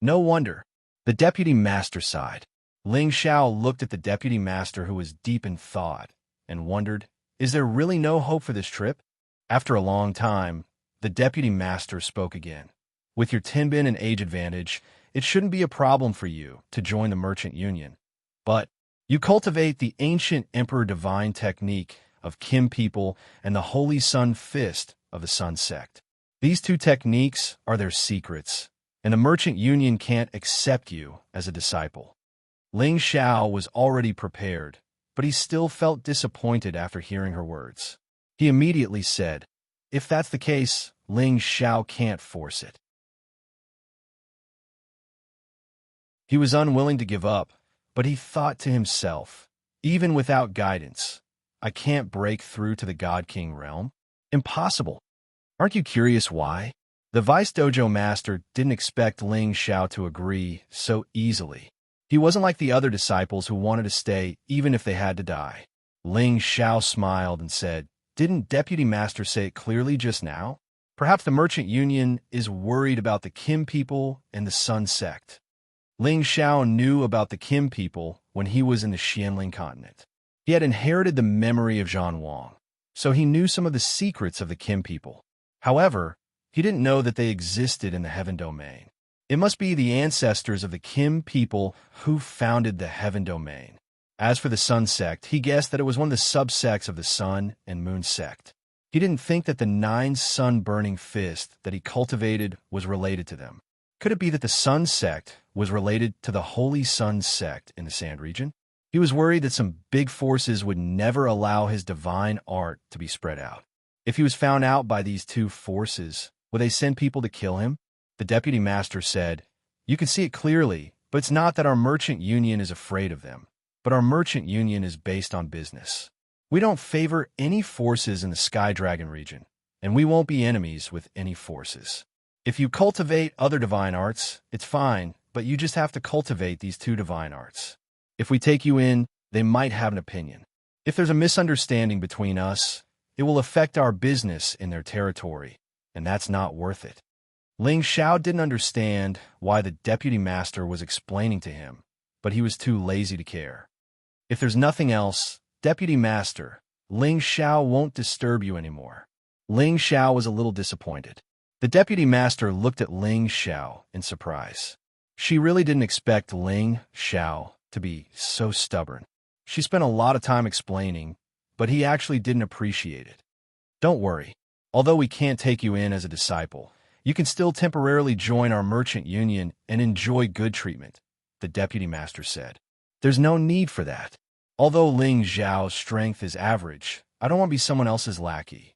"No wonder." The deputy master sighed. Ling Xiao looked at the deputy master, who was deep in thought, and wondered, is there really no hope for this trip? After a long time, the deputy master spoke again. "With your Tinbin and age advantage, it shouldn't be a problem for you to join the Merchant Union. But you cultivate the ancient Emperor Divine technique of Kim people and the Holy Sun Fist of the Sun Sect. These two techniques are their secrets, and the Merchant Union can't accept you as a disciple." Ling Xiao was already prepared, but he still felt disappointed after hearing her words. He immediately said, "If that's the case, Ling Xiao can't force it." He was unwilling to give up, but he thought to himself, even without guidance, I can't break through to the God King realm? Impossible. Aren't you curious why? The Vice Dojo Master didn't expect Ling Xiao to agree so easily. He wasn't like the other disciples who wanted to stay even if they had to die. Ling Xiao smiled and said, "Didn't Deputy Master say it clearly just now? Perhaps the Merchant Union is worried about the Kim people and the Sun Sect." Ling Xiao knew about the Kim people when he was in the Xianling continent. He had inherited the memory of Zhan Wang, so he knew some of the secrets of the Kim people. However, he didn't know that they existed in the Heaven Domain. It must be the ancestors of the Kim people who founded the Heaven Domain. As for the Sun Sect, he guessed that it was one of the subsects of the Sun and Moon Sect. He didn't think that the 9 sun-burning fist that he cultivated was related to them. Could it be that the Sun Sect was related to the Holy Sun Sect in the Sand region? He was worried that some big forces would never allow his divine art to be spread out. If he was found out by these two forces, would they send people to kill him? The deputy master said, "You can see it clearly, but it's not that our merchant union is afraid of them, but our merchant union is based on business. We don't favor any forces in the Sky Dragon region, and we won't be enemies with any forces. If you cultivate other divine arts, it's fine, but you just have to cultivate these two divine arts. If we take you in, they might have an opinion. If there's a misunderstanding between us, it will affect our business in their territory, and that's not worth it." Ling Xiao didn't understand why the deputy master was explaining to him, but he was too lazy to care. "If there's nothing else, deputy master, Ling Xiao won't disturb you anymore." Ling Xiao was a little disappointed. The deputy master looked at Ling Xiao in surprise. She really didn't expect Ling Xiao to be so stubborn. She spent a lot of time explaining, but he actually didn't appreciate it. "Don't worry. Although we can't take you in as a disciple, you can still temporarily join our merchant union and enjoy good treatment," the deputy master said. "There's no need for that. Although Ling Xiao's strength is average, I don't want to be someone else's lackey."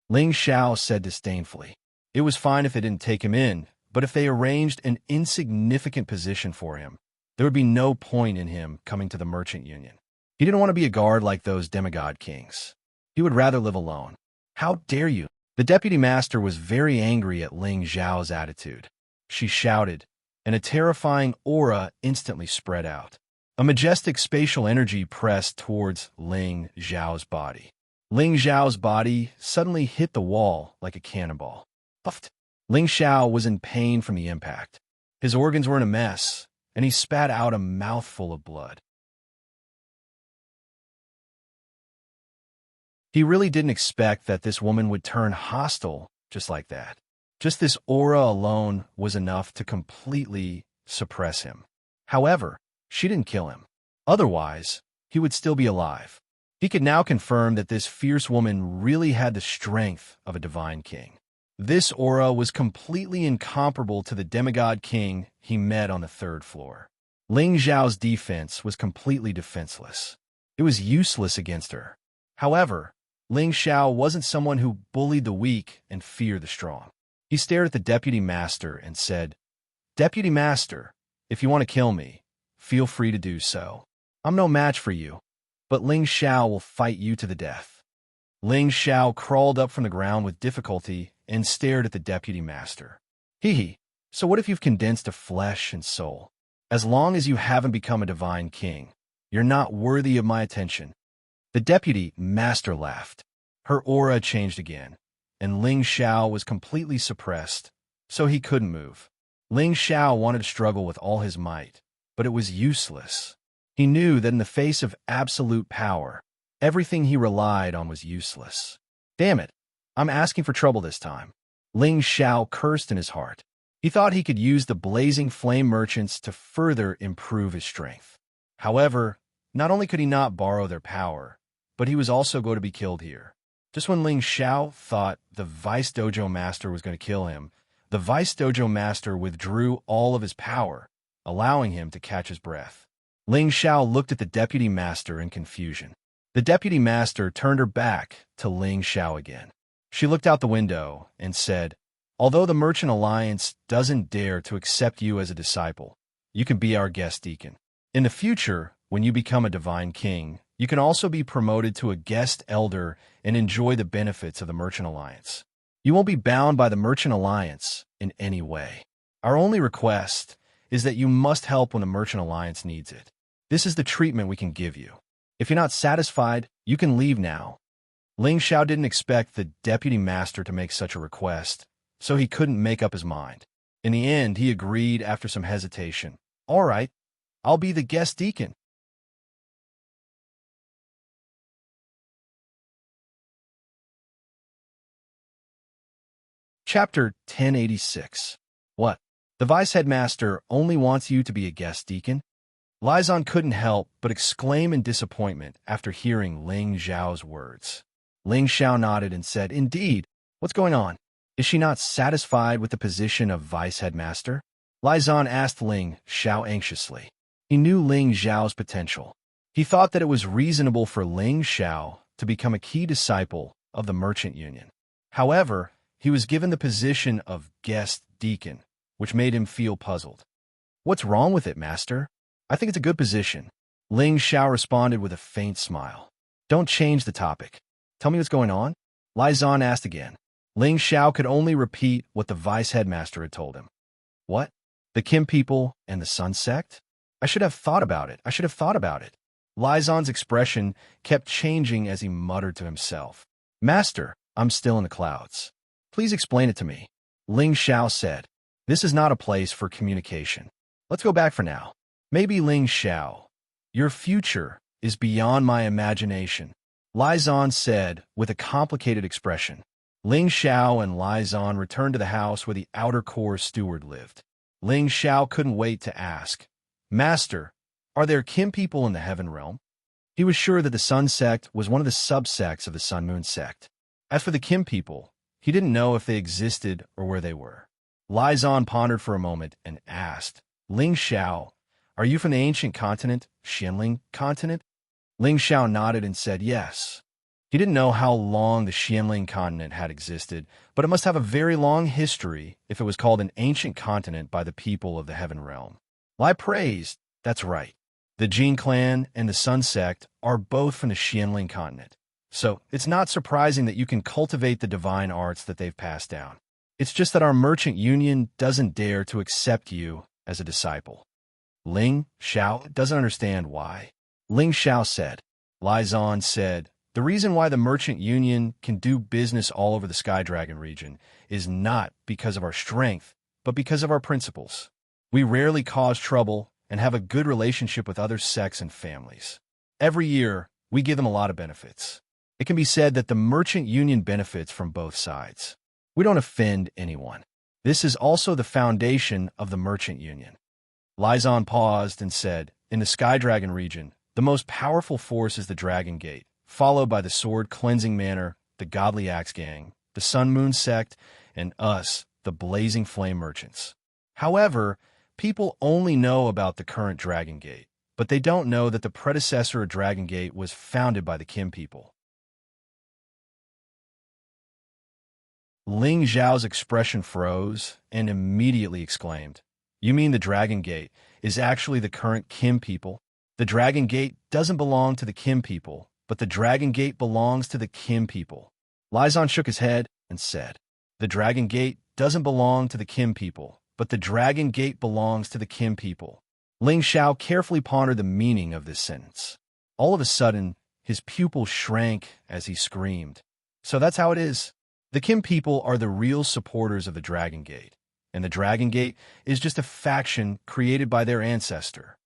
Ling Xiao said disdainfully. It was fine if they didn't take him in, but if they arranged an insignificant position for him, there would be no point in him coming to the merchant union. He didn't want to be a guard like those demigod kings. He would rather live alone. "How dare you!" The deputy master was very angry at Ling Xiao's attitude. She shouted, and a terrifying aura instantly spread out. A majestic spatial energy pressed towards Ling Xiao's body. Ling Xiao's body suddenly hit the wall like a cannonball. Puffed. Ling Xiao was in pain from the impact. His organs were in a mess, and he spat out a mouthful of blood. He really didn't expect that this woman would turn hostile just like that. Just this aura alone was enough to completely suppress him. However, she didn't kill him. Otherwise, he would still be alive. He could now confirm that this fierce woman really had the strength of a divine king. This aura was completely incomparable to the demigod king he met on the 3rd floor. Ling Xiao's defense was completely defenseless. It was useless against her. However, Ling Xiao wasn't someone who bullied the weak and feared the strong. He stared at the deputy master and said, "Deputy master, if you want to kill me, feel free to do so. I'm no match for you, but Ling Xiao will fight you to the death." Ling Xiao crawled up from the ground with difficulty and stared at the deputy master. "Hee hee, So what if you've condensed to flesh and soul? As long as you haven't become a divine king, you're not worthy of my attention. The deputy master laughed. Her aura changed again, and Ling Xiao was completely suppressed, so he couldn't move. Ling Xiao wanted to struggle with all his might, but it was useless. He knew that in the face of absolute power, everything he relied on was useless. Damn it, I'm asking for trouble this time. Ling Xiao cursed in his heart. He thought he could use the blazing flame merchants to further improve his strength. However, not only could he not borrow their power, but he was also going to be killed here. Just when Ling Xiao thought the Vice Dojo Master was going to kill him, the Vice Dojo Master withdrew all of his power, allowing him to catch his breath. Ling Xiao looked at the Deputy Master in confusion. The Deputy Master turned her back to Ling Xiao again. She looked out the window and said, "Although the Merchant Alliance doesn't dare to accept you as a disciple, you can be our guest deacon. In the future, when you become a divine king, you can also be promoted to a guest elder and enjoy the benefits of the Merchant Alliance. You won't be bound by the Merchant Alliance in any way. Our only request is that you must help when the Merchant Alliance needs it. This is the treatment we can give you. If you're not satisfied, you can leave now." Ling Xiao didn't expect the Deputy Master to make such a request, so he couldn't make up his mind. In the end, he agreed after some hesitation. "All right, I'll be the guest deacon." Chapter 1086. What? The Vice Headmaster only wants you to be a guest deacon? Lizon couldn't help but exclaim in disappointment after hearing Ling Xiao's words. Ling Xiao nodded and said, "Indeed, what's going on? Is she not satisfied with the position of Vice Headmaster?" Lizon asked Ling Xiao anxiously. He knew Ling Xiao's potential. He thought that it was reasonable for Ling Xiao to become a key disciple of the Merchant Union. However, he was given the position of guest deacon, which made him feel puzzled. "What's wrong with it, Master? I think it's a good position." Ling Xiao responded with a faint smile. "Don't change the topic. Tell me what's going on?" Lizon asked again. Ling Xiao could only repeat what the Vice Headmaster had told him. "What? The Kim people and the Sun Sect? I should have thought about it. I should have thought about it." Lizon's expression kept changing as he muttered to himself. "Master, I'm still in the clouds. Please explain it to me." Ling Xiao said, "This is not a place for communication. Let's go back for now. Maybe Ling Xiao, your future is beyond my imagination," Lizon said with a complicated expression. Ling Xiao and Lizon returned to the house where the outer core steward lived. Ling Xiao couldn't wait to ask, "Master, are there Kim people in the Heaven Realm?" He was sure that the Sun Sect was one of the subsects of the Sun Moon Sect. As for the Kim people, he didn't know if they existed or where they were. Lizon pondered for a moment and asked, "Ling Xiao, are you from the ancient continent, Xianling continent?" Ling Xiao nodded and said yes. He didn't know how long the Xianling continent had existed, but it must have a very long history if it was called an ancient continent by the people of the Heaven Realm. Lie praised, that's right. The Jin clan and the Sun Sect are both from the Xianling continent. So it's not surprising that you can cultivate the divine arts that they've passed down. It's just that our merchant union doesn't dare to accept you as a disciple. Ling Xiao doesn't understand why. Ling Xiao said. Lizon said, "The reason why the merchant union can do business all over the Sky Dragon region is not because of our strength, but because of our principles. We rarely cause trouble and have a good relationship with other sects and families. Every year, we give them a lot of benefits. It can be said that the merchant union benefits from both sides. We don't offend anyone. This is also the foundation of the merchant union." Lizon paused and said, "In the Sky Dragon region, the most powerful force is the Dragon Gate, followed by the Sword Cleansing Manor, the Godly Axe Gang, the Sun Moon Sect, and us, the Blazing Flame Merchants. However, people only know about the current Dragon Gate, but they don't know that the predecessor of Dragon Gate was founded by the Kim people." Ling Zhao's expression froze and immediately exclaimed, "You mean the Dragon Gate is actually the current Kim people? The Dragon Gate doesn't belong to the Kim people, but the Dragon Gate belongs to the Kim people." Lizon shook his head and said, "The Dragon Gate doesn't belong to the Kim people, but the Dragon Gate belongs to the Kim people. Ling Xiao carefully pondered the meaning of this sentence. All of a sudden, his pupil shrank as he screamed. So that's how it is. The Kim people are the real supporters of the Dragon Gate, and the Dragon Gate is just a faction created by their ancestor.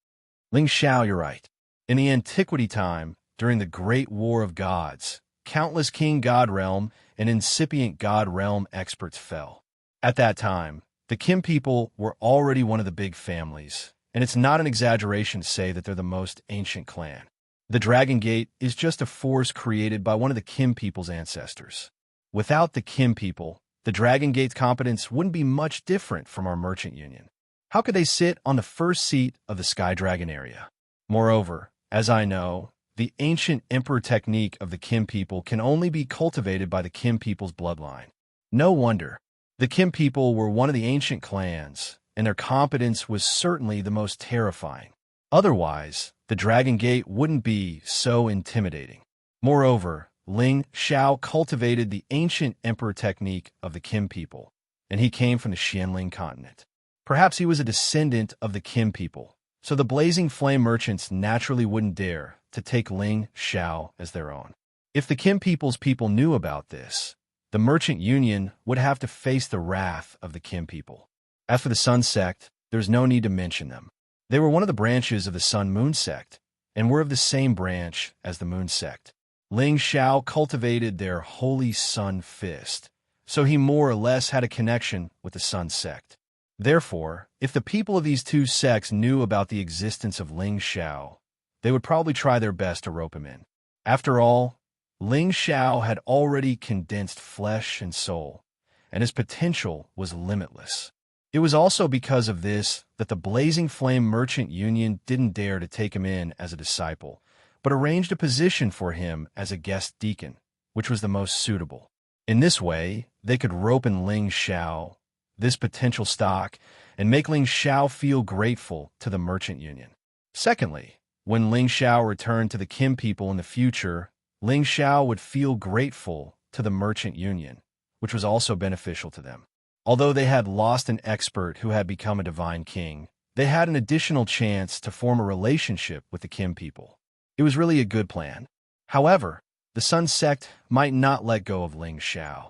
Ling Xiao, you're right. In the antiquity time, during the Great War of Gods, countless king god realm and incipient god realm experts fell. At that time, the Kim people were already one of the big families, and it's not an exaggeration to say that they're the most ancient clan. The Dragon Gate is just a force created by one of the Kim people's ancestors. Without the Kim people, the Dragon Gate's competence wouldn't be much different from our merchant union. How could they sit on the first seat of the Sky Dragon area? Moreover, as I know, the ancient emperor technique of the Kim people can only be cultivated by the Kim people's bloodline. No wonder. The Kim people were one of the ancient clans, and their competence was certainly the most terrifying. Otherwise, the Dragon Gate wouldn't be so intimidating. Moreover, Ling Xiao cultivated the ancient emperor technique of the Kim people, and he came from the Xianling continent. Perhaps he was a descendant of the Kim people, so the Blazing Flame merchants naturally wouldn't dare to take Ling Xiao as their own. If the Kim people's people knew about this, the merchant union would have to face the wrath of the Kim people. As for the Sun sect, there's no need to mention them. They were one of the branches of the Sun-Moon sect, and were of the same branch as the Moon sect. Ling Xiao cultivated their Holy Sun Fist, so he more or less had a connection with the Sun sect. Therefore, if the people of these two sects knew about the existence of Ling Xiao, they would probably try their best to rope him in. After all, Ling Xiao had already condensed flesh and soul, and his potential was limitless. It was also because of this that the Blazing Flame Merchant Union didn't dare to take him in as a disciple, but arranged a position for him as a guest deacon, which was the most suitable. In this way, they could rope in Ling Xiao, this potential stock, and make Ling Xiao feel grateful to the Merchant Union. Secondly, when Ling Xiao returned to the Kim people in the future, Ling Xiao would feel grateful to the Merchant Union, which was also beneficial to them. Although they had lost an expert who had become a divine king, they had an additional chance to form a relationship with the Kim people. It was really a good plan. However, the Sun sect might not let go of Ling Xiao.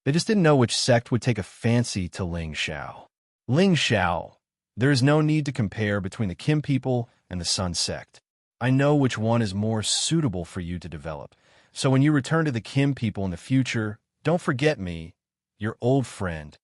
They just didn't know which sect would take a fancy to Ling Xiao. Ling Xiao, there is no need to compare between the Kim people and the Sun sect. I know which one is more suitable for you to develop. So when you return to the Kim people in the future, don't forget me, your old friend.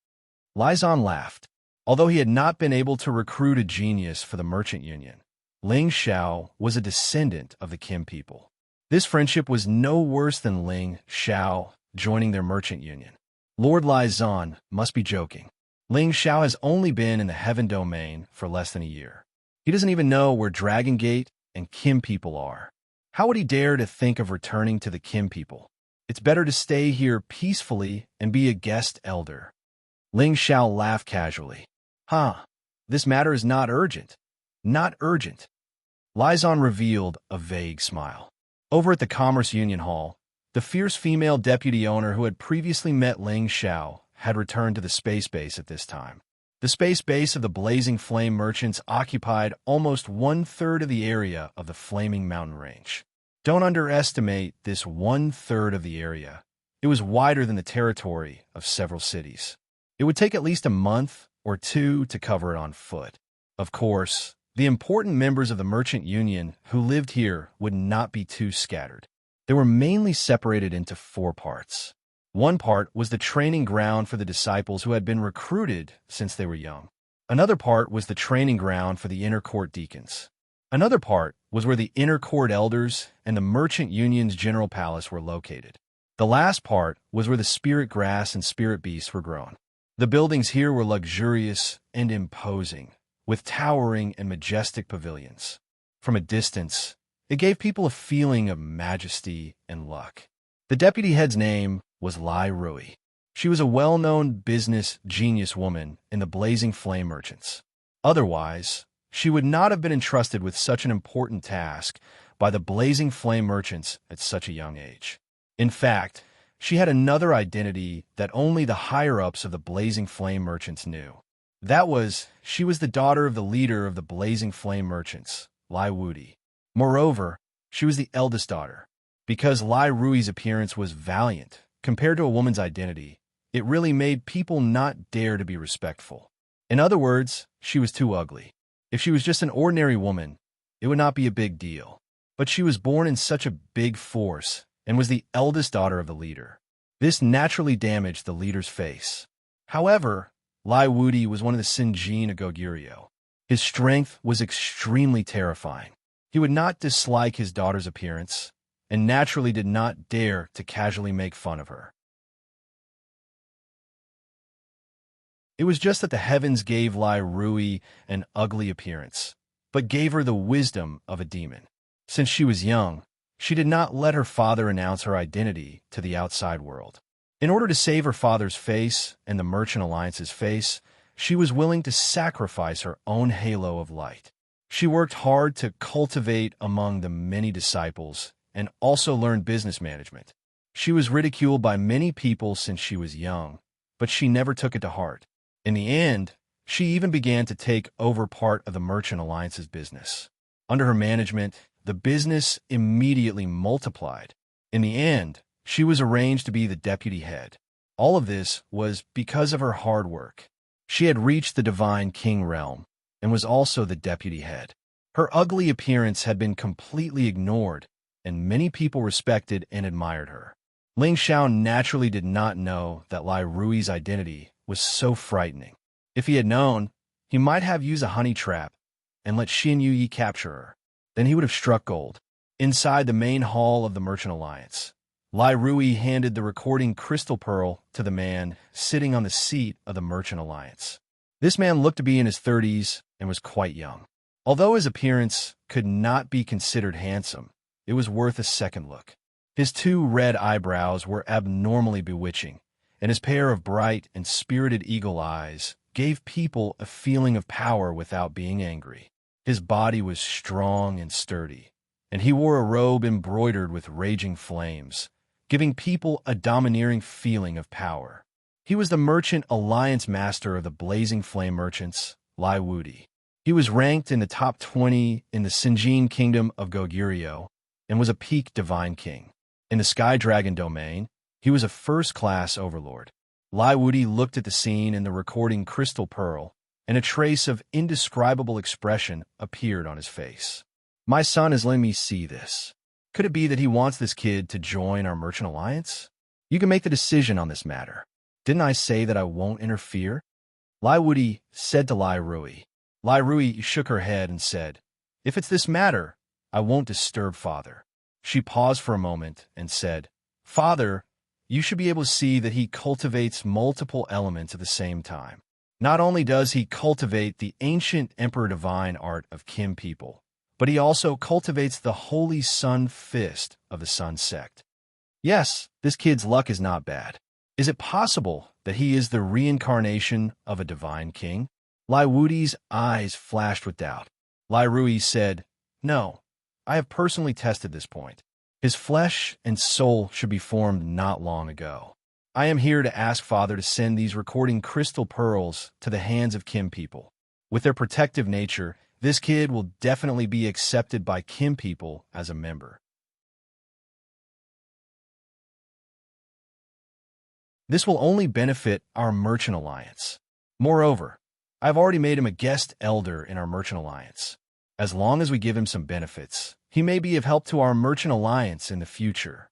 Lizan laughed. Although he had not been able to recruit a genius for the Merchant Union, Ling Xiao was a descendant of the Kim people. This friendship was no worse than Ling Xiao joining their Merchant Union. Lord Lizan must be joking. Ling Xiao has only been in the Heaven Domain for less than a year. He doesn't even know where Dragon Gate and Kim people are. How would he dare to think of returning to the Kim people? It's better to stay here peacefully and be a guest elder. Ling Xiao laughed casually. This matter is not urgent. Not urgent. Lizan revealed a vague smile. Over at the Commerce Union Hall, the fierce female deputy owner who had previously met Ling Xiao had returned to the space base at this time. The space base of the Blazing Flame Merchants occupied almost 1/3 of the area of the Flaming Mountain Range. Don't underestimate this 1/3 of the area. It was wider than the territory of several cities. It would take at least a month or two to cover it on foot. Of course, the important members of the Merchant Union who lived here would not be too scattered. They were mainly separated into 4 parts. One part was the training ground for the disciples who had been recruited since they were young. Another part was the training ground for the inner court deacons. Another part was where the inner court elders and the Merchant Union's general palace were located. The last part was where the spirit grass and spirit beasts were grown. The buildings here were luxurious and imposing, with towering and majestic pavilions. From a distance, it gave people a feeling of majesty and luck. The deputy head's name was Lai Rui. She was a well-known business genius woman in the Blazing Flame Merchants. Otherwise, she would not have been entrusted with such an important task by the Blazing Flame Merchants at such a young age. In fact, she had another identity that only the higher-ups of the Blazing Flame Merchants knew. That was, she was the daughter of the leader of the Blazing Flame Merchants, Lai Wudi. Moreover, she was the eldest daughter. Because Lai Rui's appearance was valiant, compared to a woman's identity, it really made people not dare to be respectful. In other words, she was too ugly. If she was just an ordinary woman, it would not be a big deal. But she was born in such a big force and was the eldest daughter of the leader. This naturally damaged the leader's face. However, Lai Wudi was one of the Sinjin of Goguryeo. His strength was extremely terrifying. He would not dislike his daughter's appearance, and naturally did not dare to casually make fun of her. It was just that the heavens gave Lai Rui an ugly appearance, but gave her the wisdom of a demon. Since she was young, she did not let her father announce her identity to the outside world. In order to save her father's face and the Merchant Alliance's face, she was willing to sacrifice her own halo of light. She worked hard to cultivate among the many disciples and also learned business management. She was ridiculed by many people since she was young, but she never took it to heart. In the end, she even began to take over part of the Merchant Alliance's business. Under her management, the business immediately multiplied. In the end, she was arranged to be the deputy head. All of this was because of her hard work. She had reached the Divine King realm and was also the deputy head. Her ugly appearance had been completely ignored, and many people respected and admired her. Ling Xiao naturally did not know that Lai Rui's identity was so frightening. If he had known, he might have used a honey trap and let Xin Yuyi capture her. Then he would have struck gold. Inside the main hall of the Merchant Alliance, Lai Rui handed the recording crystal pearl to the man sitting on the seat of the Merchant Alliance. This man looked to be in his 30s and was quite young. Although his appearance could not be considered handsome, it was worth a second look. His 2 red eyebrows were abnormally bewitching, and his pair of bright and spirited eagle eyes gave people a feeling of power without being angry. His body was strong and sturdy, and he wore a robe embroidered with raging flames, giving people a domineering feeling of power. He was the Merchant Alliance Master of the Blazing Flame Merchants, Lai Wudi. He was ranked in the top 20 in the Sinjin Kingdom of Goguryeo and was a peak Divine King. In the Sky Dragon domain, he was a first-class overlord. Lai Wudi looked at the scene in the recording crystal pearl, and a trace of indescribable expression appeared on his face. My son is letting me see this. Could it be that he wants this kid to join our Merchant Alliance? You can make the decision on this matter. Didn't I say that I won't interfere? Lai Wudi said to Lai Rui. Lai Rui shook her head and said, If it's this matter, I won't disturb Father. She paused for a moment and said, Father, you should be able to see that he cultivates multiple elements at the same time. Not only does he cultivate the ancient Emperor Divine art of Kim people, but he also cultivates the Holy Sun Fist of the Sun sect. Yes, this kid's luck is not bad. Is it possible that he is the reincarnation of a Divine King? Lai Wudi's eyes flashed with doubt. Lai Rui said, No, I have personally tested this point. His flesh and soul should be formed not long ago. I am here to ask Father to send these recording crystal pearls to the hands of Kim people. With their protective nature, this kid will definitely be accepted by Kim people as a member. This will only benefit our Merchant Alliance. Moreover, I've already made him a guest elder in our Merchant Alliance. As long as we give him some benefits, he may be of help to our Merchant Alliance in the future.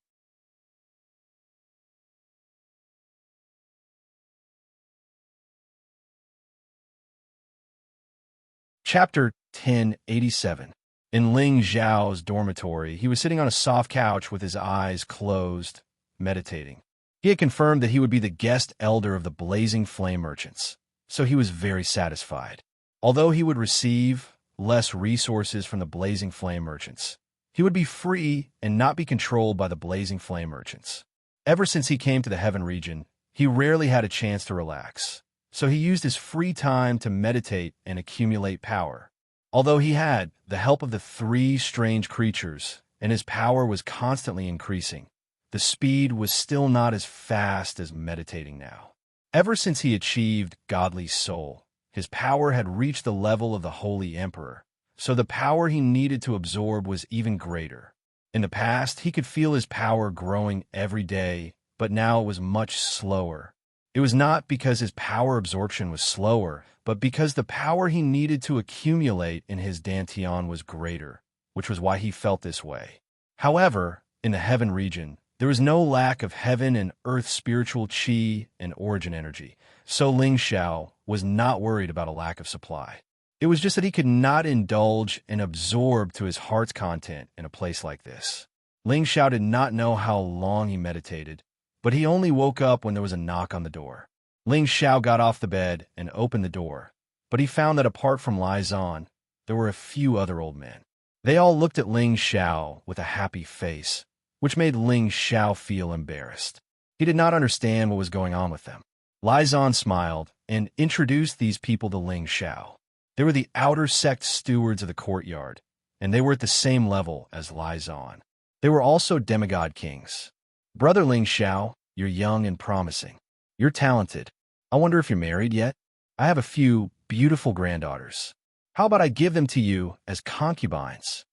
Chapter 1087. In Ling Zhao's dormitory, he was sitting on a soft couch with his eyes closed, meditating. He had confirmed that he would be the guest elder of the Blazing Flame Merchants, so he was very satisfied. Although he would receive less resources from the Blazing Flame Merchants, he would be free and not be controlled by the Blazing Flame Merchants. Ever since he came to the Heaven region, he rarely had a chance to relax, so he used his free time to meditate and accumulate power. Although he had the help of the 3 strange creatures, and his power was constantly increasing, the speed was still not as fast as meditating now. Ever since he achieved godly soul, his power had reached the level of the Holy Emperor, so the power he needed to absorb was even greater. In the past, he could feel his power growing every day, but now it was much slower. It was not because his power absorption was slower, but because the power he needed to accumulate in his dantian was greater, which was why he felt this way. However, in the heaven region, there was no lack of heaven and earth spiritual chi and origin energy, so Ling Xiao was not worried about a lack of supply. It was just that he could not indulge and absorb to his heart's content in a place like this. Ling Xiao did not know how long he meditated, but he only woke up when there was a knock on the door. Ling Xiao got off the bed and opened the door, but he found that apart from Lai Zan, there were a few other old men. They all looked at Ling Xiao with a happy face, which made Ling Xiao feel embarrassed. He did not understand what was going on with them. Lai Zan smiled and introduced these people to Ling Xiao. They were the outer sect stewards of the courtyard, and they were at the same level as Lai Zan. They were also demigod kings. Brother Ling Xiao, you're young and promising. You're talented. I wonder if you're married yet? I have a few beautiful granddaughters. How about I give them to you as concubines?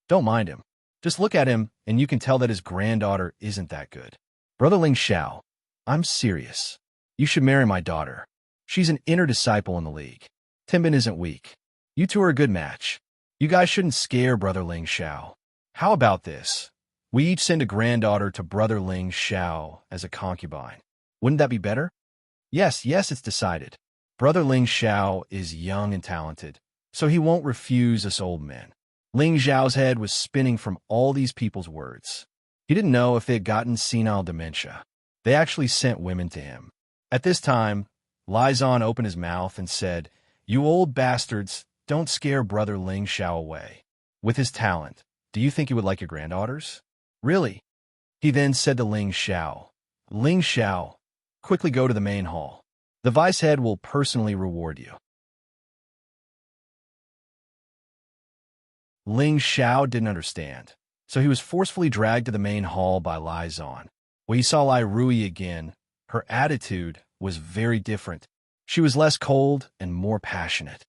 Don't mind him. Just look at him, and you can tell that his granddaughter isn't that good. Brother Ling Xiao, I'm serious. You should marry my daughter. She's an inner disciple in the league. Timbin isn't weak. You two are a good match. You guys shouldn't scare Brother Ling Xiao. How about this? We each send a granddaughter to Brother Ling Xiao as a concubine. Wouldn't that be better? Yes, it's decided. Brother Ling Xiao is young and talented, so he won't refuse us old men. Ling Xiao's head was spinning from all these people's words. He didn't know if they had gotten senile dementia. They actually sent women to him. At this time, Lai Zan opened his mouth and said, "You old bastards, don't scare Brother Ling Xiao away. With his talent, do you think he would like your granddaughters? Really?" He then said to Ling Xiao, "Ling Xiao, quickly go to the main hall. The vice head will personally reward you." Ling Xiao didn't understand, so he was forcefully dragged to the main hall by Lai Zan. When he saw Lai Rui again, her attitude was very different. She was less cold and more passionate.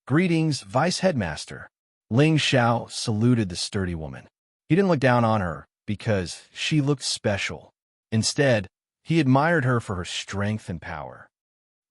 "Greetings, Vice Headmaster." Ling Xiao saluted the sturdy woman. He didn't look down on her because she looked special. Instead, he admired her for her strength and power.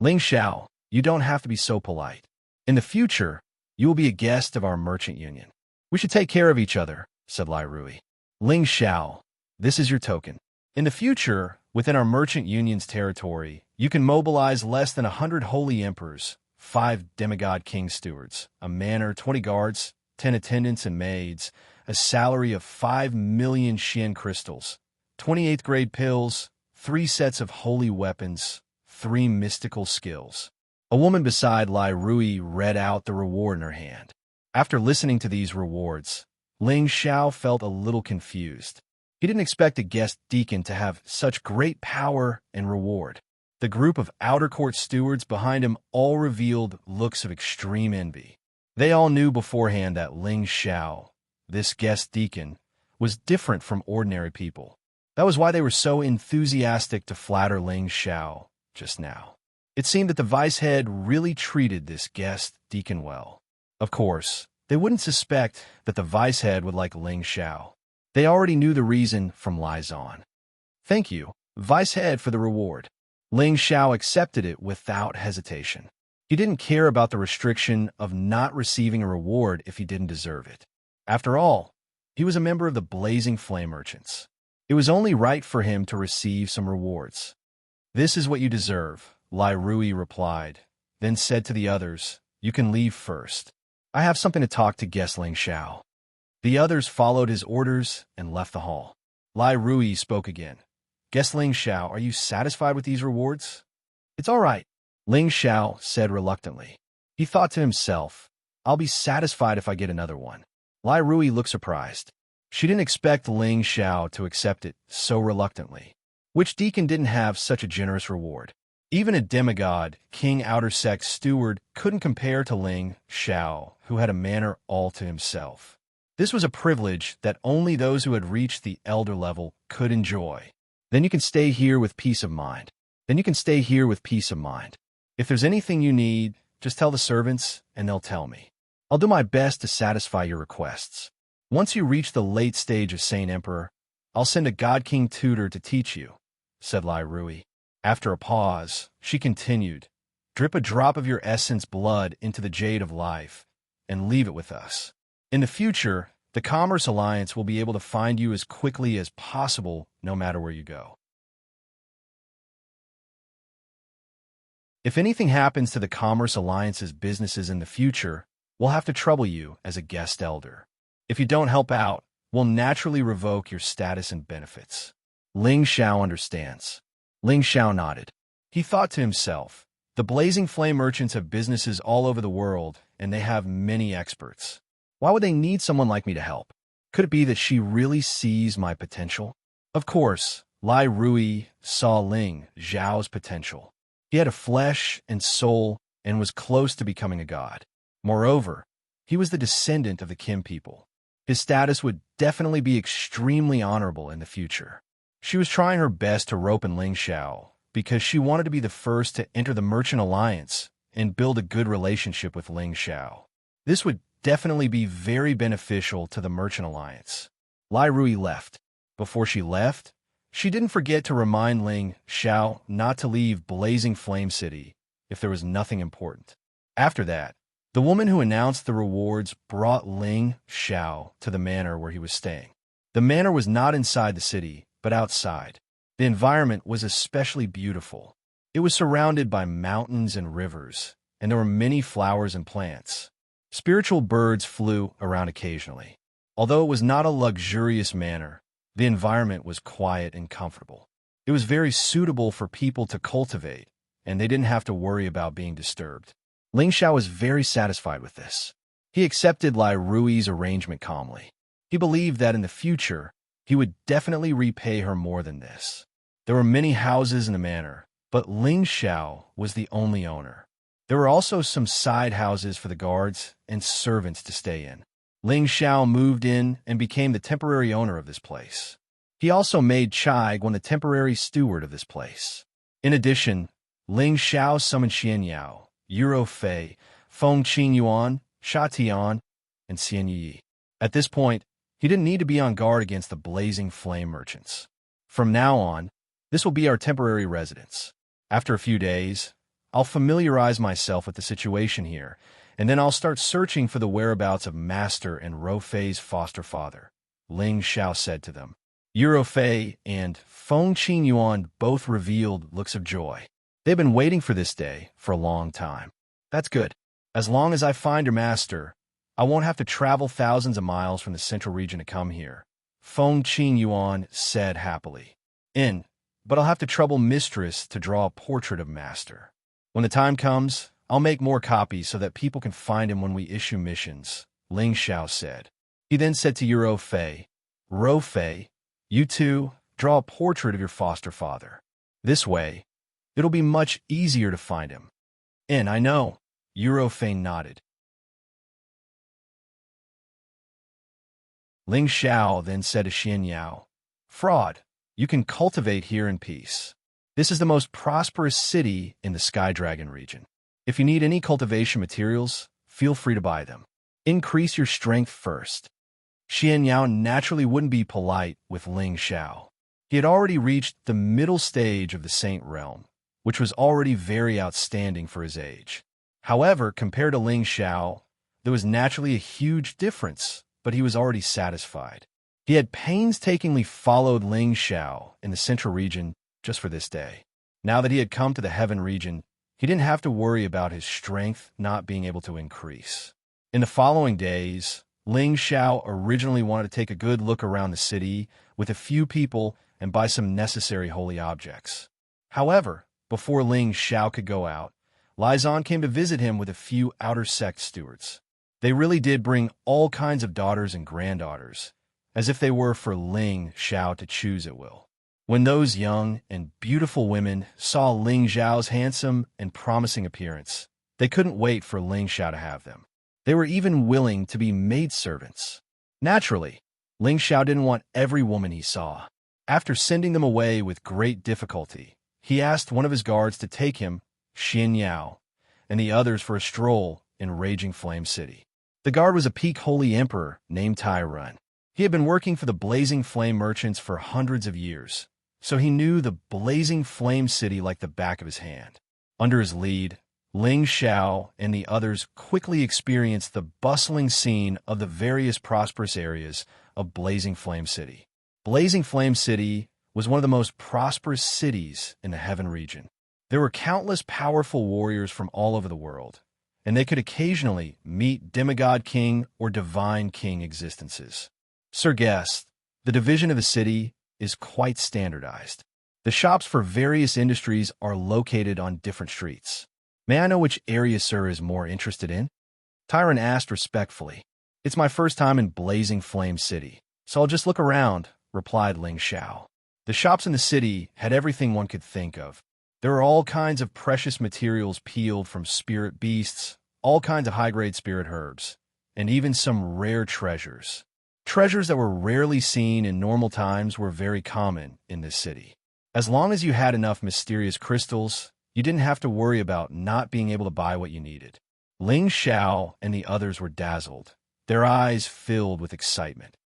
"Ling Xiao, you don't have to be so polite. In the future, you will be a guest of our merchant union. We should take care of each other," said Lai Rui. "Ling Xiao, this is your token. In the future, within our merchant union's territory, you can mobilize less than 100 holy emperors, 5 demigod king stewards, a manor, 20 guards, 10 attendants and maids, a salary of 5 million Xian crystals, 28th grade pills, 3 sets of holy weapons, 3 mystical skills." A woman beside Lai Rui read out the reward in her hand. After listening to these rewards, Ling Xiao felt a little confused. He didn't expect a guest deacon to have such great power and reward. The group of outer court stewards behind him all revealed looks of extreme envy. They all knew beforehand that Ling Xiao, this guest deacon, was different from ordinary people. That was why they were so enthusiastic to flatter Ling Xiao just now. It seemed that the vice head really treated this guest deacon well. Of course, they wouldn't suspect that the vice head would like Ling Xiao. They already knew the reason from Lai Zan. "Thank you, vice head, for the reward." Ling Xiao accepted it without hesitation. He didn't care about the restriction of not receiving a reward if he didn't deserve it. After all, he was a member of the Blazing Flame Merchants. It was only right for him to receive some rewards. "This is what you deserve," Lai Rui replied, then said to the others, "You can leave first. I have something to talk to guest Ling Xiao." The others followed his orders and left the hall. Lai Rui spoke again. "Guest Ling Xiao, are you satisfied with these rewards?" "It's all right," Ling Xiao said reluctantly. He thought to himself, "I'll be satisfied if I get another one." Lai Rui looked surprised. She didn't expect Ling Xiao to accept it so reluctantly. Which deacon didn't have such a generous reward? Even a demigod, king outer sect steward, couldn't compare to Ling Xiao, who had a manor all to himself. This was a privilege that only those who had reached the elder level could enjoy. Then you can stay here with peace of mind. If there's anything you need, just tell the servants and they'll tell me. I'll do my best to satisfy your requests. Once you reach the late stage of Saint Emperor, I'll send a God King tutor to teach you, said Lai Rui. After a pause, she continued, drip a drop of your essence blood into the jade of life and leave it with us. In the future, the Commerce Alliance will be able to find you as quickly as possible no matter where you go. If anything happens to the Commerce Alliance's businesses in the future, we'll have to trouble you as a guest elder. If you don't help out, we'll naturally revoke your status and benefits. Ling Xiao understands. Ling Xiao nodded. He thought to himself, the Blazing Flame merchants have businesses all over the world, and they have many experts. Why would they need someone like me to help? Could it be that she really sees my potential? Of course, Lai Rui saw Ling Xiao's potential. He had a flesh and soul and was close to becoming a god. Moreover, he was the descendant of the Kim people. His status would definitely be extremely honorable in the future. She was trying her best to rope in Ling Xiao because she wanted to be the first to enter the Merchant Alliance and build a good relationship with Ling Xiao. This would definitely be very beneficial to the Merchant Alliance. Lai Rui left. Before she left, she didn't forget to remind Ling Xiao not to leave Blazing Flame City if there was nothing important. After that, the woman who announced the rewards brought Ling Xiao to the manor where he was staying. The manor was not inside the city, but outside. The environment was especially beautiful. It was surrounded by mountains and rivers, and there were many flowers and plants. Spiritual birds flew around occasionally. Although it was not a luxurious manor, the environment was quiet and comfortable. It was very suitable for people to cultivate, and they didn't have to worry about being disturbed. Ling Xiao was very satisfied with this. He accepted Lai Rui's arrangement calmly. He believed that in the future, he would definitely repay her more than this. There were many houses in the manor, but Ling Xiao was the only owner. There were also some side houses for the guards and servants to stay in. Ling Xiao moved in and became the temporary owner of this place. He also made Chai Guan the temporary steward of this place. In addition, Ling Xiao summoned Xian Yao, Euro Fei, Feng Qing Yuan, Sha Tian, and Xian Yi. At this point, he didn't need to be on guard against the Blazing Flame merchants. From now on, this will be our temporary residence. After a few days, I'll familiarize myself with the situation here, and then I'll start searching for the whereabouts of Master and Ro Fei's foster father, Ling Xiao said to them. Euro Fei and Feng Qing Yuan both revealed looks of joy. They've been waiting for this day for a long time. That's good. As long as I find your master, I won't have to travel thousands of miles from the central region to come here, Feng Qing Yuan said happily. But I'll have to trouble Mistress to draw a portrait of Master. When the time comes, I'll make more copies so that people can find him when we issue missions, Ling Xiao said. He then said to Euro Fei, Ro Fei, you two, draw a portrait of your foster father. This way, it'll be much easier to find him. I know, Euro Fei nodded. Ling Xiao then said to Xian Yao, Fraud, you can cultivate here in peace. This is the most prosperous city in the Sky Dragon region. If you need any cultivation materials, feel free to buy them. Increase your strength first. Xian Yao naturally wouldn't be polite with Ling Xiao. He had already reached the middle stage of the Saint Realm, which was already very outstanding for his age. However, compared to Ling Xiao, there was naturally a huge difference, but he was already satisfied. He had painstakingly followed Ling Xiao in the central region just for this day. Now that he had come to the heaven region, he didn't have to worry about his strength not being able to increase. In the following days, Ling Xiao originally wanted to take a good look around the city with a few people and buy some necessary holy objects. However, before Ling Xiao could go out, Lizan came to visit him with a few outer sect stewards. They really did bring all kinds of daughters and granddaughters, as if they were for Ling Xiao to choose at will. When those young and beautiful women saw Ling Xiao's handsome and promising appearance, they couldn't wait for Ling Xiao to have them. They were even willing to be maidservants. Naturally, Ling Xiao didn't want every woman he saw. After sending them away with great difficulty, he asked one of his guards to take him, Xian Yao, and the others for a stroll in Raging Flame City. The guard was a peak holy emperor named Tai Run. He had been working for the Blazing Flame merchants for hundreds of years, so he knew the Blazing Flame City like the back of his hand. Under his lead, Ling Xiao and the others quickly experienced the bustling scene of the various prosperous areas of Blazing Flame City. Blazing Flame City was one of the most prosperous cities in the Heaven region. There were countless powerful warriors from all over the world, and they could occasionally meet demigod king or divine king existences. Sir Guest, the division of the city is quite standardized. The shops for various industries are located on different streets. May I know which area Sir is more interested in? Tyron asked respectfully. It's my first time in Blazing Flame City, so I'll just look around, replied Ling Xiao. The shops in the city had everything one could think of. There were all kinds of precious materials peeled from spirit beasts, all kinds of high-grade spirit herbs, and even some rare treasures. Treasures that were rarely seen in normal times were very common in this city. As long as you had enough mysterious crystals, you didn't have to worry about not being able to buy what you needed. Ling Xiao and the others were dazzled, their eyes filled with excitement.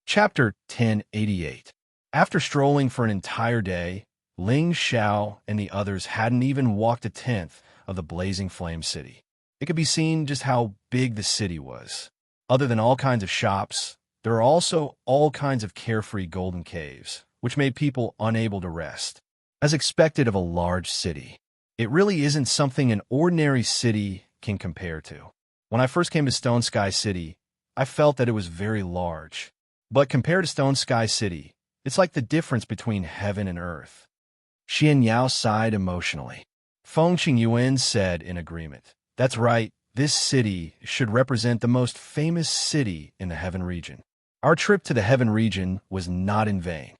Chapter 1088. After strolling for an entire day, Ling Xiao and the others hadn't even walked a tenth of the Blazing Flame City. It could be seen just how big the city was. Other than all kinds of shops, there are also all kinds of carefree golden caves, which made people unable to rest. As expected of a large city, it really isn't something an ordinary city can compare to. When I first came to Stone Sky City, I felt that it was very large. But compared to Stone Sky City, it's like the difference between heaven and earth. Xian Yao sighed emotionally. Feng Qingyuan said in agreement, "That's right, this city should represent the most famous city in the Heaven region." Our trip to the Heaven region was not in vain.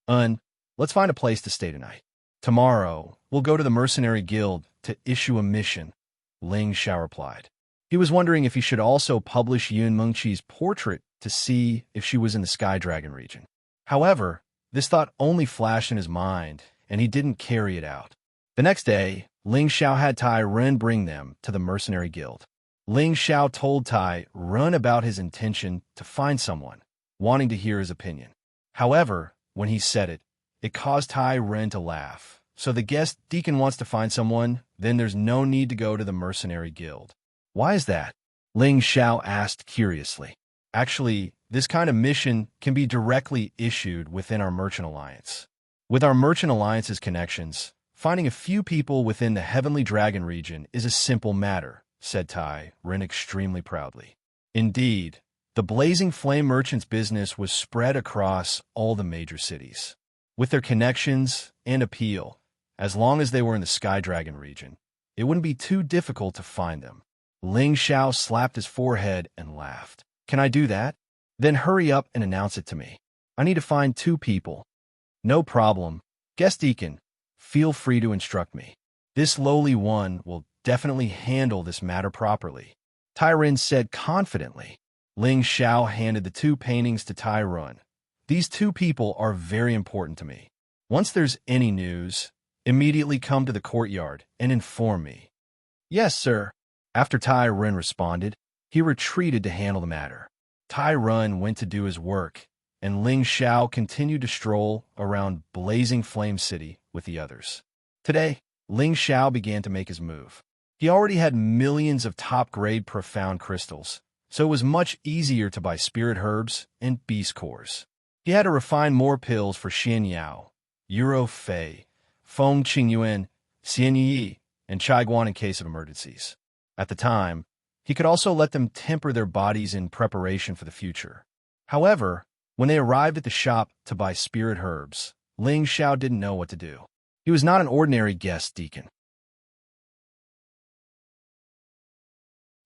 Let's find a place to stay tonight. Tomorrow, we'll go to the Mercenary Guild to issue a mission, Ling Xiao replied. He was wondering if he should also publish Yun Mengqi's portrait to see if she was in the Sky Dragon region. However, this thought only flashed in his mind, and he didn't carry it out. The next day, Ling Xiao had Tai Ren bring them to the Mercenary Guild. Ling Xiao told Tai Ren about his intention to find someone, wanting to hear his opinion. However, when he said it, it caused Tai Ren to laugh. So the guest deacon wants to find someone, then there's no need to go to the Mercenary Guild. Why is that? Ling Xiao asked curiously. Actually, this kind of mission can be directly issued within our Merchant Alliance. With our Merchant Alliance's connections, finding a few people within the Heavenly Dragon region is a simple matter, said Tai Ren extremely proudly. Indeed, the Blazing Flame Merchant's business was spread across all the major cities. With their connections and appeal, as long as they were in the Sky Dragon region, it wouldn't be too difficult to find them. Ling Xiao slapped his forehead and laughed. Can I do that? Then hurry up and announce it to me. I need to find 2 people. No problem. Guest Deacon, feel free to instruct me. This lowly one will definitely handle this matter properly, Tai Ren said confidently. Ling Xiao handed the 2 paintings to Tai Ren. These 2 people are very important to me. Once there's any news, immediately come to the courtyard and inform me. Yes, sir. After Tai Ren responded, he retreated to handle the matter. Tai Ren went to do his work, and Ling Xiao continued to stroll around Blazing Flame City with the others. Today, Ling Xiao began to make his move. He already had millions of top-grade profound crystals, so it was much easier to buy spirit herbs and beast cores. He had to refine more pills for Xian Yao, Euro Fei, Feng Qingyuan, Xian Yi, and Chai Guan in case of emergencies. At the time, he could also let them temper their bodies in preparation for the future. However, when they arrived at the shop to buy spirit herbs, Ling Xiao didn't know what to do. He was not an ordinary guest deacon.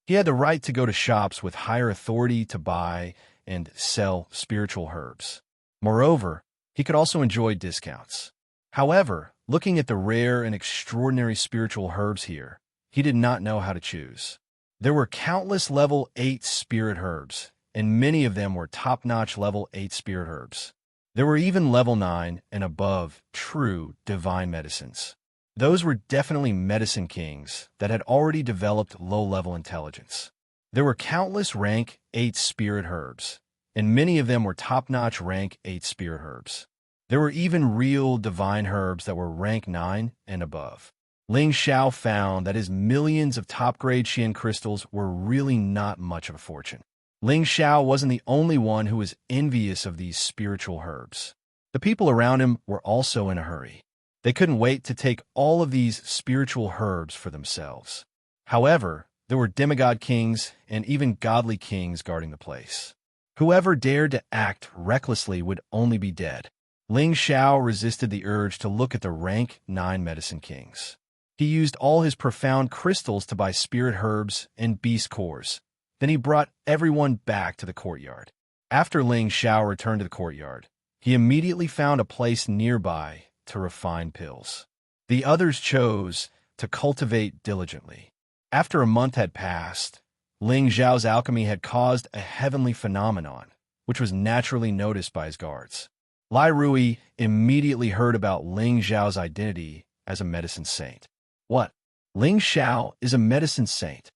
He had the right to go to shops with higher authority to buy and sell spiritual herbs. Moreover, he could also enjoy discounts. However, Looking at the rare and extraordinary spiritual herbs here, he did not know how to choose. There were countless level 8 spirit herbs, and many of them were top-notch level 8 spirit herbs. There were even level 9 and above true divine medicines. Those were definitely medicine kings that had already developed low-level intelligence. There were countless rank 8 spirit herbs, and many of them were top-notch rank 8 spirit herbs. There were even real divine herbs that were rank 9 and above. Ling Xiao found that his millions of top-grade Qian crystals were really not much of a fortune. Ling Xiao wasn't the only one who was envious of these spiritual herbs. The people around him were also in a hurry. They couldn't wait to take all of these spiritual herbs for themselves. However, there were demigod kings and even godly kings guarding the place. Whoever dared to act recklessly would only be dead. Ling Xiao resisted the urge to look at the rank 9 medicine kings. He used all his profound crystals to buy spirit herbs and beast cores. Then he brought everyone back to the courtyard. After Ling Xiao returned to the courtyard, he immediately found a place nearby to refine pills. The others chose to cultivate diligently. After a month had passed, Ling Xiao's alchemy had caused a heavenly phenomenon, which was naturally noticed by his guards. Lai Rui immediately heard about Ling Xiao's identity as a medicine saint. What? Ling Xiao is a medicine saint?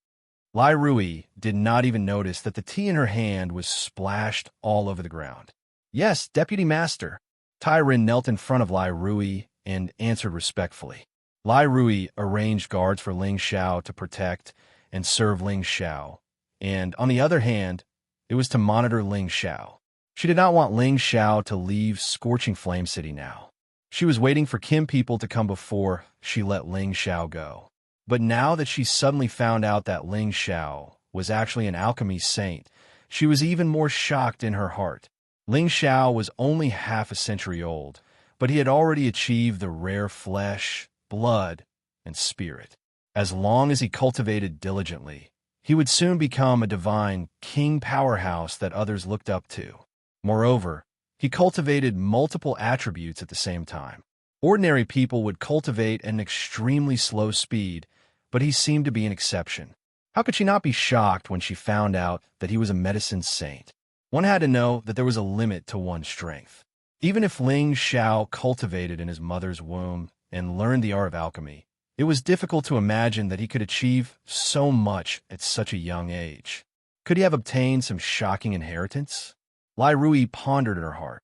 Lai Rui did not even notice that the tea in her hand was splashed all over the ground. Yes, Deputy Master. Tai Rin knelt in front of Lai Rui and answered respectfully. Lai Rui arranged guards for Ling Xiao to protect and serve Ling Xiao, and on the other hand, it was to monitor Ling Xiao. She did not want Ling Xiao to leave Scorching Flame City now. She was waiting for Kim people to come before she let Ling Xiao go. But now that she suddenly found out that Ling Xiao was actually an alchemy saint, she was even more shocked in her heart. Ling Xiao was only half a century old, but he had already achieved the rare flesh, blood, and spirit. As long as he cultivated diligently, he would soon become a divine king powerhouse that others looked up to. Moreover, he cultivated multiple attributes at the same time. Ordinary people would cultivate at an extremely slow speed, but he seemed to be an exception. How could she not be shocked when she found out that he was a medicine saint? One had to know that there was a limit to one's strength. Even if Ling Xiao cultivated in his mother's womb and learned the art of alchemy, it was difficult to imagine that he could achieve so much at such a young age. Could he have obtained some shocking inheritance? Lai Rui pondered in her heart.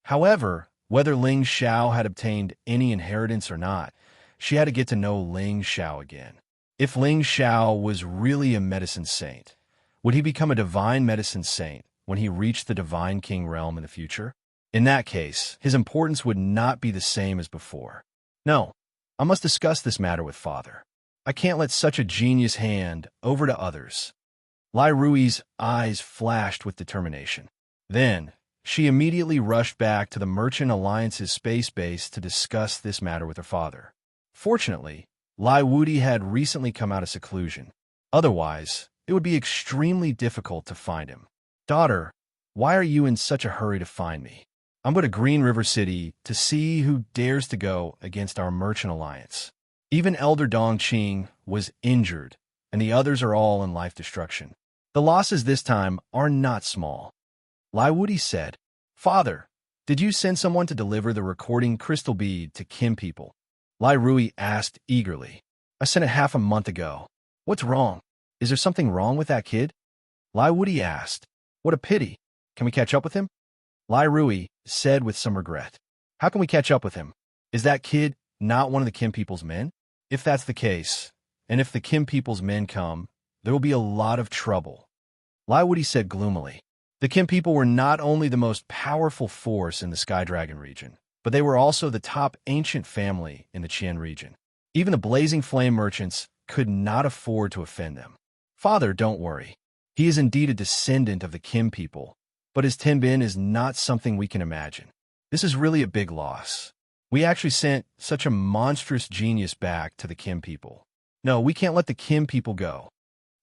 However, whether Ling Xiao had obtained any inheritance or not, she had to get to know Ling Xiao again. If Ling Xiao was really a medicine saint, would he become a divine medicine saint when he reached the divine king realm in the future? In that case, his importance would not be the same as before. No, I must discuss this matter with Father. I can't let such a genius hand over to others. Lai Rui's eyes flashed with determination. Then, she immediately rushed back to the Merchant Alliance's space base to discuss this matter with her father. Fortunately, Lai Wudi had recently come out of seclusion. Otherwise, it would be extremely difficult to find him. Daughter, why are you in such a hurry to find me? I'm going to Green River City to see who dares to go against our Merchant Alliance. Even Elder Dong Qing was injured, and the others are all in life destruction. The losses this time are not small. Lai Wudi said, Father, did you send someone to deliver the recording crystal bead to Kim people? Lai Rui asked eagerly. I sent it half a month ago. What's wrong? Is there something wrong with that kid? Lai Wudi asked. What a pity. Can we catch up with him? Lai Rui said with some regret. How can we catch up with him? Is that kid not one of the Kim people's men? If that's the case, and if the Kim people's men come, there will be a lot of trouble. Lai Wudi said gloomily. The Kim people were not only the most powerful force in the Sky Dragon region, but they were also the top ancient family in the Qian region. Even the Blazing Flame merchants could not afford to offend them. Father, don't worry. He is indeed a descendant of the Kim people, but his Tenbin is not something we can imagine. This is really a big loss. We actually sent such a monstrous genius back to the Kim people. No, we can't let the Kim people go.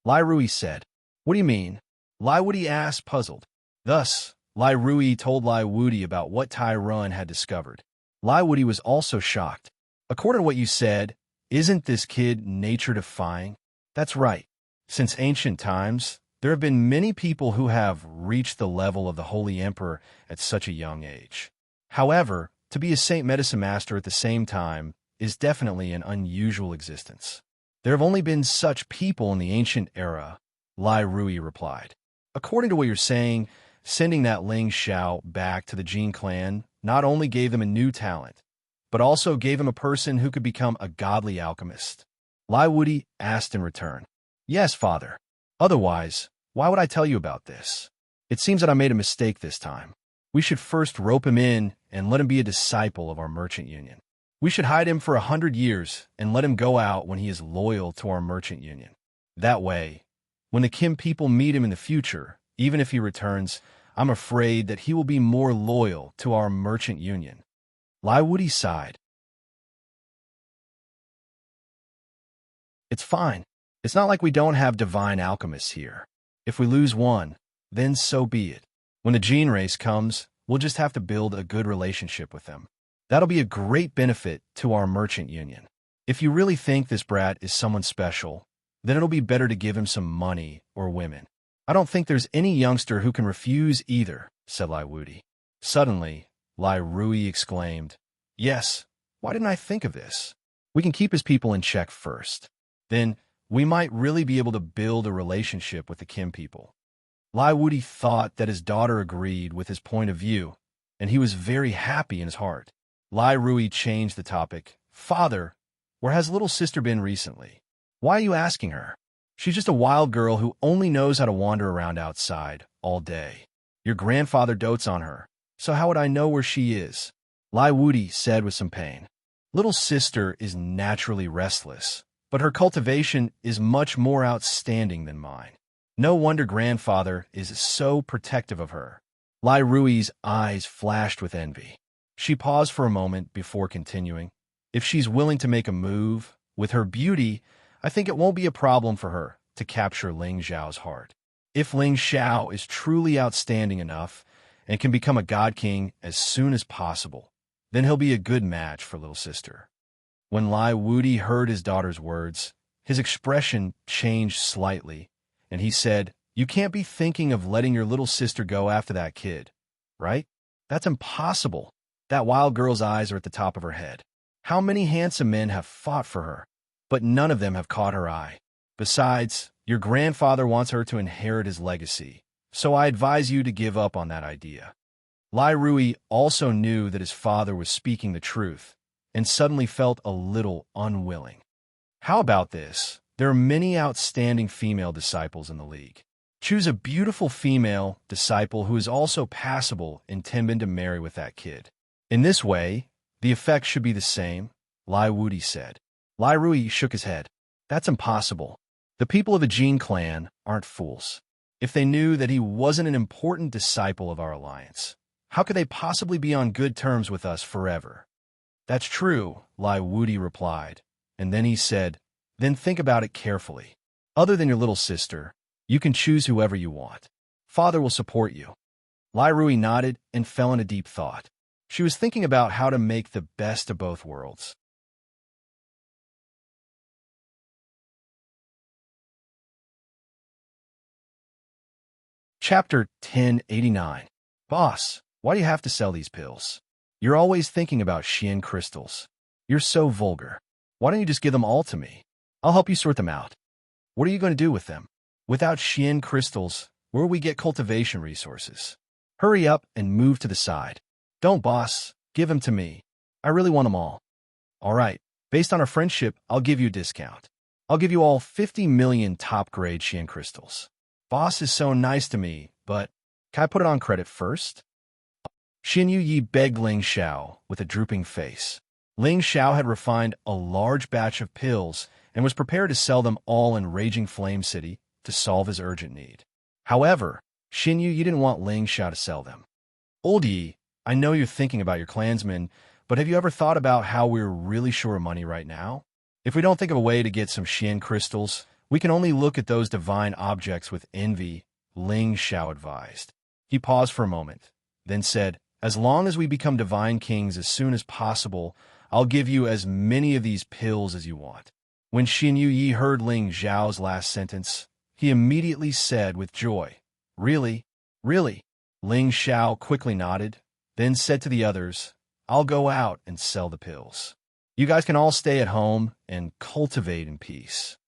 Lai Rui said. What do you mean? Lai Wudi asked, puzzled. Thus, Lai Rui told Lai Wudi about what Tai Run had discovered. Lai Wudi was also shocked. According to what you said, isn't this kid nature-defying? That's right. Since ancient times, there have been many people who have reached the level of the Holy Emperor at such a young age. However, to be a Saint Medicine Master at the same time is definitely an unusual existence. There have only been such people in the ancient era, Lai Rui replied. According to what you're saying, sending that Ling Xiao back to the Jin clan not only gave them a new talent, but also gave him a person who could become a godly alchemist. Lai Wudi asked in return. Yes, father. Otherwise, why would I tell you about this? It seems that I made a mistake this time. We should first rope him in and let him be a disciple of our merchant union. We should hide him for 100 years and let him go out when he is loyal to our merchant union. That way, when the Kim people meet him in the future, even if he returns, I'm afraid that he will be more loyal to our merchant union. Lai Wudi sighed. It's fine. It's not like we don't have divine alchemists here. If we lose one, then so be it. When the Jin race comes, we'll just have to build a good relationship with them. That'll be a great benefit to our merchant union. If you really think this brat is someone special, then it'll be better to give him some money or women. I don't think there's any youngster who can refuse either, said Lai Wudi. Suddenly, Lai Rui exclaimed, Yes, why didn't I think of this? We can keep his people in check first. Then, we might really be able to build a relationship with the Kim people. Lai Wudi thought that his daughter agreed with his point of view, and he was very happy in his heart. Lai Rui changed the topic. Father, where has little sister been recently? Why are you asking her? She's just a wild girl who only knows how to wander around outside all day. Your grandfather dotes on her, so how would I know where she is? Lai Wudi said with some pain. Little sister is naturally restless, but her cultivation is much more outstanding than mine. No wonder grandfather is so protective of her. Lai Rui's eyes flashed with envy. She paused for a moment before continuing. If she's willing to make a move, with her beauty, I think it won't be a problem for her to capture Ling Xiao's heart. If Ling Xiao is truly outstanding enough and can become a god king as soon as possible, then he'll be a good match for little sister. When Lai Wudi heard his daughter's words, his expression changed slightly, and he said, You can't be thinking of letting your little sister go after that kid, right? That's impossible. That wild girl's eyes are at the top of her head. How many handsome men have fought for her, but none of them have caught her eye. Besides, your grandfather wants her to inherit his legacy, so I advise you to give up on that idea. Lai Rui also knew that his father was speaking the truth, and suddenly felt a little unwilling. How about this? There are many outstanding female disciples in the league. Choose a beautiful female disciple who is also passable and timid to marry with that kid. In this way, the effect should be the same, Lai Wudi said. Lai Rui shook his head. That's impossible. The people of the Jin clan aren't fools. If they knew that he wasn't an important disciple of our alliance, how could they possibly be on good terms with us forever? That's true, Lai Wudi replied, and then he said, Then think about it carefully. Other than your little sister, you can choose whoever you want. Father will support you. Lai Rui nodded and fell into deep thought. She was thinking about how to make the best of both worlds. Chapter 1089. Boss, why do you have to sell these pills? You're always thinking about Xian crystals. You're so vulgar. Why don't you just give them all to me? I'll help you sort them out. What are you going to do with them? Without Xian crystals, where will we get cultivation resources? Hurry up and move to the side. Don't, boss. Give them to me. I really want them all. All right. Based on our friendship, I'll give you a discount. I'll give you all 50 million top-grade Xian crystals. Boss is so nice to me, but can I put it on credit first? Xin Yi begged Ling Xiao with a drooping face. Ling Xiao had refined a large batch of pills and was prepared to sell them all in Raging Flame City to solve his urgent need. However, Xin Yi didn't want Ling Xiao to sell them. Old Yi, I know you're thinking about your clansmen, but have you ever thought about how we're really short of money right now? If we don't think of a way to get some Xian crystals, we can only look at those divine objects with envy, Ling Xiao advised. He paused for a moment, then said, "As long as we become divine kings as soon as possible, I'll give you as many of these pills as you want." When Xin Yi heard Ling Zhao's last sentence, he immediately said with joy, "Really? Really?" Ling Xiao quickly nodded, then said to the others, "I'll go out and sell the pills. You guys can all stay at home and cultivate in peace."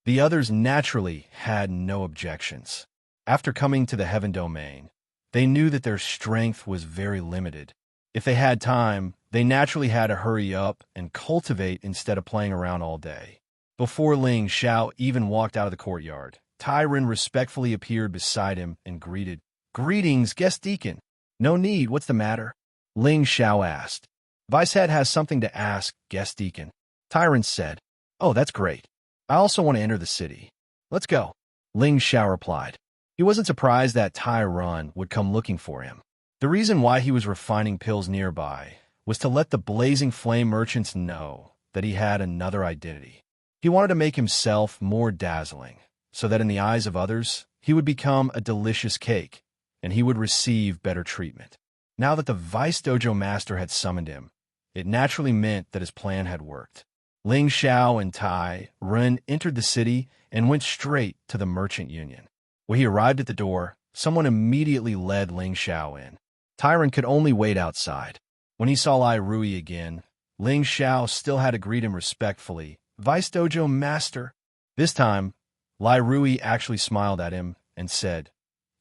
The others naturally had no objections. After coming to the Heaven Domain, they knew that their strength was very limited. If they had time, they naturally had to hurry up and cultivate instead of playing around all day. Before Ling Xiao even walked out of the courtyard, Tyron respectfully appeared beside him and greeted, "Greetings, guest deacon." "No need, what's the matter?" Ling Xiao asked. "Vicehead has something to ask, guest deacon." Tyron said, "Oh, that's great. I also want to enter the city. Let's go." Ling Xiao replied. He wasn't surprised that Tyron would come looking for him. The reason why he was refining pills nearby was to let the Blazing Flame merchants know that he had another identity. He wanted to make himself more dazzling, so that in the eyes of others, he would become a delicious cake, and he would receive better treatment. Now that the Vice Dojo Master had summoned him, it naturally meant that his plan had worked. Ling Xiao and Tai Ren entered the city and went straight to the Merchant Union. When he arrived at the door, someone immediately led Ling Xiao in. Tyron could only wait outside. When he saw Lai Rui again, Ling Xiao still had to greet him respectfully, "Vice Dojo Master." This time, Lai Rui actually smiled at him and said,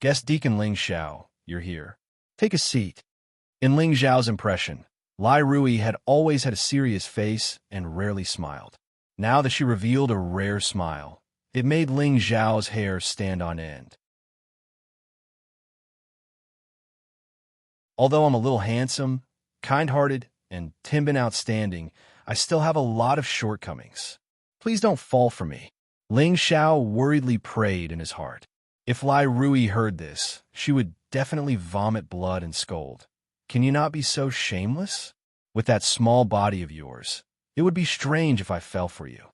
"Guest Deacon Ling Xiao, you're here. Take a seat." In Ling Xiao's impression, Lai Rui had always had a serious face and rarely smiled. Now that she revealed a rare smile, it made Ling Xiao's hair stand on end. Although I'm a little handsome, kind-hearted, and Timbin outstanding, I still have a lot of shortcomings. Please don't fall for me. Ling Xiao worriedly prayed in his heart. If Lai Rui heard this, she would definitely vomit blood and scold. "Can you not be so shameless? With that small body of yours, it would be strange if I fell for you."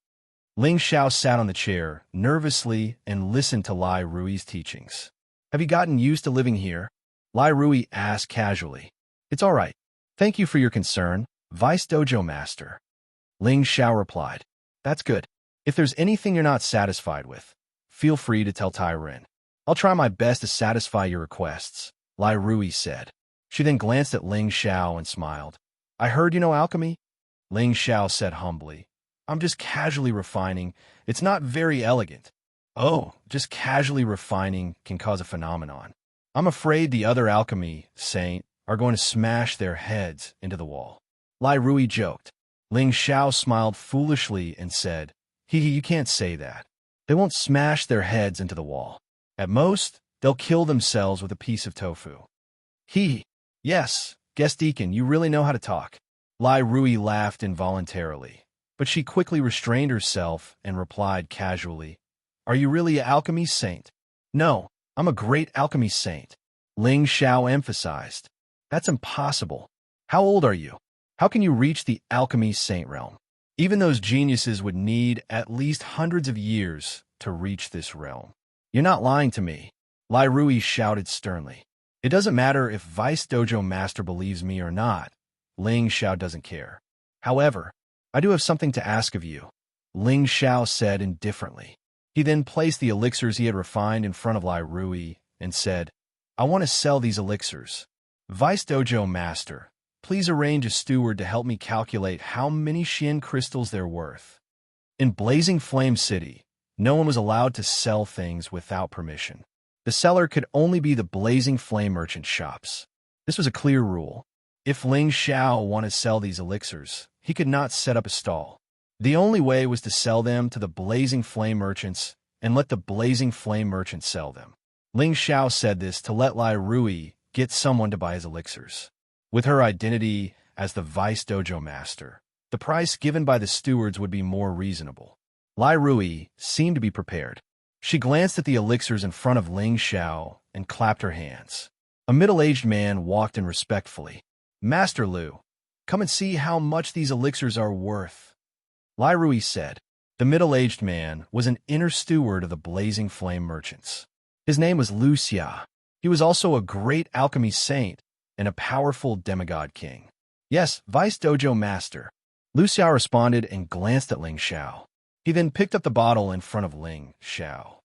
Ling Xiao sat on the chair nervously and listened to Lai Rui's teachings. "Have you gotten used to living here?" Lai Rui asked casually. "It's all right. Thank you for your concern, Vice Dojo Master." Ling Xiao replied, "That's good. If there's anything you're not satisfied with, feel free to tell Tyron. I'll try my best to satisfy your requests," Lai Rui said. She then glanced at Ling Xiao and smiled. "I heard you know alchemy?" Ling Xiao said humbly, "I'm just casually refining. It's not very elegant." "Oh, just casually refining can cause a phenomenon. I'm afraid the other alchemy saint are going to smash their heads into the wall." Lai Rui joked. Ling Xiao smiled foolishly and said, "Hee, you can't say that. They won't smash their heads into the wall. At most, they'll kill themselves with a piece of tofu." "Hee, yes, guest deacon, you really know how to talk." Lai Rui laughed involuntarily, but she quickly restrained herself and replied casually, "Are you really an alchemy saint?" "No, I'm a great alchemy saint," Ling Xiao emphasized. "That's impossible. How old are you? How can you reach the alchemy saint realm? Even those geniuses would need at least hundreds of years to reach this realm." "You're not lying to me," Lai Rui shouted sternly. "It doesn't matter if Vice Dojo Master believes me or not. Ling Xiao doesn't care. However, I do have something to ask of you," Ling Xiao said indifferently. He then placed the elixirs he had refined in front of Lai Rui and said, "I want to sell these elixirs. Vice Dojo Master, please arrange a steward to help me calculate how many Xian crystals they're worth." In Blazing Flame City, no one was allowed to sell things without permission. The seller could only be the Blazing Flame merchant shops. This was a clear rule. If Ling Xiao wanted to sell these elixirs, he could not set up a stall. The only way was to sell them to the Blazing Flame merchants and let the Blazing Flame merchants sell them. Ling Xiao said this to let Lai Rui get someone to buy his elixirs. With her identity as the Vice Dojo Master, the price given by the stewards would be more reasonable. Lai Rui seemed to be prepared. She glanced at the elixirs in front of Ling Xiao and clapped her hands. A middle-aged man walked in respectfully. "Master Lu, come and see how much these elixirs are worth," Lai Rui said. The middle-aged man was an inner steward of the Blazing Flame merchants. His name was Lu Xia. He was also a great alchemy saint and a powerful demigod king. Yes, Vice Dojo Master. Lu Xiao responded and glanced at Ling Xiao. He then picked up the bottle in front of Ling Xiao.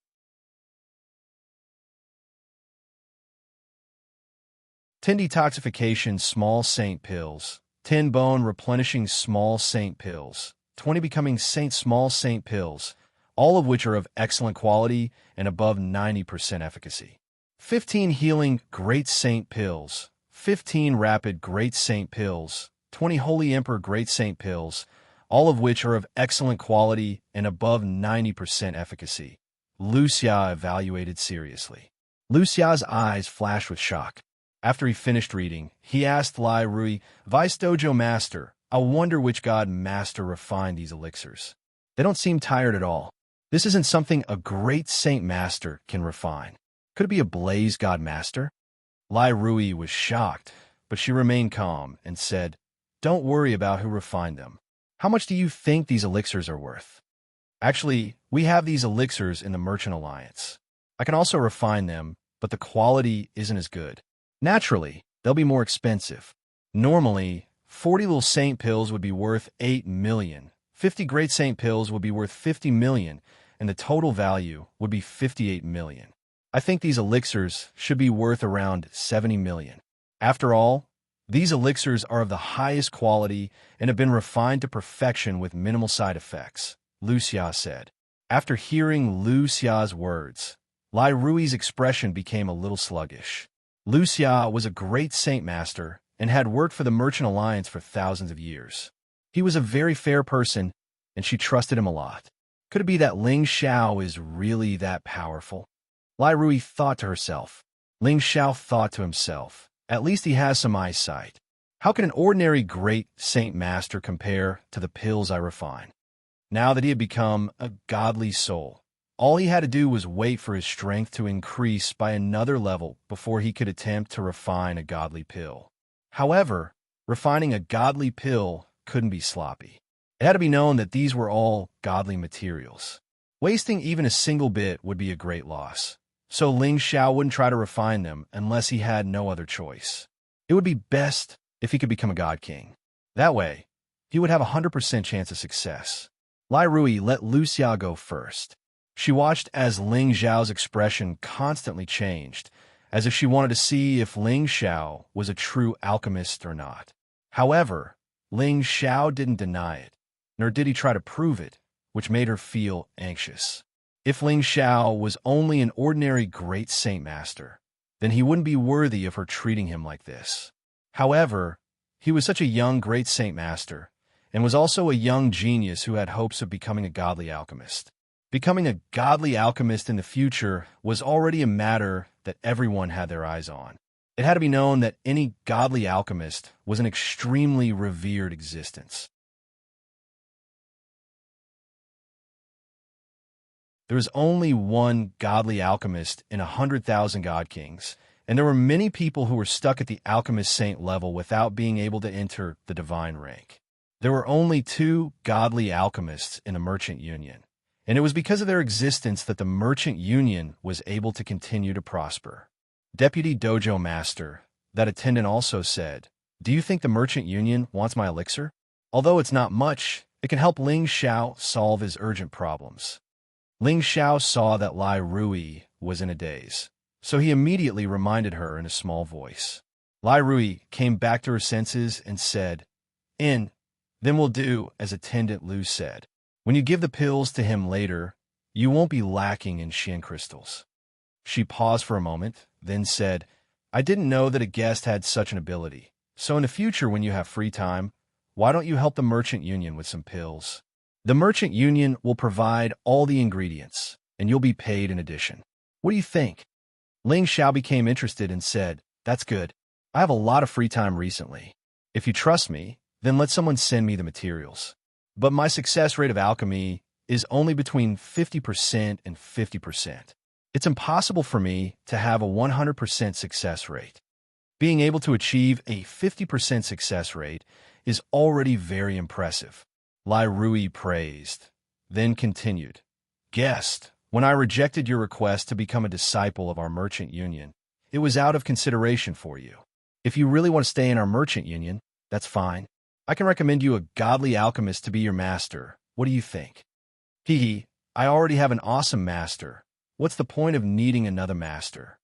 10 detoxification small saint pills, 10 bone replenishing small saint pills, 20 becoming saint small saint pills, all of which are of excellent quality and above 90% efficacy. 15 healing great saint pills, 15 rapid great saint pills, 20 holy emperor great saint pills, all of which are of excellent quality and above 90% efficacy. Lu Xia evaluated seriously. Lu Xia's eyes flashed with shock. After he finished reading, he asked Lai Rui, Vice Dojo Master, I wonder which god master refined these elixirs. They don't seem tired at all. This isn't something a great saint master can refine. Could it be a blaze god master? Lai Rui was shocked, but she remained calm and said, Don't worry about who refined them. How much do you think these elixirs are worth? Actually, we have these elixirs in the Merchant Alliance. I can also refine them, but the quality isn't as good. Naturally, they'll be more expensive. Normally, 40 little saint pills would be worth 8 million, 50 great saint pills would be worth 50 million, and the total value would be 58 million. I think these elixirs should be worth around 70 million. After all, these elixirs are of the highest quality and have been refined to perfection with minimal side effects, Lu Xia said. After hearing Lu Xia's words, Lai Rui's expression became a little sluggish. Lu Xia was a great saint master and had worked for the Merchant Alliance for thousands of years. He was a very fair person, and she trusted him a lot. Could it be that Ling Xiao is really that powerful? Lai Rui thought to herself. Ling Xiao thought to himself. At least he has some eyesight. How can an ordinary great saint master compare to the pills I refine? Now that he had become a godly soul, all he had to do was wait for his strength to increase by another level before he could attempt to refine a godly pill. However, refining a godly pill couldn't be sloppy. It had to be known that these were all godly materials. Wasting even a single bit would be a great loss, so Ling Xiao wouldn't try to refine them unless he had no other choice. It would be best if he could become a god king. That way, he would have a 100% chance of success. Lai Rui let Lu Xia go first. She watched as Ling Xiao's expression constantly changed, as if she wanted to see if Ling Xiao was a true alchemist or not. However, Ling Xiao didn't deny it, nor did he try to prove it, which made her feel anxious. If Ling Xiao was only an ordinary great saint master, then he wouldn't be worthy of her treating him like this. However, he was such a young great saint master, and was also a young genius who had hopes of becoming a godly alchemist. Becoming a godly alchemist in the future was already a matter that everyone had their eyes on. It had to be known that any godly alchemist was an extremely revered existence. There was only one godly alchemist in 100,000 god kings, and there were many people who were stuck at the alchemist saint level without being able to enter the divine rank. There were only 2 godly alchemists in the Merchant Union, and it was because of their existence that the Merchant Union was able to continue to prosper. Deputy Dojo Master, that attendant also said, Do you think the Merchant Union wants my elixir? Although it's not much, it can help Ling Xiao solve his urgent problems. Ling Xiao saw that Lai Rui was in a daze, so he immediately reminded her in a small voice. Lai Rui came back to her senses and said, Then we'll do as Attendant Lu said. When you give the pills to him later, you won't be lacking in Xian crystals. She paused for a moment, then said, I didn't know that a guest had such an ability, so in the future when you have free time, why don't you help the Merchant Union with some pills? The Merchant Union will provide all the ingredients, and you'll be paid in addition. What do you think? Ling Xiao became interested and said, That's good. I have a lot of free time recently. If you trust me, then let someone send me the materials. But my success rate of alchemy is only between 50% and 50%. It's impossible for me to have a 100% success rate. Being able to achieve a 50% success rate is already very impressive, Lai Rui praised, then continued. Guest, when I rejected your request to become a disciple of our Merchant Union, It was out of consideration for you. If you really want to stay in our merchant union, that's fine. I can recommend you a godly alchemist to be your master. What do you think? Hee, I already have an awesome master. What's the point of needing another master?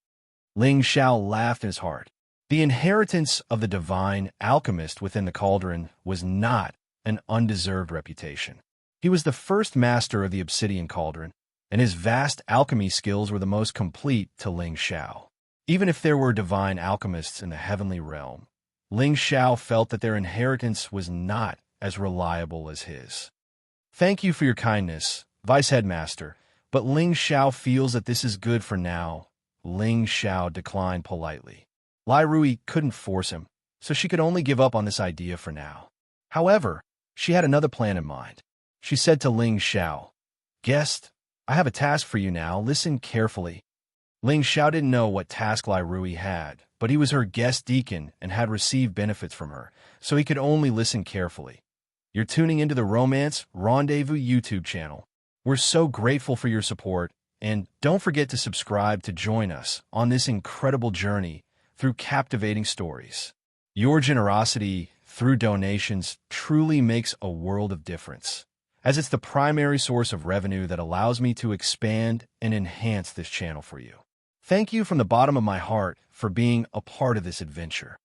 Ling Xiao laughed in his heart. The inheritance of the divine alchemist within the cauldron was not an undeserved reputation. He was the first master of the obsidian cauldron, and his vast alchemy skills were the most complete to Ling Xiao. Even if there were divine alchemists in the heavenly realm, Ling Xiao felt that their inheritance was not as reliable as his. Thank you for your kindness, Vice Headmaster, but Ling Xiao feels that this is good for now. Ling Xiao declined politely. Lai Rui couldn't force him, so she could only give up on this idea for now. However, she had another plan in mind. She said to Ling Xiao, "Guest, I have a task for you now. Listen carefully." Ling Xiao didn't know what task Lai Rui had, but he was her guest deacon and had received benefits from her, so he could only listen carefully. You're tuning into the Romance Rendezvous YouTube channel. We're so grateful for your support, and don't forget to subscribe to join us on this incredible journey through captivating stories. Your generosity through donations truly makes a world of difference, as it's the primary source of revenue that allows me to expand and enhance this channel for you. Thank you from the bottom of my heart for being a part of this adventure.